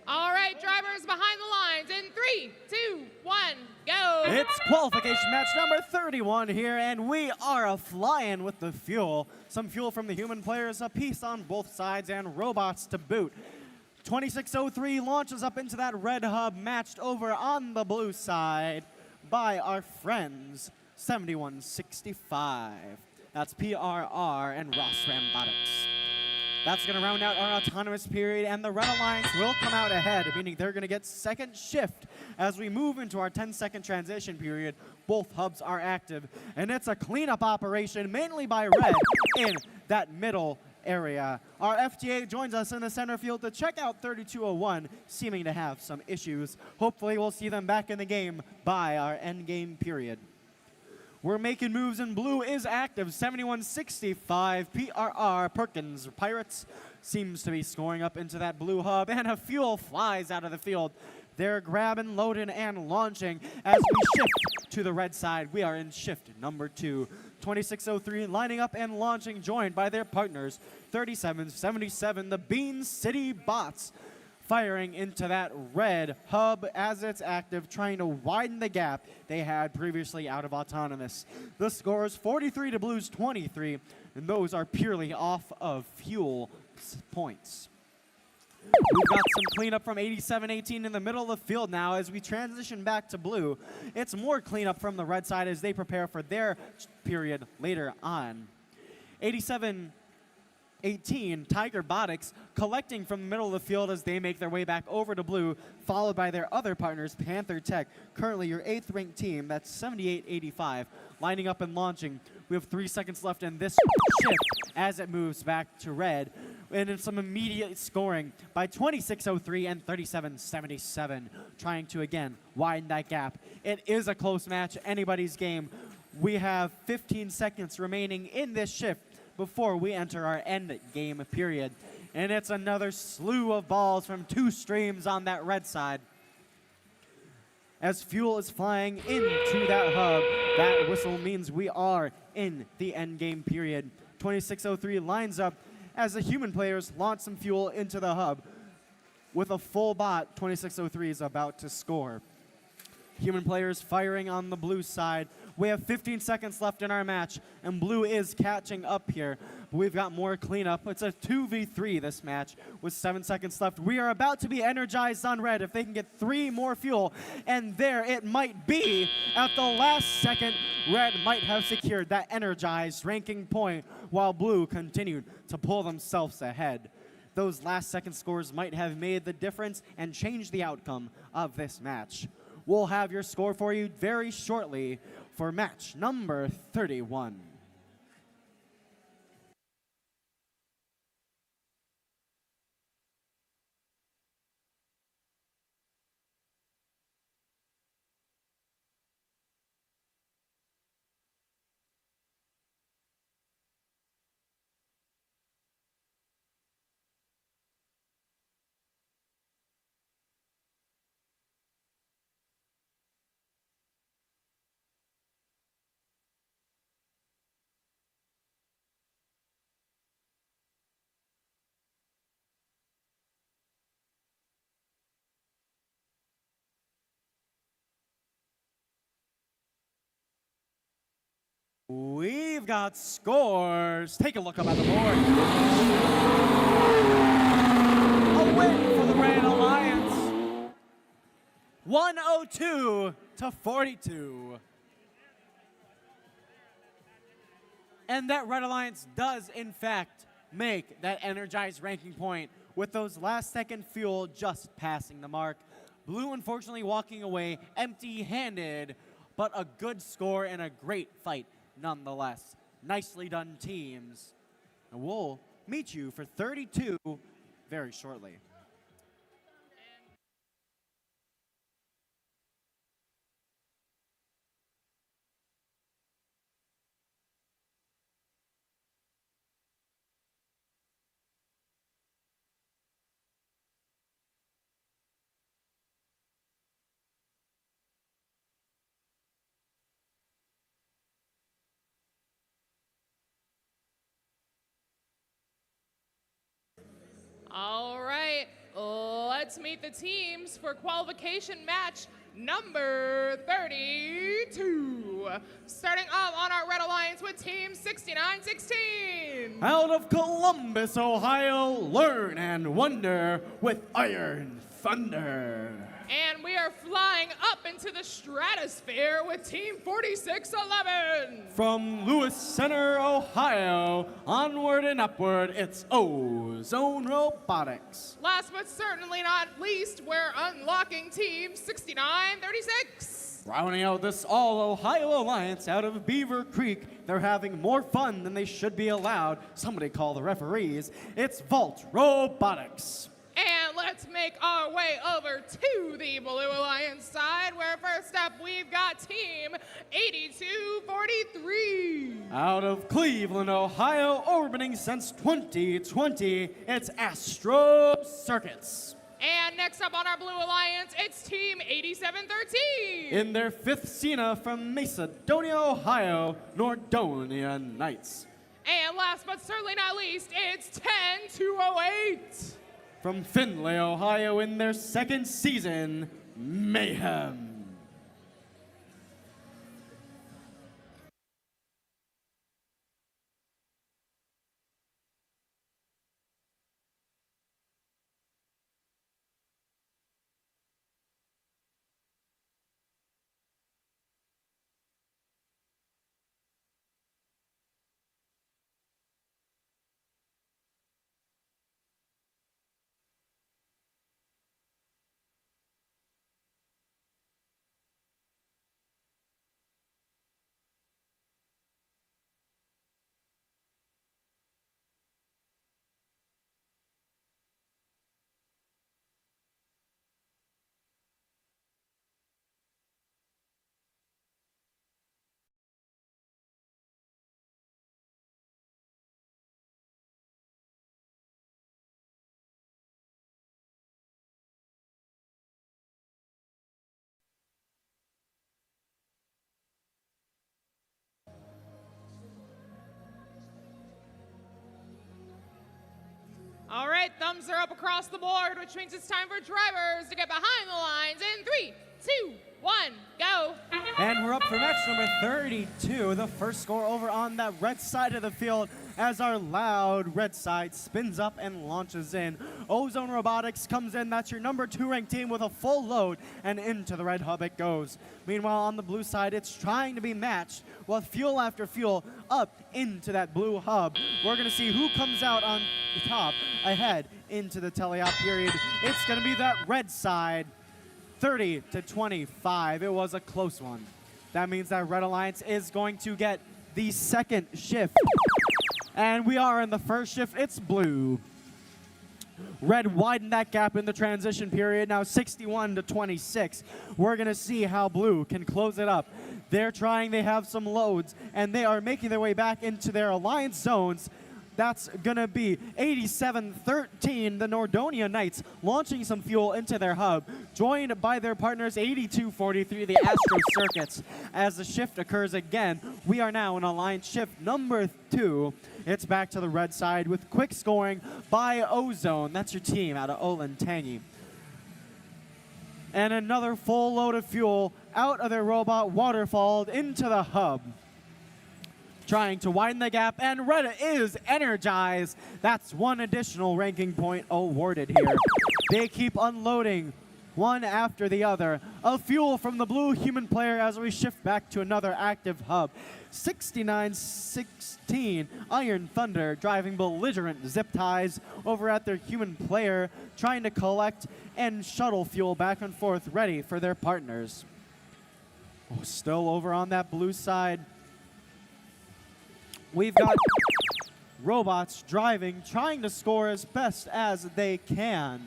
All right, drivers behind the lines in 3, 2, 1, go. It's qualification match number 31 here, and we are a-flying with the fuel. Some fuel from the human players, a piece on both sides, and robots to boot. 2603 launches up into that red hub, matched over on the blue side by our friends, 7165. That's PRR and Robotics. That's going to round out our autonomous period, and the Red Alliance will come out ahead, meaning they're going to get second shift as we move into our 10-second transition period. Both hubs are active, and it's a cleanup operation, mainly by Red in that middle area. Our FTA joins us in the center field to check out 3201, seeming to have some issues. Hopefully we'll see them back in the game by our endgame period. We're making moves, and blue is active. 7165 PRR Perkins Pirates seems to be scoring up into that blue hub, and a fuel flies out of the field. They're grabbing, loading, and launching as we shift to the red side. We are in shift number 2. 2603 lining up and launching, joined by their partners, 3777, the Bean City Bots, firing into that red hub as it's active, trying to widen the gap they had previously out of autonomous. The score is 43 to blue's 23, and those are purely off of fuel points. We've got some cleanup from 8718 in the middle of the field now as we transition back to blue. It's more cleanup from the red side as they prepare for their period later on. 87 18, Tiger Robotics, collecting from the middle of the field as they make their way back over to blue, followed by their other partners, Panther Tech, currently your 8th ranked team, that's 78-85, lining up and launching. We have 3 seconds left in this shift as it moves back to red. And in some immediate scoring by 26:03 and 37:77, trying to, again, widen that gap. It is a close match, anybody's game. We have 15 seconds remaining in this shift before we enter our end game period. And it's another slew of balls from 2 streams on that red side. As fuel is flying into that hub, that whistle means we are in the end game period. 26:03 lines up as the human players launch some fuel into the hub. With a full bot, 26:03 is about to score. Human players firing on the blue side. We have 15 seconds left in our match, and blue is catching up here. But we've got more cleanup. It's a 2v3 this match with 7 seconds left. We are about to be energized on red if they can get 3 more fuel. And there it might be. At the last second, red might have secured that energized ranking point while blue continued to pull themselves ahead. Those last second scores might have made the difference and changed the outcome of this match. We'll have your score for you very shortly for match number 31. We've got scores. Take a look up at the board. A win for the Red Alliance. 102 to 42. And that Red Alliance does, in fact, make that energized ranking point with those last second fuel just passing the mark. Blue, unfortunately, walking away empty-handed, but a good score and a great fight nonetheless. Nicely done, teams. And we'll meet you for 32 very shortly. All right, let's meet the teams for qualification match number 32. Starting up on our Red Alliance with team 6916. Out of Columbus, Ohio, learn and wonder with Iron Thunder. And we are flying up into the stratosphere with team 4611. From Lewis Center, Ohio, onward and upward, it's Ozone Robotics. Last but certainly not least, we're unlocking team 6936. Rounding out this all-Ohio alliance out of Beaver Creek, they're having more fun than they should be allowed. Somebody call the referees. It's Vault Robotics. And let's make our way over to the Blue Alliance side, where first up we've got team 8243. Out of Cleveland, Ohio, orbiting since 2020, it's Astro Circuits. And next up on our Blue Alliance, it's team 8713. In their 5th Cena from Macedonia, Ohio, Nordonia Knights. And last but certainly not least, it's 10208. From Findlay, Ohio, in their 2nd season, Mayhem. All right, thumbs are up across the board, which means it's time for drivers to get behind the lines in 3, 2, 1, go. And we're up for match number 32. The first score over on that red side of the field as our loud red side spins up and launches in. Ozone Robotics comes in. That's your number 2 ranked team with a full load, and into the red hub it goes. Meanwhile, on the blue side, it's trying to be matched with fuel after fuel up into that blue hub. We're going to see who comes out on the top ahead into the teleop period. It's going to be that red side. 30 to 25. It was a close one. That means that Red Alliance is going to get the second shift. And we are in the first shift. It's blue. Red widened that gap in the transition period, now 61 to 26. We're going to see how blue can close it up. They're trying, they have some loads, and they are making their way back into their alliance zones. That's going to be 87-13, the Nordonia Knights launching some fuel into their hub, joined by their partners 82-43, the Astro Circuits. As the shift occurs again, we are now in alliance shift number 2. It's back to the red side with quick scoring by Ozone. That's your team out of Olentangy. And another full load of fuel out of their robot waterfalled into the hub. Trying to widen the gap, and Red is energized. That's one additional ranking point awarded here. They keep unloading one after the other of fuel from the blue human player as we shift back to another active hub. 69-16, Iron Thunder driving belligerent zip ties over at their human player, trying to collect and shuttle fuel back and forth, ready for their partners. Oh, still over on that blue side. We've got robots driving, trying to score as best as they can.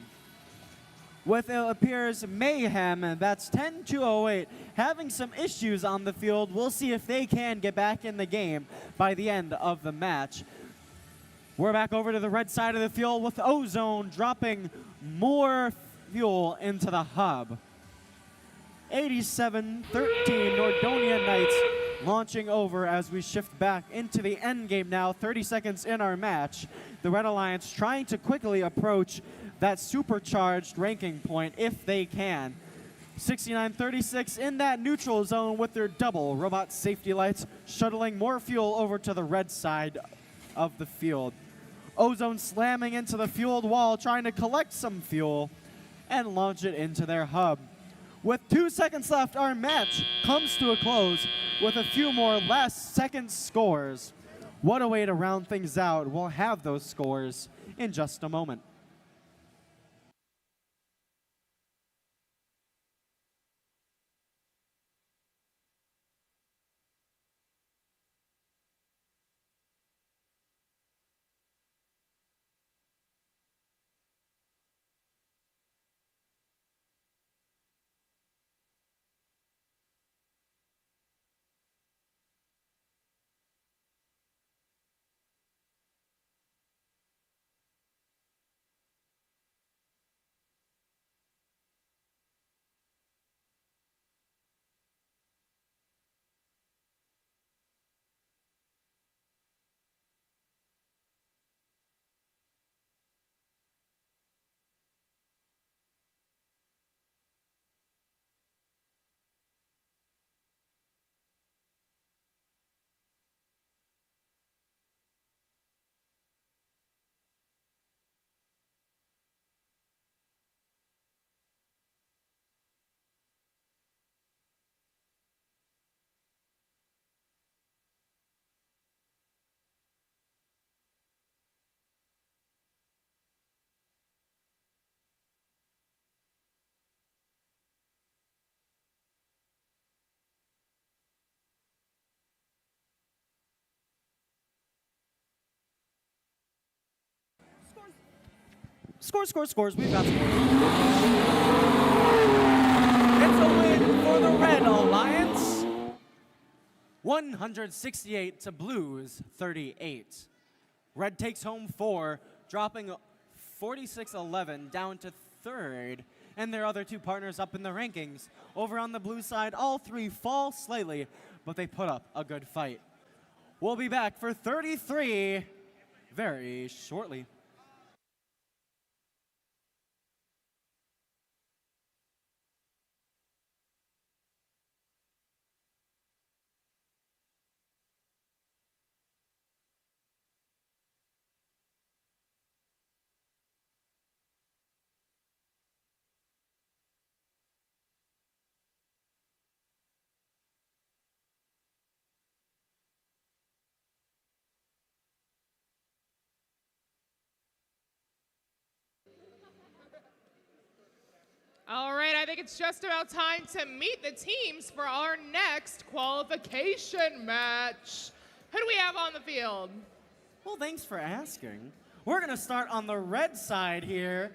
With, it appears, Mayhem, that's 10-08, having some issues on the field. We'll see if they can get back in the game by the end of the match. We're back over to the red side of the field with Ozone dropping more fuel into the hub. 87-13, Nordonia Knights launching over as we shift back into the end game now, 30 seconds in our match. The Red Alliance trying to quickly approach that supercharged ranking point if they can. 69-36 in that neutral zone with their double robot safety lights, shuttling more fuel over to the red side of the field. Ozone slamming into the fueled wall, trying to collect some fuel and launch it into their hub. With 2 seconds left, our match comes to a close with a few more last second scores. What a way to round things out. We'll have those scores in just a moment. Scores. We've got scores. It's a win for the Red Alliance. 168 to Blues 38. Red takes home 4, dropping 46-11 down to 3rd. And their other 2 partners up in the rankings. Over on the blue side, all 3 fall slightly, but they put up a good fight. We'll be back for 33 very shortly. All right, I think it's just about time to meet the teams for our next qualification match. Who do we have on the field? Well, thanks for asking. We're going to start on the red side here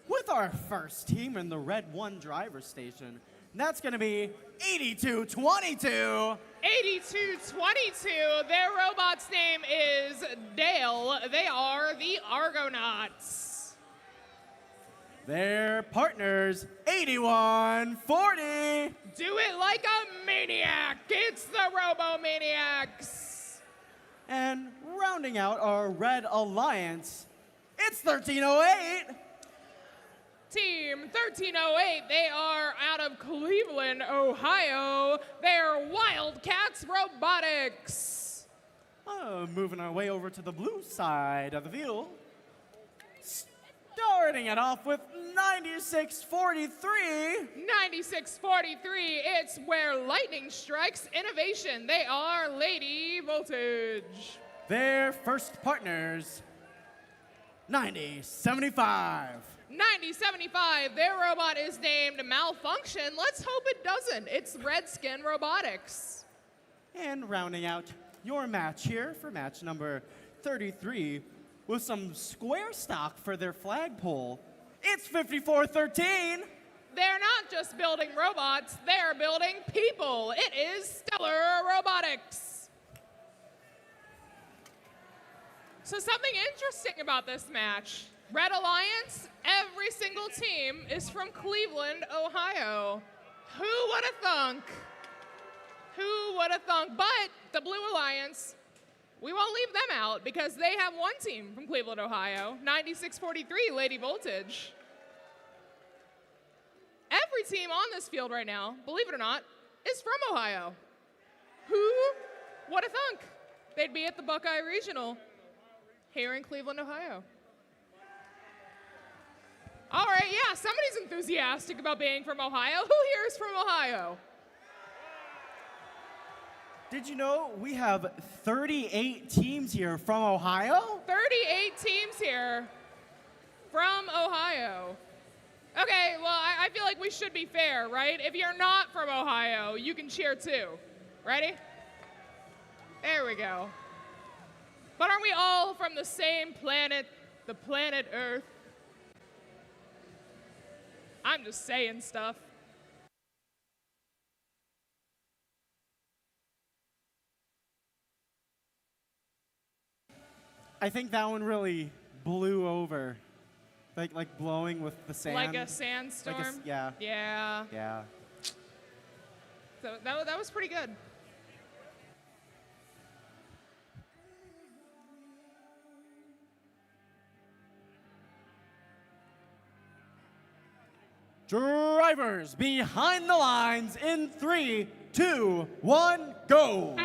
with our first team in the red 1 driver station. And that's going to be 8222. 8222, their robot's name is Dale. They are the Argonauts. Their partners, 8140. Do it like a maniac. It's the Robo-Maniacs. And rounding out our red alliance, it's 1308. Team 1308, they are out of Cleveland, Ohio. They're Wildcats Robotics. Moving our way over to the blue side of the field. Starting it off with 9643. 9643, it's where lightning strikes innovation. They are Lady Voltage. Their first partners, 9075. 9075, their robot is named Malfunction. Let's hope it doesn't. It's Redskin Robotics. And rounding out your match here for match number 33 with some square stock for their flagpole, it's 5413. They're not just building robots, they're building people. It is Stellar Robotics. So something interesting about this match. Red Alliance, every single team is from Cleveland, Ohio. Who would have thunk? Who would have thunk? But the Blue Alliance, we won't leave them out because they have one team from Cleveland, Ohio, 9643, Lady Voltage. Every team on this field right now, believe it or not, is from Ohio. Who would have thunk? They'd be at the Buckeye Regional here in Cleveland, Ohio. All right, yeah, somebody's enthusiastic about being from Ohio. Who here is from Ohio? Did you know we have 38 teams here from Ohio? 38 teams here from Ohio. Okay, well, I feel like we should be fair, right? If you're not from Ohio, you can cheer too. Ready? There we go. But aren't we all from the same planet, the planet Earth? I'm just saying stuff. I think that one really blew over. Like blowing with the sand. Like a sandstorm? Like yeah. Yeah. Yeah. So that was pretty good. Drivers behind the lines in 3, 2, 1, go.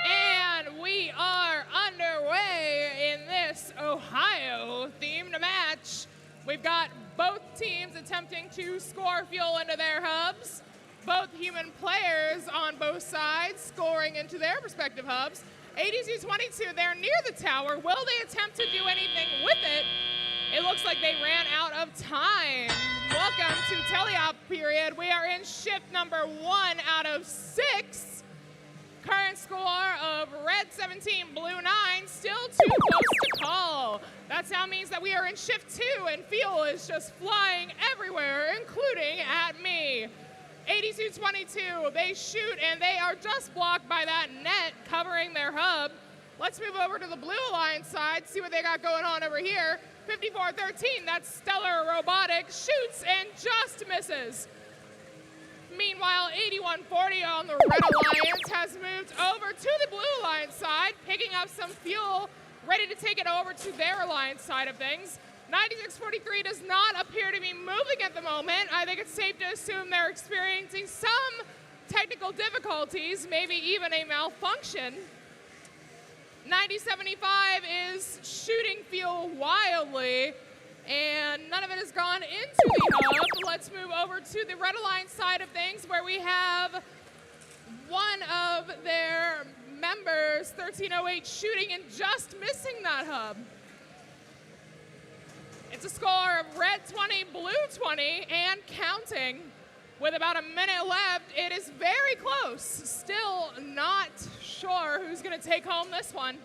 And we are underway in this Ohio-themed match. We've got both teams attempting to score fuel into their hubs. Both human players on both sides scoring into their respective hubs. 8222, they're near the tower. Will they attempt to do anything with it? It looks like they ran out of time. Welcome to teleop period. We are in shift number 1 out of 6. Current score of red 17, blue 9, still too close to call. That sound means that we are in shift 2 and fuel is just flying everywhere, including at me. 8222, they shoot and they are just blocked by that net covering their hub. Let's move over to the Blue Alliance side, see what they got going on over here. 5413, that's Stellar Robotics, shoots and just misses. Meanwhile, 8140 on the Red Alliance has moved over to the Blue Alliance side, picking up some fuel, ready to take it over to their Alliance side of things. 9643 does not appear to be moving at the moment. I think it's safe to assume they're experiencing some technical difficulties, maybe even a malfunction. 9075 is shooting fuel wildly, and none of it has gone into the hub. Let's move over to the Red Alliance side of things, where we have one of their members, 1308, shooting and just missing that hub. It's a score of red 20, blue 20, and counting. With about a minute left, it is very close. Still not sure who's going to take home this one.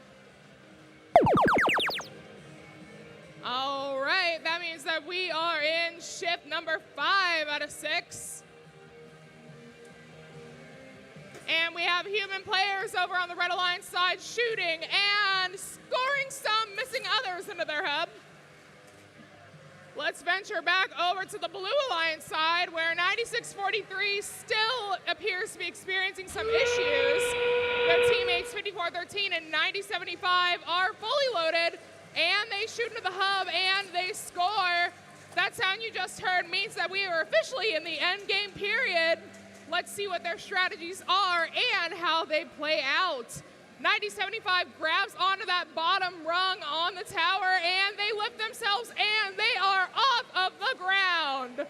All right, that means that we are in shift number 5 out of 6. And we have human players over on the Red Alliance side shooting and scoring some, missing others into their hub. Let's venture back over to the Blue Alliance side where 9643 still appears to be experiencing some issues. Their teammates 5413 and 9075 are fully loaded and they shoot into the hub and they score. That sound you just heard means that we are officially in the end game period. Let's see what their strategies are and how they play out. 9075 grabs onto that bottom rung on the tower and they lift themselves and they are off of the ground.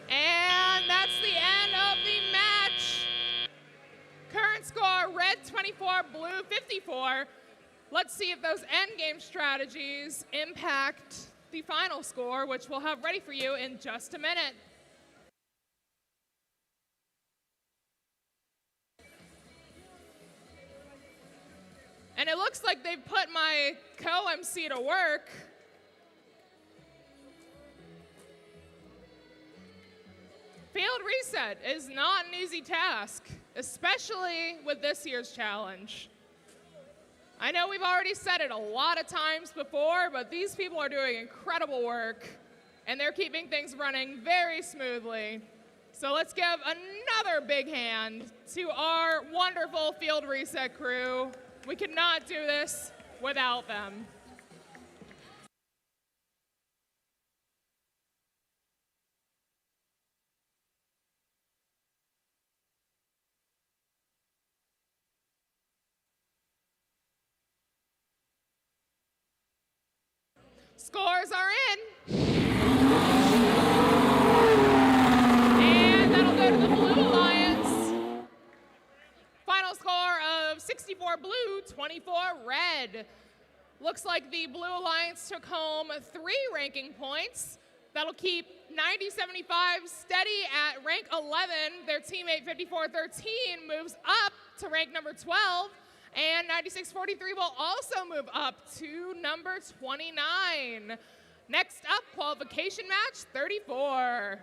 And that's the end of the match. Current score, red 24, blue 54. Let's see if those endgame strategies impact the final score, which we'll have ready for you in just a minute. And it looks like they've put my co-MC to work. Field reset is not an easy task, especially with this year's challenge. I know we've already said it a lot of times before, but these people are doing incredible work, and they're keeping things running very smoothly. So let's give another big hand to our wonderful field reset crew. We could not do this without them. Scores are in. And that'll go to the Blue Alliance. Final score of 64 blue, 24 red. Looks like the Blue Alliance took home 3 ranking points. That'll keep 9075 steady at rank 11. Their teammate 5413 moves up to rank number 12. And 9643 will also move up to number 29. Next up, Qualification Match 34.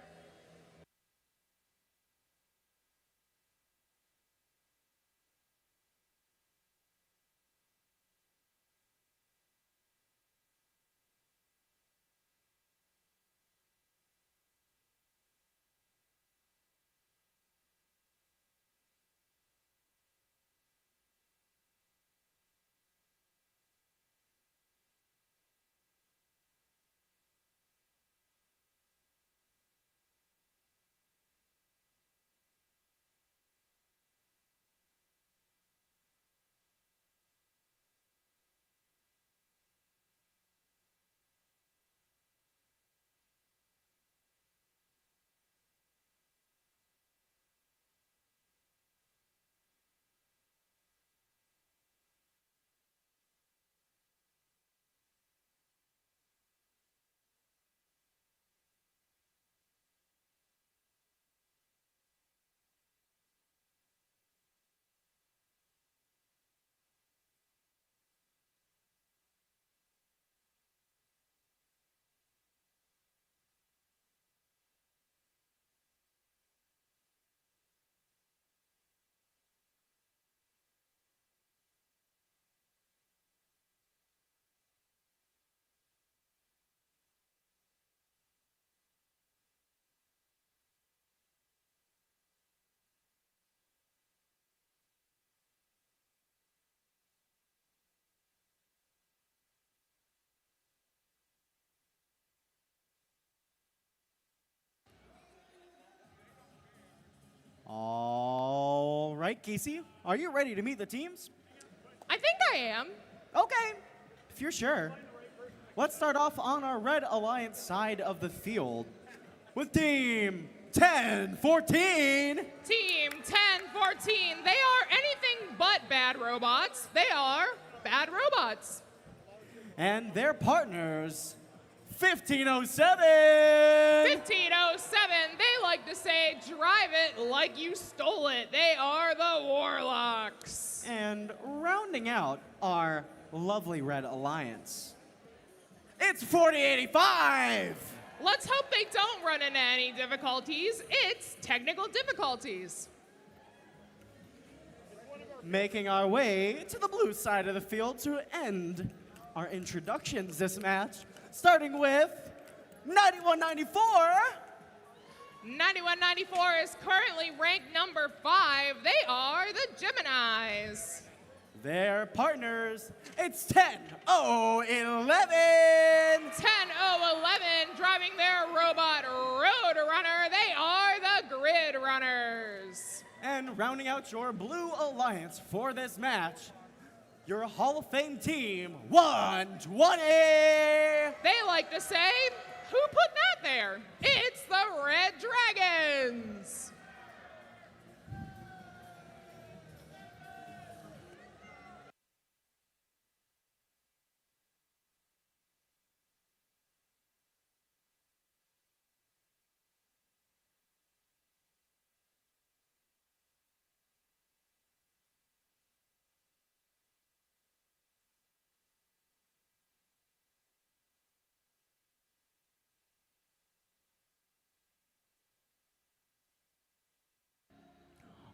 All right, Casey, are you ready to meet the teams? I think I am. Okay, if you're sure. Let's start off on our Red Alliance side of the field with Team 1014. Team 1014, they are anything but bad robots. They are bad robots. And their partners, 1507. 1507, they like to say, drive it like you stole it. They are the Warlocks. And rounding out our lovely Red Alliance, it's 4085. Let's hope they don't run into any difficulties. It's technical difficulties. Making our way to the blue side of the field to end our introductions this match, starting with 9194. 9194 is currently ranked number 5. They are the Geminis. Their partners, it's 10011. 10011 driving their robot Road Runner. They are the Grid Runners. And rounding out your blue alliance for this match, your Hall of Fame team, 120. They like to say, who put that there? It's the Red Dragons.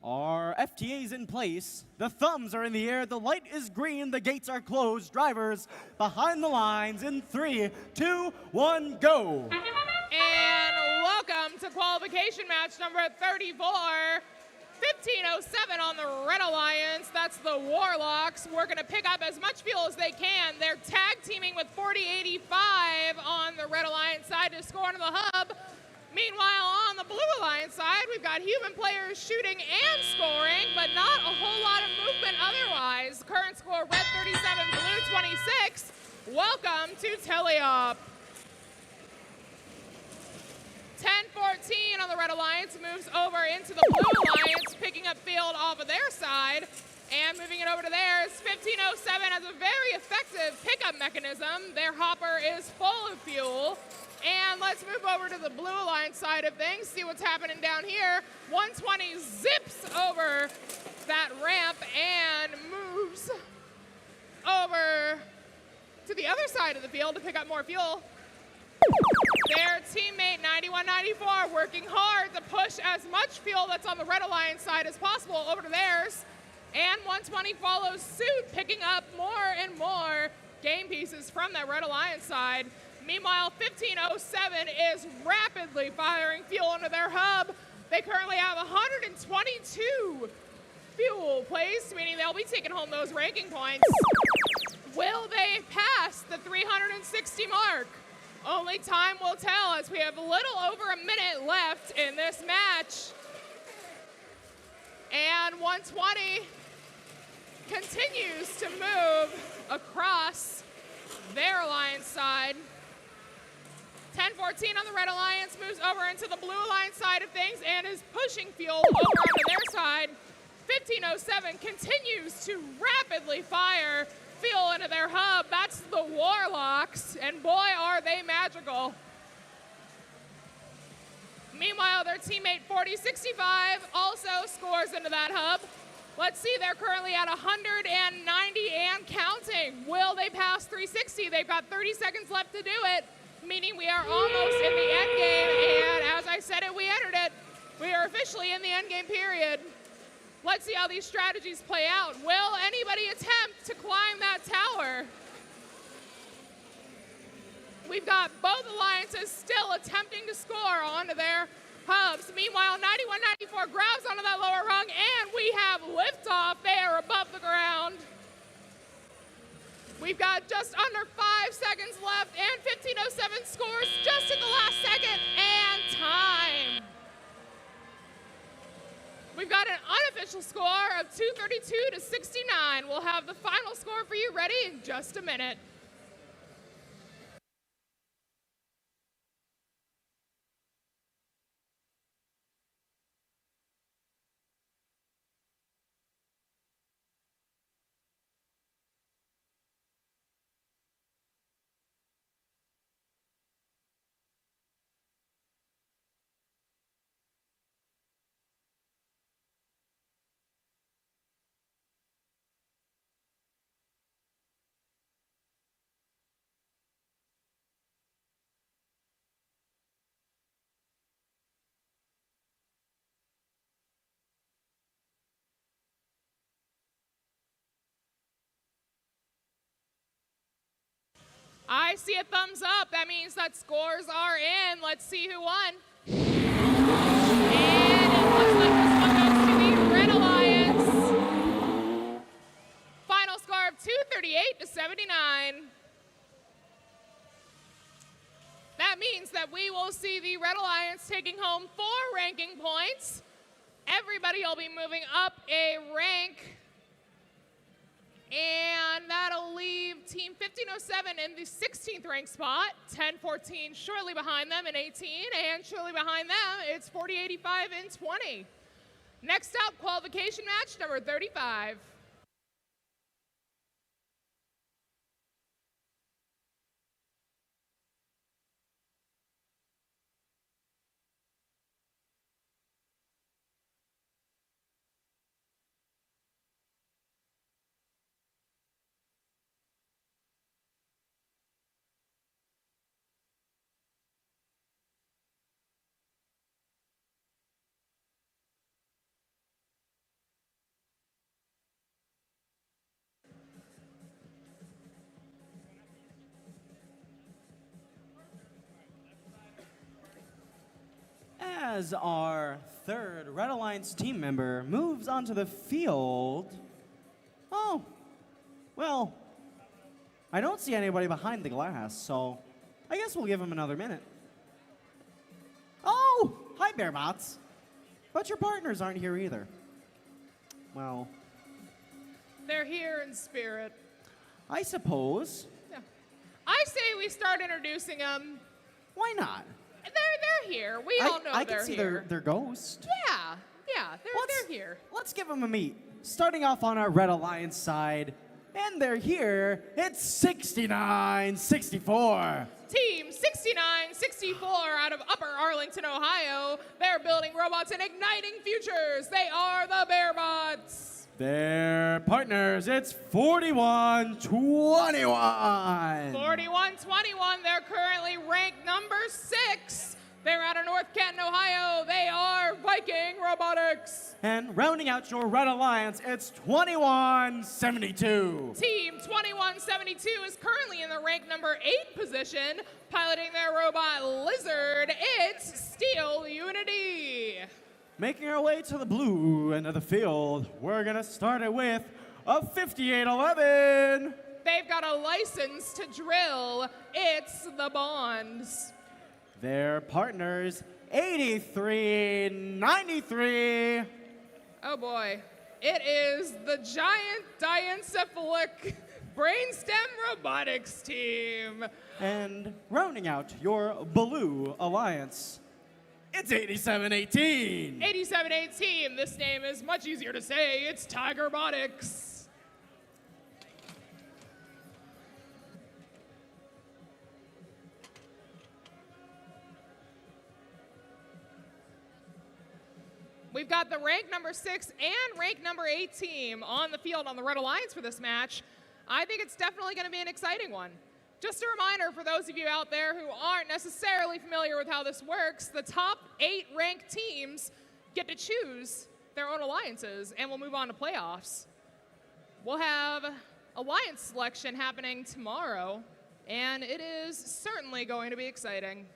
Our FTA's in place, the thumbs are in the air, the light is green, the gates are closed, drivers behind the lines in 3, 2, 1, go. And welcome to qualification match number 34. 1507 on the Red Alliance, that's the Warlocks. We're gonna pick up as much fuel as they can. They're tag teaming with 4085 on the Red Alliance side to score into the hub. Meanwhile, on the Blue Alliance side, we've got human players shooting and scoring, but not a whole lot of movement otherwise. Current score, Red 37, Blue 26. Welcome to Teleop. 10-14 on the Red Alliance moves over into the Blue Alliance, picking up field off of their side and moving it over to theirs. 1507 has a very effective pickup mechanism. Their hopper is full of fuel. And let's move over to the Blue Alliance side of things, see what's happening down here. 120 zips over that ramp and moves over to the other side of the field to pick up more fuel. Their teammate 9194 working hard to push as much fuel that's on the Red Alliance side as possible over to theirs. And 120 follows suit, picking up more and more game pieces from that Red Alliance side. Meanwhile, 1507 is rapidly firing fuel into their hub. They currently have 122 fuel placed, meaning they'll be taking home those ranking points. Will they pass the 360 mark? Only time will tell, as we have a little over a minute left in this match. And 120 continues to move across their alliance side. 10-14 on the Red Alliance moves over into the Blue Alliance side of things and is pushing fuel over onto their side. 1507 continues to rapidly fire fuel into their hub. That's the Warlocks, and boy, are they magical. Meanwhile, their teammate 4065 also scores into that hub. Let's see, they're currently at 190 and counting. Will they pass 360? They've got 30 seconds left to do it, meaning we are almost in the end game, and as I said it, we entered it. We are officially in the end game period. Let's see how these strategies play out. Will anybody attempt to climb that tower? We've got both alliances still attempting to score onto their hubs. Meanwhile, 9194 grabs onto that lower rung, and we have liftoff. They are above the ground. We've got just under 5 seconds left, and 1507 scores just at the last second, and time. We've got an unofficial score of 232 to 69. We'll have the final score for you ready in just a minute. I see a thumbs up. That means that scores are in. Let's see who won. And it looks like this one goes to the Red Alliance. Final score of 238-79. That means that we will see the Red Alliance taking home 4 ranking points. Everybody will be moving up a rank. And that'll leave Team 1507 in the 16th ranked spot, 1014 shortly behind them in 18, and shortly behind them, it's 4085 in 20. Next up, qualification match number 35. As our third Red Alliance team member moves onto the field. Oh, well, I don't see anybody behind the glass, so I guess we'll give him another minute. Oh, hi, Bearbots. But your partners aren't here either. Well, They're here in spirit. I suppose. Yeah. I say we start introducing them. Why not? They're here. We all know I they're can see here. their ghost. Yeah, they're here. Let's give them a meet. Starting off on our Red Alliance side, and they're here. It's 69-64. Team 6964 out of Upper Arlington, Ohio. They're building robots and igniting futures. They are the Bearbots. Their partners, it's 41-21. 41-21. They're currently ranked number 6. They're out of North Canton, Ohio. They are Viking Robotics. And rounding out your Red Alliance, it's 21-72. Team 2172 is currently in the rank number 8 position, piloting their robot Lizard. It's Steel Unity. Making our way to the blue end of the field, we're gonna start it with a 5811. They've got a license to drill. It's the Bonds. Their partners, 83-93. Oh boy. It is the giant diencephalic brainstem robotics team. And rounding out your blue alliance, it's 87-18. 8718. This name is much easier to say. It's Tiger Robotics. We've got the rank number 6 and rank number 8 team on the field on the Red Alliance for this match. I think it's definitely going to be an exciting one. Just a reminder for those of you out there who aren't necessarily familiar with how this works, the top 8 ranked teams get to choose their own alliances, and we'll move on to playoffs. We'll have alliance selection happening tomorrow, and it is certainly going to be exciting.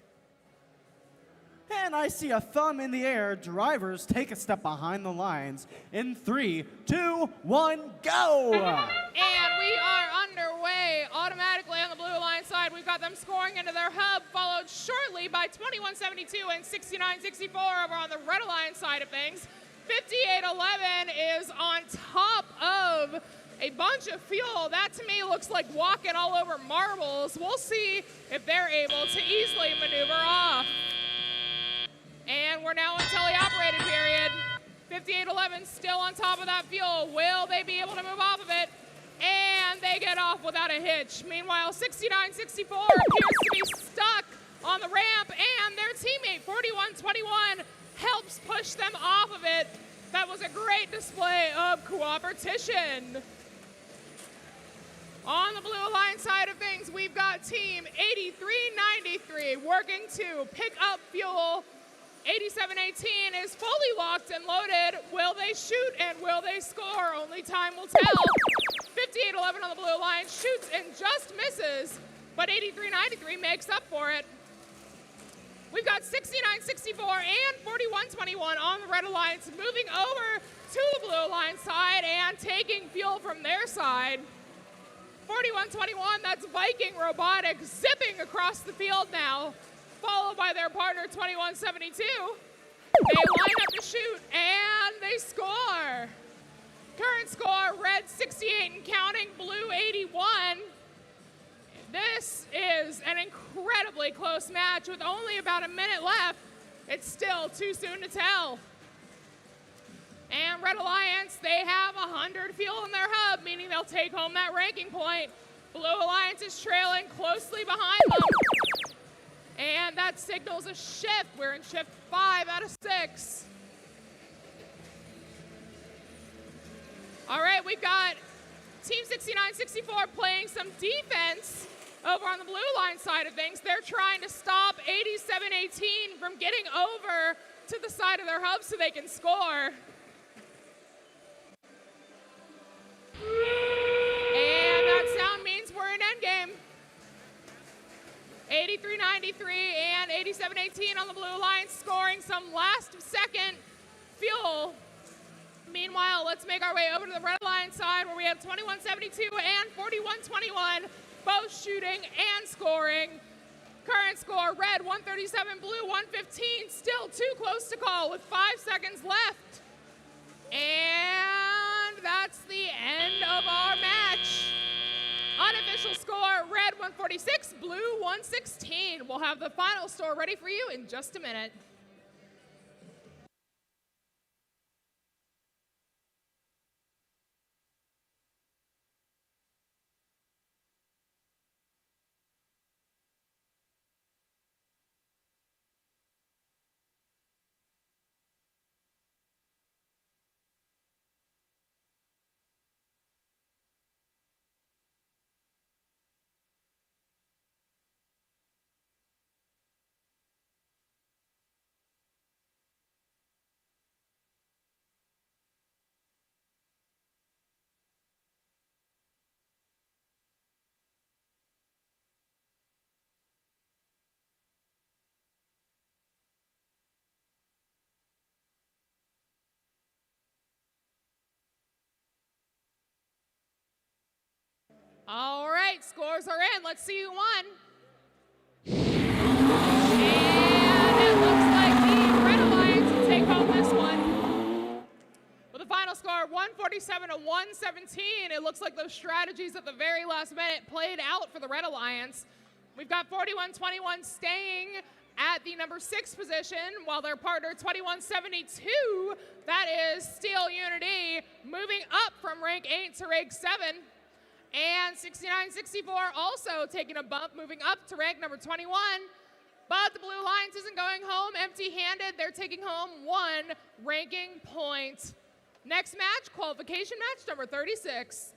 And I see a thumb in the air. Drivers take a step behind the lines. In 3, 2, 1, go! And we are underway automatically on the Blue Alliance side. We've got them scoring into their hub, followed shortly by 2172 and 6964 over on the Red Alliance side of things. 5811 is on top of a bunch of fuel. That to me looks like walking all over marbles. We'll see if they're able to easily maneuver off. And we're now in teleoperated period. 5811 still on top of that fuel. Will they be able to move off of it? And they get off without a hitch. Meanwhile, 6964 appears to be stuck on the ramp, and their teammate 4121 helps push them off of it. That was a great display of cooperation. On the Blue Alliance side of things, we've got team 8393 working to pick up fuel. 8718 is fully locked and loaded. Will they shoot and will they score? Only time will tell. 5811 on the Blue Alliance shoots and just misses. but 83-93 makes up for it. We've got 69-64 and 41-21 on the Red Alliance, moving over to the Blue Alliance side and taking fuel from their side. 41-21, that's Viking Robotics zipping across the field now, followed by their partner 21-72. They line up to shoot, and they score. Current score, red 68 and counting, blue 81. This is an incredibly close match with only about a minute left. It's still too soon to tell. And Red Alliance, they have 100 fuel in their hub, meaning they'll take home that ranking point. Blue Alliance is trailing closely behind them. And that signals a shift. We're in shift 5 out of 6. All right, we've got Team 69-64 playing some defense over on the blue line side of things. They're trying to stop 87-18 from getting over to the side of their hub so they can score. And that sound means we're in endgame. 83-93 and 87-18 on the blue line, scoring some last-second fuel. Meanwhile, let's make our way over to the red line side where we have 21-72 and 41-21, both shooting and scoring. Current score, red 137, blue 115, still too close to call with 5 seconds left. And that's the end of our match. Unofficial score, red 146, blue 116. We'll have the final score ready for you in just a minute. All right, scores are in. Let's see who won. And it looks like the Red Alliance will take home this one. With a final score of 147 to 117, it looks like those strategies at the very last minute played out for the Red Alliance. We've got 41-21 staying at the number 6 position, while their partner 21-72, that is Steel Unity, moving up from rank 8 to rank 7. And 69-64 also taking a bump, moving up to rank number 21. But the Blue Alliance isn't going home empty-handed. They're taking home 1 ranking point. Next match, qualification match number 36.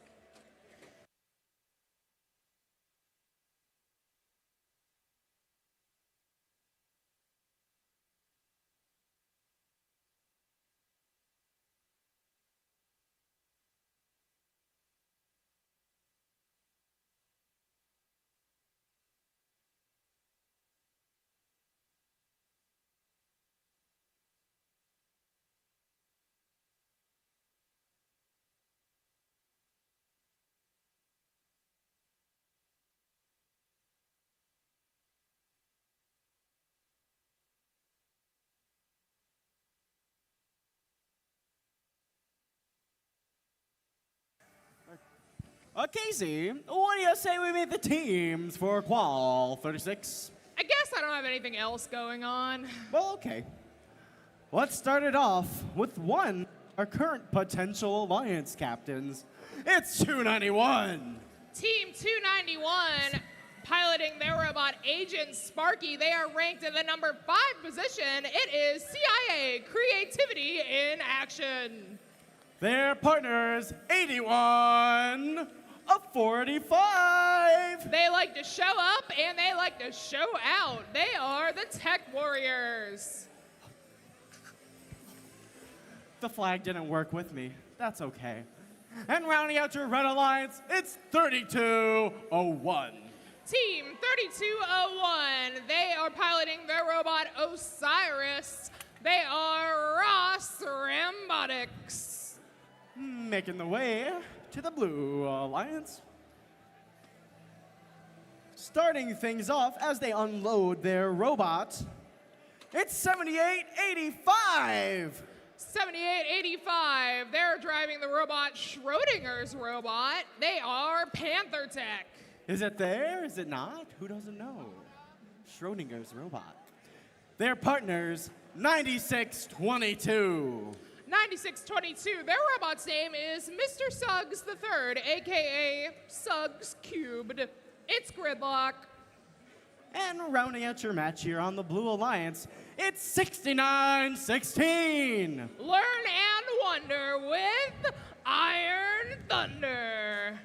Casey, what do you say we meet the teams for Qual 36? I guess I don't have anything else going on. Well, okay. Let's start it off with one, our current potential alliance captains. It's 291. Team 291, piloting their robot Agent Sparky. They are ranked in the number 5 position. It is CIA, Creativity in Action. Their partners, 81 of 45. They like to show up and they like to show out. They are the Tech Warriors. The flag didn't work with me. That's okay. And rounding out your Red Alliance, it's 3201. Team 3201, they are piloting their robot Osiris. They are Robotics. Making the way to the Blue Alliance. Starting things off as they unload their robot, it's 7885. 7885, they're driving the robot Schrodinger's robot. They are Panther Tech. Is it there? Is it not? Who doesn't know? Schrodinger's robot. Their partners, 9622. 9622, their robot's name is Mr. Suggs III, aka Suggs Cubed. It's Gridlock. And rounding out your match here on the Blue Alliance, it's 6916. Learn and wonder with Iron Thunder.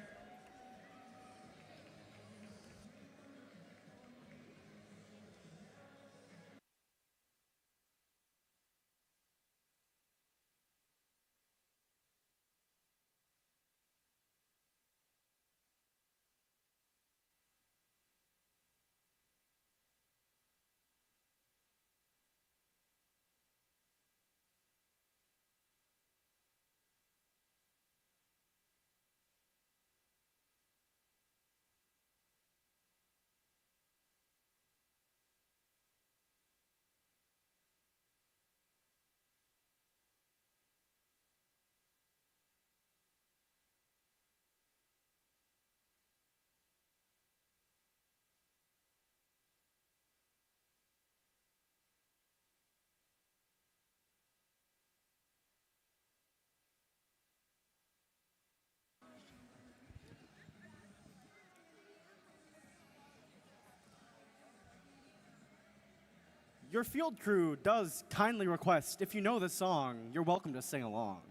Your field crew does kindly request, if you know the song, you're welcome to sing along.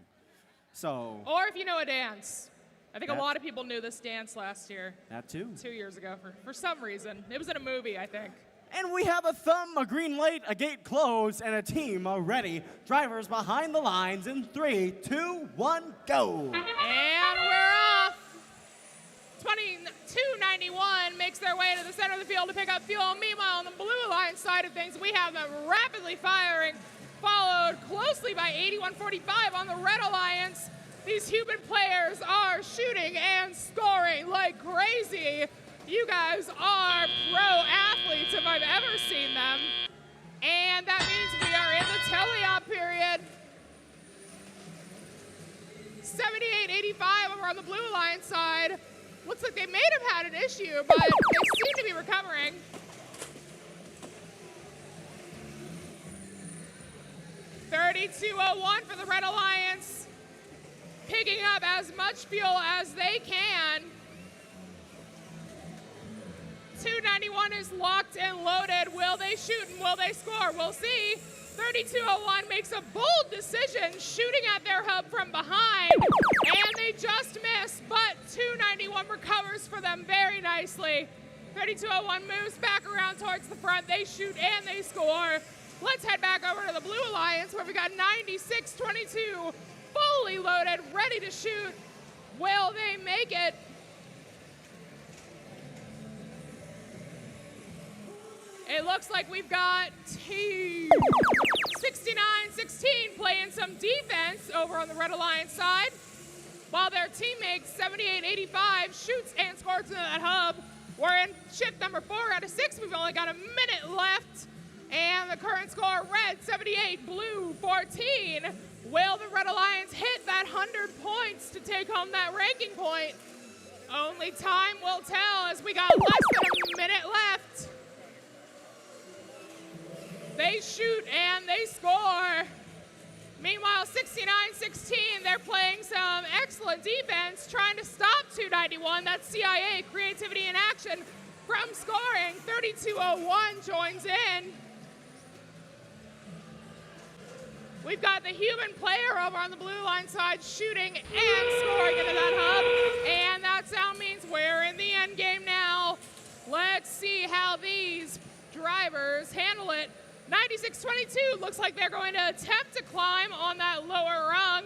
So. Or if you know a dance. I think a That- lot of people knew this dance last year. That too. 2 years ago, for some reason. It was in a movie, I think. And we have a thumb, a green light, a gate closed, and a team ready. Drivers behind the lines in 3, 2, 1, go. And we're off. 2291 makes their way to the center of the field to pick up fuel. Meanwhile, on the Blue Alliance side of things, we have them rapidly firing, followed closely by 8145 on the Red Alliance. These human players are shooting and scoring like crazy. You guys are pro athletes if I've ever seen them. And that means we are in the teleop period. 7885 over on the Blue Alliance side. Looks like they may have had an issue, but they seem to be recovering. $32.01 for the Red Alliance, picking up as much fuel as they can. 291 is locked and loaded. Will they shoot and will they score? We'll see. 3201 makes a bold decision, shooting at their hub from behind, and they just miss, but 291 recovers for them very nicely. 3201 moves back around towards the front. They shoot and they score. Let's head back over to the Blue Alliance where we got 9622 fully loaded, ready to shoot. Will they make it? It looks like we've got Team 6916 playing some defense over on the Red Alliance side, while their teammate 7885 shoots and scores into that hub. We're in shift number 4 out of 6. We've only got a minute left, and the current score, Red 78, Blue 14. Will the Red Alliance hit that 100 points to take home that ranking point? Only time will tell, as we got less than a minute left. They shoot and they score. Meanwhile, 6916, they're playing some excellent defense, trying to stop 291. That's CIA, creativity in action, from scoring. 3201 joins in. We've got the human player over on the Blue Line side shooting and scoring into that hub. And that sound means we're in the end game now. Let's see how these drivers handle it. 9622 looks like they're going to attempt to climb on that lower rung.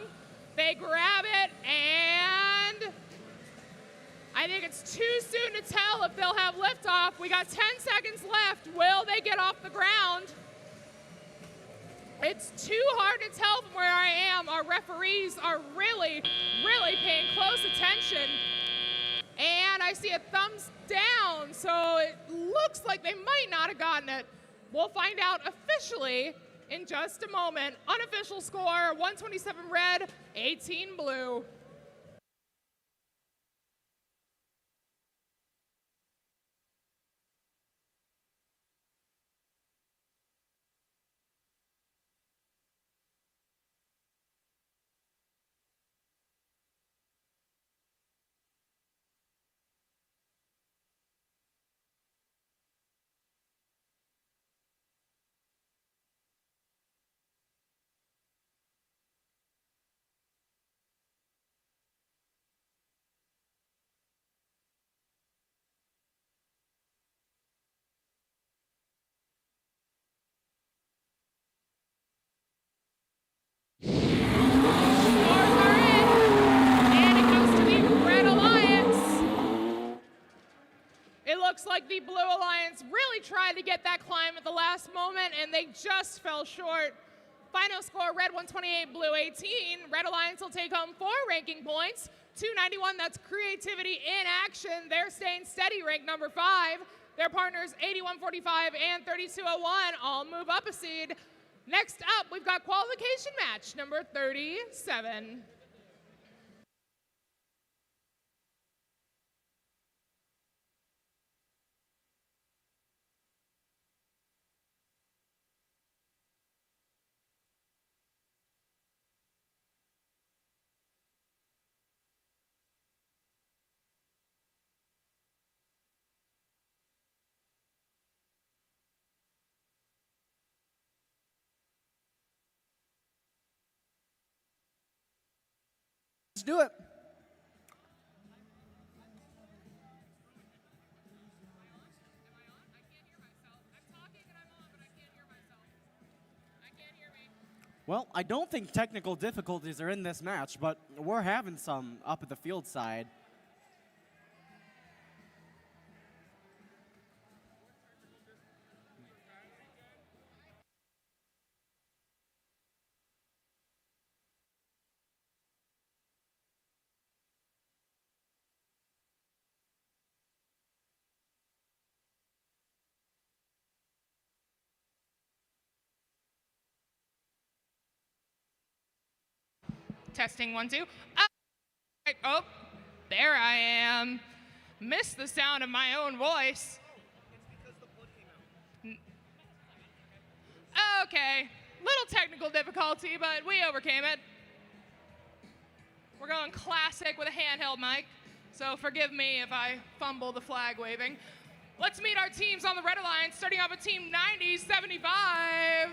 They grab it, and I think it's too soon to tell if they'll have liftoff. We got 10 seconds left. Will they get off the ground? It's too hard to tell from where I am. Our referees are really paying close attention. And I see a thumbs down, so it looks like they might not have gotten it. We'll find out officially in just a moment. Unofficial score, 127 red, 18 blue. It looks like the Blue Alliance really tried to get that climb at the last moment, and they just fell short. Final score, Red 128, Blue 18. Red Alliance will take home 4 ranking points. 291, that's creativity in action. They're staying steady, ranked number 5. Their partners, 8145 and 3201, all move up a seed. Next up, we've got Qualification Match, number 37. Let's do it. Well, I don't think technical difficulties are in this match, but we're having some up at the field side. Testing 1, 2. Oh, there I am. Missed the sound of my own voice. Okay, little technical difficulty, but we overcame it. We're going classic with a handheld mic, so forgive me if I fumble the flag waving. Let's meet our teams on the Red Alliance, starting off with Team 9075.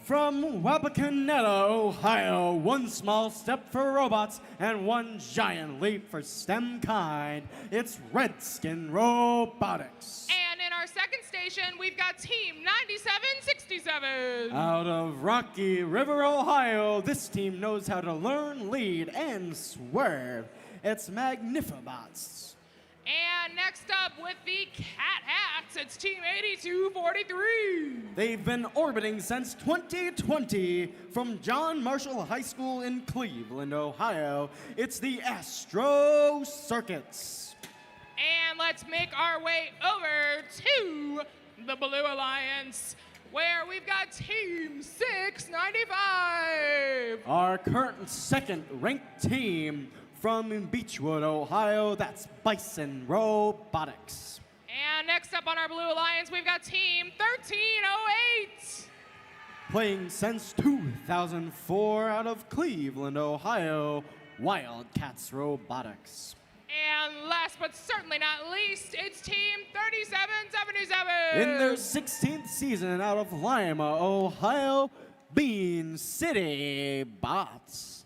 From Wapakoneta, Ohio, 1 small step for robots and 1 giant leap for STEMkind. It's Redskin Robotics. And in our second station, we've got Team 9767. Out of Rocky River, Ohio, this team knows how to learn, lead, and swerve. It's Magnifibots. And next up with the Cat Hats, it's Team 8243. They've been orbiting since 2020 from John Marshall High School in Cleveland, Ohio. It's the Astro Circuits. And let's make our way over to the Blue Alliance, where we've got Team 695. Our current second-ranked team from Beechwood, Ohio, that's Bison Robotics. And next up on our Blue Alliance, we've got Team 1308. Playing since 2004 out of Cleveland, Ohio, Wildcats Robotics. And last but certainly not least, it's Team 3777. In their 16th season out of Lima, Ohio, Bean City Bots.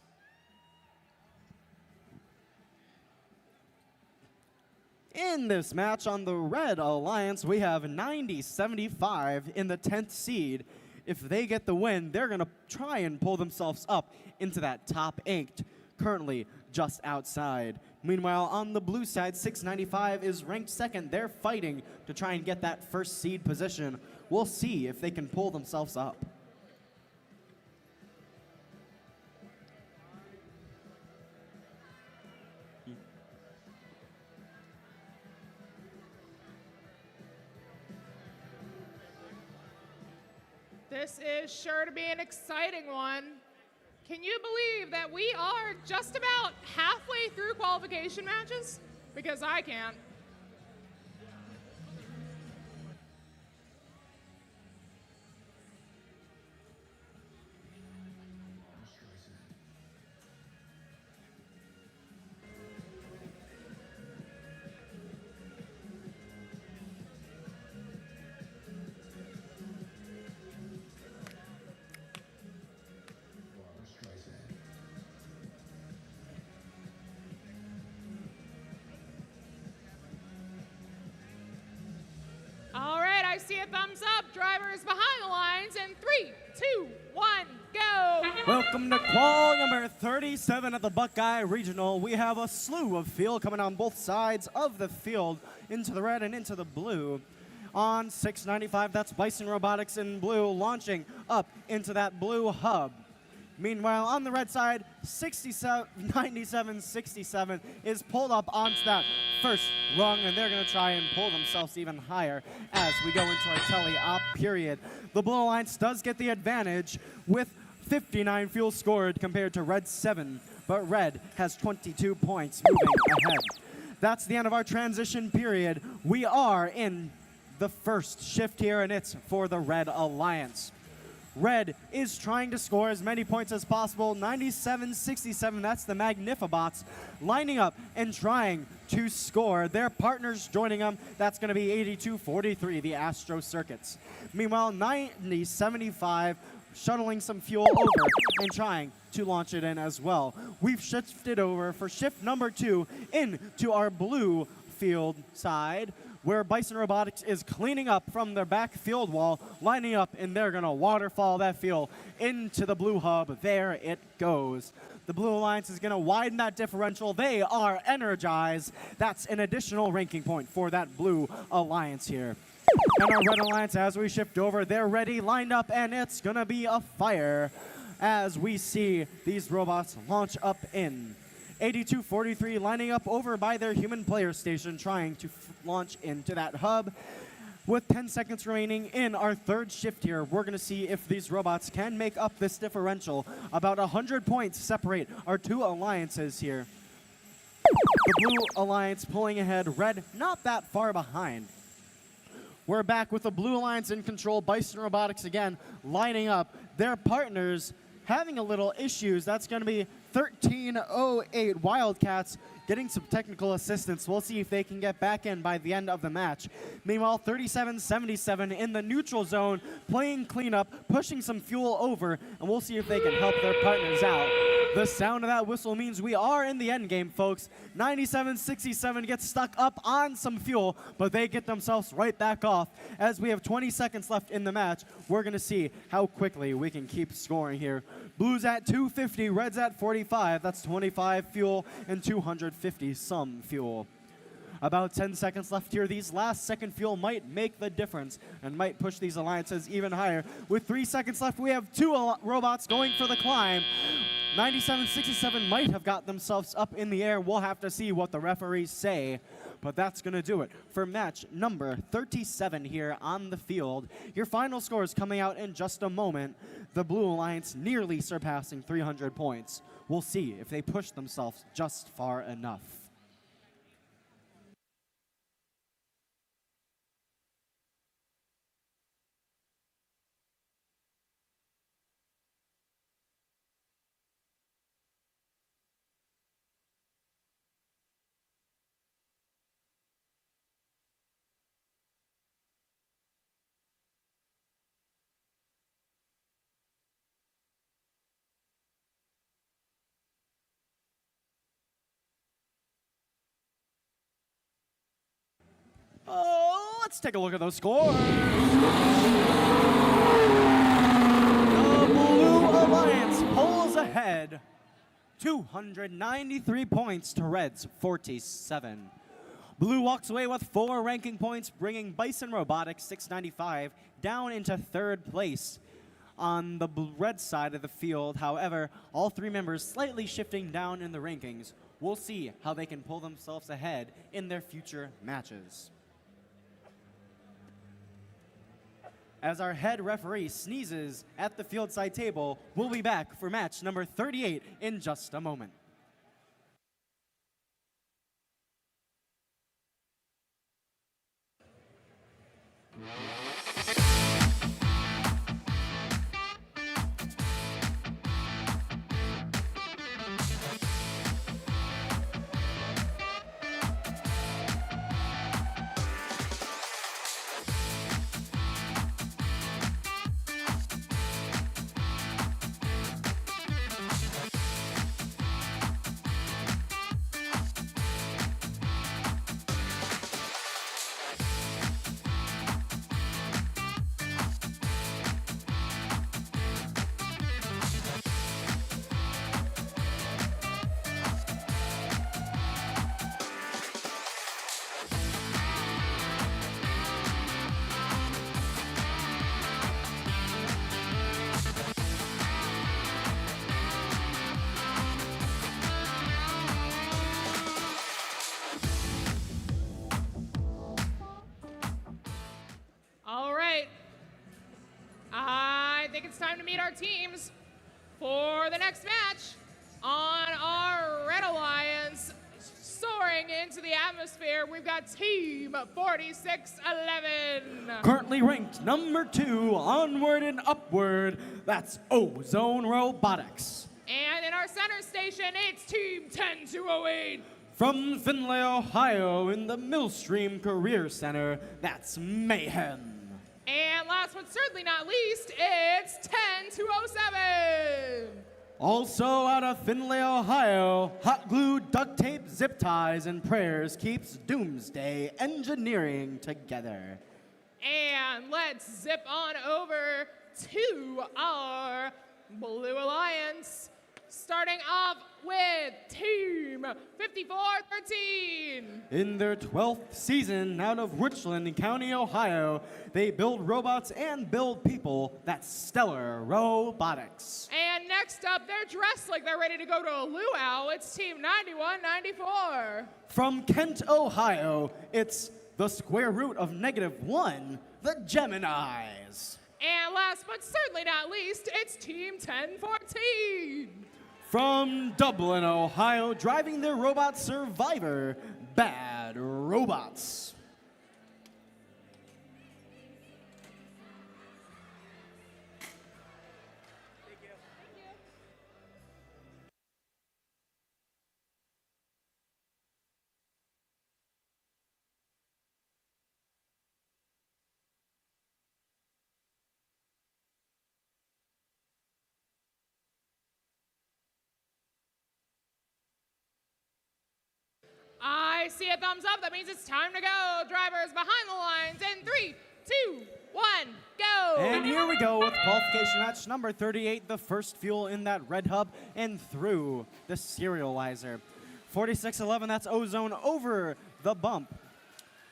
In this match on the Red Alliance, we have 9075 in the 10th seed. If they get the win, they're going to try and pull themselves up into that top 8, currently just outside Meanwhile, on the blue side, 695 is ranked second. They're fighting to try and get that first seed position. We'll see if they can pull themselves up. This is sure to be an exciting one. Can you believe that we are just about halfway through qualification matches? Because I can't. All right, I see a thumbs up. Drivers behind the lines in 3, 2, 1, go. Welcome to qual number 37 at the Buckeye Regional. We have a slew of field coming on both sides of the field, into the red and into the blue. On 695, that's Bison Robotics in blue, launching up into that blue hub. Meanwhile, on the red side, 97-67 is pulled up onto that first rung, and they're going to try and pull themselves even higher as we go into our tele-op period. The Blue Alliance does get the advantage with 59 fuel scored compared to Red's 7, but Red has 22 points moving ahead. That's the end of our transition period. We are in the first shift here, and it's for the Red Alliance. Red is trying to score as many points as possible. 97-67, that's the Magnifibots lining up and trying to score. Their partners joining them, that's going to be 82-43, the Astro Circuits. Meanwhile, 90-75 shuttling some fuel over and trying to launch it in as well. We've shifted over for shift number 2 into our blue field side, where Bison Robotics is cleaning up from their back field wall, lining up, and they're going to waterfall that fuel into the blue hub. There it goes. The Blue Alliance is going to widen that differential. They are energized. That's an additional ranking point for that Blue Alliance here. And our Red Alliance, as we shift over, they're ready, lined up, and it's going to be a fire as we see these robots launch up in. 82-43 lining up over by their human player station, trying to launch into that hub. With 10 seconds remaining in our third shift here, we're going to see if these robots can make up this differential. About 100 points separate our two alliances here. The Blue Alliance pulling ahead, Red not that far behind. We're back with the Blue Alliance in control. Bison Robotics again lining up. Their partners having a little issues. That's going to be 1308 Wildcats getting some technical assistance. We'll see if they can get back in by the end of the match. Meanwhile, 37-77 in the neutral zone, playing cleanup, pushing some fuel over, and we'll see if they can help their partners out. The sound of that whistle means we are in the end game, folks. 97-67 gets stuck up on some fuel, but they get themselves right back off. As we have 20 seconds left in the match, we're going to see how quickly we can keep scoring here. Blues at 250, Reds at 45. That's 25 fuel and 250 some fuel. About 10 seconds left here. These last second fuel might make the difference and might push these alliances even higher. With 3 seconds left, we have two robots going for the climb. 97-67 might have got themselves up in the air. We'll have to see what the referees say. But that's going to do it for match number 37 here on the field. Your final score is coming out in just a moment. The Blue Alliance nearly surpassing 300 points. We'll see if they push themselves just far enough. Oh, let's take a look at those scores. The Blue Alliance pulls ahead 293 points to Red's 47. Blue walks away with 4 ranking points, bringing Bison Robotics 695 down into 3rd place. On the red side of the field, however, all 3 members slightly shifting down in the rankings. We'll see how they can pull themselves ahead in their future matches. As our head referee sneezes at the field side table, we'll be back for match number 38 in just a moment. I think it's time to meet our teams for the next match on our Red Alliance. Soaring into the atmosphere, we've got Team 4611. Currently ranked number 2, onward and upward, that's Ozone Robotics. And in our center station, it's Team 10208. From Findlay, Ohio, in the Millstream Career Center, that's Mayhem. And last but certainly not least, it's 10207. Also out of Findlay, Ohio, hot glue, duct tape, zip ties, and prayers keeps Doomsday Engineering together. And let's zip on over to our Blue Alliance, starting off with Team 5413. In their 12th season out of Richland County, Ohio, they build robots and build people. That's Stellar Robotics. And next up, they're dressed like they're ready to go to a luau. It's Team 9194. From Kent, Ohio, it's the square root of -1, the Geminis. And last but certainly not least, it's Team 1014. From Dublin, Ohio, driving their robot Survivor, Bad Robots. I see a thumbs up. That means it's time to go. Drivers behind the lines in 3, 2, 1, go. And here we go with qualification match number 38, the first fuel in that red hub and through the serializer. 4611, that's Ozone over the bump.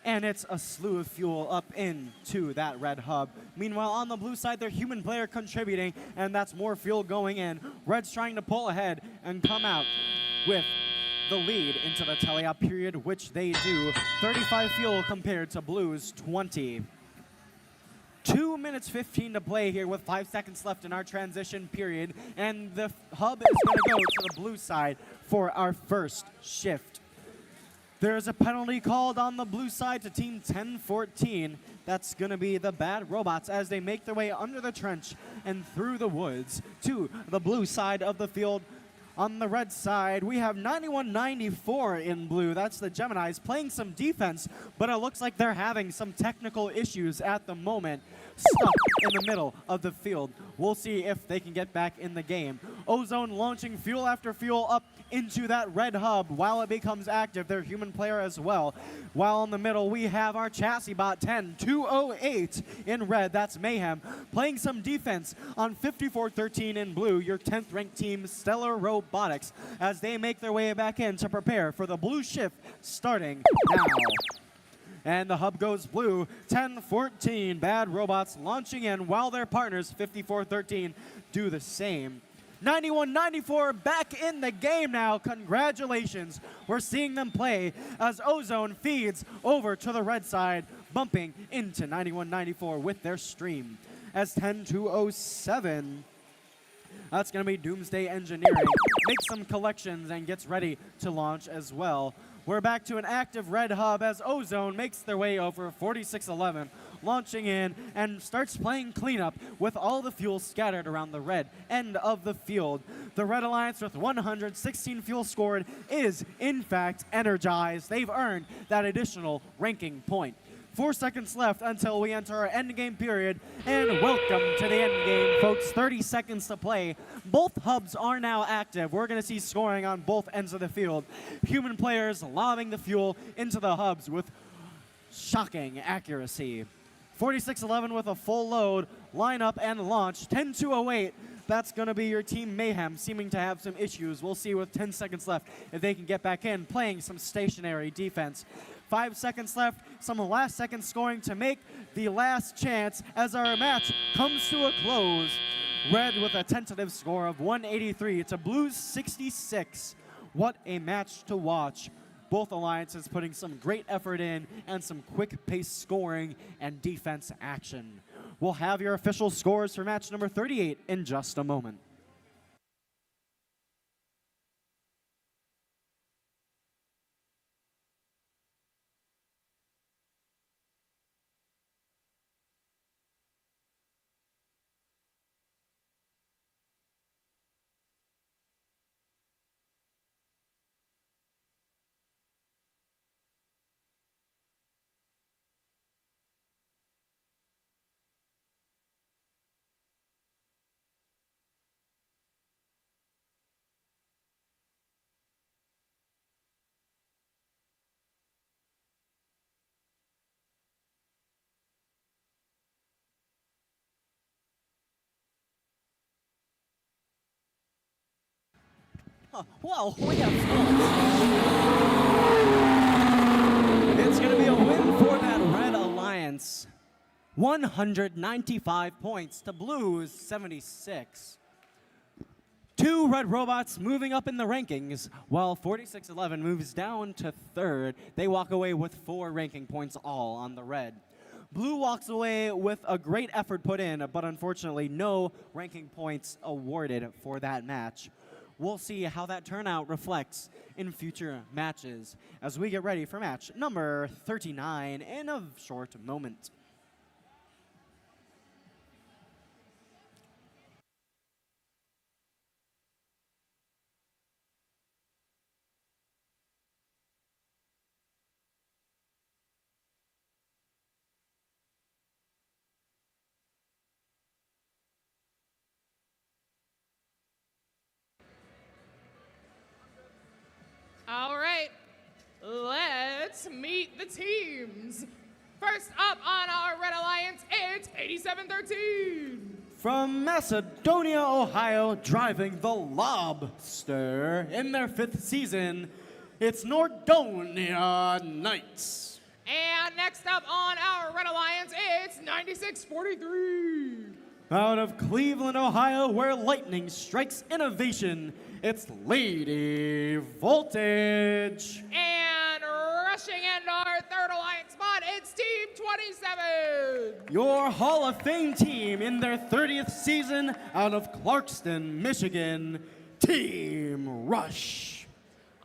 And it's a slew of fuel up into that red hub. Meanwhile, on the blue side, their human player contributing, and that's more fuel going in. Red's trying to pull ahead and come out with the lead into the teleop period, which they do. 35 fuel compared to Blue's 20. 2 minutes 15 to play here with 5 seconds left in our transition period, and the hub is going to go to the blue side for our first shift. There's a penalty called on the blue side to Team 1014. That's going to be the Bad Robots as they make their way under the trench and through the woods to the blue side of the field. On the red side, we have 9194 in blue. That's the Geminis playing some defense, but it looks like they're having some technical issues at the moment. Stuck in the middle of the field. We'll see if they can get back in the game. Ozone launching fuel after fuel up into that red hub while it becomes active, their human player as well. While in the middle, we have our chassis bot 10-208 in red, that's Mayhem, playing some defense on 54-13 in blue, your 10th ranked team, Stellar Robotics, as they make their way back in to prepare for the blue shift starting now. And the hub goes blue, 10-14, Bad Robots launching in while their partners, 54-13, do the same. 91-94 back in the game now. Congratulations. We're seeing them play as Ozone feeds over to the red side, bumping into 91-94 with their stream. As 10-207, that's going to be Doomsday Engineering. Makes some collections and gets ready to launch as well. We're back to an active red hub as Ozone makes their way over 4611, launching in and starts playing cleanup with all the fuel scattered around the red end of the field. The Red Alliance with 116 fuel scored is in fact energized. They've earned that additional ranking point. 4 seconds left until we enter our endgame period, and welcome to the endgame, folks. 30 seconds to play. Both hubs are now active. We're going to see scoring on both ends of the field. Human players lobbing the fuel into the hubs with shocking accuracy. 4611 with a full load, line up and launch. 10-208. That's going to be your team Mayhem, seeming to have some issues. We'll see with 10 seconds left if they can get back in, playing some stationary defense. 5 seconds left, some last second scoring to make the last chance as our match comes to a close. Red with a tentative score of 183 to Blues 66. What a match to watch. Both alliances putting some great effort in and some quick pace scoring and defense action. We'll have your official scores for match number 38 in just a moment. Well, we have It's going to be a win for that Red Alliance. 195 points to Blues 76. 2 Red Robots moving up in the rankings, while 4611 moves down to 3rd. They walk away with 4 ranking points all on the red. Blue walks away with a great effort put in, but unfortunately no ranking points awarded for that match. We'll see how that turnout reflects in future matches as we get ready for match number 39 in a short moment. All right, let's meet the teams. First up on our Red Alliance, it's 8713. From Macedonia, Ohio, driving the Lobster in their 5th season, it's Nordonia Knights. And next up on our Red Alliance, it's 9643. Out of Cleveland, Ohio, where lightning strikes innovation, it's Lady Voltage. And rushing into our 3rd Alliance spot, it's Team 27. Your Hall of Fame team in their 30th season out of Clarkston, Michigan, Team Rush.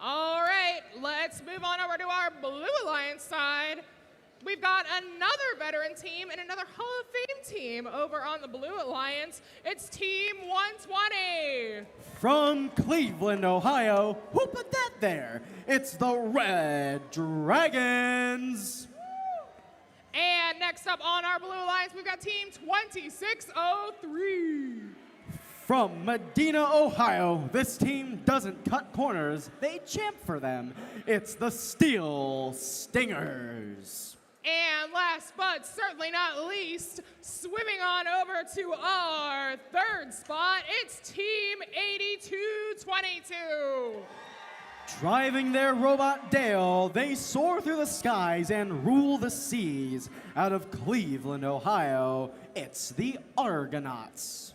All right, let's move on over to our Blue Alliance side. We've got another veteran team and another Hall of Fame team over on the Blue Alliance. It's Team 120. From Cleveland, Ohio, who put that there? It's the Red Dragons. And next up on our Blue Alliance, we've got Team 2603. From Medina, Ohio, this team doesn't cut corners, they champ for them. It's the Steel Stingers. And last but certainly not least, swimming on over to our third spot, it's Team 8222. Driving their robot Dale, they soar through the skies and rule the seas. Out of Cleveland, Ohio, it's the Argonauts.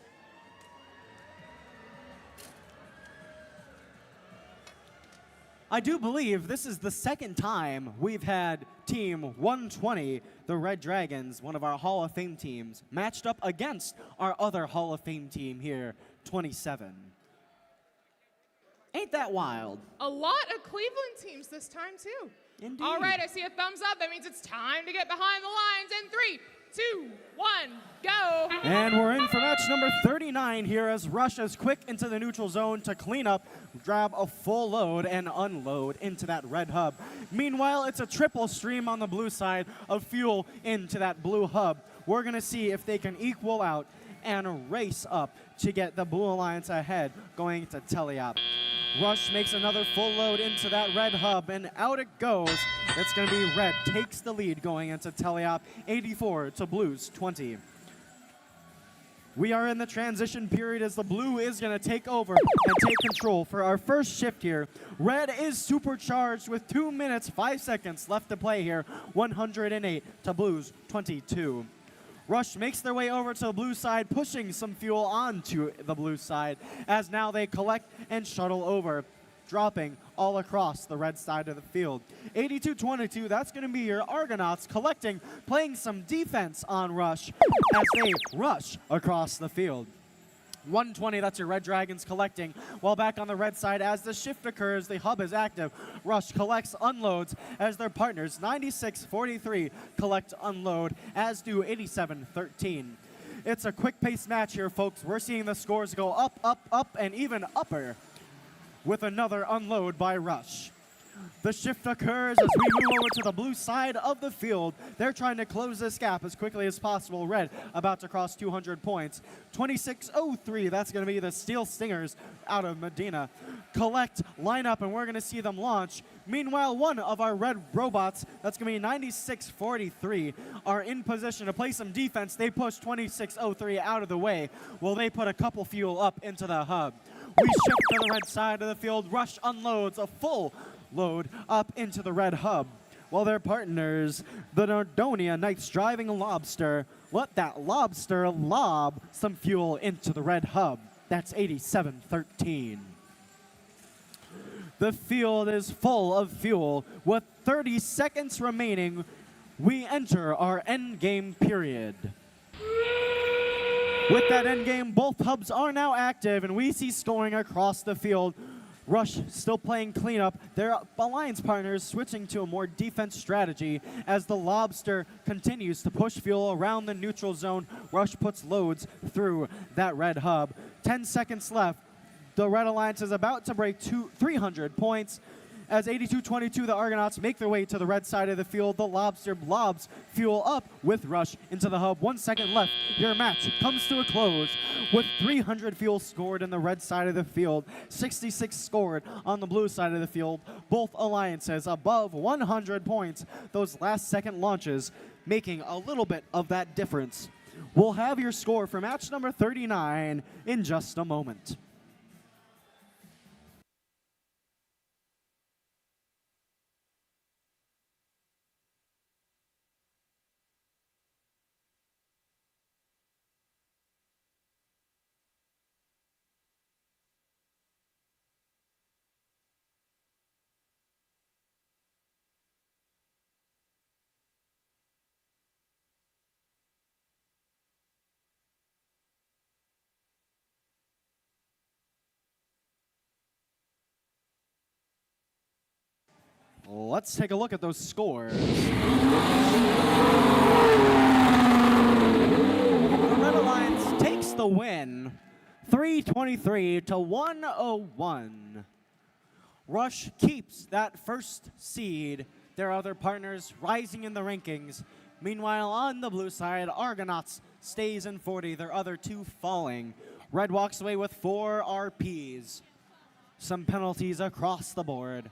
I do believe this is the second time we've had Team 120, the Red Dragons, one of our Hall of Fame teams, matched up against our other Hall of Fame team here, 27. Ain't that wild? A lot of Cleveland teams this time, too. Indeed. All right, I see a thumbs up. That means it's time to get behind the lines in 3, 2, 1, go. And we're in for match number 39 here as Rush is quick into the neutral zone to clean up, grab a full load, and unload into that red hub. Meanwhile, it's a triple stream on the blue side of fuel into that blue hub. We're going to see if they can equal out and race up to get the Blue Alliance ahead going to Teleop. Rush makes another full load into that red hub, and out it goes. It's going to be Red takes the lead going into Teleop, 84 to Blues 20. We are in the transition period as the blue is going to take over and take control for our first shift here. Red is supercharged with 2 minutes, 5 seconds left to play here, 108 to Blues 22. Rush makes their way over to the blue side, pushing some fuel onto the blue side as now they collect and shuttle over, dropping all across the red side of the field. 82-22, that's going to be your Argonauts collecting, playing some defense on Rush as they rush across the field. 120, that's your Red Dragons collecting. While back on the red side, as the shift occurs, the hub is active. Rush collects, unloads, as their partners, 96-43, collect, unload, as do 87-13. It's a quick-paced match here, folks. We're seeing the scores go up, up, up, and even upper with another unload by Rush. The shift occurs as we move over to the blue side of the field. They're trying to close this gap as quickly as possible. Red about to cross 200 points. 26-03, that's going to be the Steel Stingers out of Medina. Collect, line up, and we're going to see them launch. Meanwhile, one of our red robots, that's going to be 96-43, are in position to play some defense. They push 26-03 out of the way. Well, they put a couple fuel up into the hub. We shift to the red side of the field. Rush unloads a full load up into the red hub, while their partners, the Nordonia Knights driving a lobster, let that lobster lob some fuel into the red hub. That's 87-13. The field is full of fuel. With 30 seconds remaining, we enter our endgame period. With that endgame, both hubs are now active, and we see scoring across the field. Rush still playing cleanup. Their alliance partners switching to a more defense strategy as the lobster continues to push fuel around the neutral zone. Rush puts loads through that red hub. 10 seconds left. The Red Alliance is about to break 300 points. As 82-22, the Argonauts make their way to the red side of the field. The lobster lobs fuel up with Rush into the hub. 1 second left. Your match comes to a close with 300 fuel scored in the red side of the field, 66 scored on the blue side of the field. Both alliances above 100 points. Those last second launches making a little bit of that difference. We'll have your score for match number 39 in just a moment. Let's take a look at those scores. The Red Alliance takes the win, 323 to 101. Rush keeps that first seed. Their other partners rising in the rankings. Meanwhile, on the blue side, Argonauts stays in 40, their other two falling. Red walks away with 4 RPs. Some penalties across the board.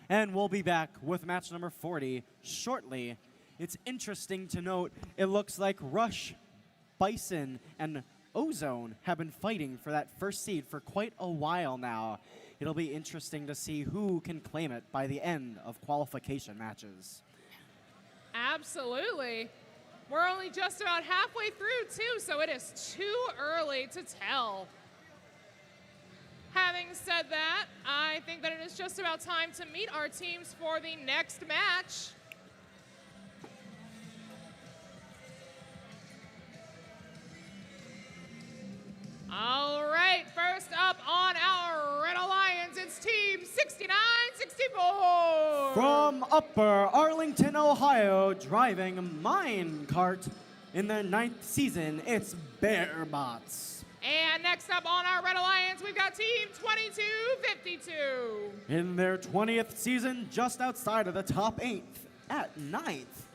And we'll be back with match number 40 shortly. It's interesting to note, it looks like Rush, Bison, and Ozone have been fighting for that first seed for quite a while now. It'll be interesting to see who can claim it by the end of qualification matches. Absolutely. We're only just about halfway through, too, so it is too early to tell. Having said that, I think that it is just about time to meet our teams for the next match. All right, first up on our Red Alliance, it's Team 6964. From Upper Arlington, Ohio, driving minecart in their 9th season, it's Bearbots. And next up on our Red Alliance, we've got Team 2252. In their 20th season, just outside of the top 8th, at 9th.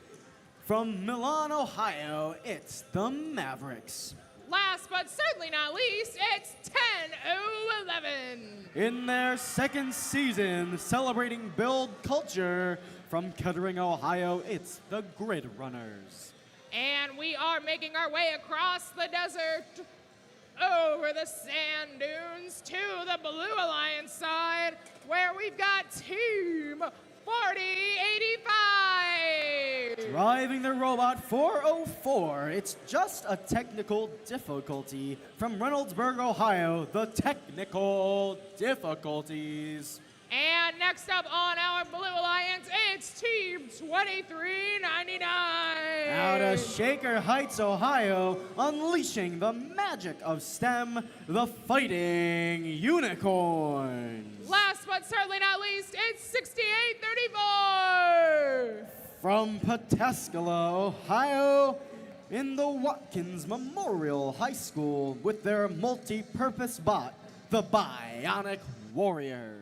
From Milan, Ohio, it's the Mavericks. Last but certainly not least, it's 10011. In their 2nd season, celebrating build culture, from Kettering, Ohio, it's the Grid Runners. And we are making our way across the desert, over the sand dunes to the Blue Alliance side, where we've got Team 4085. Driving the robot 404, it's just a technical difficulty. From Reynoldsburg, Ohio, the technical difficulties. And next up on our Blue Alliance, it's Team 2399. Out of Shaker Heights, Ohio, unleashing the magic of STEM, the Fighting Unicorns. Last but certainly not least, it's 6834. From Pataskala, Ohio, in the Watkins Memorial High School with their multi-purpose bot, the Bionic Warriors.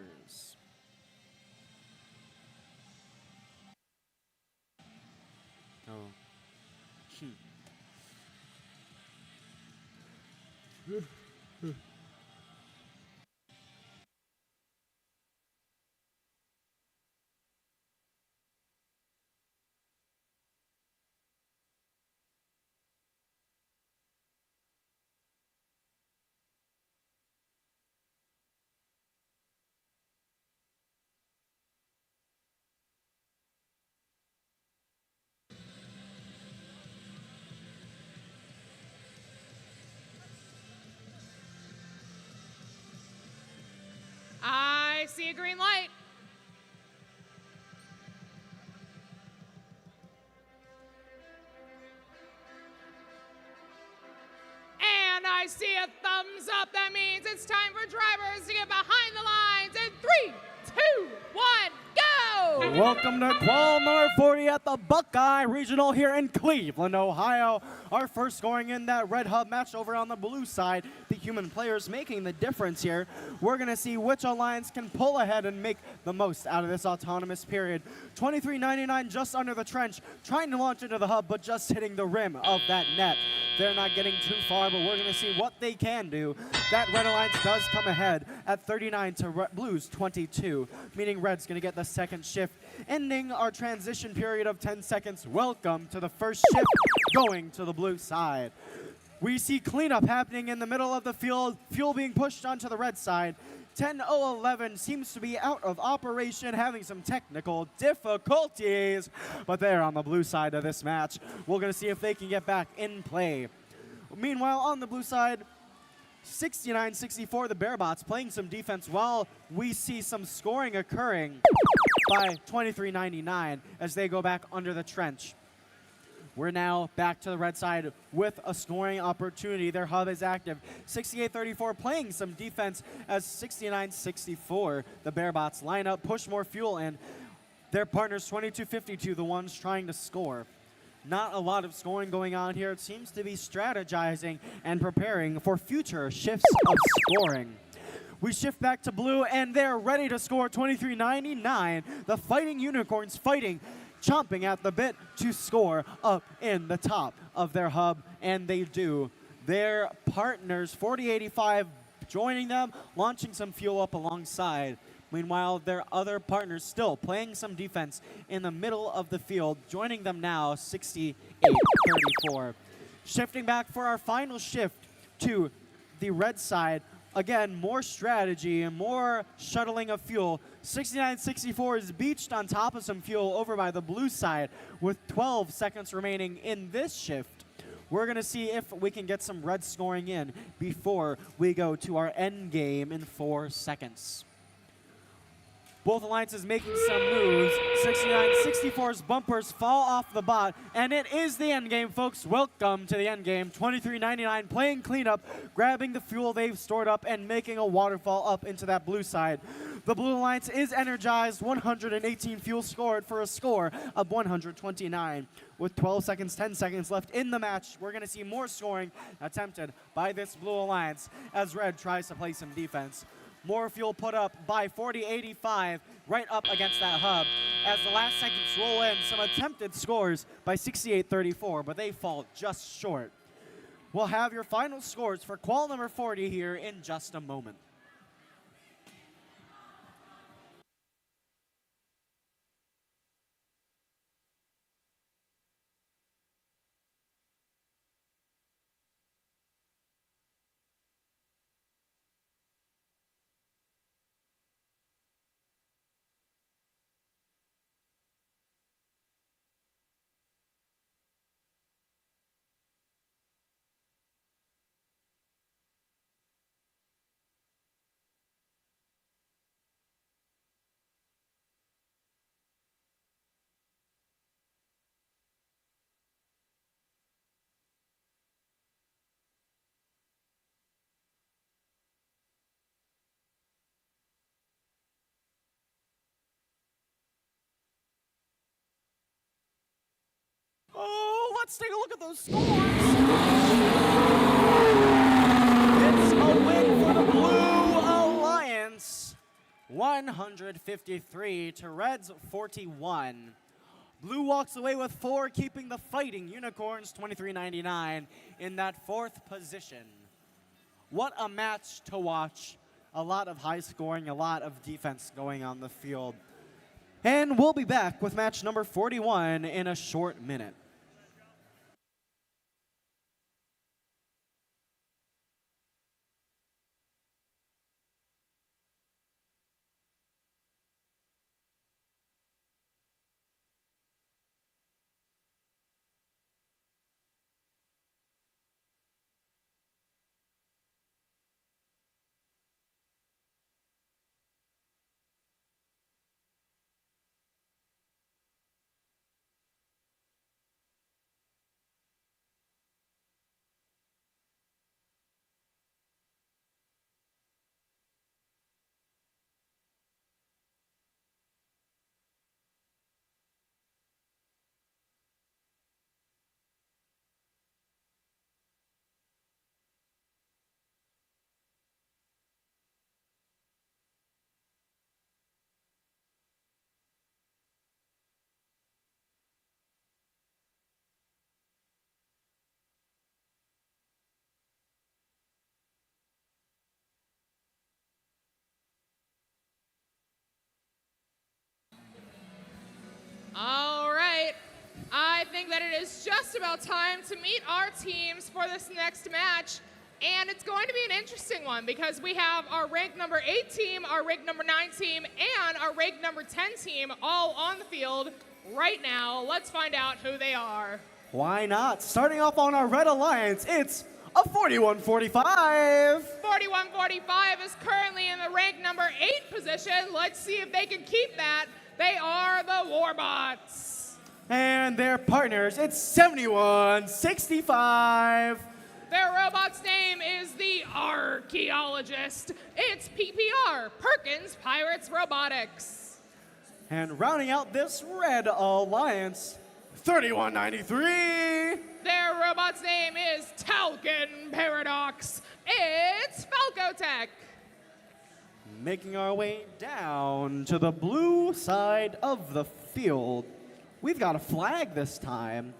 I see a green light. And I see a thumbs up. That means it's time for drivers to get behind the lines in 3, 2, 1, go! Welcome to Qual number 40 at the Buckeye Regional here in Cleveland, Ohio. Our first scoring in that red hub match over on the blue side. The human players making the difference here. We're going to see which alliance can pull ahead and make the most out of this autonomous period. 2399 just under the trench, trying to launch into the hub, but just hitting the rim of that net. They're not getting too far, but we're going to see what they can do. That red alliance does come ahead at 39 to Blue's 22, meaning Red's going to get the second shift, ending our transition period of 10 seconds. Welcome to the first shift going to the blue side. We see cleanup happening in the middle of the field, fuel being pushed onto the red side. 10011 seems to be out of operation, having some technical difficulties, but they're on the blue side of this match. We're going to see if they can get back in play. Meanwhile, on the blue side, 6964, the Bearbots, playing some defense while we see some scoring occurring by 2399 as they go back under the trench. We're now back to the red side with a scoring opportunity. Their hub is active. 6834 playing some defense as 6964. The Bearbots line up, push more fuel, and their partners 2252, the ones trying to score. Not a lot of scoring going on here. It seems to be strategizing and preparing for future shifts of scoring. We shift back to blue, and they're ready to score. 2399. The Fighting Unicorns fighting, chomping at the bit to score up in the top of their hub, and they do. their partners, 4085, joining them, launching some fuel up alongside. Meanwhile, their other partners still playing some defense in the middle of the field, joining them now, 68-34. Shifting back for our final shift to the red side. Again, more strategy and more shuttling of fuel. 69-64 is beached on top of some fuel over by the blue side with 12 seconds remaining in this shift. We're going to see if we can get some red scoring in before we go to our end game in 4 seconds. Both alliances making some moves. 69-64's bumpers fall off the bot, and it is the end game, folks. Welcome to the end game. 2399 playing cleanup, grabbing the fuel they've stored up and making a waterfall up into that blue side. The blue alliance is energized, 118 fuel scored for a score of 129. With 12 seconds, 10 seconds left in the match, we're going to see more scoring attempted by this blue alliance as red tries to play some defense. More fuel put up by 4085 right up against that hub. As the last seconds roll in, some attempted scores by 68-34, but they fall just short. We'll have your final scores for qual number 40 here in just a moment. Oh, let's take a look at those scores. It's a win for the Blue Alliance. 153 to Red's 41. Blue walks away with 4, keeping the Fighting Unicorns 2399 in that 4th position. What a match to watch. A lot of high scoring, a lot of defense going on the field. And we'll be back with match number 41 in a short minute. All right. I think that it is just about time to meet our teams for this next match. And it's going to be an interesting one because we have our rank number 8 team, our rank number 9 team, and our rank number 10 team all on the field right now. Let's find out who they are. Why not? Starting off on our Red Alliance, it's a 41-45. 41-45 is currently in the rank number 8 position. Let's see if they can keep that. They are the Warbots. And their partners, it's 71-65. Their robot's name is the Archaeologist. It's PPR, Perkins Pirates Robotics. And rounding out this Red Alliance, 31-93. Their robot's name is Talcon Paradox. It's Falcotech. Making our way down to the blue side of the field. We've got a flag this time.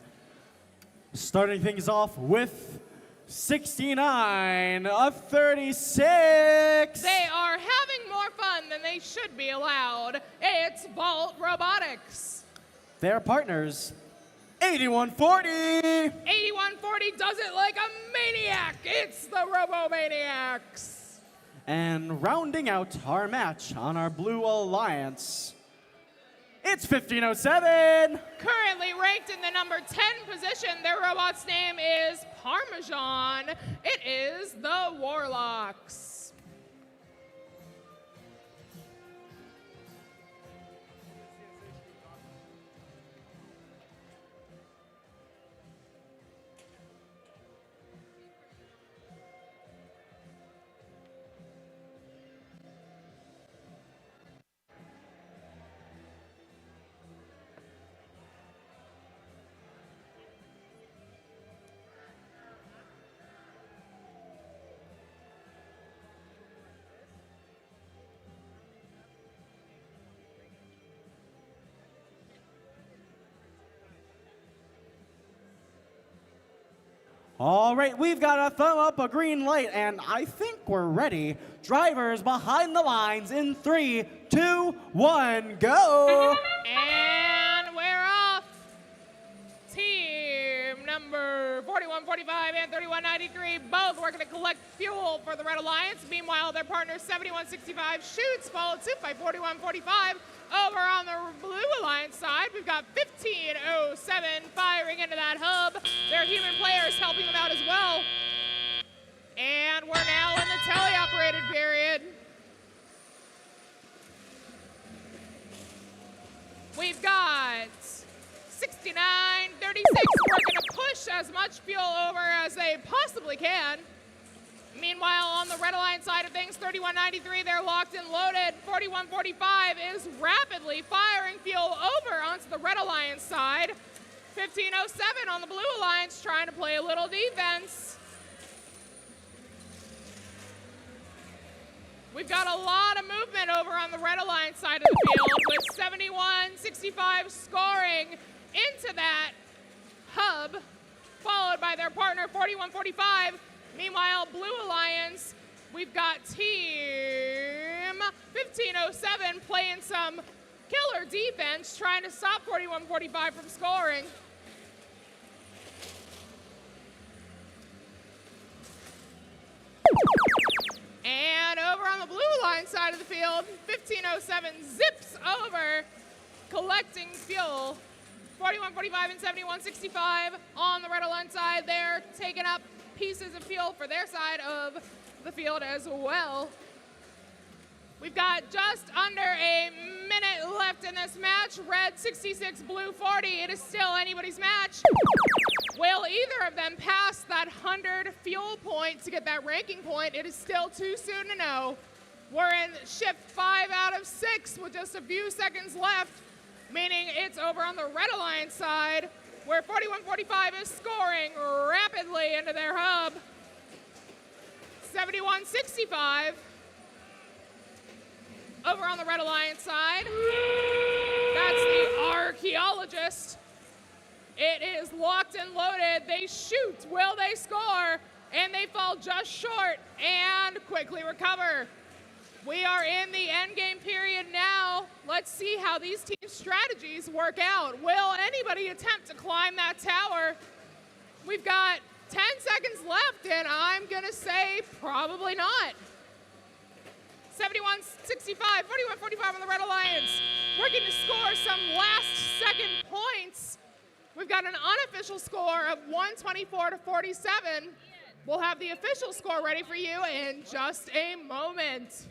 Starting things off with 69-36. They are having more fun than they should be allowed. It's Vault Robotics. Their partners, 8140. 8140 does it like a maniac. It's the Robomaniacs. And rounding out our match on our Blue Alliance, it's 1507. Currently ranked in the number 10 position, their robot's name is Parmesan. It is the Warlocks. All right, we've got a thumb up, a green light, and I think we're ready. Drivers behind the lines in 3, 2, 1, go! And we're off. Team number 4145 and 3193 both working to collect fuel for the Red Alliance. Meanwhile, their partner 7165 shoots, followed suit by 4145. Over on the Blue Alliance side, we've got 1507 firing into that hub. Their human players helping them out as well. And we're now in the teleoperated period. We've got 6936 working to push as much fuel over as they possibly can. Meanwhile, on the Red Alliance side of things, 3193, they're locked and loaded. 4145 is rapidly firing fuel over onto the Red Alliance side. 1507 on the Blue Alliance trying to play a little defense. We've got a lot of movement over on the Red Alliance side of the field with 7165 scoring into that hub, followed by their partner 4145. Meanwhile, Blue Alliance, we've got team 1507 playing some killer defense, trying to stop 4145 from scoring. And over on the Blue Alliance side of the field, 1507 zips over, collecting fuel. 4145 and 7165 on the Red Alliance side, they're taking up pieces of fuel for their side of the field as well. We've got just under a minute left in this match. Red 66, Blue 40. It is still anybody's match. Will either of them pass that 100 fuel point to get that ranking point? It is still too soon to know. We're in shift 5 out of 6 with just a few seconds left, meaning it's over on the Red Alliance side, where 4145 is scoring rapidly into their hub. 7165 over on the Red Alliance side. That's the archaeologist. It is locked and loaded. They shoot. Will they score? And they fall just short and quickly recover. We are in the endgame period now. Let's see how these team strategies work out. Will anybody attempt to climb that tower? We've got 10 seconds left, and I'm gonna say probably not. 7165, 4145 on the Red Alliance, working to score some last-second points. We've got an unofficial score of 124 to 47. We'll have the official score ready for you in just a moment.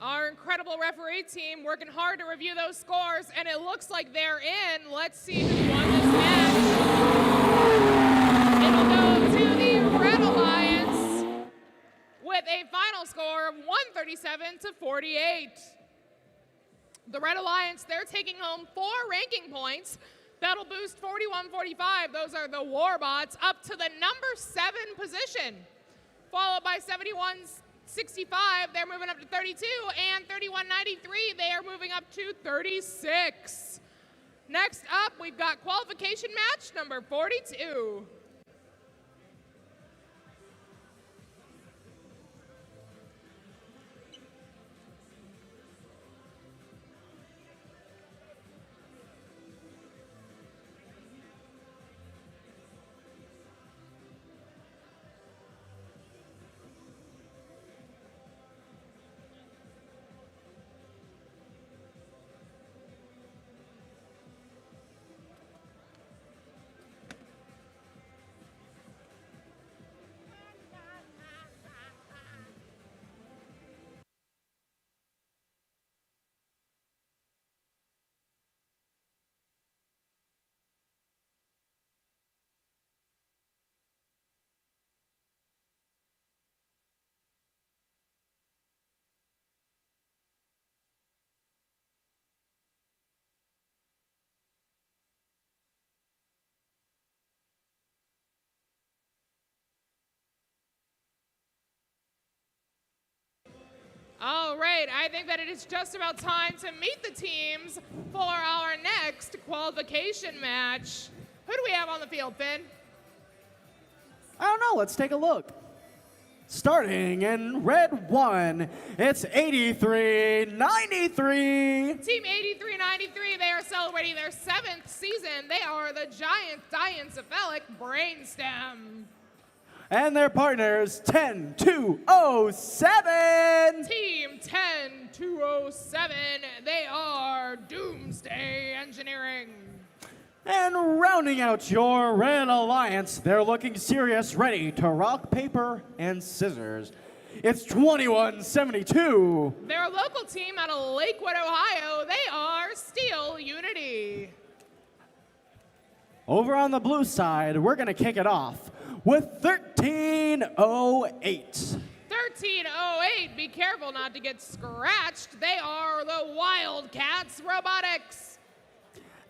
Our incredible referee team working hard to review those scores, and it looks like they're in. Let's see who won this match. It'll go to the Red Alliance with a final score of 137-48. The Red Alliance, they're taking home 4 ranking points. That'll boost 41-45. Those are the Warbots up to the number 7 position, followed by 71-65. They're moving up to 32, and 31-93. They are moving up to 36. Next up, we've got Qualification Match number 42. All right, I think that it is just about time to meet the teams for our next qualification match. Who do we have on the field, Finn? I don't know, let's take a look. Starting in red 1, it's 83-93. Team 83-93, they are celebrating their 7th season. They are the giant diencephalic brainstem. And their partners, 10-2-0-7. Team 10-2-0-7, they are Doomsday Engineering. And rounding out your Red Alliance, they're looking serious, ready to rock, paper, and scissors. It's 21-72. Their local team out of Lakewood, Ohio, they are Steel Unity. Over on the blue side, we're going to kick it off with 13-08. 13-08, be careful not to get scratched. They are the Wildcats Robotics.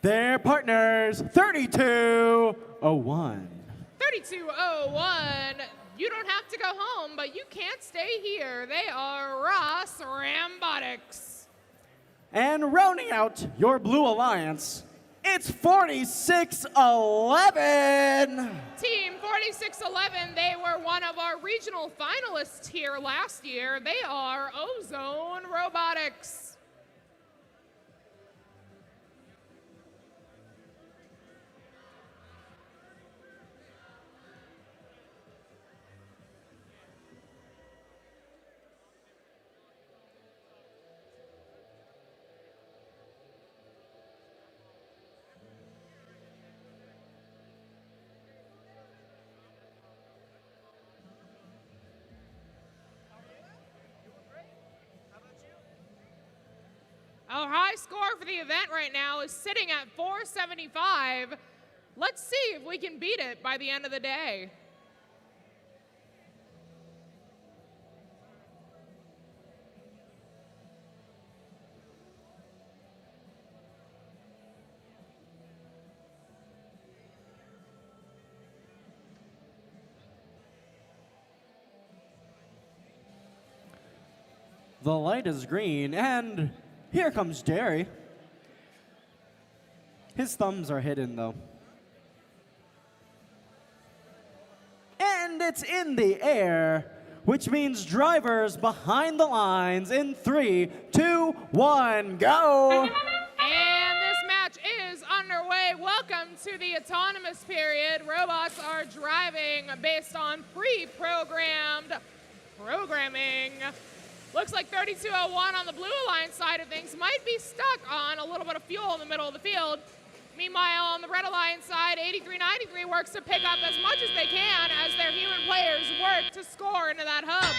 Their partners, 32-01. 32-01, you don't have to go home, but you can't stay here. They are Ross Robotics. And rounding out your Blue Alliance, it's 46-11. Team 46-11, they were one of our regional finalists here last year. They are Ozone Robotics. Our high score for the event right now is sitting at 475. Let's see if we can beat it by the end of the day. The light is green, and here comes Jerry. His thumbs are hidden, though. And it's in the air, which means drivers behind the lines in 3, 2, 1, go! And this match is underway. Welcome to the autonomous period. Robots are driving based on pre-programmed programming. Looks like 3201 on the Blue Alliance side of things might be stuck on a little bit of fuel in the middle of the field. Meanwhile, on the Red Alliance side, 8393 works to pick up as much as they can as their human players work to score into that hub.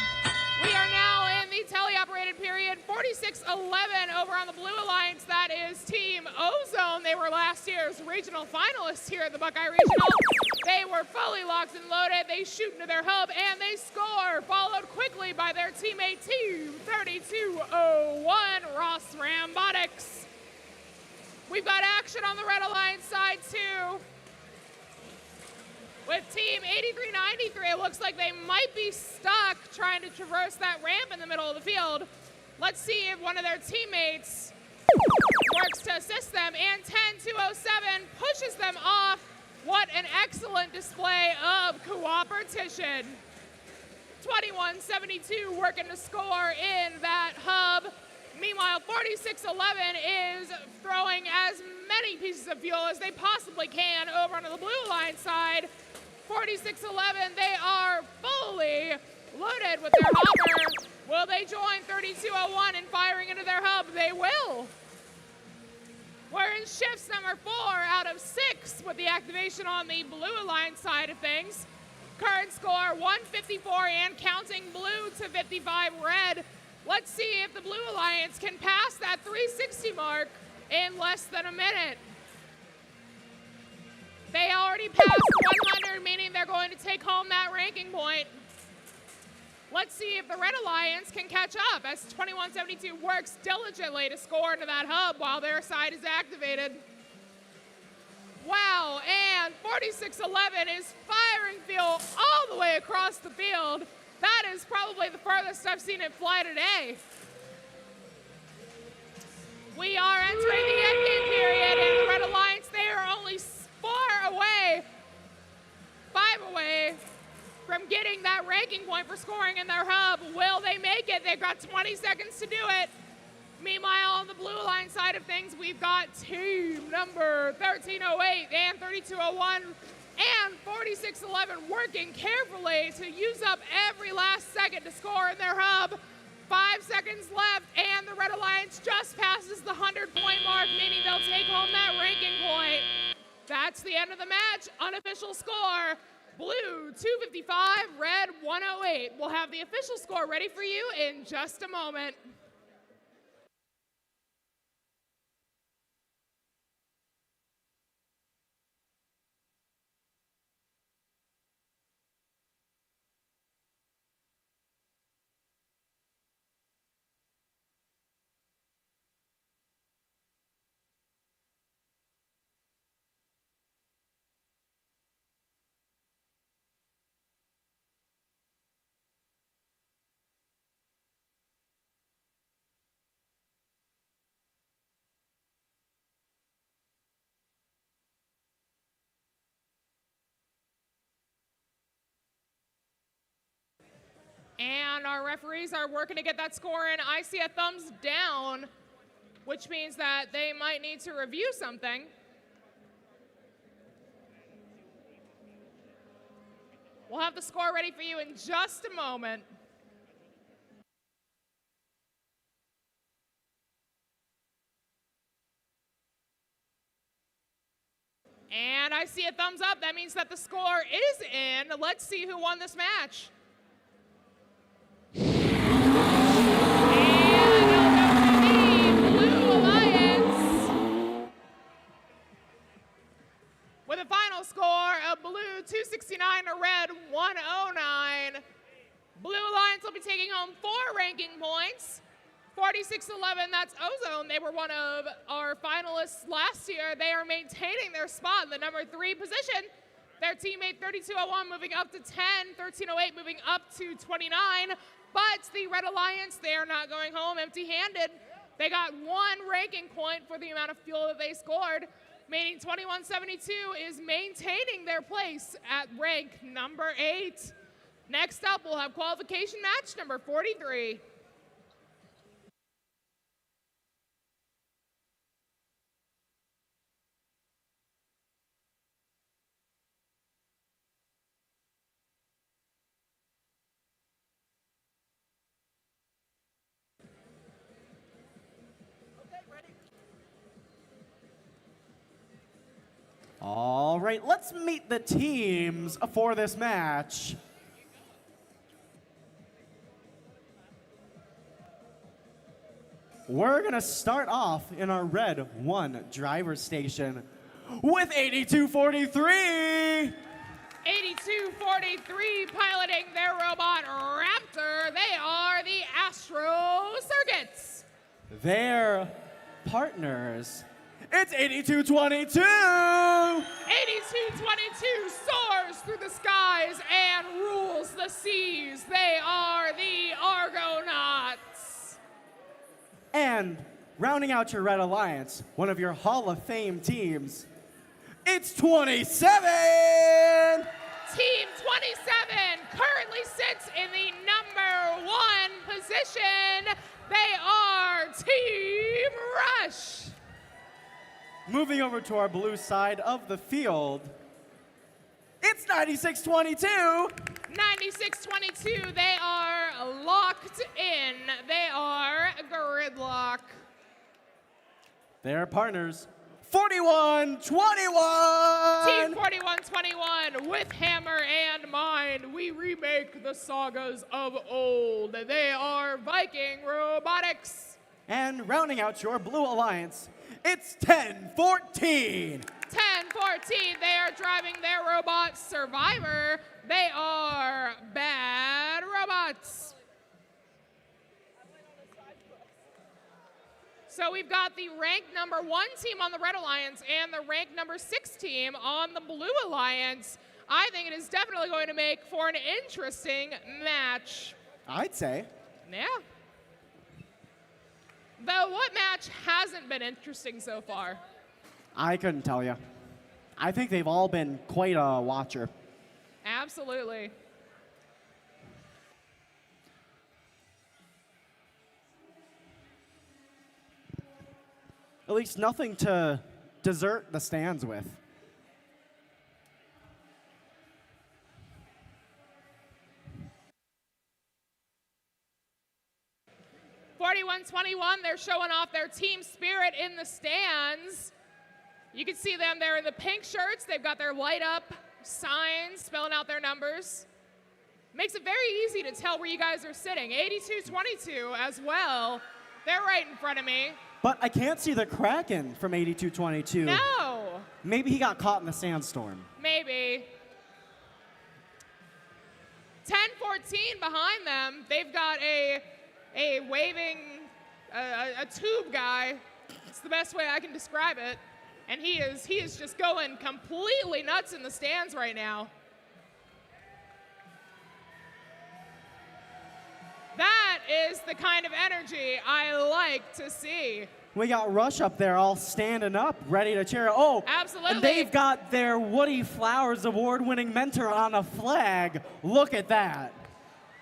We are now in the the teleoperated period, 46-11 over on the Blue Alliance. That is Team Ozone. They were last year's regional finalists here at the Buckeye Regional. They were fully locked and loaded. They shoot into their hub and they score, followed quickly by their teammate Team 3201, Robotics. We've got action on the Red Alliance side too. With Team 8393, it looks like they might be stuck trying to traverse that ramp in the middle of the field. Let's see if one of their teammates works to assist them. And 10207 pushes them off. What an excellent display of cooperation. 2172 working to score in that hub. Meanwhile, 4611 is throwing as many pieces of fuel as they possibly can over onto the Blue Alliance side. 4611, they are fully loaded with their hopper. Will they join 3201 in firing into their hub? They will. We're in shifts number 4 out of 6 with the activation on the Blue Alliance side of things. Current score 154 and counting, blue to 55 red. Let's see if the Blue Alliance can pass that 360 mark in less than a minute. They already passed 100, meaning they're going to take home that ranking point. Let's see if the Red Alliance can catch up as 2172 works diligently to score into that hub while their side is activated. Wow, and 4611 is firing fuel all the way across the field. That is probably the farthest I've seen it fly today. We are entering the endgame period, and the Red Alliance, they are only 5 away from getting that ranking point for scoring in their hub. Will they make it? They've got 20 seconds to do it. Meanwhile, on the Blue Alliance side of things, we've got team number 1308 and 3201 and 4611 working carefully to use up every last second to score in their hub. 5 seconds left, and the Red Alliance just passes the 100-point mark, meaning they'll take home that ranking point. That's the end of the match. Unofficial score, blue 255, red 108. We'll have the official score ready for you in just a moment. And our referees are working to get that score in. I see a thumbs down, which means that they might need to review something. We'll have the score ready for you in just a moment. And I see a thumbs up. That means that the score is in. Let's see who won this match. With a final score of blue 269 to red 109. Blue Alliance will be taking home 4 ranking points. 4611, that's Ozone. They were one of our finalists last year. They are maintaining their spot in the number 3 position. Their teammate 3201 moving up to 10, 1308 moving up to 29. But the Red Alliance, they are not going home empty-handed. They got 1 ranking point for the amount of fuel that they scored, meaning 2172 is maintaining their place at rank number 8. Next up, we'll have qualification match number 43. All right, let's meet the teams for this match. we're going to start off in our red 1 driver station with 8243. 8243 piloting their robot Raptor. They are the Astro Circuits. Their partners, it's 8222. 8222 soars through the skies and rules the seas. They are the Argonauts. And rounding out your Red Alliance, one of your Hall of Fame teams, it's 27. Team 27 currently sits in the number 1 position. They are Team Rush. Moving over to our blue side of the field, it's 9622. 9622, they are locked in. They are gridlock. Their partners, 4121. Team 4121 with Hammer and Mind. We remake the sagas of old. They are Viking Robotics. And rounding out your blue alliance, it's 1014. 1014, they are driving their robot Survivor. They are Bad Robots. So we've got the ranked number 1 team on the Red Alliance and the ranked number 6 team on the Blue Alliance. I think it is definitely going to make for an interesting match. I'd say. Yeah. Though, what match hasn't been interesting so far? I couldn't tell you. I think they've all been quite a watcher. Absolutely. At least nothing to desert the stands with. They're showing off their team spirit in the stands. You can see them there in the pink shirts. They've got their light up signs spelling out their numbers. Makes it very easy to tell where you guys are sitting. 8222 as well. They're right in front of me. But I can't see the Kraken from 8222. No. Maybe he got caught in the sandstorm. Maybe. 1014 behind them. They've got a waving, a tube guy. It's the best way I can describe it. And he is just going completely nuts in the stands right now. That is the kind of energy I like to see. We got Rush up there all standing up, ready to cheer. Oh, absolutely. And they've got their Woody Flowers award-winning mentor on a flag. Look at that.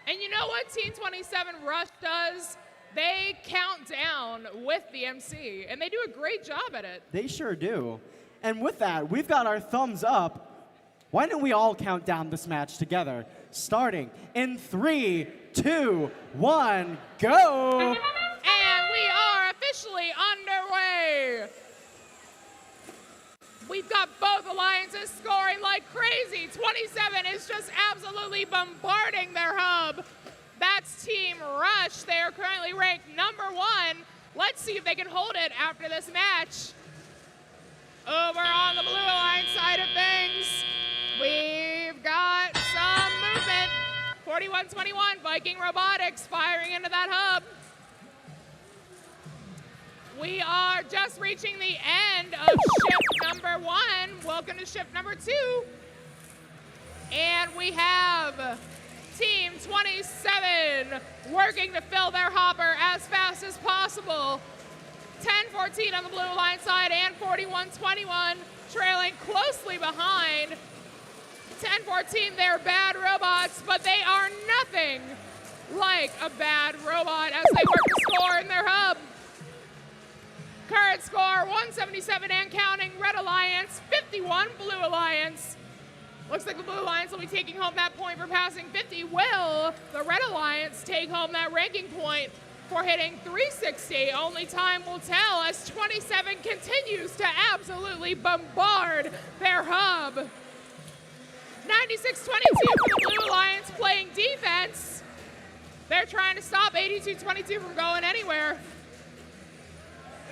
And you know what Team 27 Rush does? They count down with the MC, and they do a great job at it. They sure do. And with that, we've got our thumbs up. Why don't we all count down this match together? Starting in 3, 2, 1, go! And we are officially underway. We've got both alliances scoring like crazy. 27 is just absolutely bombarding their hub. That's Team Rush. They are currently ranked number 1. Let's see if they can hold it after this match. Over on the Blue Alliance side of things, we've got some movement. 4121, Viking Robotics firing into that hub. We are just reaching the end of shift number 1. Welcome to shift number 2. And we have Team 27 working to fill their hopper as fast as possible. 1014 on the Blue Alliance side and 4121 trailing closely behind. 1014, they're bad robots, but they are nothing like a bad robot as they work to score in their hub. Current score, 177 and counting. Red Alliance, 51 Blue Alliance. Looks like the Blue Alliance will be taking home that point for passing 50. Will the Red Alliance take home that ranking point for hitting 360? Only time will tell as 27 continues to absolutely bombard their hub. 96-22 for the Blue Alliance playing defense. They're trying to stop 82-22 from going anywhere.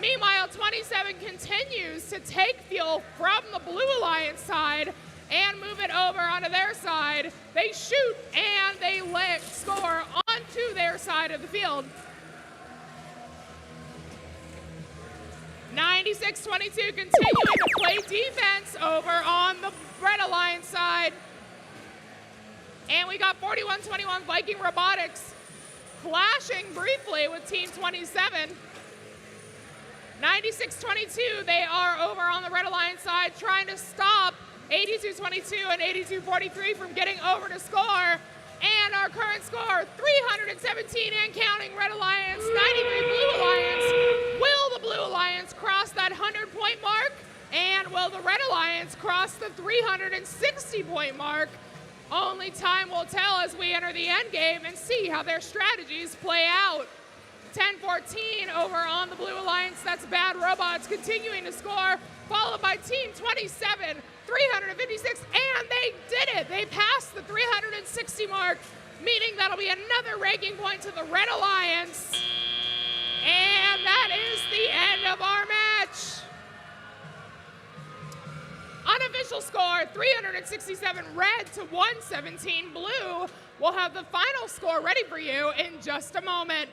Meanwhile, 27 continues to take fuel from the Blue Alliance side and move it over onto their side. They shoot and they score onto their side of the field. 96-22 continuing to play defense over on the Red Alliance side. And we got 41-21 Viking Robotics clashing briefly with Team 27. 96-22, they are over on the Red Alliance side trying to stop 82-22 and 82-43 from getting over to score. And our current score, 317 and counting Red Alliance, 93 Blue Alliance. Will the Blue Alliance cross that 100-point mark? And will the Red Alliance cross the 360-point mark? Only time will tell as we enter the end game and see how their strategies play out. 10-14 over on the Blue Alliance. That's Bad Robots continuing to score, followed by Team 27, 356, and they did it. They passed the 360 mark, meaning that'll be another ranking point to the Red Alliance. And that is the end of our match. Unofficial score, 367 red to 117 blue. We'll have the final score ready for you in just a moment.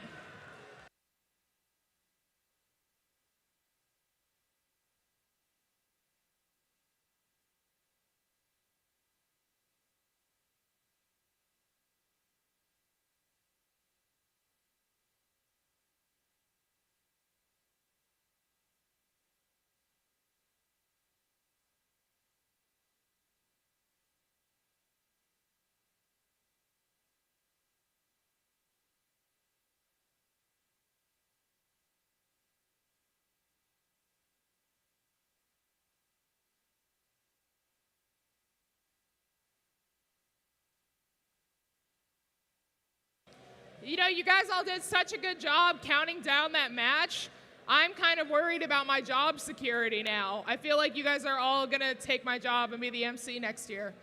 You know, you guys all did such a good job counting down that match. I'm kind of worried about my job security now. I feel like you guys are all gonna take my job and be the MC next year,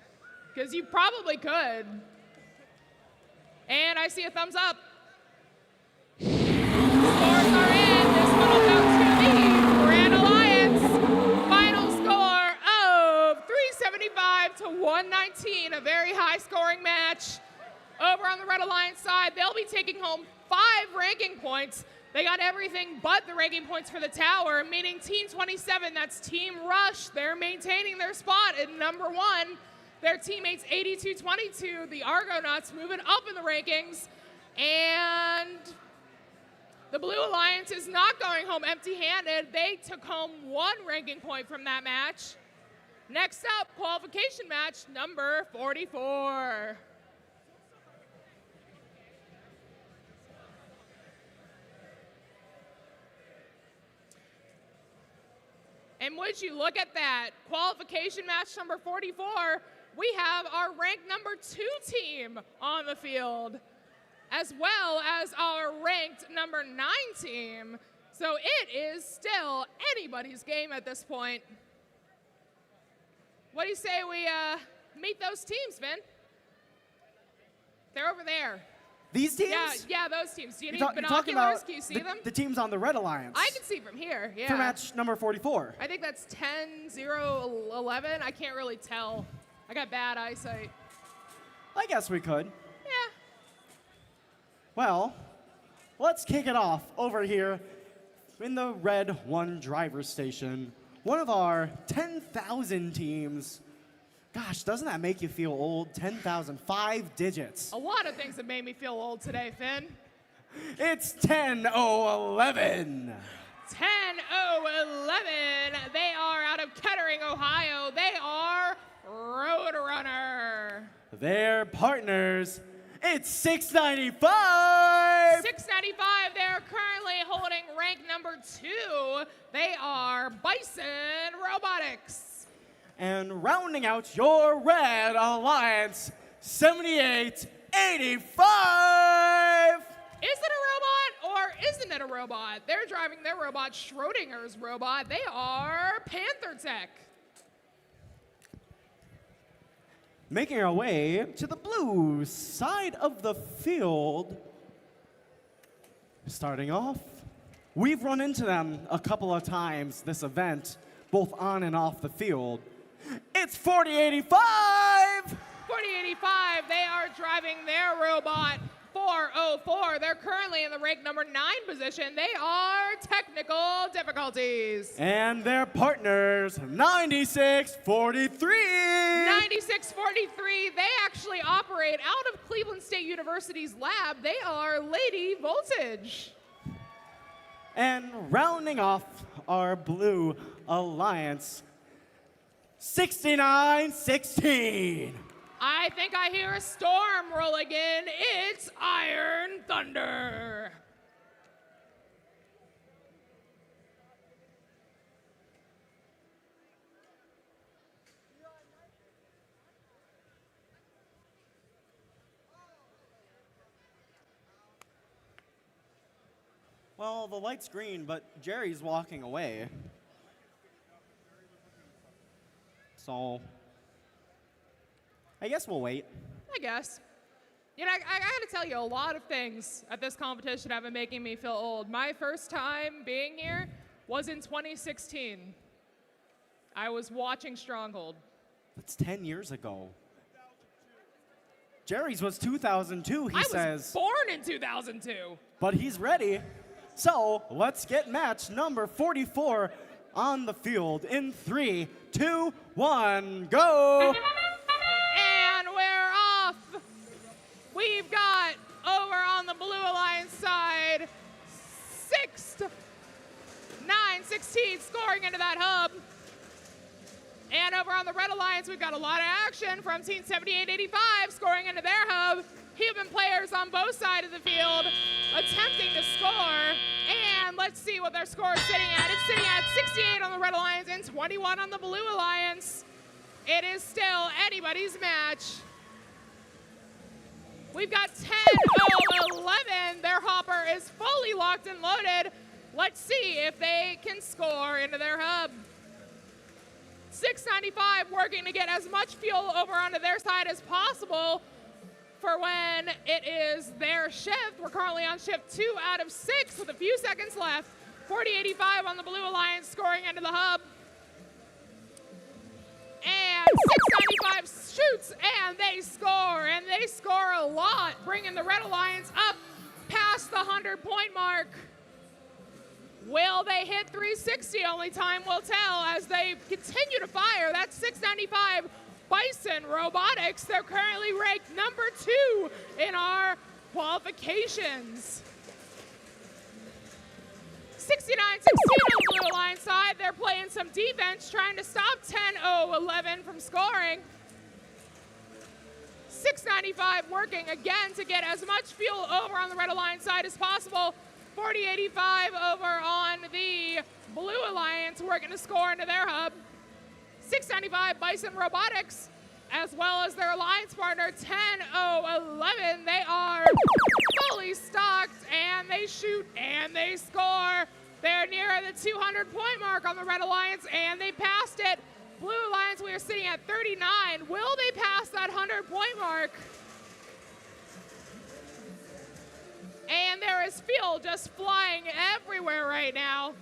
because you probably could. And I see a thumbs up. Scores are in. This one will go to the Red Alliance. Final score of 375 to 119, a very high scoring match. Over on the Red Alliance side, they'll be taking home 5 ranking points. They got everything but the ranking points for the tower, meaning Team 27, that's Team Rush. They're maintaining their spot at number 1. Their teammates 82-22, the Argonauts, moving up in the rankings. And the Blue Alliance is not going home empty-handed. They took home 1 ranking point from that match. Next up, qualification match number 44. And would you look at that, qualification match number 44, we have our ranked number 2 team on the field, as well as our ranked number 9 team. So it is still anybody's game at this point. What do you say we meet those teams, Vin? They're over there. These teams? Yeah, those teams. Do you need talking binoculars? about Can you see them? The teams on the Red Alliance. I can see from here, yeah. For match number 44. I think that's 10-0-11. I can't really tell. I got bad eyesight. I guess we could. Yeah. Well, let's kick it off over here in the Red 1 driver's station. One of our 10,000 teams. Gosh, doesn't that make you feel old? 10,000, 5 digits. A lot of things have made me feel old today, Finn. It's 10-0-11. 10-0-11. They are out of Kettering, Ohio. They are Roadrunner. Their partners, it's 695. 695, they're currently holding rank number 2. They are Bison Robotics. And rounding out your Red Alliance, 78-85. Is it a robot or isn't it a robot? They're driving their robot, Schrodinger's robot. They are Panther Tech. Making our way to the blue side of the field. Starting off We've run into them a couple of times this event, both on and off the field. It's 4085! 4085, they are driving their robot 404. They're currently in the rank number 9 position. They are technical difficulties. And their partners, 9643. 9643, they actually operate out of Cleveland State University's lab. They are Lady Voltage. And rounding off our Blue Alliance, 6916. I think I hear a storm rolling in. It's Iron Thunder. Well, the light's green, but Jerry's walking away. So, I guess we'll wait. I guess. You know, I gotta tell you, a lot of things at this competition have been making me feel old. My first time being here was in 2016. I was watching Stronghold. That's 10 years ago. Jerry's was 2002, he says. I was born in 2002. But he's ready. So let's get match number 44 on the field in 3, 2, 1, go! And we're off. We've got over on the Blue Alliance side, 6-9-16 scoring into that hub. And over on the Red Alliance, we've got a lot of action from Team 7885 scoring into their hub. Human players on both sides of the field attempting to score. And let's see what their score is sitting at. It's sitting at 68 on the Red Alliance and 21 on the Blue Alliance. It is still anybody's match. We've got 10-11. Their hopper is fully locked and loaded. Let's see if they can score into their hub. 695 working to get as much fuel over onto their side as possible for when it is their shift. We're currently on shift 2 out of 6 with a few seconds left. 4085 on the Blue Alliance scoring into the hub. And 695 shoots and they score a lot, bringing the Red Alliance up past the 100-point mark. Will they hit 360? Only time will tell as they continue to fire. That's 695 Bison Robotics. They're currently ranked number 2 in our qualifications. 69-16 on the Blue Alliance side. They're playing some defense, trying to stop 10-0-11 from scoring. 695 working again to get as much fuel over on the Red Alliance side as possible. 4085 over on the Blue Alliance working to score into their hub. 695 Bison Robotics, as well as their alliance partner 10-0-11. They are fully stocked and they shoot and they score. They're near the 200-point mark on the Red Alliance and they passed it. Blue Alliance, we are sitting at 39. Will they pass that 100-point mark? And there is fuel just flying everywhere right now.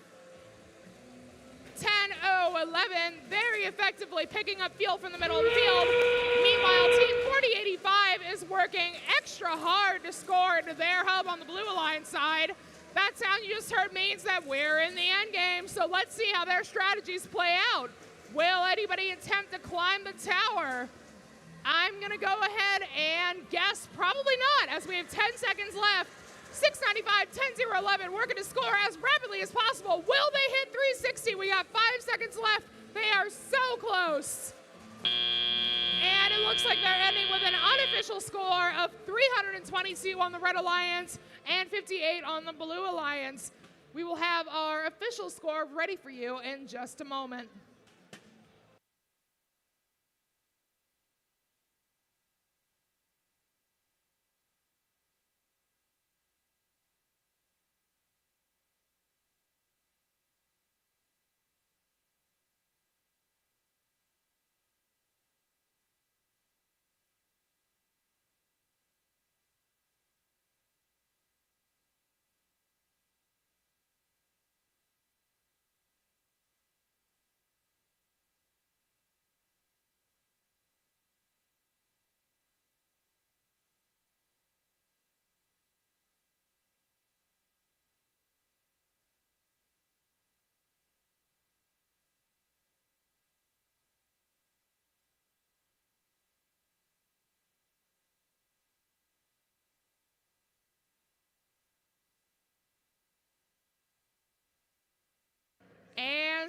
10-0-11, very effectively picking up fuel from the middle of the field. Meanwhile, Team 4085 is working extra hard to score into their hub on the Blue Alliance side. That sound you just heard means that we're in the end game, so let's see how their strategies play out. Will anybody attempt to climb the tower? I'm gonna go ahead and guess probably not, as we have 10 seconds left. 695, 10-0-11, working to score as rapidly as possible. Will they hit 360? We got 5 seconds left. They are so close. And it looks like they're ending with an unofficial score of 322 on the Red Alliance and 58 on the Blue Alliance. We will have our official score ready for you in just a moment.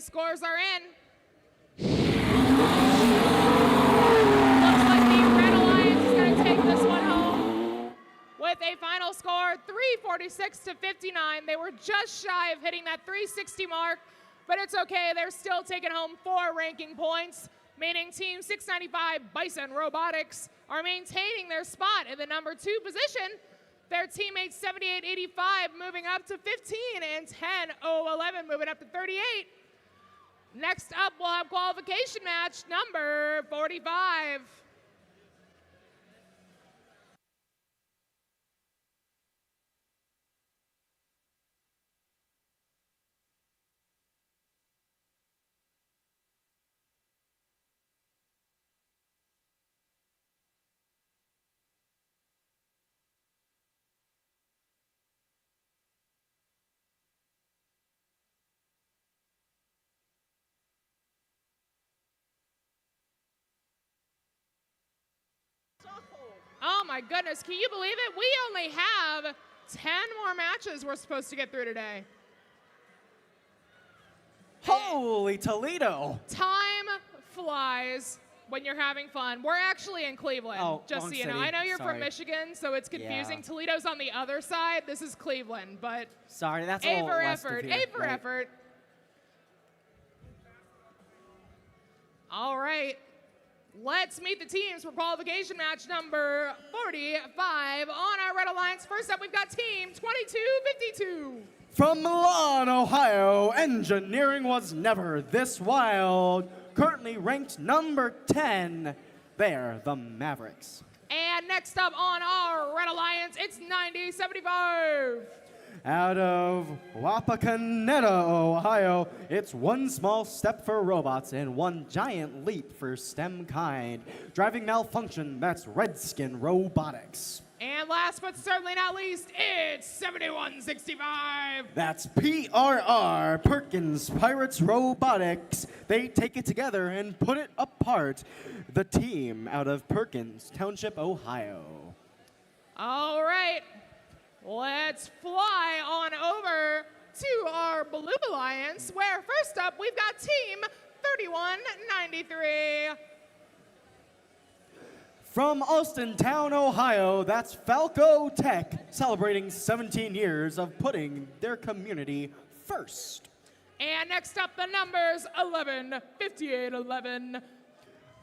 And scores are in. Looks like the Red Alliance is going to take this one home with a final score 346 to 59. They were just shy of hitting that 360 mark, but it's okay. They're still taking home 4 ranking points, meaning Team 695 Bison Robotics are maintaining their spot in the number 2 position. Their teammates 7885 moving up to 15 and 10011 moving up to 38. Next up, we'll have qualification match number 45. Oh my goodness, can you believe it? We only have 10 more matches we're supposed to get through today. Holy Toledo! Time flies when you're having fun. We're actually in Cleveland, just so you know. I know you're from Michigan, so it's confusing. Yeah. Toledo's on the other side. This is Cleveland, but sorry, that's A all for west effort, of here, A for right? effort. All right. Let's meet the teams for qualification match number 45 on our Red Alliance. First up, we've got team 2252. From Milan, Ohio, engineering was never this wild. Currently ranked number 10, they're the Mavericks. And next up on our Red Alliance, it's 9075. Out of Wapakoneta, Ohio, it's one small step for robots and one giant leap for STEM kind. Driving malfunction, that's Redskin Robotics. And last but certainly not least, it's 7165. That's PRR, Perkins Pirates Robotics. They take it together and put it apart. The team out of Perkins Township, Ohio. All right, let's fly on over to our Blue Alliance, where first up we've got team 3193. From Austintown, Ohio, that's Falco Tech, celebrating 17 years of putting their community first. And next up, the numbers 115811.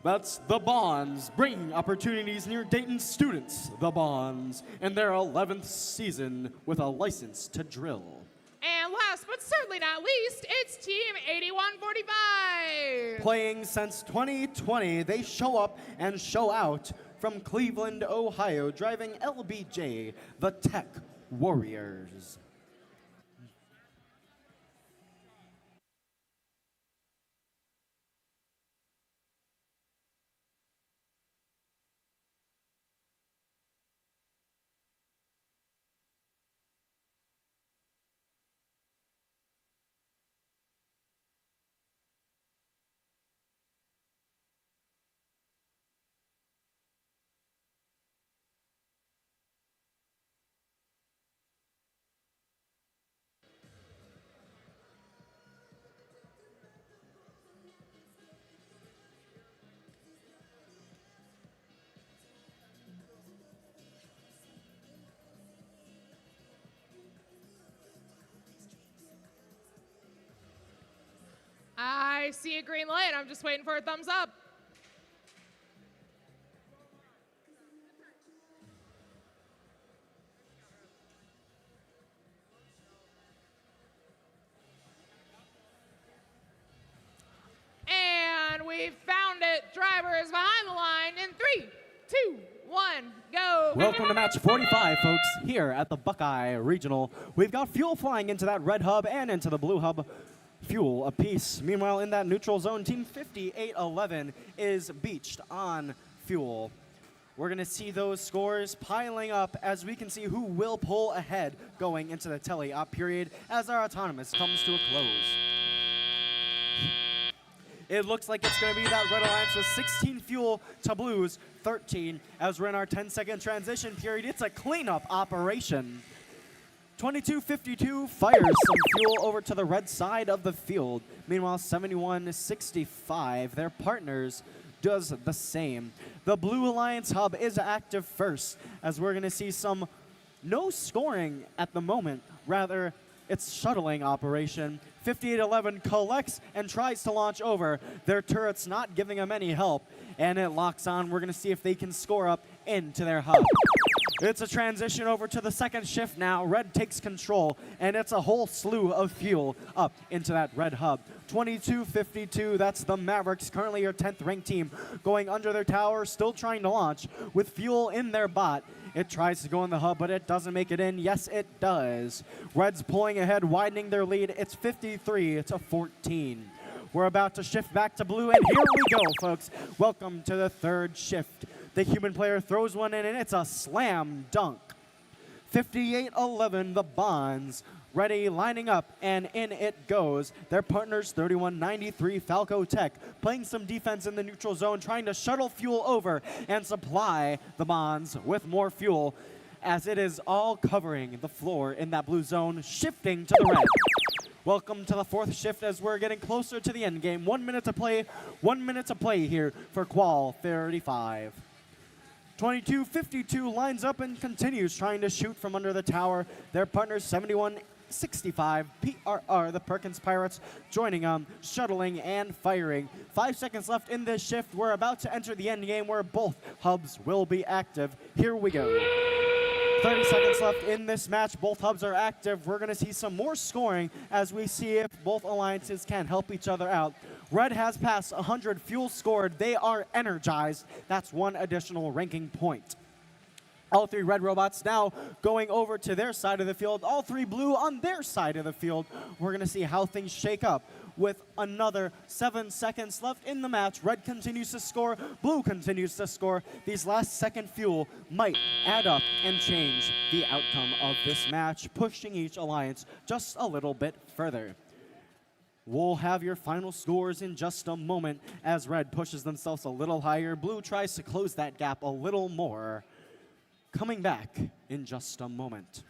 That's the Bonds, bringing opportunities near Dayton students, the Bonds, in their 11th season with a license to drill. And last but certainly not least, it's Team 8145. Playing since 2020, they show up and show out from Cleveland, Ohio, driving LBJ, the Tech Warriors. I see a green light. I'm just waiting for a thumbs up. And we found it. Driver is behind the line in 3, 2, 1, go. Welcome to match 45, folks, here at the Buckeye Regional. We've got fuel flying into that red hub and into the blue hub. Fuel apiece. Meanwhile, in that neutral zone, Team 5811 is beached on fuel. We're going to see those scores piling up as we can see who will pull ahead going into the tele-op period as our autonomous comes to a close. It looks like it's going to be that Red Alliance with 16 fuel to Blue's 13. As we're in our 10-second transition period, it's a cleanup operation. 2252 fires some fuel over to the red side of the field. Meanwhile, 7165, their partners, does the same. The Blue Alliance hub is active first, as we're going to see some no scoring at the moment. Rather, it's shuttling operation. 5811 collects and tries to launch over. Their turret's not giving them any help, and it locks on. We're going to see if they can score up into their hub. It's a transition over to the second shift now. Red takes control, and it's a whole slew of fuel up into that red hub. 2252, that's the Mavericks, currently your 10th ranked team, going under their tower, still trying to launch with fuel in their bot. It tries to go in the hub, but it doesn't make it in. Yes, it does. Red's pulling ahead, widening their lead. It's 53 to 14. We're about to shift back to blue, and here we go, folks. Welcome to the third shift. The human player throws one in, and it's a slam dunk. 5811, the Bonds, ready, lining up, and in it goes. Their partners, 3193 Falco Tech, playing some defense in the neutral zone, trying to shuttle fuel over and supply the Bonds with more fuel, as it is all covering the floor in that blue zone, shifting to the red. Welcome to the fourth shift as we're getting closer to the end game. 1 minute to play, 1 minute to play here for Qual 35. 2252 lines up and continues trying to shoot from under the tower. Their partners 7165 PRR, the Perkins Pirates, joining them, shuttling and firing. 5 seconds left in this shift. We're about to enter the end game where both hubs will be active. Here we go. 30 seconds left in this match. Both hubs are active. We're going to see some more scoring as we see if both alliances can help each other out. Red has passed 100 fuel scored. They are energized. That's one additional ranking point. All three red robots now going over to their side of the field. All three blue on their side of the field. We're going to see how things shake up. With another 7 seconds left in the match, red continues to score, blue continues to score. These last second fuel might add up and change the outcome of this match, pushing each alliance just a little bit further. We'll have your final scores in just a moment as red pushes themselves a little higher. Blue tries to close that gap a little more. Coming back in just a moment.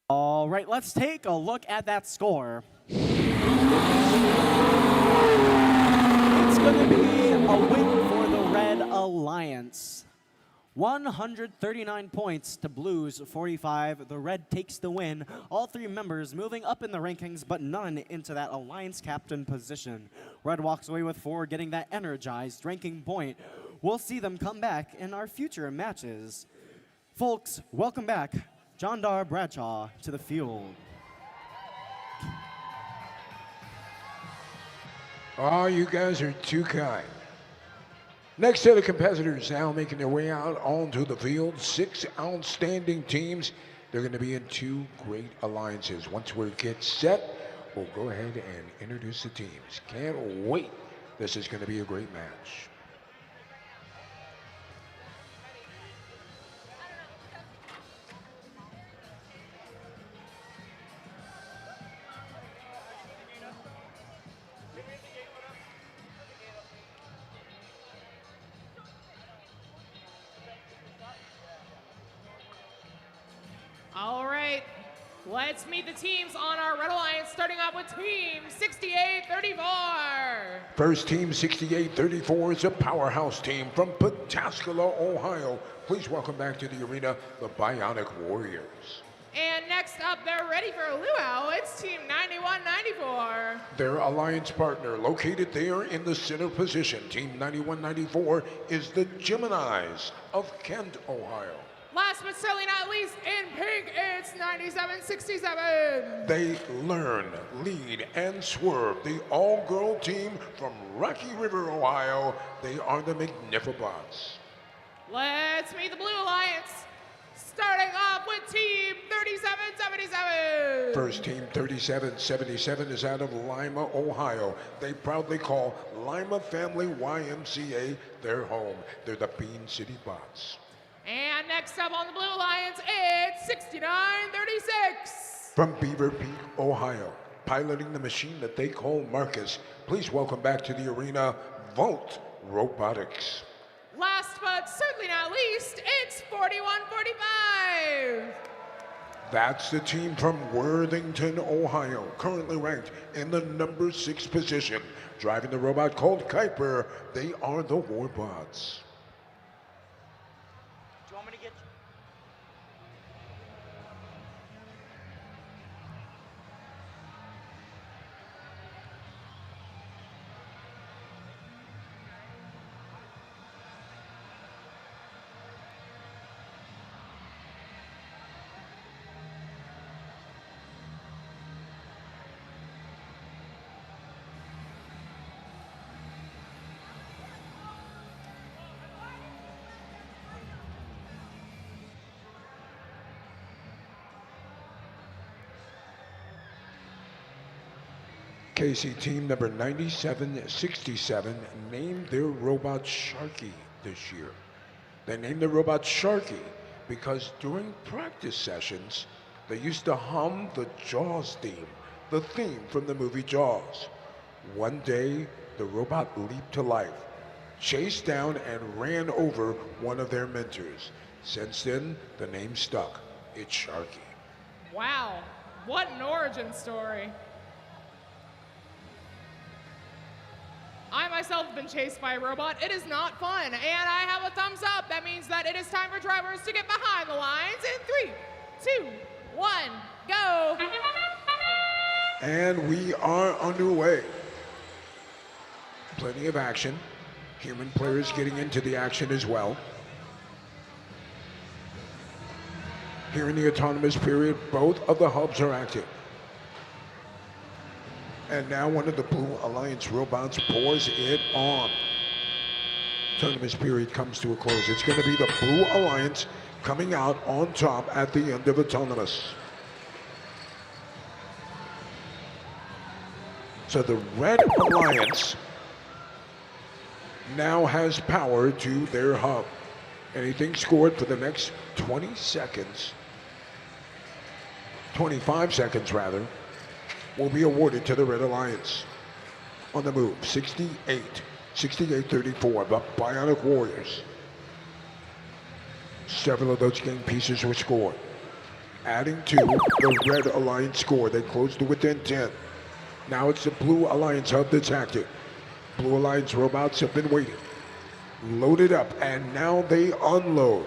All right, let's take a look at that score. It's going to be a win for the Red Alliance. 139 points to Blue's 45. The Red takes the win. All three members moving up in the rankings, but none into that Alliance captain position. Red walks away with 4, getting that energized ranking point. We'll see them come back in our future matches. Folks, welcome back John Dar Bradshaw to the field. Oh, you guys are too kind. Next set of competitors now making their way out onto the field. 6 outstanding teams. They're going to be in 2 great alliances. Once we get set, we'll go ahead and introduce the teams. Can't wait. This is going to be a great match. All right, let's meet the teams on our Red Alliance, starting off with Team 6834. First team, 6834, is a powerhouse team from Pataskala, Ohio. Please welcome back to the arena the Bionic Warriors. And next up, they're ready for a luau. It's Team 9194. Their alliance partner located there in the center position, Team 9194, is the Geminis of Kent, Ohio. Last but certainly not least, in pink, it's 9767. They learn, lead, and swerve the all-girl team from Rocky River, Ohio. They are the Magnifibots. Let's meet the Blue Alliance. Starting off with Team 3777. First Team 3777 is out of Lima, Ohio. They proudly call Lima Family YMCA their home. They're the Bean City Bots. And next up on the Blue Alliance, it's 6936. From Beaver Peak, Ohio, piloting the machine that they call Marcus, please welcome back to the arena, Volt Robotics. Last but certainly not least, it's 4145. That's the team from Worthington, Ohio, currently ranked in the number 6 position. Driving the robot called Kuiper, they are the Warbots. Do you want me to get you? Casey team number 9767 named their robot Sharky this year. They named the robot Sharky because during practice sessions, they used to hum the Jaws theme, the theme from the movie Jaws. One day, the robot leaped to life, chased down and ran over one of their mentors. Since then, the name stuck. It's Sharky. Wow, what an origin story. I myself have been chased by a robot. It is not fun, and I have a thumbs up. That means that it is time for drivers to get behind the lines in 3, 2, 1, go. And we are underway. Plenty of action. Human players getting into the action as well. Here in the autonomous period, both of the hubs are active. And now one of the Blue Alliance robots pours it on. Tournament period comes to a close. It's going to be the Blue Alliance coming out on top at the end of autonomous. So the Red Alliance now has power to their hub. Anything scored for the next 20 seconds, 25 seconds rather, will be awarded to the Red Alliance. On the move, 68-34, the Bionic Warriors. Several of those game pieces were scored. Adding to the Red Alliance score, they closed to within 10. Now it's the Blue Alliance hub that's active. Blue Alliance robots have been waiting, loaded up, and now they unload.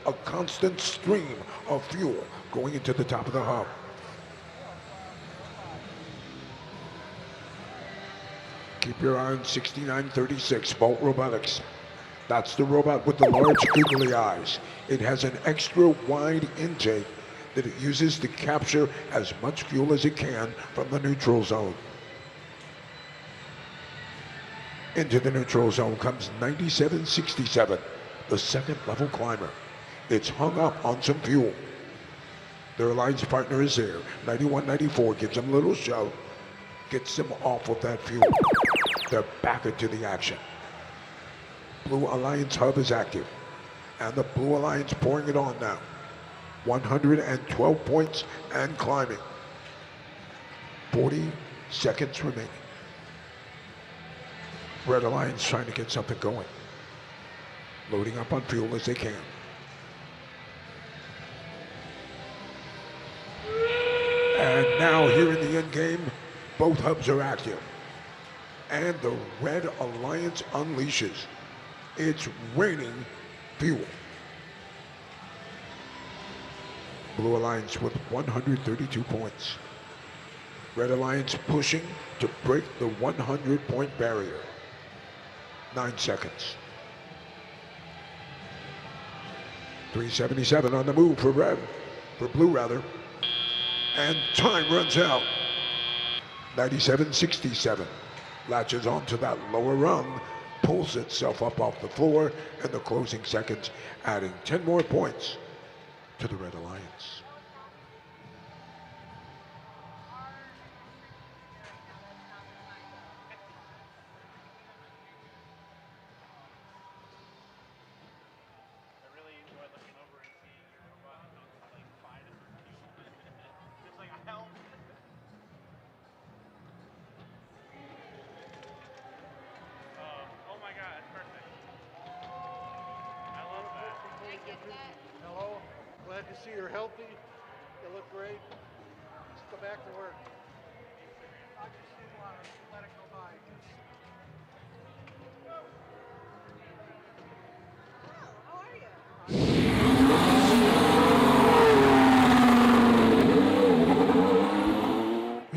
A constant stream of fuel going into the top of the hub. Keep your eye on 6936, Volt Robotics. That's the robot with the large googly eyes. It has an extra wide intake that it uses to capture as much fuel as it can from the neutral zone. Into the neutral zone comes 9767, the second level climber. It's hung up on some fuel. Their alliance partner is there. 9194 gives them a little shove, gets them off with that fuel. They're back into the action. Blue Alliance hub is active, and the Blue Alliance pouring it on now. 112 points and climbing. 40 seconds remaining. Red Alliance trying to get something going. Loading up on fuel as they can. And now here in the end game, both hubs are active. And the Red Alliance unleashes. It's raining fuel. Blue Alliance with 132 points. Red Alliance pushing to break the 100-point barrier. 9 seconds. 377 on the move for blue rather. And time runs out. 97.67. Latches onto that lower rung, pulls itself up off the floor, and the closing seconds adding 10 more points to the Red Alliance. Hello. Glad to see you're healthy. You look great. Let's go back to work. I just didn't want to let it go by. How are you?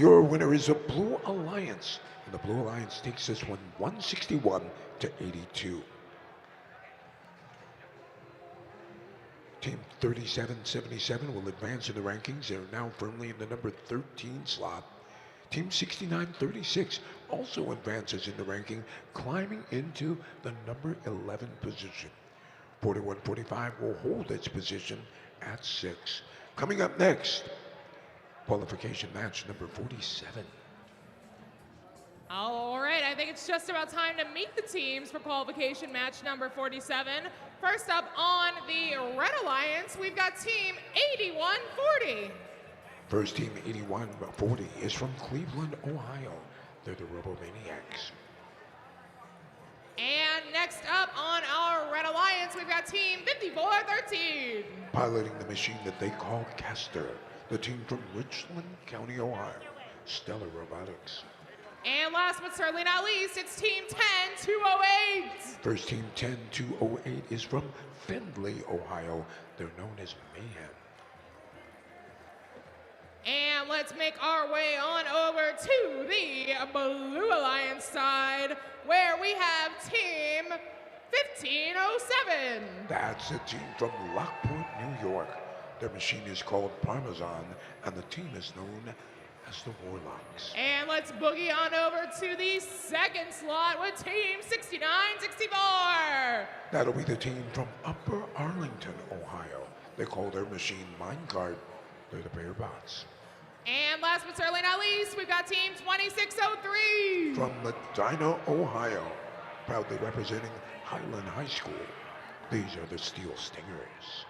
Your winner is a Blue Alliance, and the Blue Alliance takes this one 161 to 82. Team 3777 will advance in the rankings. They're now firmly in the number 13 slot. Team 6936 also advances in the ranking, climbing into the number 11 position. 4145 will hold its position at 6. Coming up next, qualification match number 47. All right, I think it's just about time to meet the teams for qualification match number 47. First up on the Red Alliance, we've got team 8140. First team 8140 is from Cleveland, Ohio. They're the Robomaniacs. And next up on our Red Alliance, we've got team 5413. Piloting the machine that they call Castor, the team from Richland County, Ohio, Stellar Robotics. And last but certainly not least, it's team 10208. First team 10208 is from Findlay, Ohio. They're known as Mayhem. And let's make our way on over to the Blue Alliance side, where we have team 1507. That's a team from Lockport, New York. Their machine is called Parmesan, and the team is known as the Warlocks. And let's boogie on over to the second slot with team 6964. That'll be the team from Upper Arlington, Ohio. They call their machine Minecart. They're the Bear Bots. And last but certainly not least, we've got team 2603. From Medina, Ohio, proudly representing Highland High School. These are the Steel Stingers.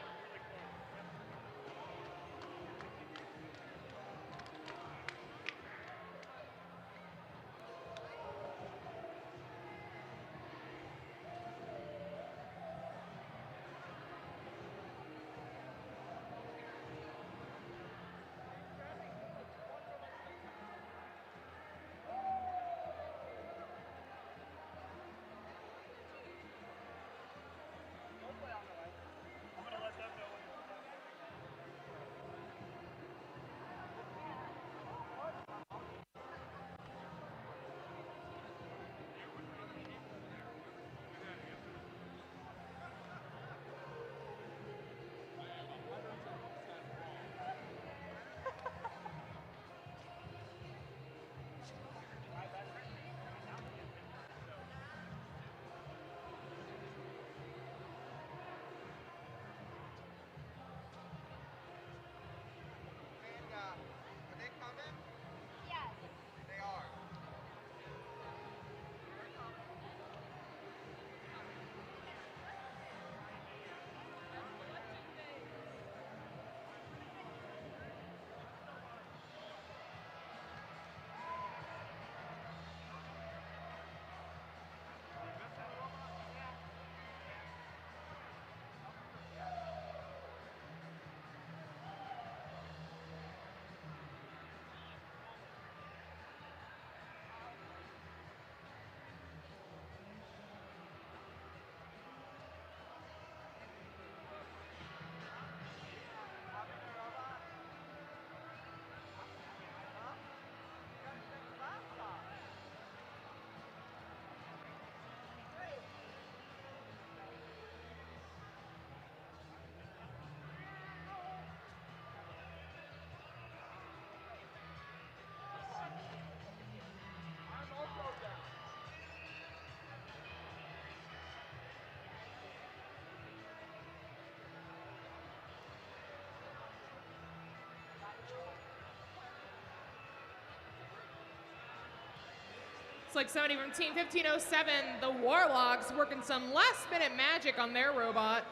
It's like somebody from Team 1507, the Warlocks, working some last-minute magic on their robot.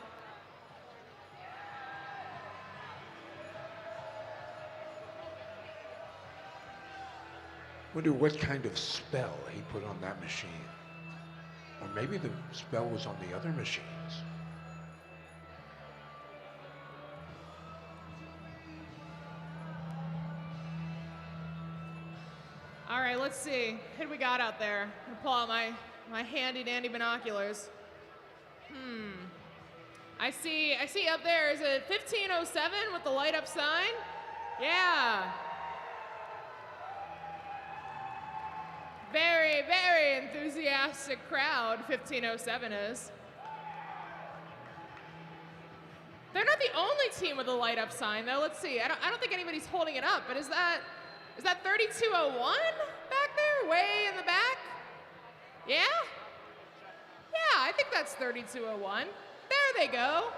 Wonder what kind of spell he put on that machine. Or maybe the spell was on the other machines. All right, let's see. Who do we got out there? I'm gonna pull out my handy-dandy binoculars. I see up there, is it 1507 with the light up sign? Yeah. Very, very enthusiastic crowd, 1507 is. They're not the only team with a light up sign, though. Let's see. I don't think anybody's holding it up, but is that 3201 back there, way in the back? Yeah? Yeah, I think that's 3201. There they go.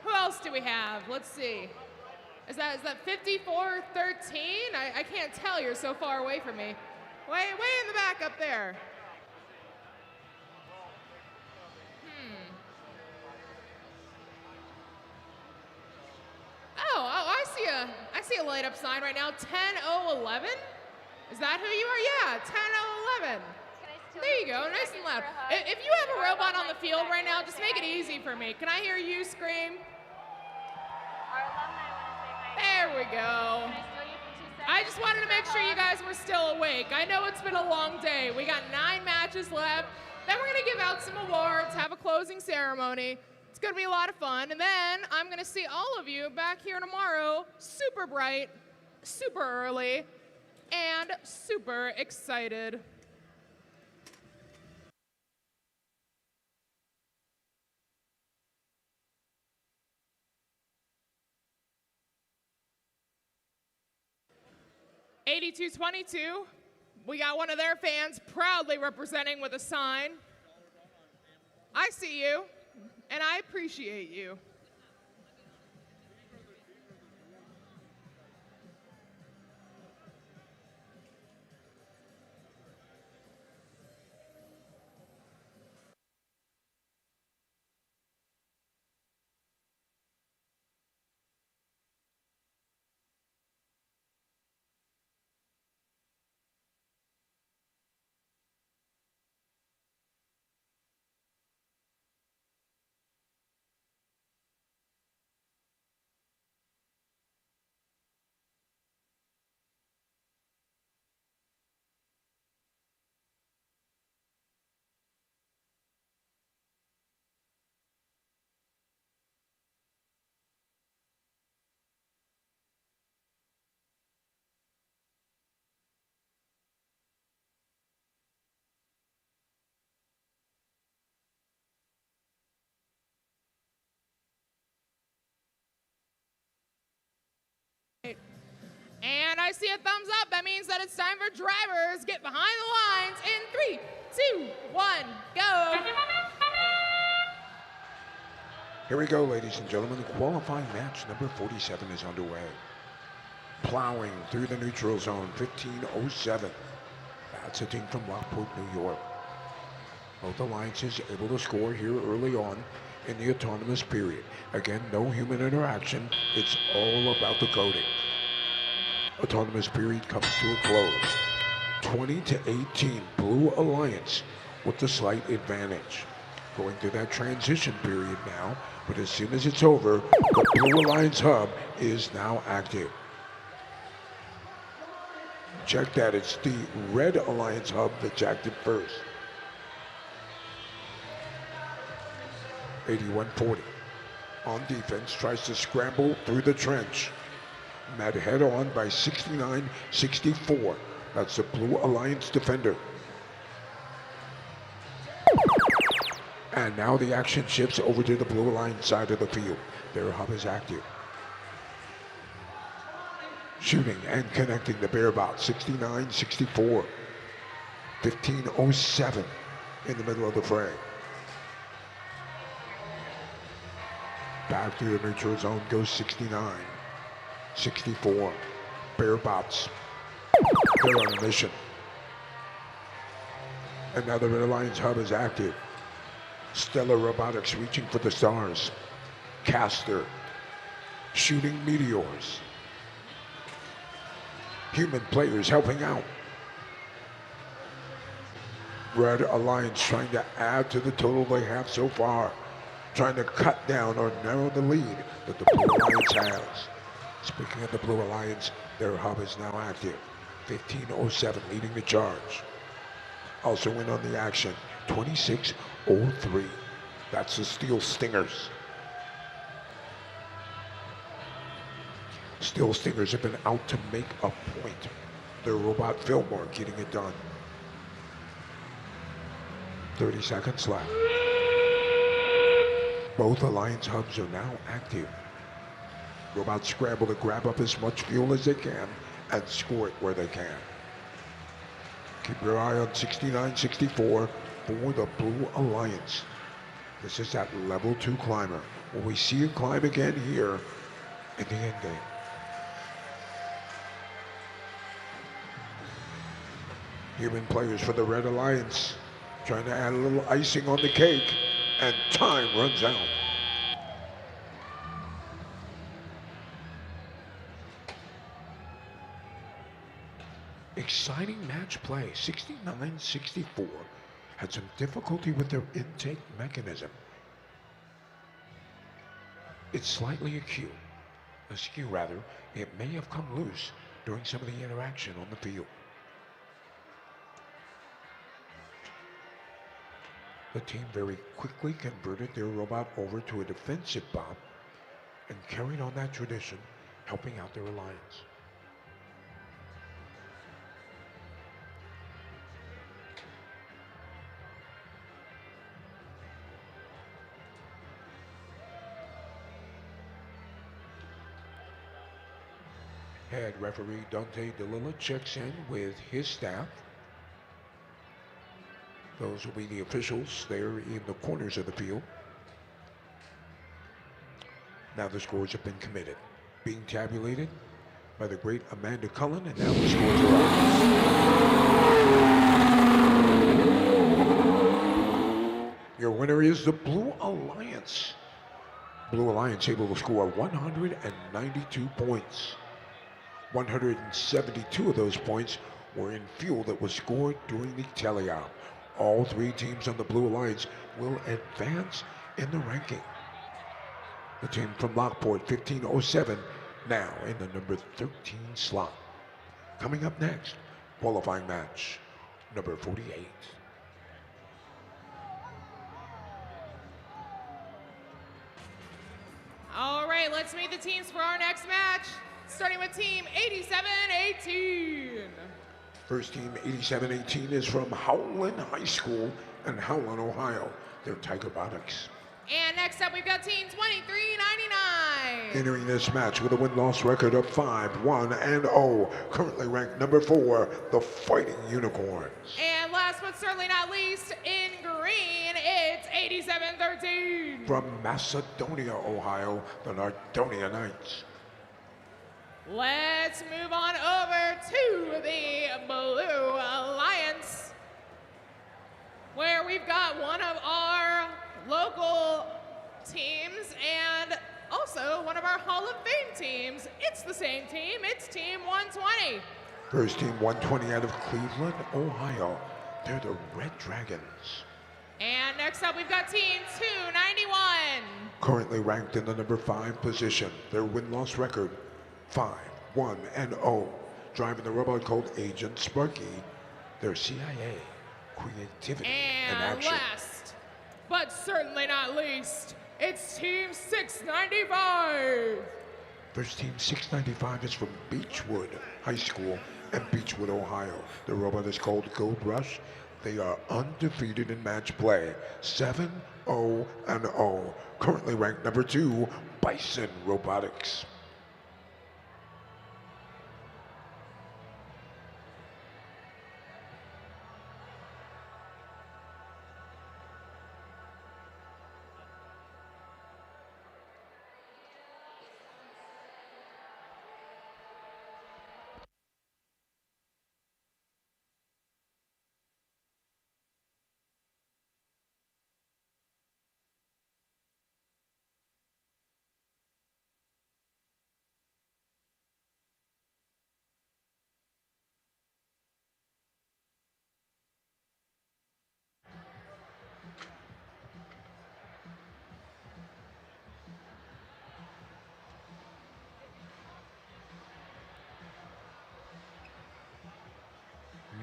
Who else do we have? Let's see. Is that 5413? I can't tell, you're so far away from me. Way in the back up there. I see a light up sign right now, 10011. Is that who you are? Yeah, 10011. There you go, nice and loud. If you have a robot on the field right now, just make it easy for me. Can I hear you scream? There we go. I just wanted to make sure you guys were still awake. I know it's been a long day. We got 9 matches left. Then we're gonna give out some awards, have a closing ceremony. It's gonna be a lot of fun. And then I'm gonna see all of you back here tomorrow, super bright, super early, and super excited. '8222, we got one of their fans proudly representing with a sign. I see you, and I appreciate you. And I see a thumbs up. That means that it's time for drivers. Get behind the lines in 3, 2, 1, go. Here we go, ladies and gentlemen. The qualifying match number 47 is underway. Plowing through the neutral zone, 1507. That's a team from Lockport, New York. Both alliances able to score here early on in the autonomous period. Again, no human interaction. It's all about the coding. Autonomous period comes to a close. 20-18, Blue Alliance with the slight advantage. Going through that transition period now, but as soon as it's over, the Blue Alliance hub is now active. Check that, it's the Red Alliance hub that's active first. 8140. On defense, tries to scramble through the trench. Met head on by 69-64. That's the Blue Alliance defender. And now the action shifts over to the Blue Alliance side of the field. Their hub is active. Shooting and connecting the Bearbot, 69-64. 1507 in the middle of the fray. Back to the neutral zone goes 69. 64. Bear bots. They're on a mission. And now the Red Alliance hub is active. Stellar Robotics reaching for the stars. Caster shooting meteors. Human players helping out. Red Alliance trying to add to the total they have so far. Trying to cut down or narrow the lead that the Blue Alliance has. Speaking of the Blue Alliance, their hub is now active. 1507 leading the charge. Also in on the action, 2603. That's the Steel Stingers. Steel Stingers have been out to make a point. Their robot Fillmore getting it done. 30 seconds left. Both Alliance hubs are now active. Robots scramble to grab up as much fuel as they can and score it where they can. Keep your eye on 6964 for the Blue Alliance. This is that level 2 climber. Will we see it climb again here in the end game? Human players for the Red Alliance trying to add a little icing on the cake, and time runs out. Exciting match play. 69-64 had some difficulty with their intake mechanism. It's slightly askew rather. It may have come loose during some of the interaction on the field. The team very quickly converted their robot over to a defensive bot and carried on that tradition, helping out their alliance. Head referee Dante DeLilla checks in with his staff. Those will be the officials there in the corners of the field. Now the scores have been committed, being tabulated by the great Amanda Cullen, and now the scores are out. Your winner is the Blue Alliance. Blue Alliance able to score 192 points. 172 of those points were in fuel that was scored during the teleop. All three teams on the Blue Alliance will advance in the ranking. The team from Lockport, 1507, now in the number 13 slot. Coming up next, qualifying match, number 48. All right, let's meet the teams for our next match, starting with team 8718. First team, 8718, is from Howland High School in Howland, Ohio. They're Tiger Robotics. And next up, we've got team 2399. Entering this match with a win-loss record of 5-1-0, currently ranked number 4, the Fighting Unicorns. And last but certainly not least, in green, it's 8713. From Macedonia, Ohio, the Nardonia Knights. Let's move on over to the Blue Alliance, where we've got one of our local teams and also one of our Hall of Fame teams. It's the same team, it's Team 120. First team 120 out of Cleveland, Ohio. They're the Red Dragons. And next up, we've got Team 291. Currently ranked in the number 5 position. Their win-loss record, 5-1-0. Driving the robot called Agent Sparky. Their CIA, creativity, and action. Last, but certainly not least, it's Team 695. First team 695 is from Beechwood High School in Beechwood, Ohio. The robot is called Gold Rush. They are undefeated in match play, 7-0-0. Currently ranked number 2, Bison Robotics.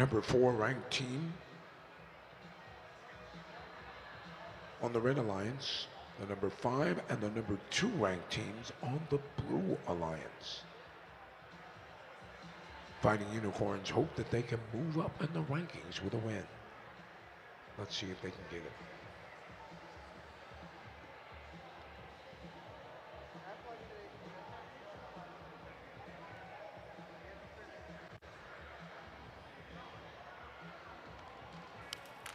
number 4 ranked team on the Red Alliance, the number 5 and the number 2 ranked teams on the Blue Alliance. Fighting Unicorns hope that they can move up in the rankings with a win. Let's see if they can get it.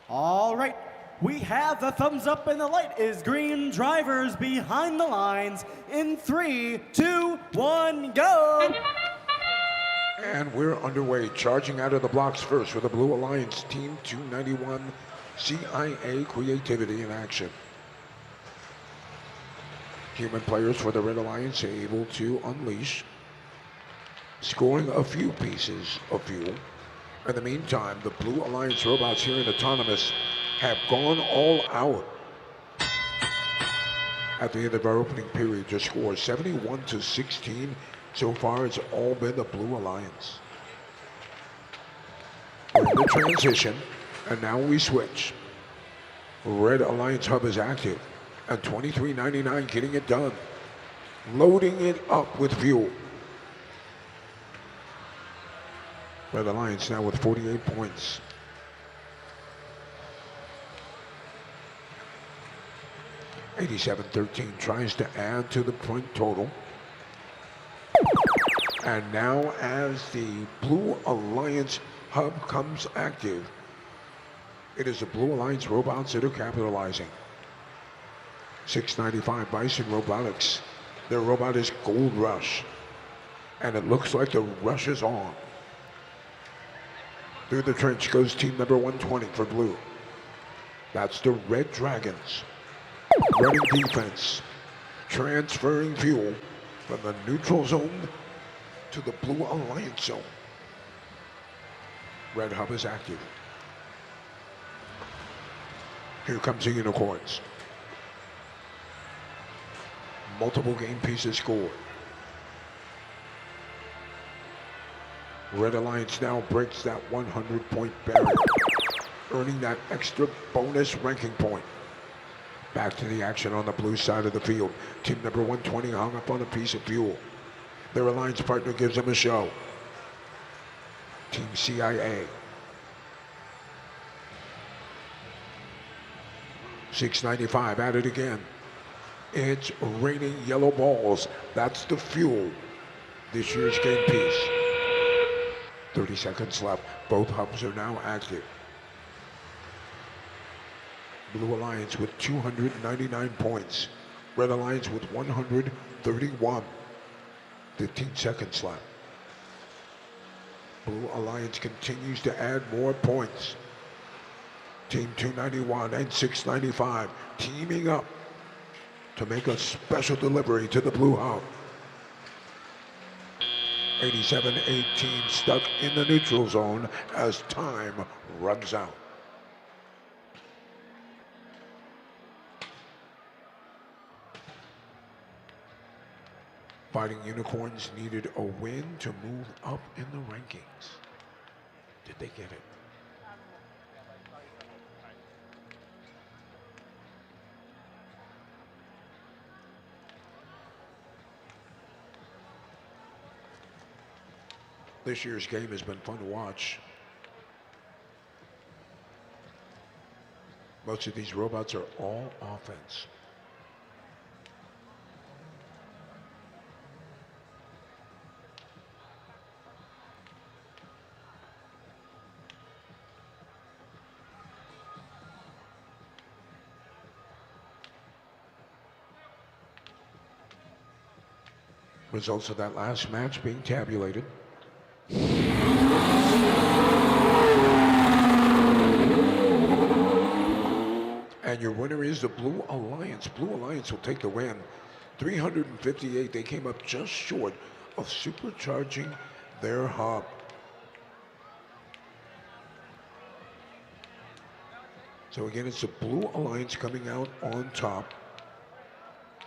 All right, we have the thumbs up and the light is green. Drivers behind the lines in 3, 2, 1, go! And we're underway, charging out of the blocks first with the Blue Alliance Team 291 CIA Creativity in action. Human players for the Red Alliance are able to unleash, scoring a few pieces of fuel. In the meantime, the Blue Alliance robots here in Autonomous have gone all out. At the end of our opening period, just scored 71-16. So far, it's all been the Blue Alliance. We're in the transition, and now we switch. Red Alliance Hub is active, and 2399 getting it done. Loading it up with fuel. Red Alliance now with 48 points. $87-13 tries to add to the point total. And now as the Blue Alliance Hub comes active, it is the Blue Alliance robots that are capitalizing. 695 Bison Robotics. Their robot is Gold Rush. And it looks like the rush is on. Through the trench goes team number 120 for Blue. That's the Red Dragons. Running defense. Transferring fuel from the neutral zone to the Blue Alliance zone. Red Hub is active. Here comes the Unicorns. Multiple game pieces scored. Red Alliance now breaks that 100-point barrier, earning that extra bonus ranking point. Back to the action on the blue side of the field. Team number 120 hung up on a piece of fuel. Their alliance partner gives them a show. Team CIA. 695 at it again. It's raining yellow balls. That's the fuel. This year's game piece. 30 seconds left. Both hubs are now active. Blue Alliance with 299 points. Red Alliance with 131. 15 seconds left. Blue Alliance continues to add more points. Team 291 and 695 teaming up to make a special delivery to the Blue Hub. 87-18 stuck in the neutral zone as time runs out. Fighting Unicorns needed a win to move up in the rankings. Did they get it? This year's game has been fun to watch. Most of these robots are all offense. Results of that last match being tabulated. And your winner is the Blue Alliance. Blue Alliance will take the win. 358, they came up just short of supercharging their hub. So again, it's the Blue Alliance coming out on top.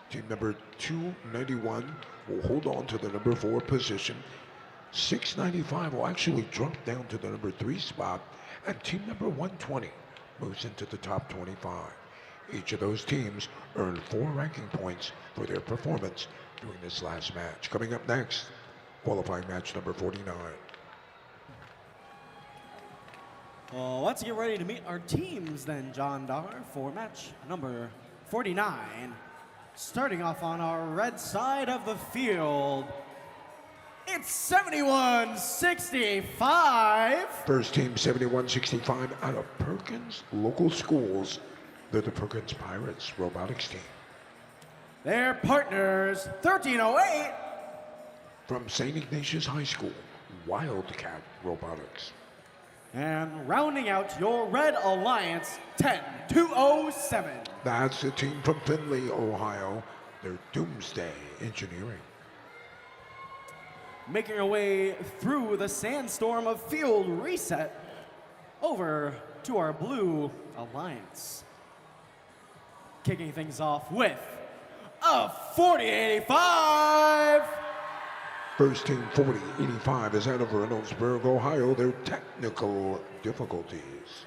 Team number 291 will hold on to the number 4 position. 695 will actually drop down to the number 3 spot, and team number 120 moves into the top 25. Each of those teams earned 4 ranking points for their performance during this last match. Coming up next, qualifying match number 49. Well, let's get ready to meet our teams then, John Dar, for match number 49. Starting off on our red side of the field, it's 7165. First team 7165 out of Perkins Local Schools. They're the Perkins Pirates Robotics team. Their partners, 1308. From St. Ignatius High School, Wildcat Robotics. And rounding out your Red Alliance, 10207. That's the team from Findlay, Ohio. They're Doomsday Engineering. Making our way through the sandstorm of field reset over to our Blue Alliance. Kicking things off with a 4085. First team 4085 is out of Reynoldsburg, Ohio. Their technical difficulties.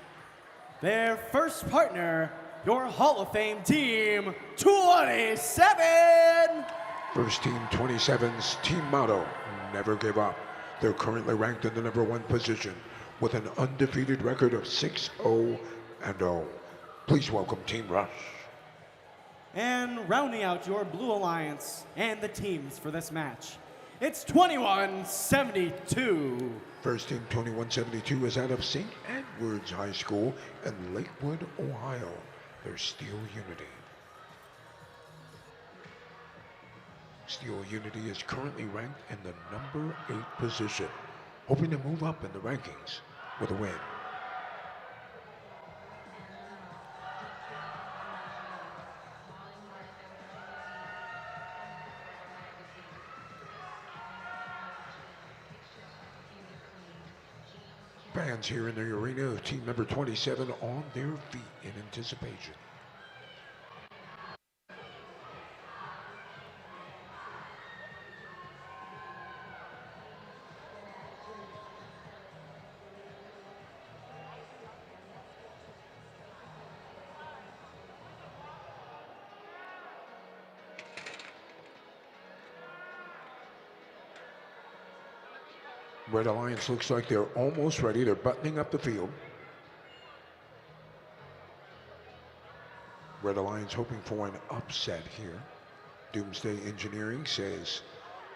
Their first partner, your Hall of Fame team, 27. First team 27's team motto, never give up. They're currently ranked in the number 1 position with an undefeated record of 6-0-0. Please welcome Team Rush. And rounding out your Blue Alliance and the teams for this match, it's 2172. First team 2172 is out of St. Edward's High School in Lakewood, Ohio. They're Steel Unity. Steel Unity is currently ranked in the number 8 position, hoping to move up in the rankings with a win. Fans here in the arena of team number 27 on their feet in anticipation. Red Alliance looks like they're almost ready. They're buttoning up the field. Red Alliance hoping for an upset here. Doomsday Engineering says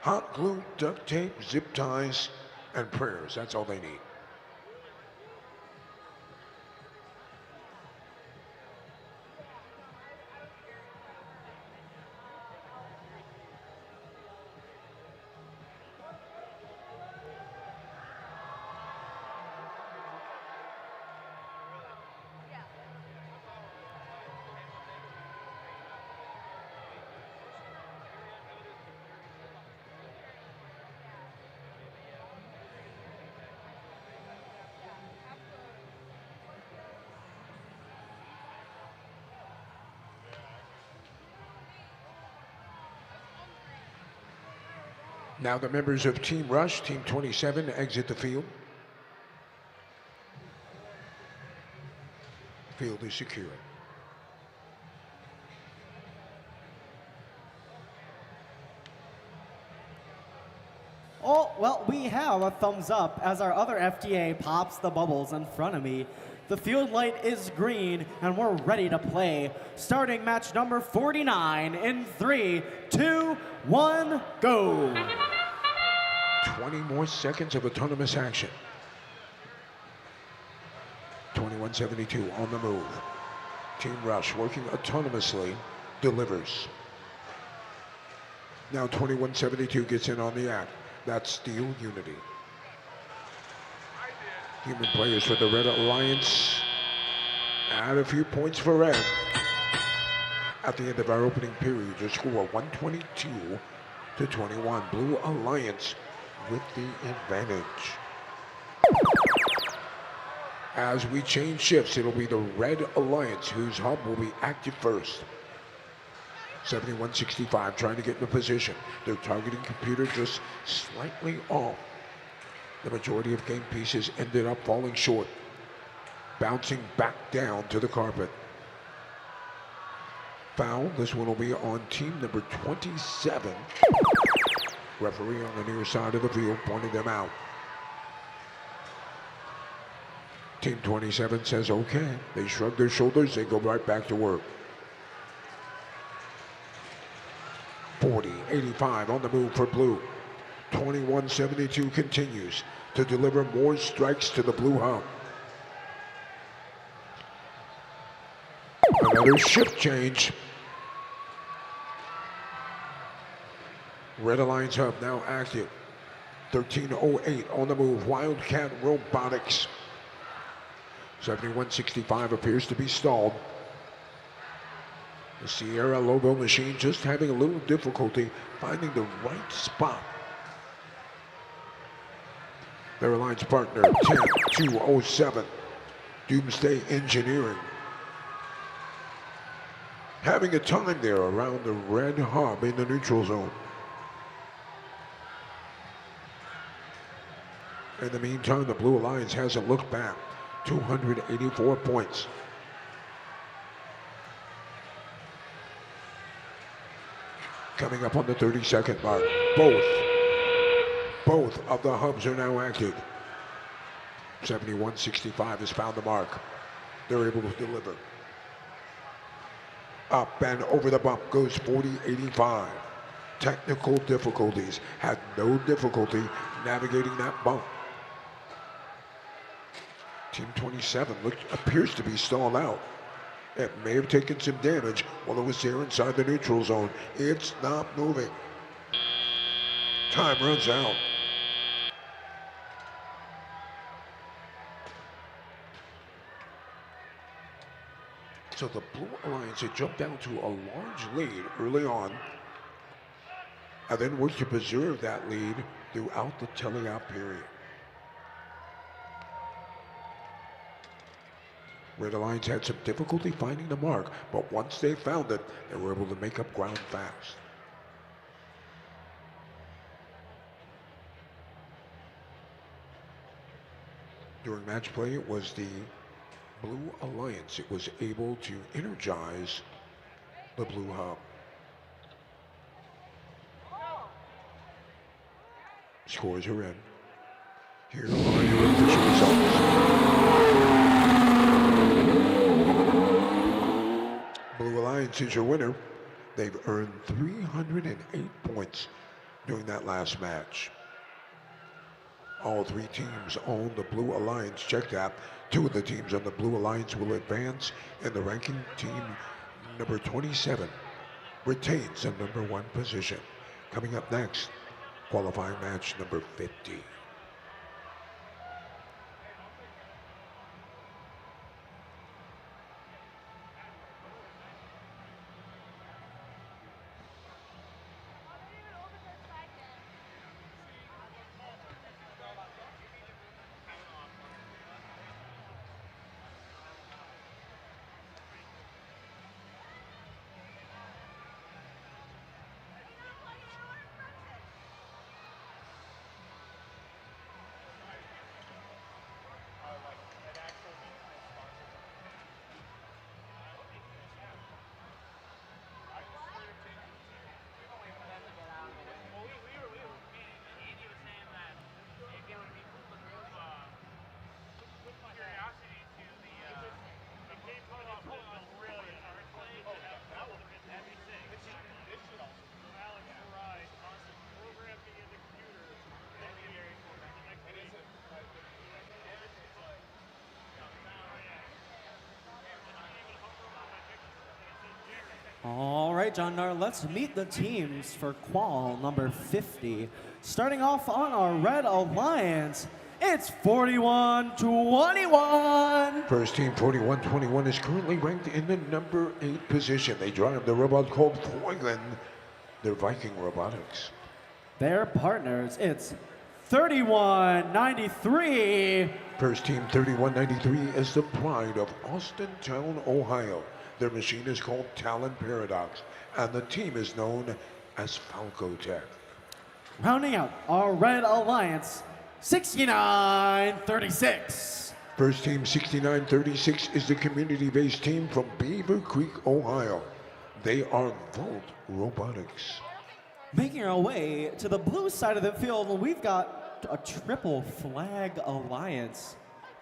hot glue, duct tape, zip ties, and prayers. That's all they need. Now the members of Team Rush, Team 27, exit the field. Field is secure. Oh, well, we have a thumbs up as our other FTA pops the bubbles in front of me. The field light is green, and we're ready to play. Starting match number 49 in 3, 2, 1, go. 20 more seconds of autonomous action. 2172 on the move. Team Rush working autonomously, delivers. Now 2172 gets in on the act. That's Steel Unity. Human players for the Red Alliance. Add a few points for Red. At the end of our opening period, the score 122-21. Blue Alliance with the advantage. As we change shifts, it'll be the Red Alliance whose hub will be active first. 7165 trying to get into position. Their targeting computer just slightly off. The majority of game pieces ended up falling short, bouncing back down to the carpet. Foul. This one will be on team number 27. Referee on the near side of the field pointed them out. Team 27 says okay. They shrug their shoulders. They go right back to work. 40-85 on the move for blue. 21-72 continues to deliver more strikes to the blue hub. Another shift change. Red Alliance hub now active. 13:08 on the move. Wildcat Robotics. 7165 appears to be stalled. The Sierra Logo machine just having a little difficulty finding the right spot. Their alliance partner, 10207, Doomsday Engineering. Having a time there around the red hub in the neutral zone. In the meantime, the Blue Alliance hasn't looked back. 284 points. Coming up on the 30-second mark. Both of the hubs are now active. 7165 has found the mark. They're able to deliver. Up and over the bump goes 4085. Technical difficulties. Had no difficulty navigating that bump. Team 27 appears to be stalled out. It may have taken some damage while it was there inside the neutral zone. It's not moving. Time runs out. So the Blue Alliance had jumped down to a large lead early on, and then worked to preserve that lead throughout the telling-out period. Red Alliance had some difficulty finding the mark, but once they found it, they were able to make up ground fast. During match play, it was the Blue Alliance. It was able to energize the Blue Hub. Scores are in. Here are your official results. Blue Alliance is your winner. They've earned 308 points during that last match. All three teams own the Blue Alliance check app. Two of the teams on the Blue Alliance will advance, and the ranking team number 27 retains the number 1 position. Coming up next, qualifying match number 50. All right, John Dar, let's meet the teams for qual number 50. Starting off on our Red Alliance, it's 41-21. First team 41-21 is currently ranked in the number 8 position. They drive the robot called Poiglin. They're Viking Robotics. Their partners, it's 31-93. First team 31-93 is the pride of Austintown, Ohio. Their machine is called Talon Paradox, and the team is known as Falco Tech. Rounding out our Red Alliance, 69-36. First team 69-36 is the community-based team from Beaver Creek, Ohio. They are Volt Robotics. Making our way to the blue side of the field, we've got a triple flag alliance.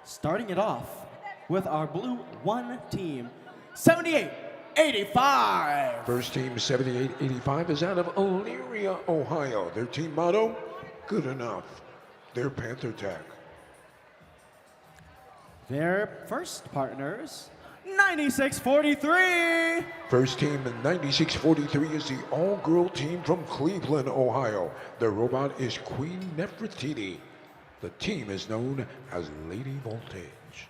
Starting it off with our blue 1 team, 78-85. First team 78-85 is out of Elyria, Ohio. Their team motto, good enough. Their Panther Tech. Their first partners, 96-43. First team in 96-43 is the all-girl team from Cleveland, Ohio. Their robot is Queen Nefertiti. The team is known as Lady Voltage.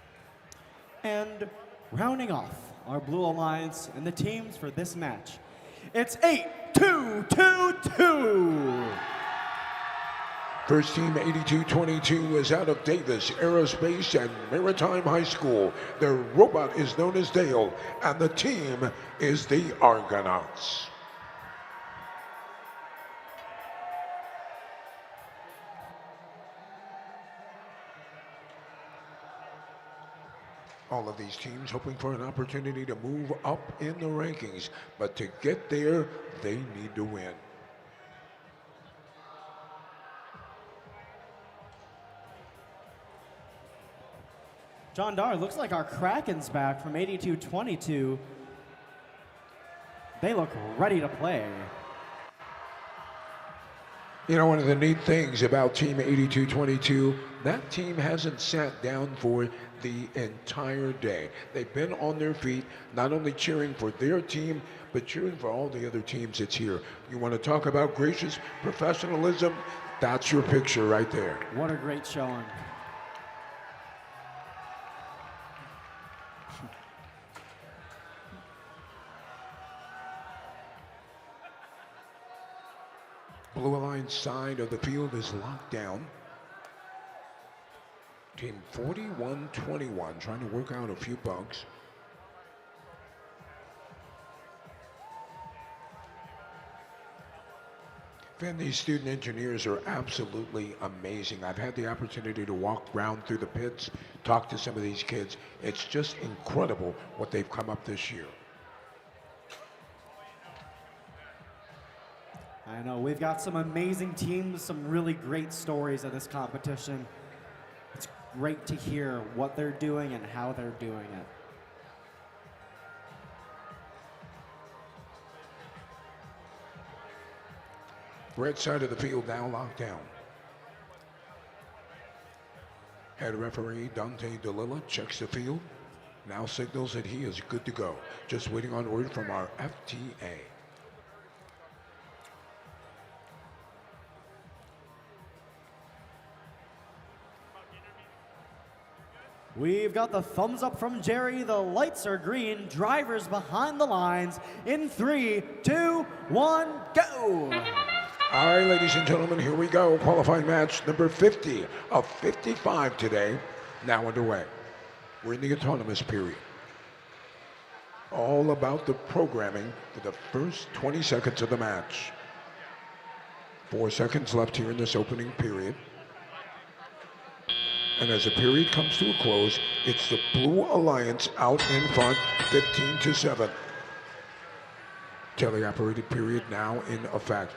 And rounding off our Blue Alliance and the teams for this match, it's 8-2-2-2. First team 82-22 is out of Davis Aerospace and Maritime High School. Their robot is known as Dale, and the team is the Argonauts. All of these teams hoping for an opportunity to move up in the rankings, but to get there, they need to win. John Dar, looks like our Kraken's back from 82-22. They look ready to play. You know, one of the neat things about Team 82-22, that team hasn't sat down for the entire day. They've been on their feet, not only cheering for their team, but cheering for all the other teams that's here. You want to talk about gracious professionalism? That's your picture right there. What a great showing. Blue Alliance side of the field is locked down. Team 41-21 trying to work out a few bugs. And these student engineers are absolutely amazing. I've had the opportunity to walk around through the pits, talk to some of these kids. It's just incredible what they've come up this year. I know, we've got some amazing teams, some really great stories of this competition. It's great to hear what they're doing and how they're doing it. Red side of the field now locked down. Head referee Dante DeLilla checks the field. Now signals that he is good to go. Just waiting on word from our FTA. We've got the thumbs up from Jerry. The lights are green. Drivers behind the lines in 3, 2, 1, go. All right, ladies and gentlemen, here we go. Qualifying match number 50 of 55 today, now underway. We're in the autonomous period. All about the programming for the first 20 seconds of the match. 4 seconds left here in this opening period. And as the period comes to a close, it's the Blue Alliance out in front, 15-7. Teleoperated period now in effect.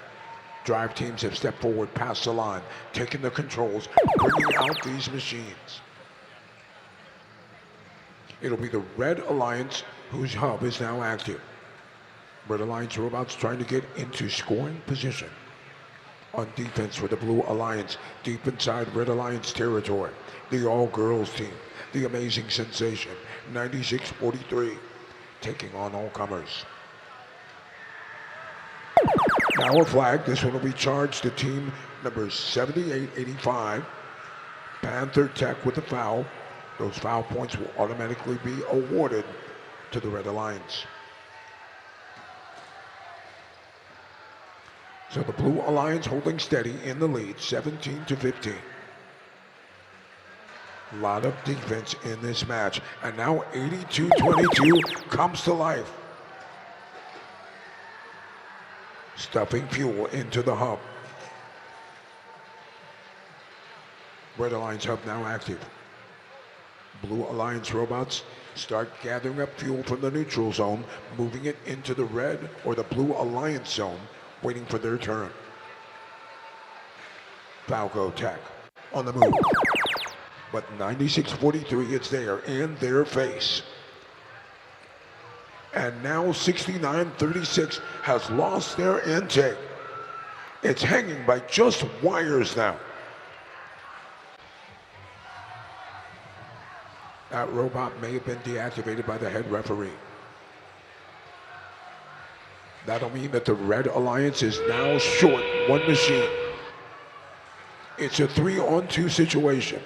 Drive teams have stepped forward past the line, taking the controls, bringing out these machines. It'll be the Red Alliance whose hub is now active. Red Alliance robots trying to get into scoring position. On defense for the Blue Alliance, deep inside Red Alliance territory. The all-girls team, the amazing sensation, 96-43, taking on all comers. Now a flag, this one will be charged to team number 78-85. Panther Tech with a foul. Those foul points will automatically be awarded to the Red Alliance. So the Blue Alliance holding steady in the lead, 17-15. A lot of defense in this match. And now 82-22 comes to life. Stuffing fuel into the hub. Red Alliance hub now active. Blue Alliance robots start gathering up fuel from the neutral zone, moving it into the red or the Blue Alliance zone, waiting for their turn. Falco Tech on the move. But 9643 is there in their face. And now 6936 has lost their intake. It's hanging by just wires now. That robot may have been deactivated by the head referee. That'll mean that the Red Alliance is now short one machine. It's a 3-on-2 situation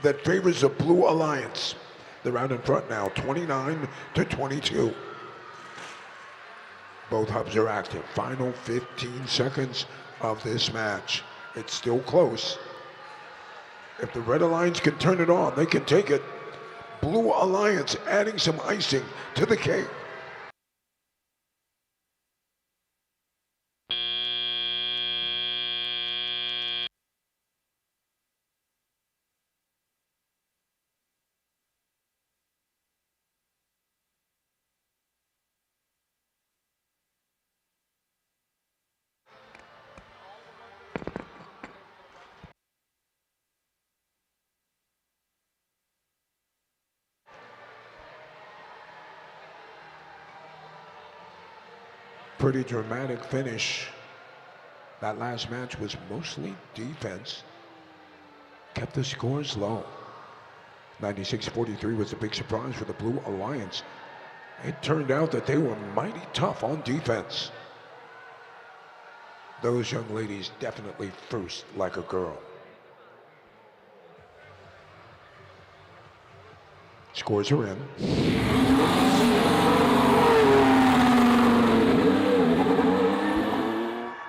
that favors the Blue Alliance. They're out in front now, 29-22. Both hubs are active. Final 15 seconds of this match. It's still close. If the Red Alliance can turn it on, they can take it. Blue Alliance adding some icing to the cake. Pretty dramatic finish. That last match was mostly defense. Kept the scores low. 96-43 was a big surprise for the Blue Alliance. It turned out that they were mighty tough on defense. Those young ladies definitely first like a girl. Scores are in.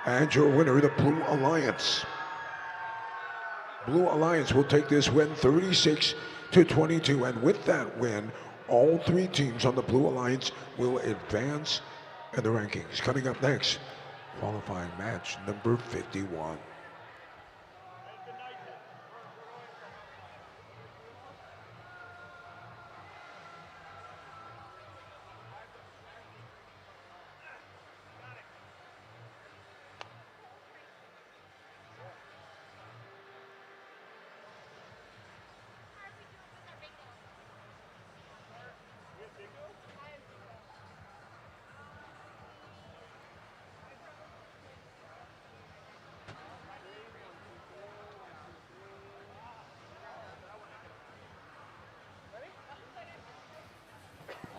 And your winner, the Blue Alliance. Blue Alliance will take this win 36-22. And with that win, all three teams on the Blue Alliance will advance in the rankings. Coming up next, qualifying match number 51.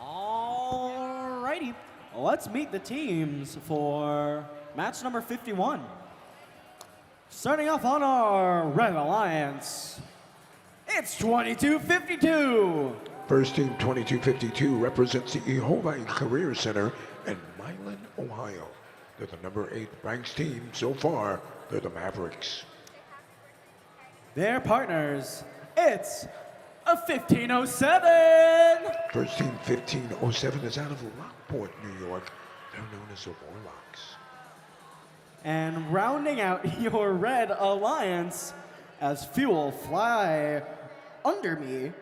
Alrighty, let's meet the teams for match number 51. Starting off on our Red Alliance, it's 2252. First team 2252 represents the Ehovi Career Center in Milan, Ohio. They're the number 8 ranked team so far. They're the Mavericks. Their partners, it's a 1507. First team 1507 is out of Lockport, New York. They're known as the Warlocks. And rounding out your Red Alliance, as fuel fly under me,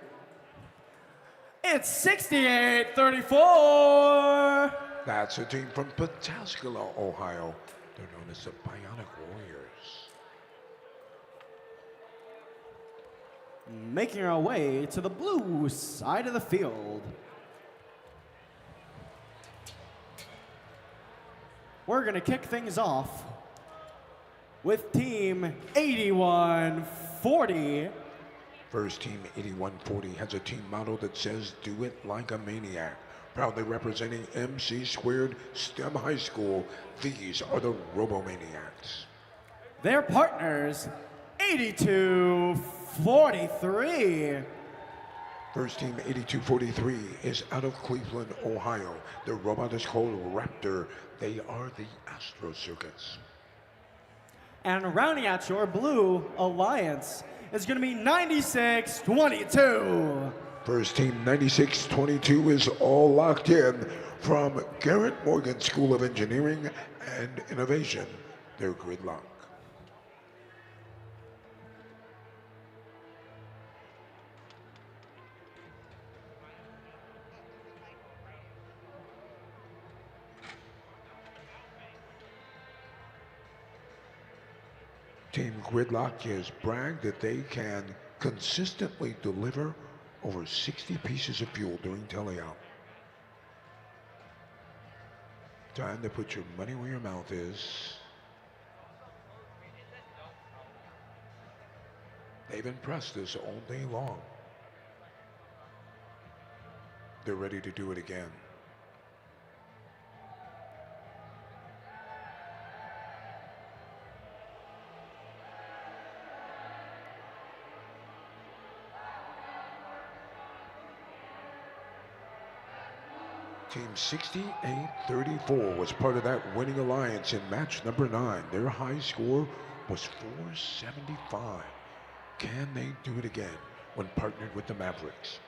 it's 6834. That's a team from Pataskala, Ohio. They're known as the Bionic Warriors. Making our way to the blue side of the field. We're gonna kick things off with team 8140. First team 8140 has a team model that says, "Do it like a maniac." Proudly representing MC Squared STEM High School, these are the Robomaniacs. Their partners, 8243. First team 8243 is out of Cleveland, Ohio. Their robot is called Raptor. They are the Astro Circuits. And rounding out your Blue Alliance is going to be 9622. First team 9622 is all locked in from Garrett Morgan School of Engineering and Innovation. They're Gridlock. Team Gridlock has bragged that they can consistently deliver over 60 pieces of fuel during teleop. Time to put your money where your mouth is. They've impressed us all day long. They're ready to do it again. Team 6834 was part of that winning alliance in match number 9. Their high score was 475. Can they do it again when partnered with the Mavericks?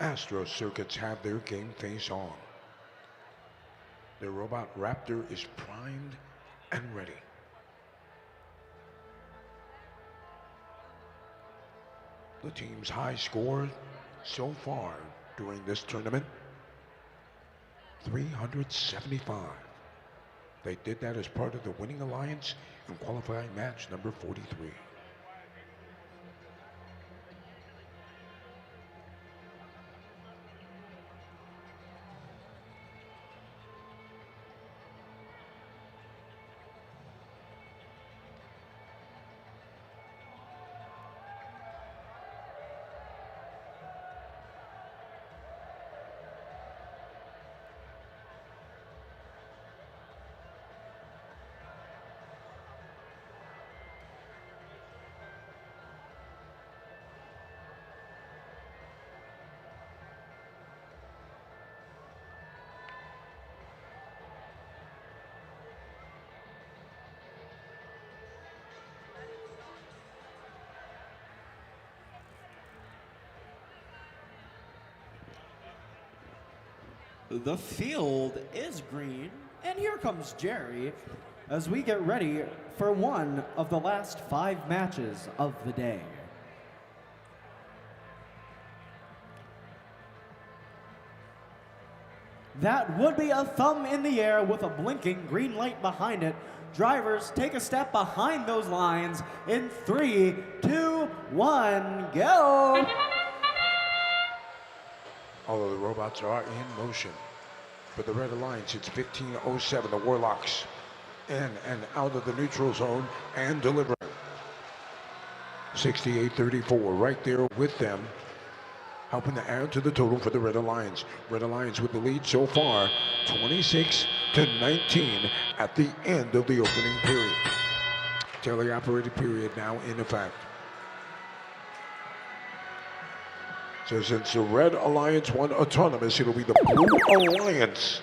Astro Circuits have their game face on. Their robot Raptor is primed and ready. The team's high score so far during this tournament, 375. They did that as part of the winning alliance in qualifying match number 43. The field is green, and here comes Jerry as we get ready for one of the last 5 matches of the day. That would be a thumb in the air with a blinking green light behind it. Drivers, take a step behind those lines in 3, 2, 1, go! All of the robots are in motion. For the Red Alliance, it's 15:07. The Warlocks in and out of the neutral zone and delivering. 68-34 right there with them, helping to add to the total for the Red Alliance. Red Alliance with the lead so far, 26-19 at the end of the opening period. Teleoperated period now in effect. So since the Red Alliance won autonomous, it'll be the Blue Alliance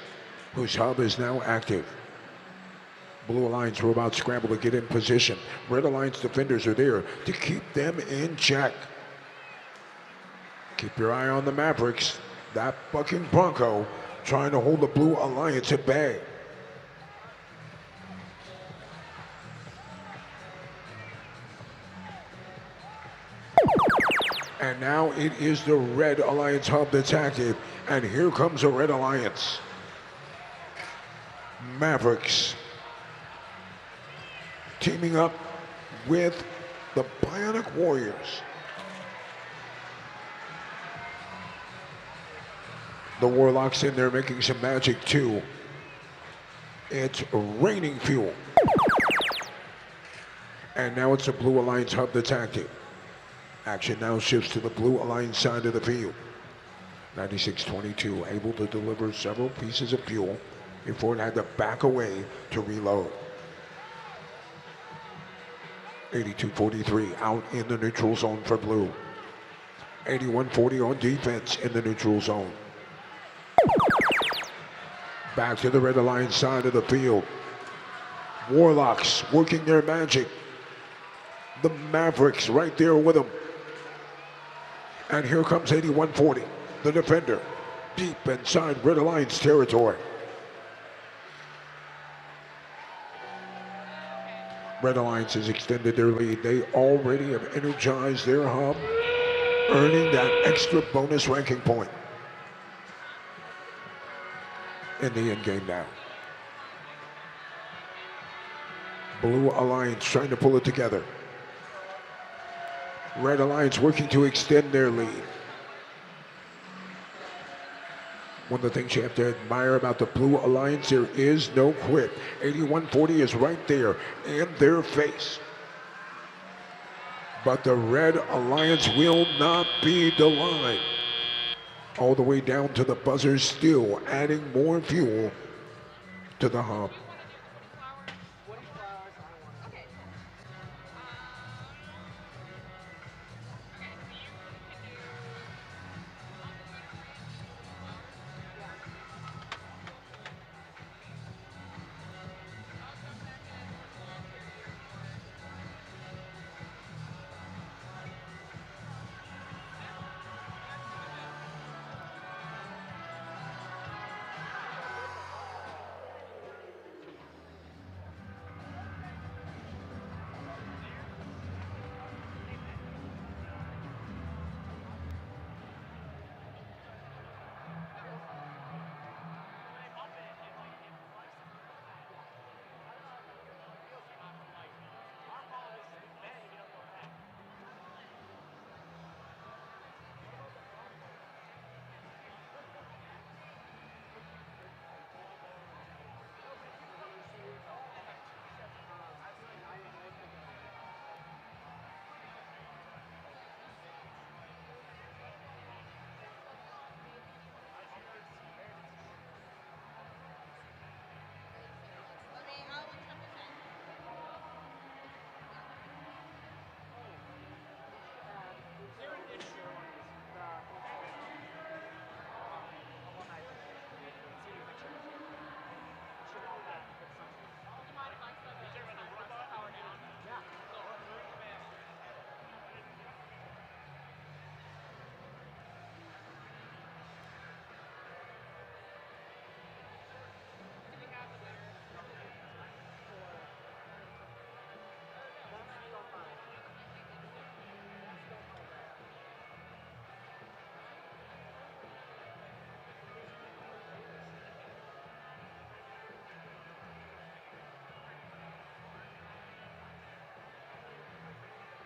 whose hub is now active. Blue Alliance robots scramble to get in position. Red Alliance defenders are there to keep them in check. Keep your eye on the Mavericks. That bucking Bronco trying to hold the Blue Alliance at bay. And now it is the Red Alliance hub that's active. And here comes the Red Alliance. Mavericks teaming up with the Bionic Warriors. The Warlocks in there making some magic too. It's raining fuel. And now it's the Blue Alliance hub that's active. Action now shifts to the Blue Alliance side of the field. 96-22, able to deliver several pieces of fuel before it had to back away to reload. 82-43, out in the neutral zone for Blue. 81-40 on defense in the neutral zone. Back to the Red Alliance side of the field. Warlocks working their magic. The Mavericks right there with them. And here comes 81-40, the defender, deep inside Red Alliance territory. Red Alliance has extended their lead. They already have energized their hub, earning that extra bonus ranking point in the end game now. Blue Alliance trying to pull it together. Red Alliance working to extend their lead. One of the things you have to admire about the Blue Alliance, there is no quit. 8140 is right there in their face. But the Red Alliance will not be denied. All the way down to the buzzer, still adding more fuel to the hub.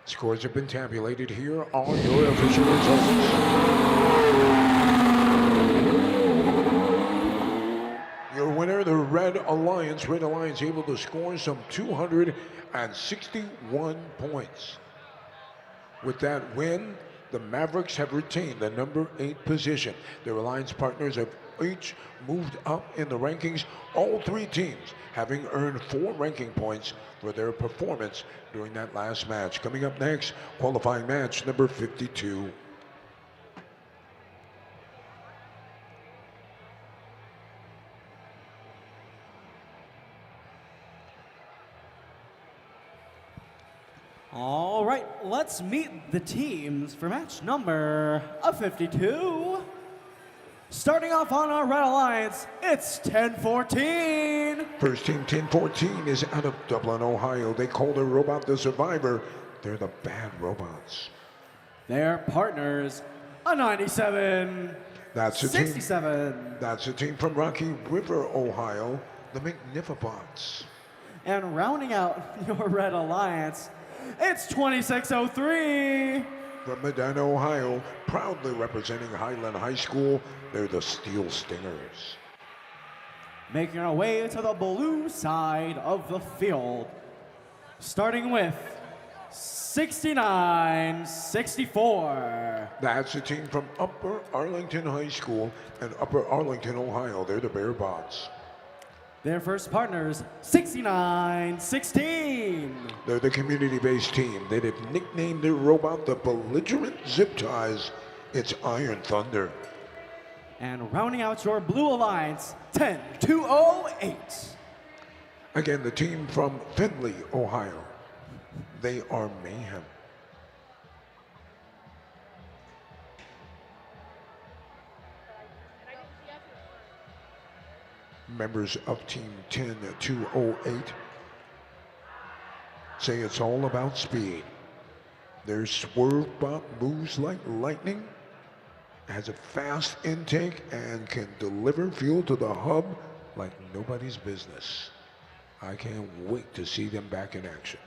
Scores have been tabulated. Here are your official results. Your winner, the Red Alliance. Red Alliance able to score some 261 points. With that win, the Mavericks have retained the number 8 position. Their alliance partners have each moved up in the rankings, all 3 teams having earned 4 ranking points for their performance during that last match. Coming up next, qualifying match number 52. All right, let's meet the teams for match number 52. Starting off on our Red Alliance, it's 1014. First team 1014 is out of Dublin, Ohio. They call their robot the Survivor. They're the Bad Robots. Their partners, a 97. That's a 67. Team. That's a team from Rocky River, Ohio, the Magnifibots. And rounding out your Red Alliance, it's 2603. From Medina, Ohio, proudly representing Highland High School, they're the Steel Stingers. Making our way to the blue side of the field, starting with 69-64. That's a team from Upper Arlington High School and Upper Arlington, Ohio. They're the Bear Bots. Their first partners, 69-16. They're the community-based team. They have nicknamed their robot the Belligerent Zip Ties. It's Iron Thunder. And rounding out your Blue Alliance, 10-208. Again, the team from Findlay, Ohio. They are Mayhem. Members of Team 10-208 say it's all about speed. Their swerve bot moves like lightning, has a fast intake, and can deliver fuel to the hub like nobody's business. I can't wait to see them back in action.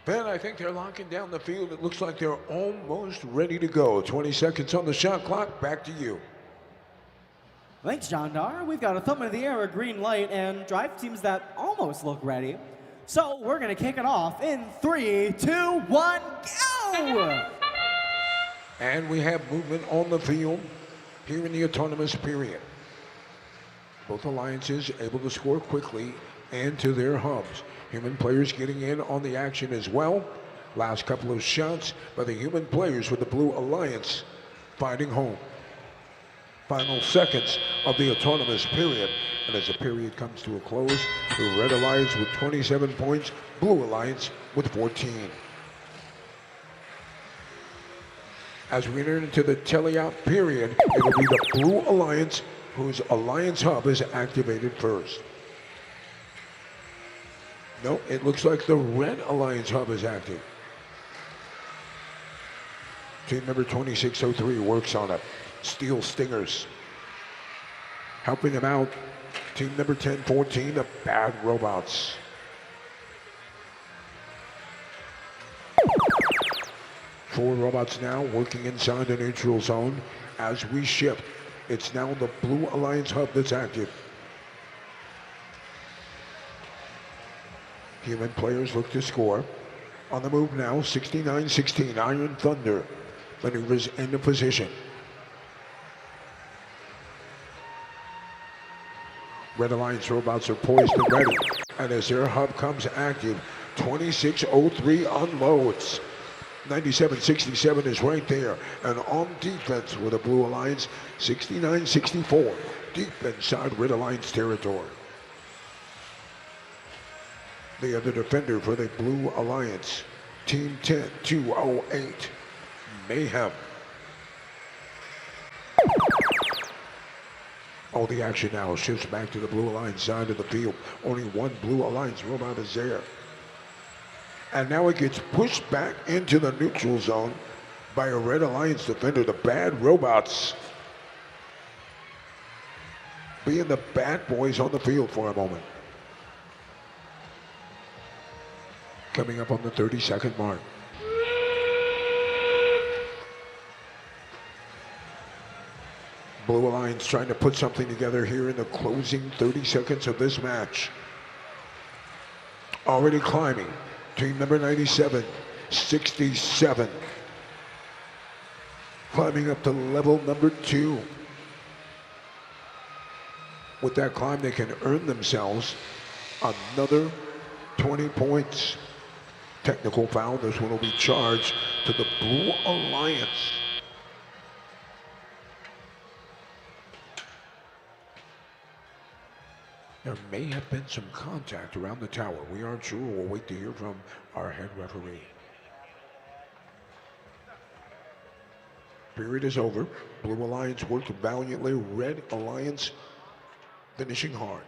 Ben, I think they're locking down the field. It looks like they're almost ready to go. 20 seconds on the shot clock. Back to you. Thanks, John Dar. We've got a thumb in the air, a green light, and drive teams that almost look ready. So we're going to kick it off in 3, 2, 1, go! And we have movement on the field here in the autonomous period. Both alliances able to score quickly and to their hubs. Human players getting in on the action as well. Last couple of shots by the human players with the Blue Alliance finding home. Final seconds of the autonomous period. And as the period comes to a close, the Red Alliance with 27 points, Blue Alliance with 14. As we enter into the teleop period, it will be the Blue Alliance whose Alliance Hub is activated first. No, it looks like the Red Alliance Hub is active. Team number 2603 works on it. Steel Stingers. Helping them out, team number 1014, the Bad Robots. Four robots now working inside the neutral zone as we ship. It's now the Blue Alliance Hub that's active. Human players look to score. On the move now, 69-16, Iron Thunder maneuvers into position. Red Alliance robots are poised and ready. And as their hub comes active, 2603 unloads. 97-67 is right there. And on defense with the Blue Alliance, 69-64, deep inside Red Alliance territory. The other defender for the Blue Alliance, Team 10-208, Mayhem. All the action now shifts back to the Blue Alliance side of the field. Only one Blue Alliance robot is there. And now it gets pushed back into the neutral zone by a Red Alliance defender, the Bad Robots. Being the bad boys on the field for a moment. Coming up on the 30-second mark. Blue Alliance trying to put something together here in the closing 30 seconds of this match. Already climbing. Team number 97, 67. Climbing up to level number 2. With that climb, they can earn themselves another 20 points. Technical foul. This one will be charged to the Blue Alliance. There may have been some contact around the tower. We aren't sure. We'll wait to hear from our head referee. Period is over. Blue Alliance worked valiantly. Red Alliance finishing hard.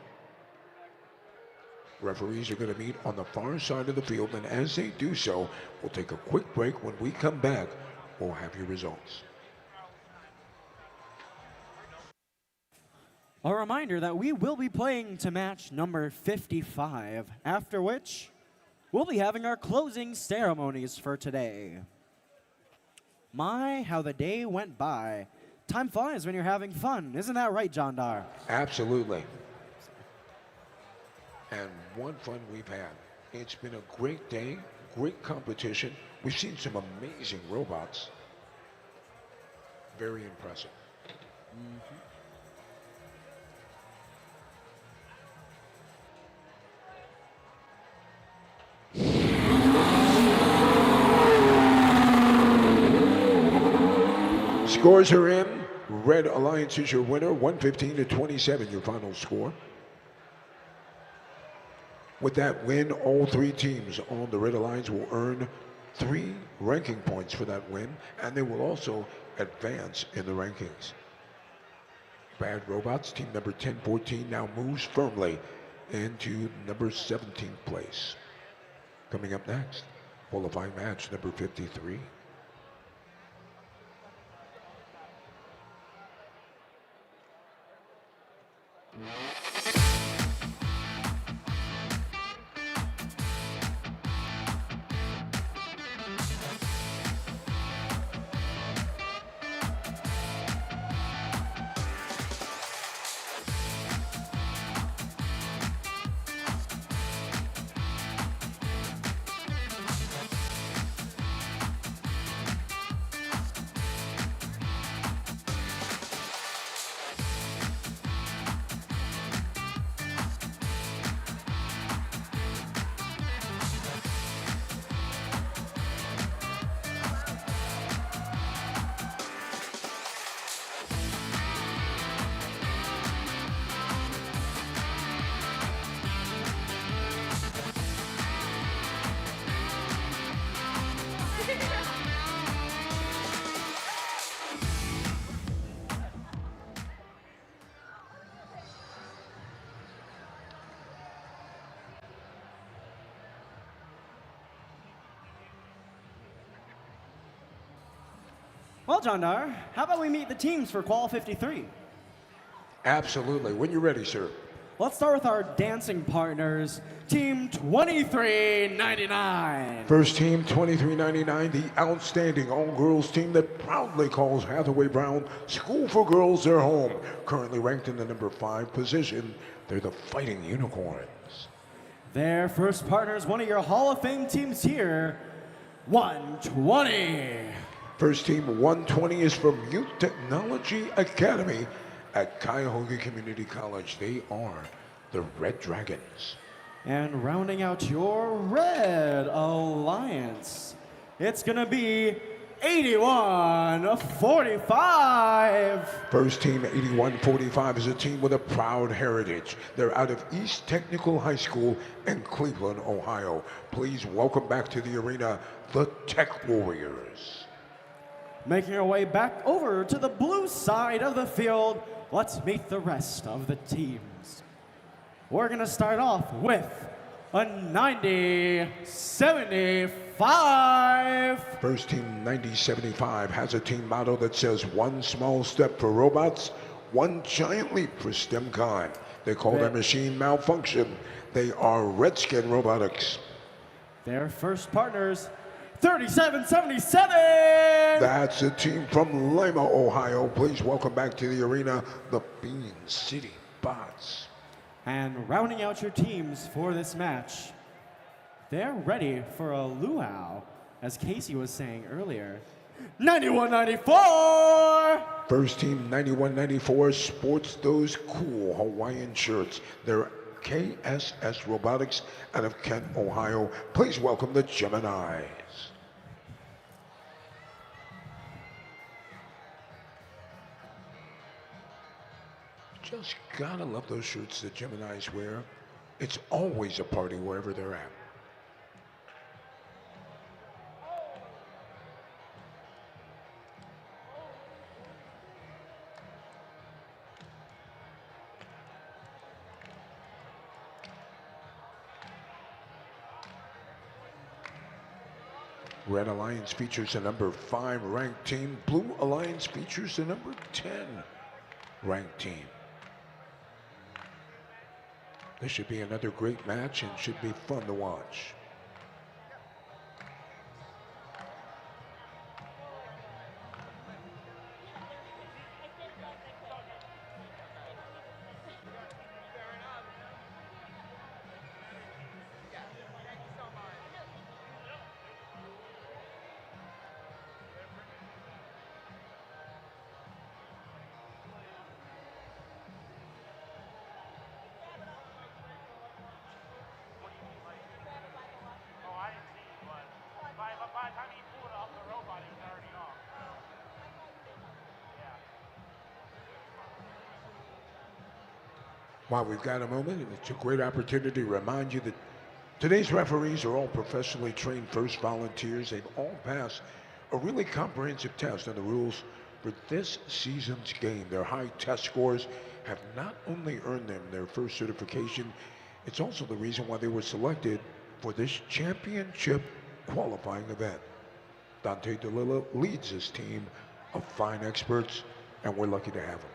Referees are going to meet on the far side of the field, and as they do so, we'll take a quick break. When we come back, we'll have your results. A reminder that we will be playing to match number 55, after which we'll be having our closing ceremonies for today. My, how the day went by. Time flies when you're having fun. Isn't that right, John Dar? Absolutely. And one fun we've had. It's been a great day, great competition. We've seen some amazing robots. Very impressive. Scores are in. Red Alliance is your winner, 115-27, your final score. With that win, all three teams on the Red Alliance will earn 3 ranking points for that win, and they will also advance in the rankings. Bad Robots, team number 1014, now moves firmly into number 17th place. Coming up next, qualifying match number 53. Well, John Dar, how about we meet the teams for Qual 53? Absolutely. When you're ready, sir. Let's start with our dancing partners, Team 2399. First team, 2399, the outstanding all-girls team that proudly calls Hathaway Brown School for Girls their home. Currently ranked in the number 5 position, they're the Fighting Unicorns. Their first partner is one of your Hall of Fame teams here, 120. First team, 120, is from Youth Technology Academy at Cuyahoga Community College. They are the Red Dragons. And rounding out your Red Alliance, it's gonna be 8145. First team, 8145, is a team with a proud heritage. They're out of East Technical High School in Cleveland, Ohio. Please welcome back to the arena, the Tech Warriors. Making our way back over to the blue side of the field, let's meet the rest of the teams. We're gonna start off with a 90-75. First team, 90-75, has a team motto that says, one small step for robots, one giant leap for STEMCon. They call their machine malfunction. They are Redskin Robotics. Their first partners, 37-77. That's a team from Lima, Ohio. Please welcome back to the arena, the Bean City Bots. And rounding out your teams for this match, they're ready for a luau, as Casey was saying earlier. 91-94. First team, 91-94, sports those cool Hawaiian shirts. They're KSS Robotics out of Kent, Ohio. Please welcome the Geminis. Just gotta love those shirts that Geminis wear. It's always a party wherever they're at. Red Alliance features a number 5 ranked team. Blue Alliance features a number 10 ranked team. This should be another great match and should be fun to watch. While we've got a moment, it's a great opportunity to remind you that today's referees are all professionally trained first volunteers. They've all passed a really comprehensive test on the rules for this season's game. Their high test scores have not only earned them their first certification, it's also the reason why they were selected for this championship qualifying event. Dante DeLilla leads this team of fine experts, and we're lucky to have him.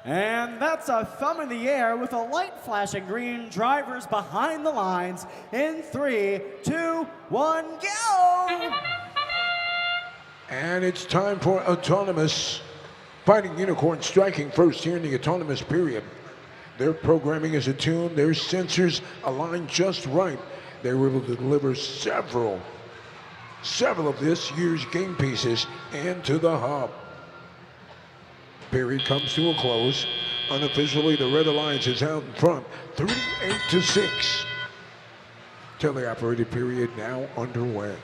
And that's a thumb in the air with a light flashing green. Drivers behind the lines in 3, 2, 1, go! And it's time for autonomous. Fighting Unicorn striking first here in the autonomous period. Their programming is attuned, their sensors aligned just right. They were able to deliver several of this year's game pieces into the hub. Period comes to a close. Unofficially, the Red Alliance is out in front, 38-6. Teleoperated period now underway.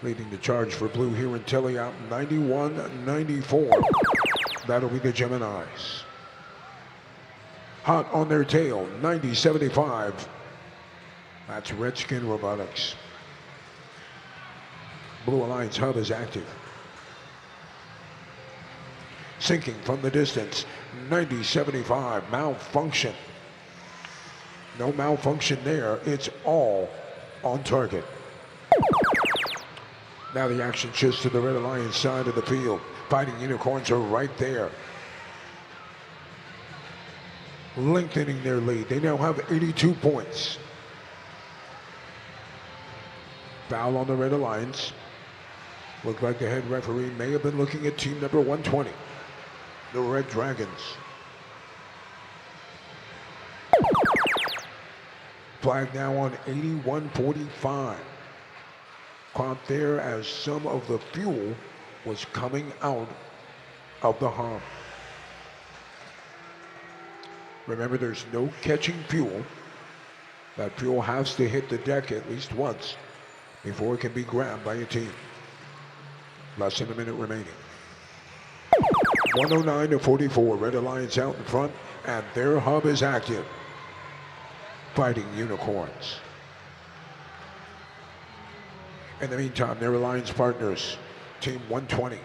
Leading the charge for Blue here in teleop, 91-94. That'll be the Geminis. Hot on their tail, 90-75. That's Redskin Robotics. Blue Alliance hub is active. Sinking from the distance, 90-75, malfunction. No malfunction there, it's all on target. Now the action shifts to the Red Alliance side of the field. Fighting Unicorns are right there. Lengthening their lead, they now have 82 points. Foul on the Red Alliance. Looked like the head referee may have been looking at team number 120. The Red Dragons. Flag now on 81-45. Caught there as some of the fuel was coming out of the hub. Remember, there's no catching fuel. That fuel has to hit the deck at least once before it can be grabbed by a team. Less than a minute remaining. 109-44, Red Alliance out in front, and their hub is active. Fighting Unicorns. In the meantime, their alliance partners, Team 120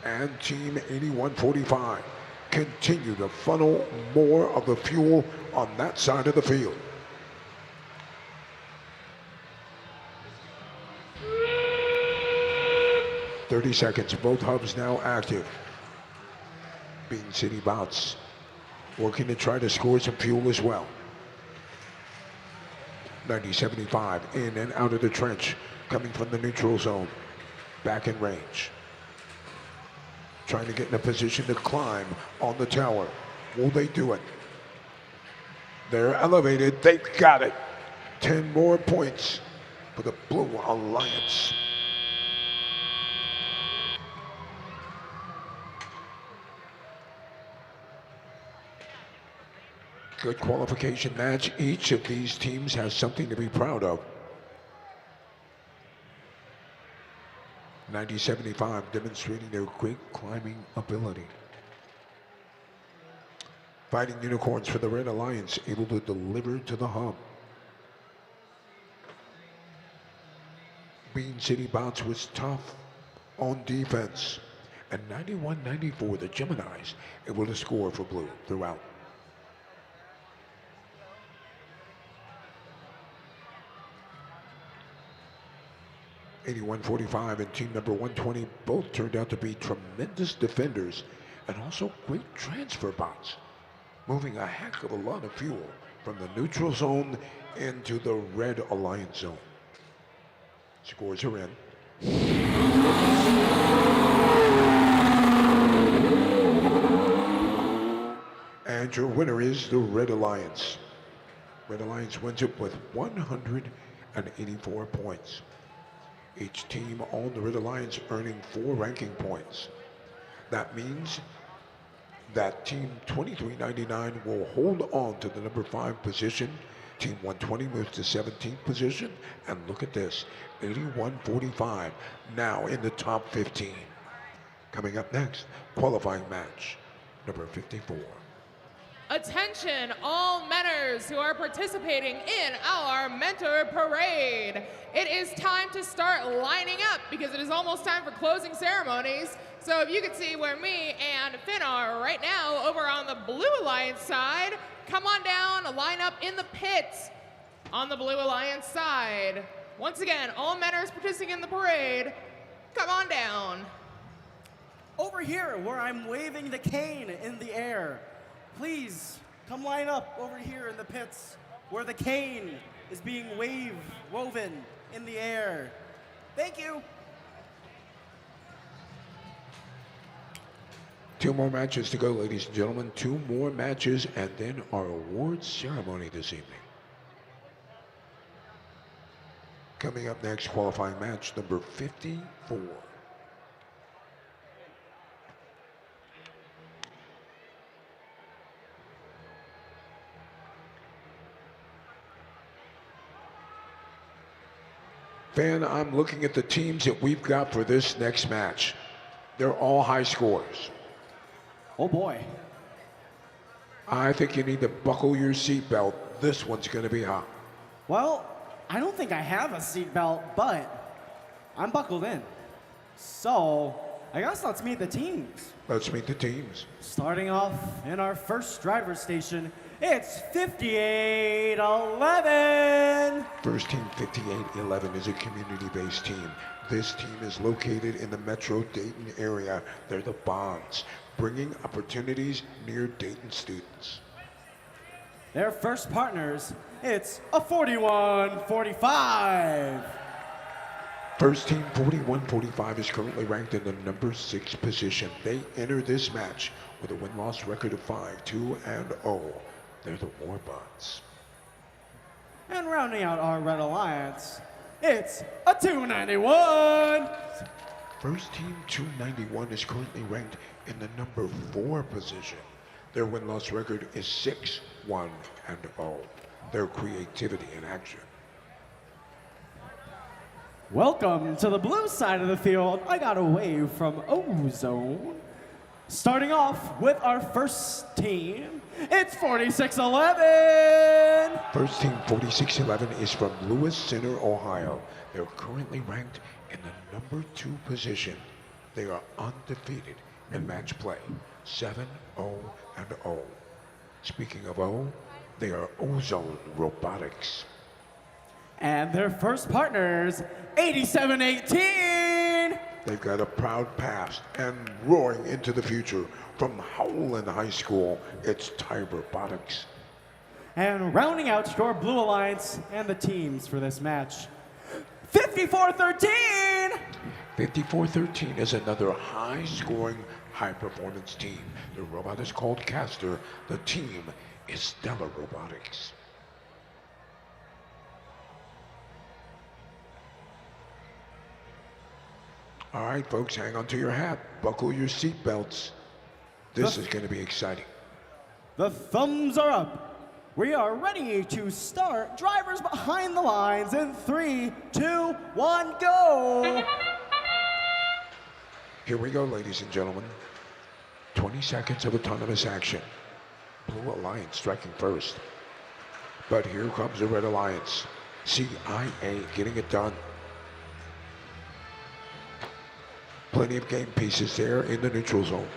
and Team 81-45, continue to funnel more of the fuel on that side of the field. "30 seconds, both hubs now active. Bean City Bots working to try to score some fuel as well. 90-75, in and out of the trench, coming from the neutral zone. Back in range. Trying to get in a position to climb on the tower. Will they do it? They're elevated, they've got it. 10 more points for the Blue Alliance. Good qualification match. Each of these teams has something to be proud of. 90-75, demonstrating their great climbing ability. Fighting Unicorns for the Red Alliance, able to deliver to the hub. Bean City Bots was tough on defense. And 91-94, the Geminis able to score for Blue throughout. (81-45) and team number 120 both turned out to be tremendous defenders and also great transfer bots. moving a heck of a lot of fuel from the neutral zone into the Red Alliance zone. Scores are in. And your winner is the Red Alliance. Red Alliance wins it with 184 points. Each team on the Red Alliance earning 4 ranking points. That means that Team 2399 will hold on to the number 5 position. Team 120 moves to 17th position. And look at this, 81-45, now in the top 15. Coming up next, qualifying match, number 54. Attention, all mentors who are participating in our mentor parade. It is time to start lining up because it is almost time for closing ceremonies. So if you can see where me and Finn are right now over on the Blue Alliance side, come on down, line up in the pits on the Blue Alliance side. Once again, all mentors participating in the parade, come on down. Over here, where I'm waving the cane in the air. Please, come line up over here in the pits where the cane is being woven in the air. Thank you. 2 more matches to go, ladies and gentlemen. 2 more matches and then our awards ceremony this evening. Coming up next, qualifying match number 54. Fan, I'm looking at the teams that we've got for this next match. They're all high scores. Oh boy. I think you need to buckle your seatbelt. This one's going to be hot. Well, I don't think I have a seatbelt, but I'm buckled in. So, I guess let's meet the teams. Let's meet the teams. Starting off in our first driver station, it's 5811. First team 5811 is a community-based team. This team is located in the Metro Dayton area. They're the Bonds, bringing opportunities near Dayton students. Their first partners, it's a 41-45. First team 4145 is currently ranked in the number 6 position. They enter this match with a win-loss record of 5-2-0. They're the Warbonds. And rounding out our Red Alliance, it's a 291. First team 291 is currently ranked in the number 4 position. Their win-loss record is 6-1-0. Their creativity in action. Welcome to the blue side of the field. I got a wave from Ozone. Starting off with our first team, it's 4611. First team 4611 is from Lewis Center, Ohio. They're currently ranked in the number 2 position. They are undefeated in match play, 7-0-0. Speaking of O, they are Ozone Robotics. And their first partners, 8718. They've got a proud past and roaring into the future. From Howland High School, it's Ty Robotics. And rounding out your Blue Alliance and the teams for this match, 5413. 5413 is another high-scoring, high-performance team. The robot is called Caster. The team is Stellar Robotics. All right, folks, hang on to your hat. Buckle your seatbelts. This is going to be exciting. The thumbs are up. We are ready to start. Drivers behind the lines in 3, 2, 1, go. Here we go, ladies and gentlemen. 20 seconds of autonomous action. Blue Alliance striking first. But here comes the Red Alliance. CIA getting it done. Plenty of game pieces there in the neutral zone.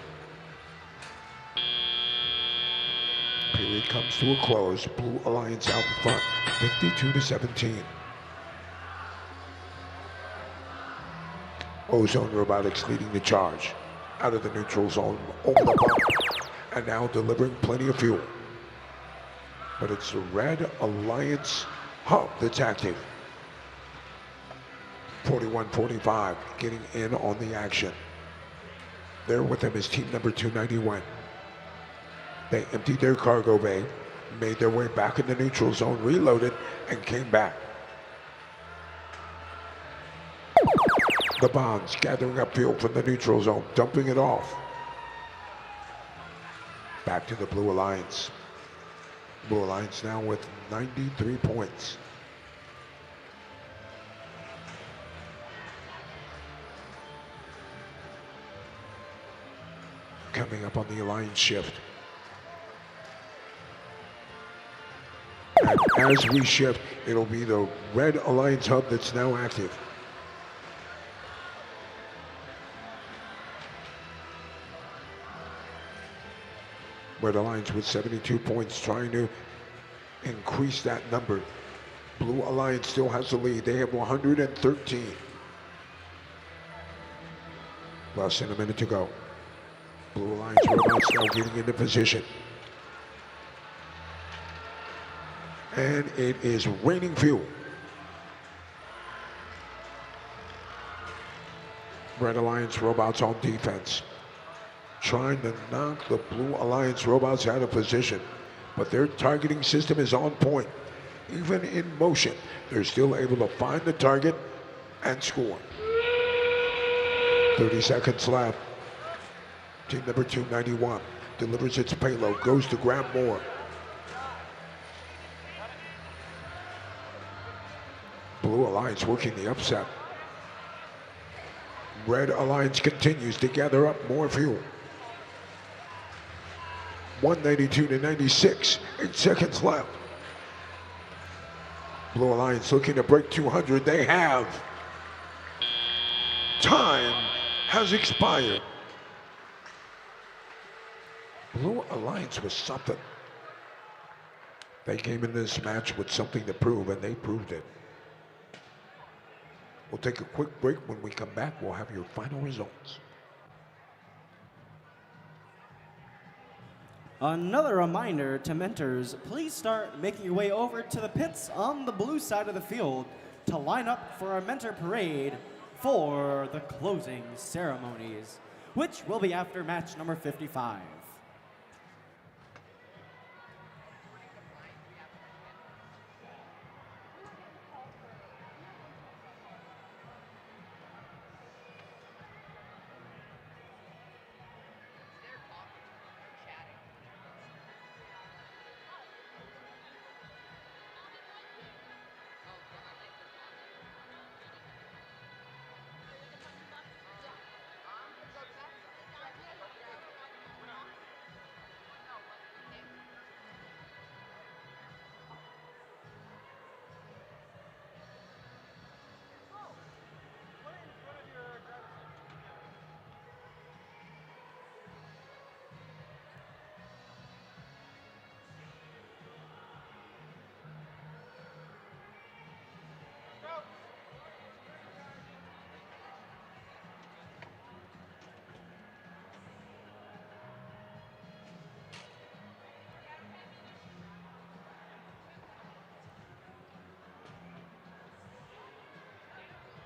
Period comes to a close. Blue Alliance out in front, 52-17. Ozone Robotics leading the charge. Out of the neutral zone, over the bump. And now delivering plenty of fuel. but it's the Red Alliance hub that's active. 41-45 getting in on the action. There with them is team number 291. They emptied their cargo bay, made their way back in the neutral zone, reloaded, and came back. The Bonds gathering up fuel from the neutral zone, dumping it off. Back to the Blue Alliance. Blue Alliance now with 93 points. Coming up on the Alliance shift. And as we shift, it'll be the Red Alliance hub that's now active. Red Alliance with 72 points, trying to increase that number. Blue Alliance still has the lead. They have 113. Less than a minute to go. Blue Alliance robots now getting into position. And it is raining fuel. Red Alliance robots on defense, trying to knock the Blue Alliance robots out of position. But their targeting system is on point. Even in motion, they're still able to find the target and score. 30 seconds left. Team number 291 delivers its payload, goes to grab more. Blue Alliance working the upset. Red Alliance continues to gather up more fuel. 192 to 96, 8 seconds left. Blue Alliance looking to break 200, they have. Time has expired. Blue Alliance was something. They came in this match with something to prove, and they proved it. We'll take a quick break. When we come back, we'll have your final results. Another reminder to mentors, please start making your way over to the pits on the blue side of the field to line up for our mentor parade for the closing ceremonies, which will be after match number 55.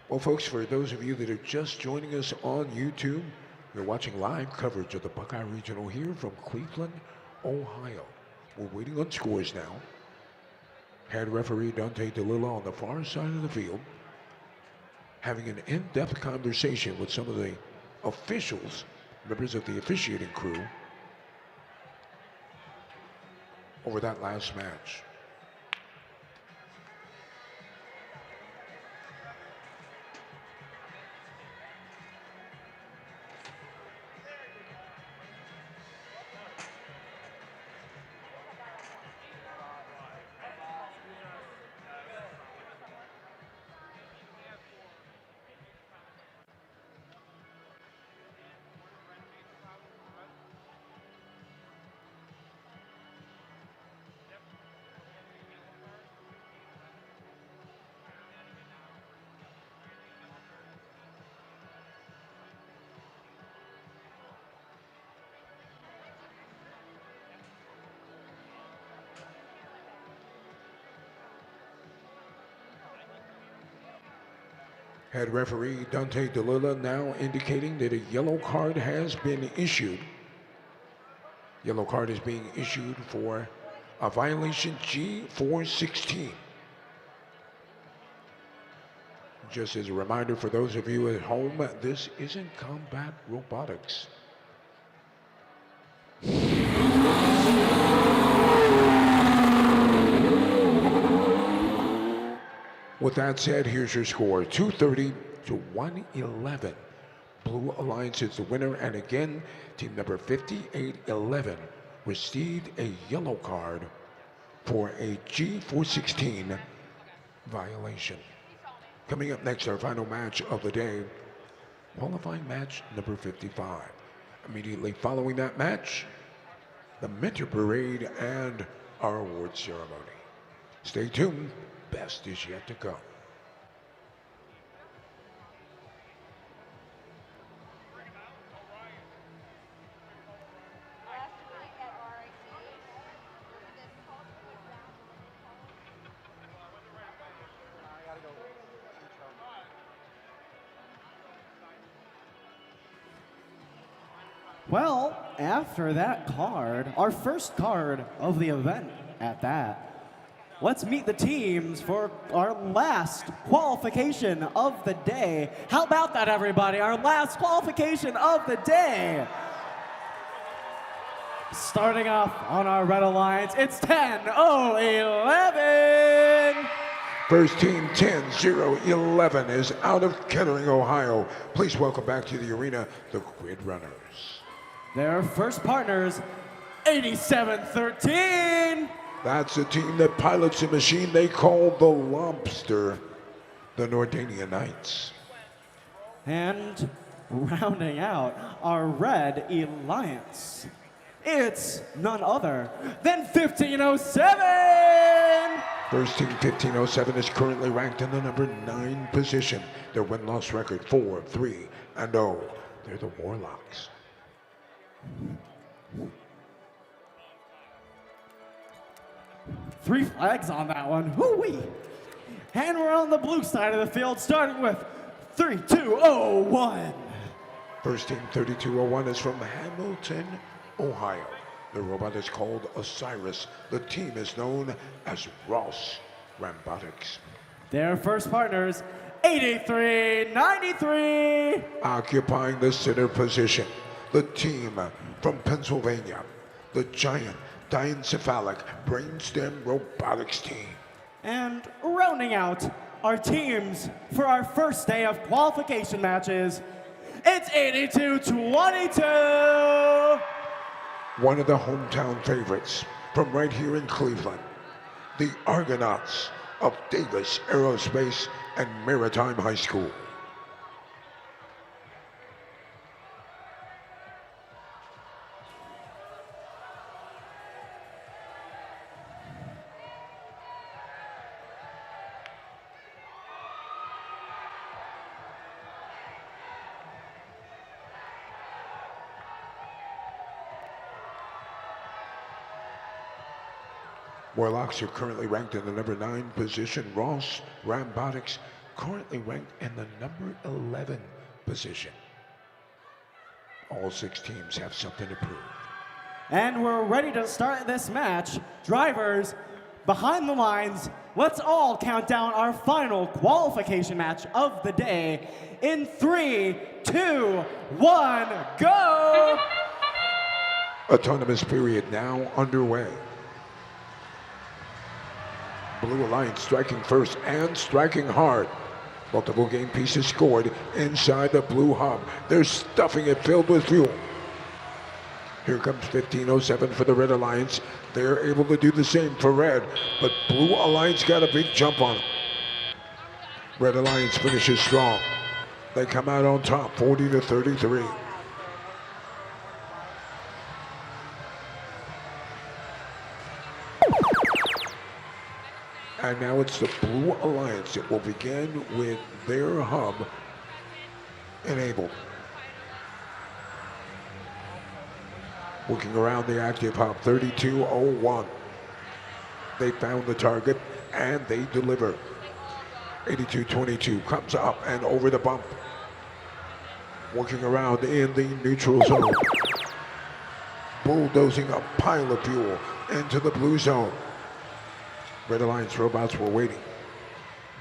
Well, folks, for those of you that are just joining us on YouTube, you're watching live coverage of the Buckeye Regional here from Cleveland, Ohio. We're waiting on scores now. Head referee Dante DeLillo on the far side of the field, having an in-depth conversation with some of the officials, members of the officiating crew, over that last match. Head referee Dante DeLilla now indicating that a yellow card has been issued. Yellow card is being issued for a violation G416. Just as a reminder for those of you at home, this isn't combat robotics. With that said, here's your score, 230 to 111. Blue Alliance is the winner, and again, team number 5811 received a yellow card for a G416 violation. Coming up next, our final match of the day, qualifying match number 55. Immediately following that match, the mentor parade and our award ceremony. Stay tuned, best is yet to come. Well, after that card, our first card of the event at that, let's meet the teams for our last qualification of the day. How about that, everybody? Our last qualification of the day. Starting off on our Red Alliance, it's 10-0-11. First team 10-0-11 is out of Kettering, Ohio. Please welcome back to the arena the Grid Runners. Their first partners, 87-13. That's the team that pilots a machine they call the Lobster, the Nordania Knights. And rounding out our Red Alliance, it's none other than 1507. First team 1507 is currently ranked in the number 9 position. Their win-loss record 4-3-0. They're the Warlocks. Three flags on that one. Woo-wee. And we're on the blue side of the field, starting with 3201. First team 3201 is from Hamilton, Ohio. The robot is called Osiris. The team is known as Ross Robotics. Their first partners, 8393. Occupying the center position, the team from Pennsylvania, the giant diencephalic brainstem robotics team. And rounding out our teams for our first day of qualification matches, it's 82-22. One of the hometown favorites from right here in Cleveland, the Argonauts of Davis Aerospace and Maritime High School. Warlocks are currently ranked in the number 9 position. Ross Robotics currently ranked in the number 11 position. All 6 teams have something to prove. And we're ready to start this match. Drivers, behind the lines, let's all count down our final qualification match of the day in 3, 2, 1, go! Autonomous period now underway. Blue Alliance striking first and striking hard. Multiple game pieces scored inside the blue hub. They're stuffing it filled with fuel. Here comes 1507 for the Red Alliance. They're able to do the same for Red, but Blue Alliance got a big jump on them. Red Alliance finishes strong. They come out on top, 40-33. And now it's the Blue Alliance that will begin with their hub enabled. Working around the active hub, 3201. They found the target and they deliver. 82-22 comes up and over the bump. Working around in the neutral zone. Bulldozing a pile of fuel into the blue zone. Red Alliance robots were waiting.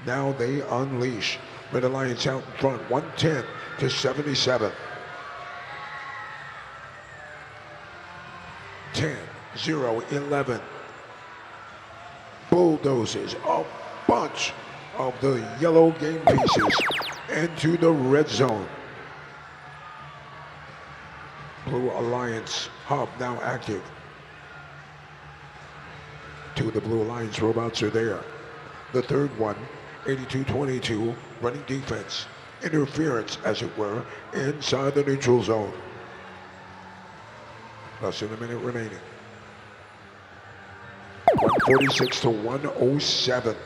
Now they unleash. Red Alliance out in front, 110-77. 10-0-11. Bulldozes a bunch of the yellow game pieces into the red zone. Blue Alliance hub now active. Two of the Blue Alliance robots are there. The third one, 82-22, running defense. Interference, as it were, inside the neutral zone. Less than a minute remaining. 146-107.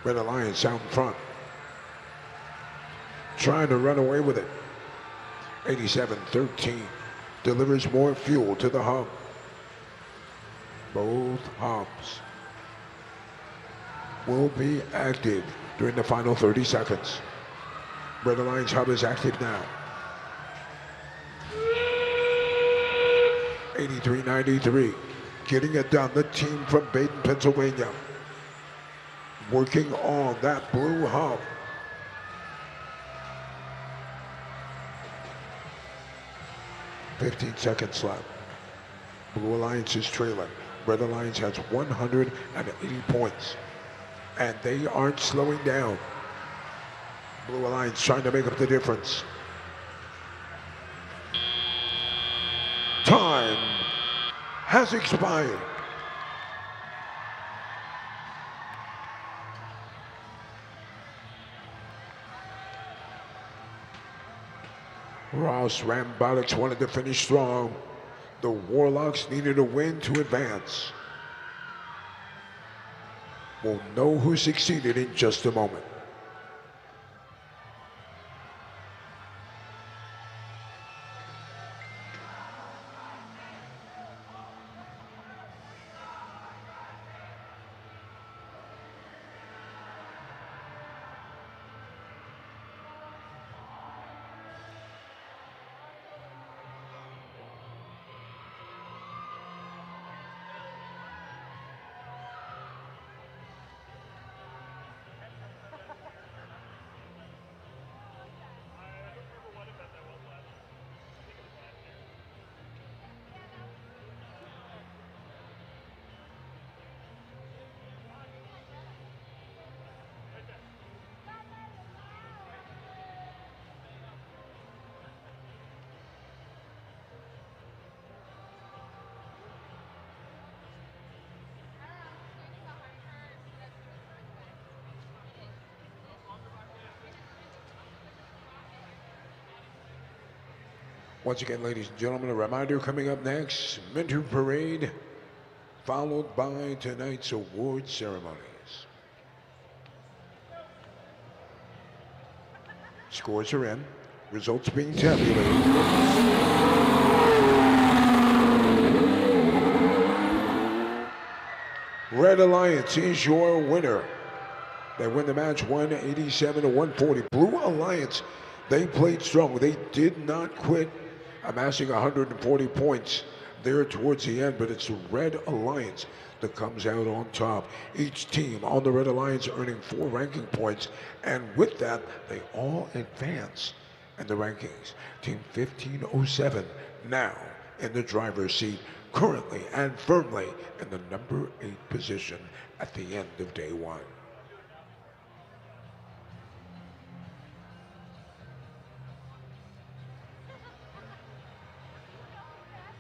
Red Alliance out in front. Trying to run away with it. 87-13. Delivers more fuel to the hub. Both hubs will be active during the final 30 seconds. Red Alliance hub is active now. 83-93. Getting it done. The team from Baden, Pennsylvania. Working on that blue hub. $15 seconds left. Blue Alliance is trailing. Red Alliance has 180 points. And they aren't slowing down. Blue Alliance trying to make up the difference. Time has expired. Ross Robotics wanted to finish strong. The Warlocks needed a win to advance. We'll know who succeeded in just a moment. Once again, ladies and gentlemen, a reminder coming up next, Mentor Parade, followed by tonight's award ceremonies. Scores are in, results being tabulated. Red Alliance is your winner. They win the match 187-140. Blue Alliance, they played strong. They did not quit, amassing 140 points there towards the end, but it's the Red Alliance that comes out on top. Each team on the Red Alliance earning 4 ranking points, and with that, they all advance in the rankings. Team 1507 now in the driver's seat, currently and firmly in the number 8 position at the end of day 1.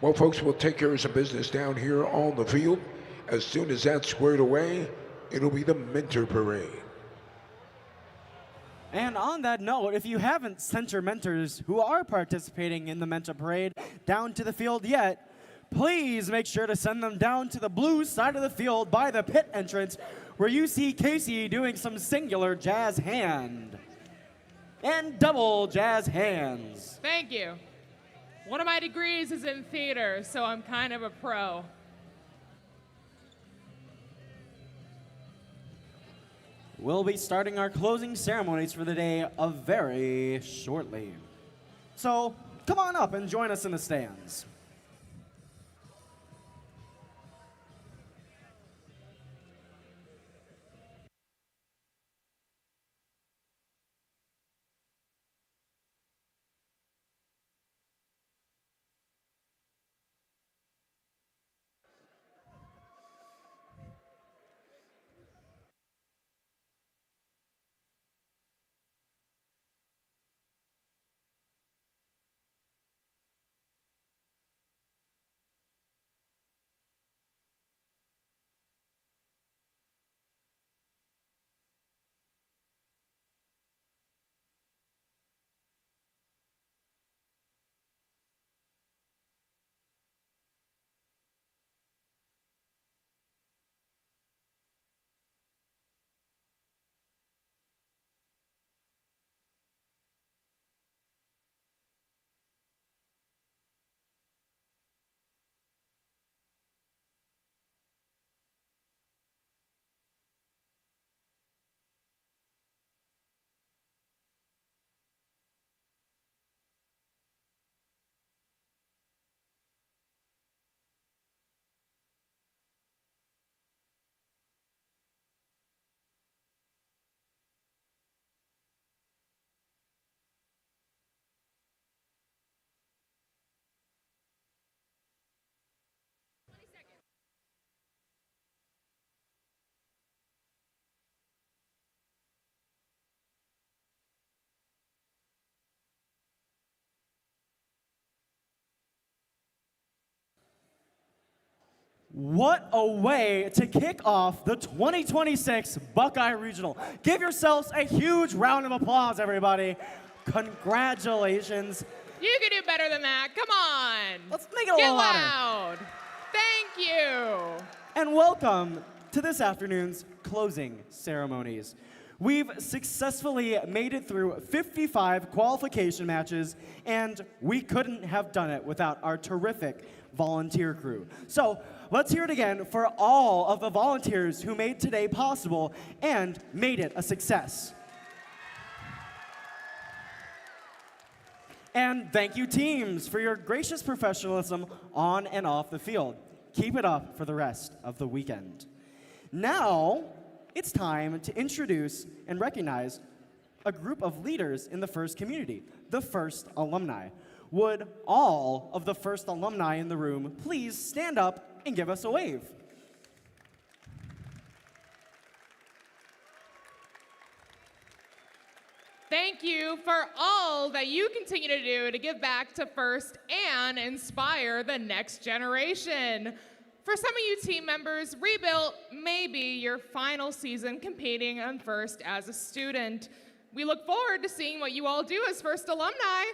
Well, folks, we'll take care of some business down here on the field. As soon as that's squared away, it'll be the Mentor Parade. And on that note, if you haven't sent your mentors who are participating in the Mentor Parade down to the field yet, please make sure to send them down to the blue side of the field by the pit entrance, where you see Casey doing some singular jazz hand and double jazz hands. Thank you. One of my degrees is in theater, so I'm kind of a pro. We'll be starting our closing ceremonies for the day very shortly. So come on up and join us in the stands. What a way to kick off the 2026 Buckeye Regional. Give yourselves a huge round of applause, everybody. Congratulations. You can do better than that. Come on. Let's make it a little louder. Get loud. Thank you. And welcome to this afternoon's closing ceremonies. We've successfully made it through 55 qualification matches, and we couldn't have done it without our terrific volunteer crew. So let's hear it again for all of the volunteers who made today possible and made it a success. And thank you, teams, for your gracious professionalism on and off the field. Keep it up for the rest of the weekend. Now, it's time to introduce and recognize a group of leaders in the FIRST community, the FIRST alumni. Would all of the FIRST alumni in the room please stand up and give us a wave? Thank you for all that you continue to do to give back to FIRST and inspire the next generation. For some of you team members, Rebuilt may be your final season competing on FIRST as a student. We look forward to seeing what you all do as FIRST alumni.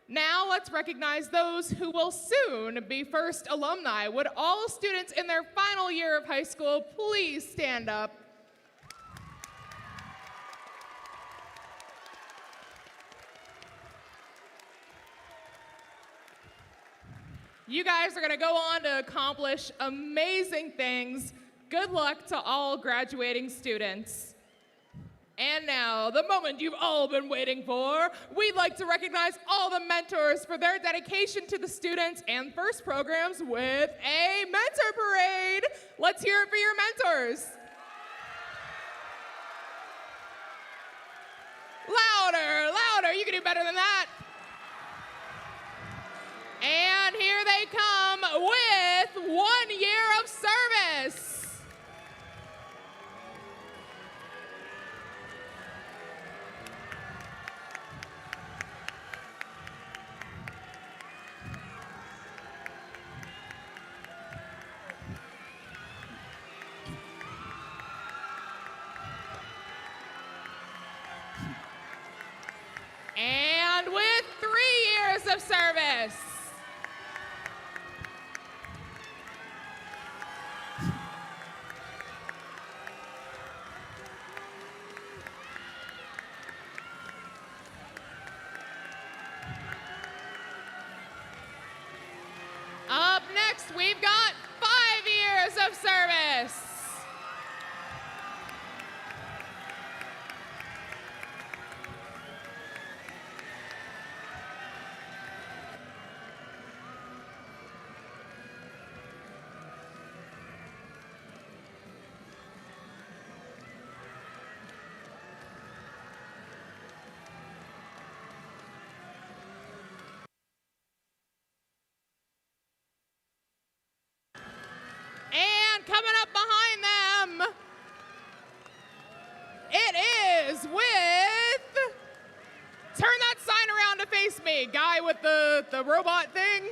Now let's recognize those who will soon be FIRST alumni. Would all students in their final year of high school please stand up? You guys are going to go on to accomplish amazing things. Good luck to all graduating students. And now, the moment you've all been waiting for, we'd like to recognize all the mentors for their dedication to the students and FIRST programs with a mentor parade. Let's hear it for your mentors. Louder, louder, you can do better than that. And here they come with 1 year of service. And with 3 years of service. Up next, we've got 5 years of service. coming up behind them, it is with, turn that sign around to face me, guy with the robot thing.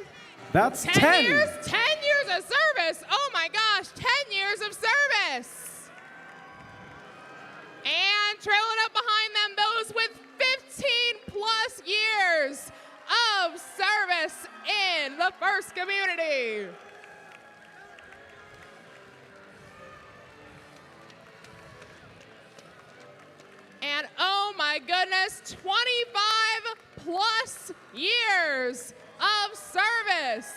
That's 10. 10 years? 10 years of service. Oh my gosh, 10 years of service. And trailing up behind them, those with 15 plus years of service in the first community. And oh my goodness, 25 plus years of service.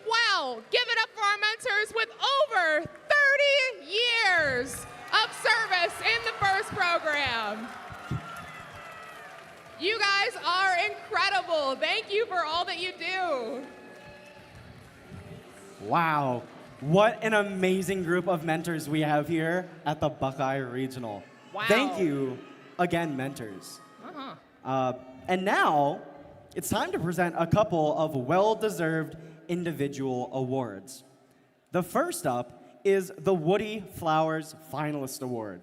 Wow, give it up for our mentors with over 30 years of service in the first program. You guys are incredible. Thank you for all that you do. Wow, what an amazing group of mentors we have here at the Buckeye Regional. Wow. Thank you again, mentors. And now, it's time to present a couple of well-deserved individual awards. The first up is the Woody Flowers Finalist Award.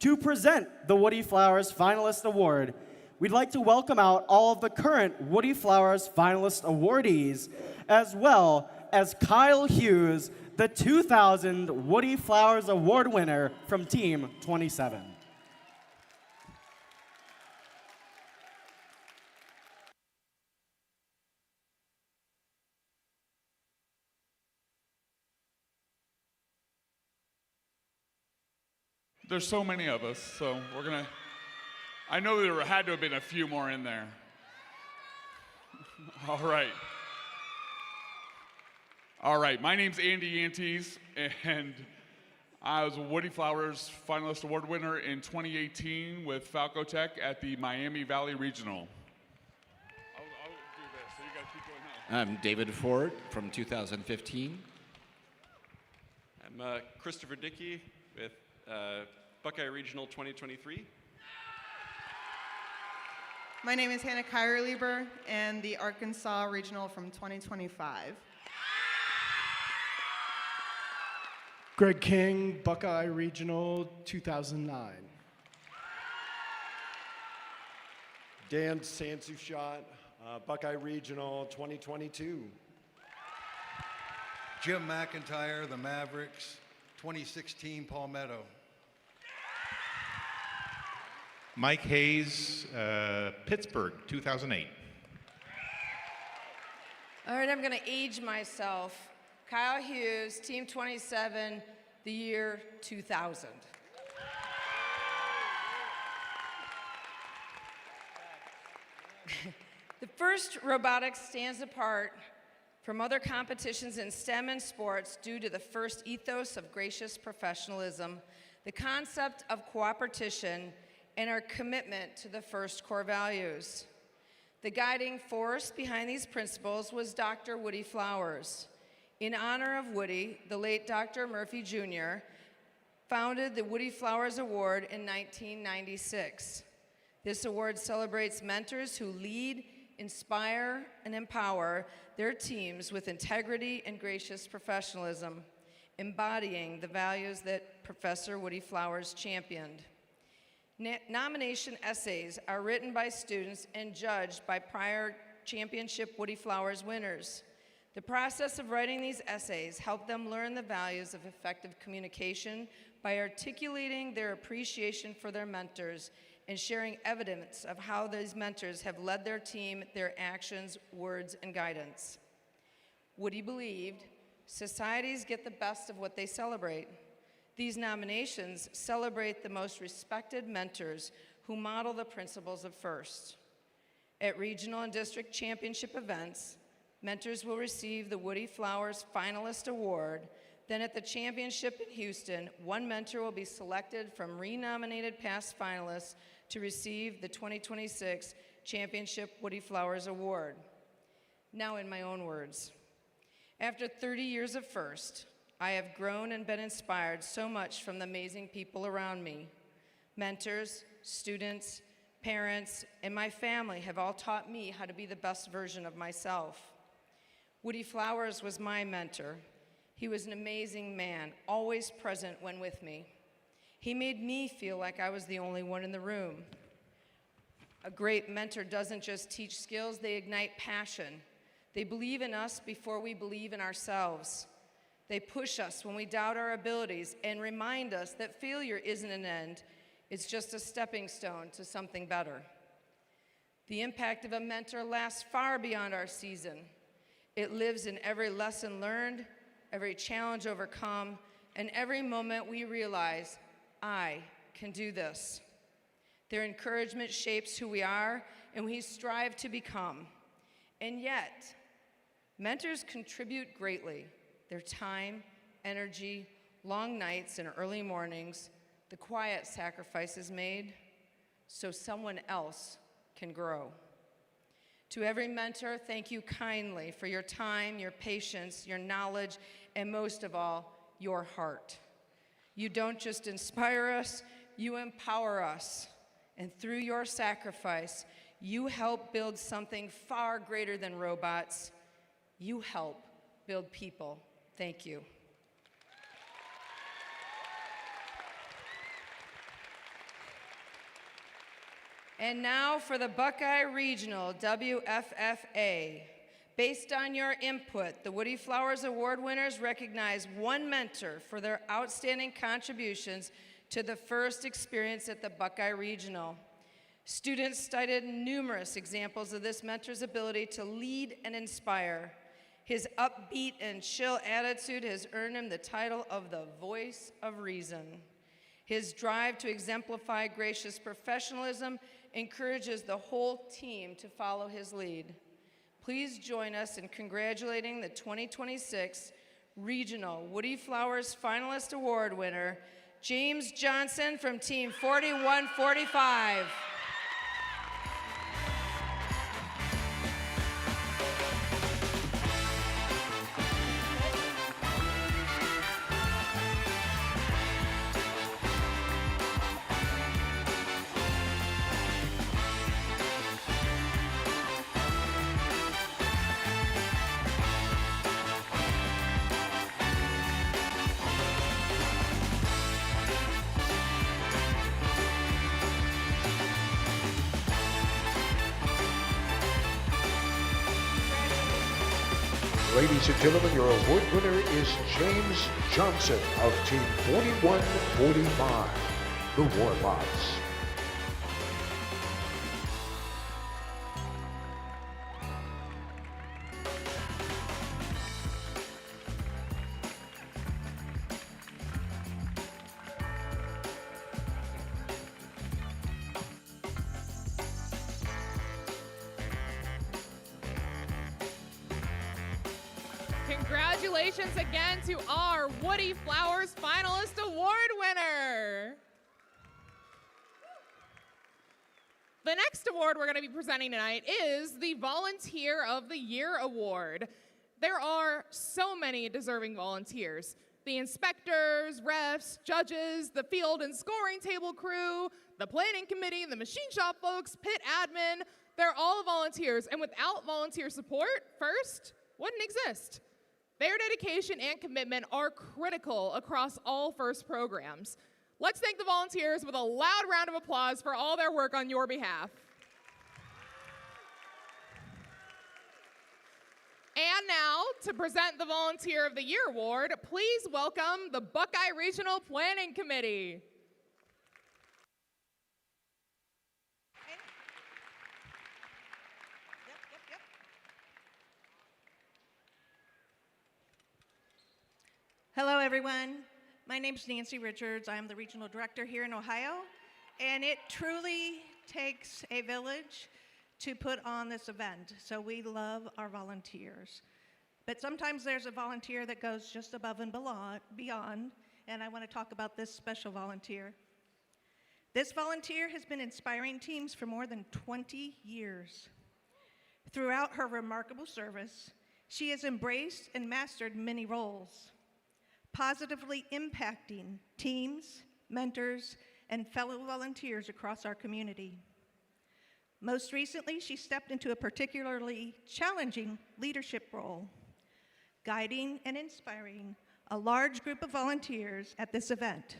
To present the Woody Flowers Finalist Award, we'd like to welcome out all of the current Woody Flowers Finalist awardees, as well as Kyle Hughes, the 2000 Woody Flowers Award winner from Team 27. There's so many of us, so we're gonna, I know there had to have been a few more in there. All right. All right, my name's Andy Antes, and I was a Woody Flowers Finalist Award winner in 2018 with Falco Tech at the Miami Valley Regional. I'll do this, so you guys keep going now. I'm David Ford from 2015. I'm Christopher Dickey with Buckeye Regional 2023. My name is Hannah Kyrlieber and the Arkansas Regional from 2025. Greg King, Buckeye Regional 2009. Dan Sansushot, Buckeye Regional 2022. Jim McIntyre, the Mavericks, 2016 Palmetto. Mike Hayes, Pittsburgh, 2008. All right, I'm going to age myself. Kyle Hughes, Team 27, the year 2000. The first robotics stands apart from other competitions in STEM and sports due to the first ethos of gracious professionalism, the concept of cooperation, and our commitment to the first core values. The guiding force behind these principles was Dr. Woody Flowers. In honor of Woody, the late Dr. Murphy Jr. founded the Woody Flowers Award in 1996. This award celebrates mentors who lead, inspire, and empower their teams with integrity and gracious professionalism, embodying the values that Professor Woody Flowers championed. Nomination essays are written by students and judged by prior championship Woody Flowers winners. The process of writing these essays helped them learn the values of effective communication by articulating their appreciation for their mentors and sharing evidence of how these mentors have led their team, their actions, words, and guidance. Woody believed, societies get the best of what they celebrate. These nominations celebrate the most respected mentors who model the principles of FIRST. At regional and district championship events, mentors will receive the Woody Flowers Finalist Award. Then at the championship in Houston, one mentor will be selected from renominated past finalists to receive the 2026 Championship Woody Flowers Award. Now in my own words, after 30 years of FIRST, I have grown and been inspired so much from the amazing people around me. Mentors, students, parents, and my family have all taught me how to be the best version of myself. Woody Flowers was my mentor. He was an amazing man, always present when with me. He made me feel like I was the only one in the room. A great mentor doesn't just teach skills, they ignite passion. They believe in us before we believe in ourselves. They push us when we doubt our abilities and remind us that failure isn't an end, it's just a stepping stone to something better. The impact of a mentor lasts far beyond our season. It lives in every lesson learned, every challenge overcome, and every moment we realize, I can do this. Their encouragement shapes who we are and we strive to become. And yet, mentors contribute greatly. Their time, energy, long nights and early mornings, the quiet sacrifices made so someone else can grow. To every mentor, thank you kindly for your time, your patience, your knowledge, and most of all, your heart. You don't just inspire us, you empower us. And through your sacrifice, you help build something far greater than robots. You help build people. Thank you. And now for the Buckeye Regional WFFA. Based on your input, the Woody Flowers Award winners recognize one mentor for their outstanding contributions to the first experience at the Buckeye Regional. Students cited numerous examples of this mentor's ability to lead and inspire. His upbeat and chill attitude has earned him the title of the Voice of Reason. His drive to exemplify gracious professionalism encourages the whole team to follow his lead. Please join us in congratulating the 2026 Regional Woody Flowers Finalist Award winner, James Johnson from Team 4145. Ladies and gentlemen, your award winner is James Johnson of Team 4145, the Warbots. Congratulations again to our Woody Flowers Finalist Award winner. The next award we're going to be presenting tonight is the Volunteer of the Year Award. There are so many deserving volunteers. The inspectors, refs, judges, the field and scoring table crew, the planning committee, the machine shop folks, pit admin, they're all volunteers. And without volunteer support, first, wouldn't exist. Their dedication and commitment are critical across all FIRST programs. Let's thank the volunteers with a loud round of applause for all their work on your behalf. And now, to present the Volunteer of the Year Award, please welcome the Buckeye Regional Planning Committee. Hello, everyone. My name is Nancy Richards. I'm the Regional Director here in Ohio, and it truly takes a village to put on this event, so we love our volunteers. But sometimes there's a volunteer that goes just above and beyond, and I want to talk about this special volunteer. This volunteer has been inspiring teams for more than 20 years. Throughout her remarkable service, she has embraced and mastered many roles, positively impacting teams, mentors, and fellow volunteers across our community. Most recently, she stepped into a particularly challenging leadership role guiding and inspiring a large group of volunteers at this event.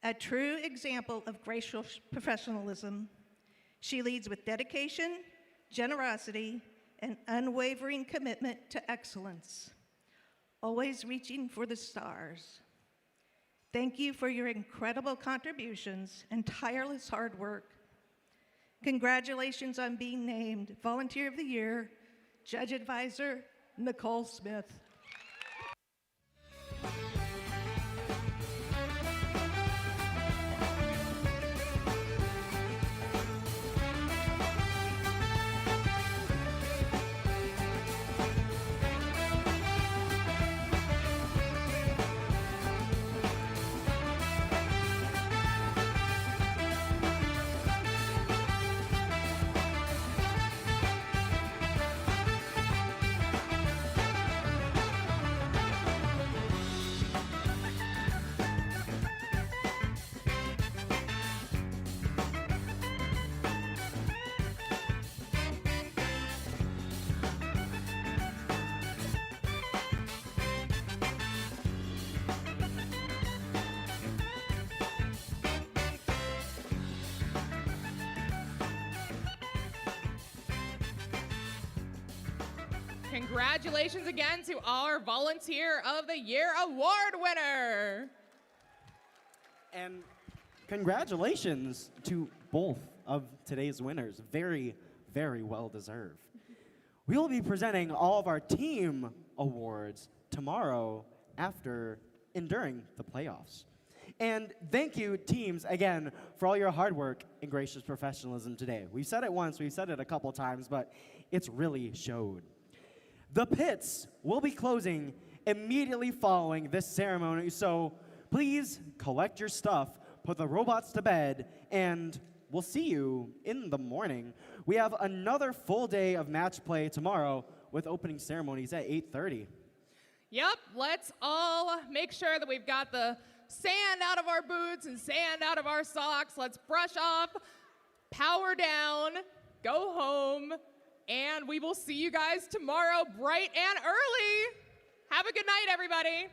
A true example of gracious professionalism, she leads with dedication, generosity, and unwavering commitment to excellence, always reaching for the stars. Thank you for your incredible contributions and tireless hard work. Congratulations on being named Volunteer of the Year, Judge Advisor Nicole Smith. Congratulations again to our Volunteer of the Year award winner. And congratulations to both of today's winners. Very, very well deserved. We will be presenting all of our team awards tomorrow after and during the playoffs. And thank you, teams, again, for all your hard work and gracious professionalism today. We've said it once, we've said it a couple times, but it's really showed. The pits will be closing immediately following this ceremony, so please collect your stuff, put the robots to bed, and we'll see you in the morning. We have another full day of match play tomorrow with opening ceremonies at 8:30. Yep, let's all make sure that we've got the sand out of our boots and sand out of our socks. Let's brush off, power down, go home, and we will see you guys tomorrow bright and early. Have a good night, everybody.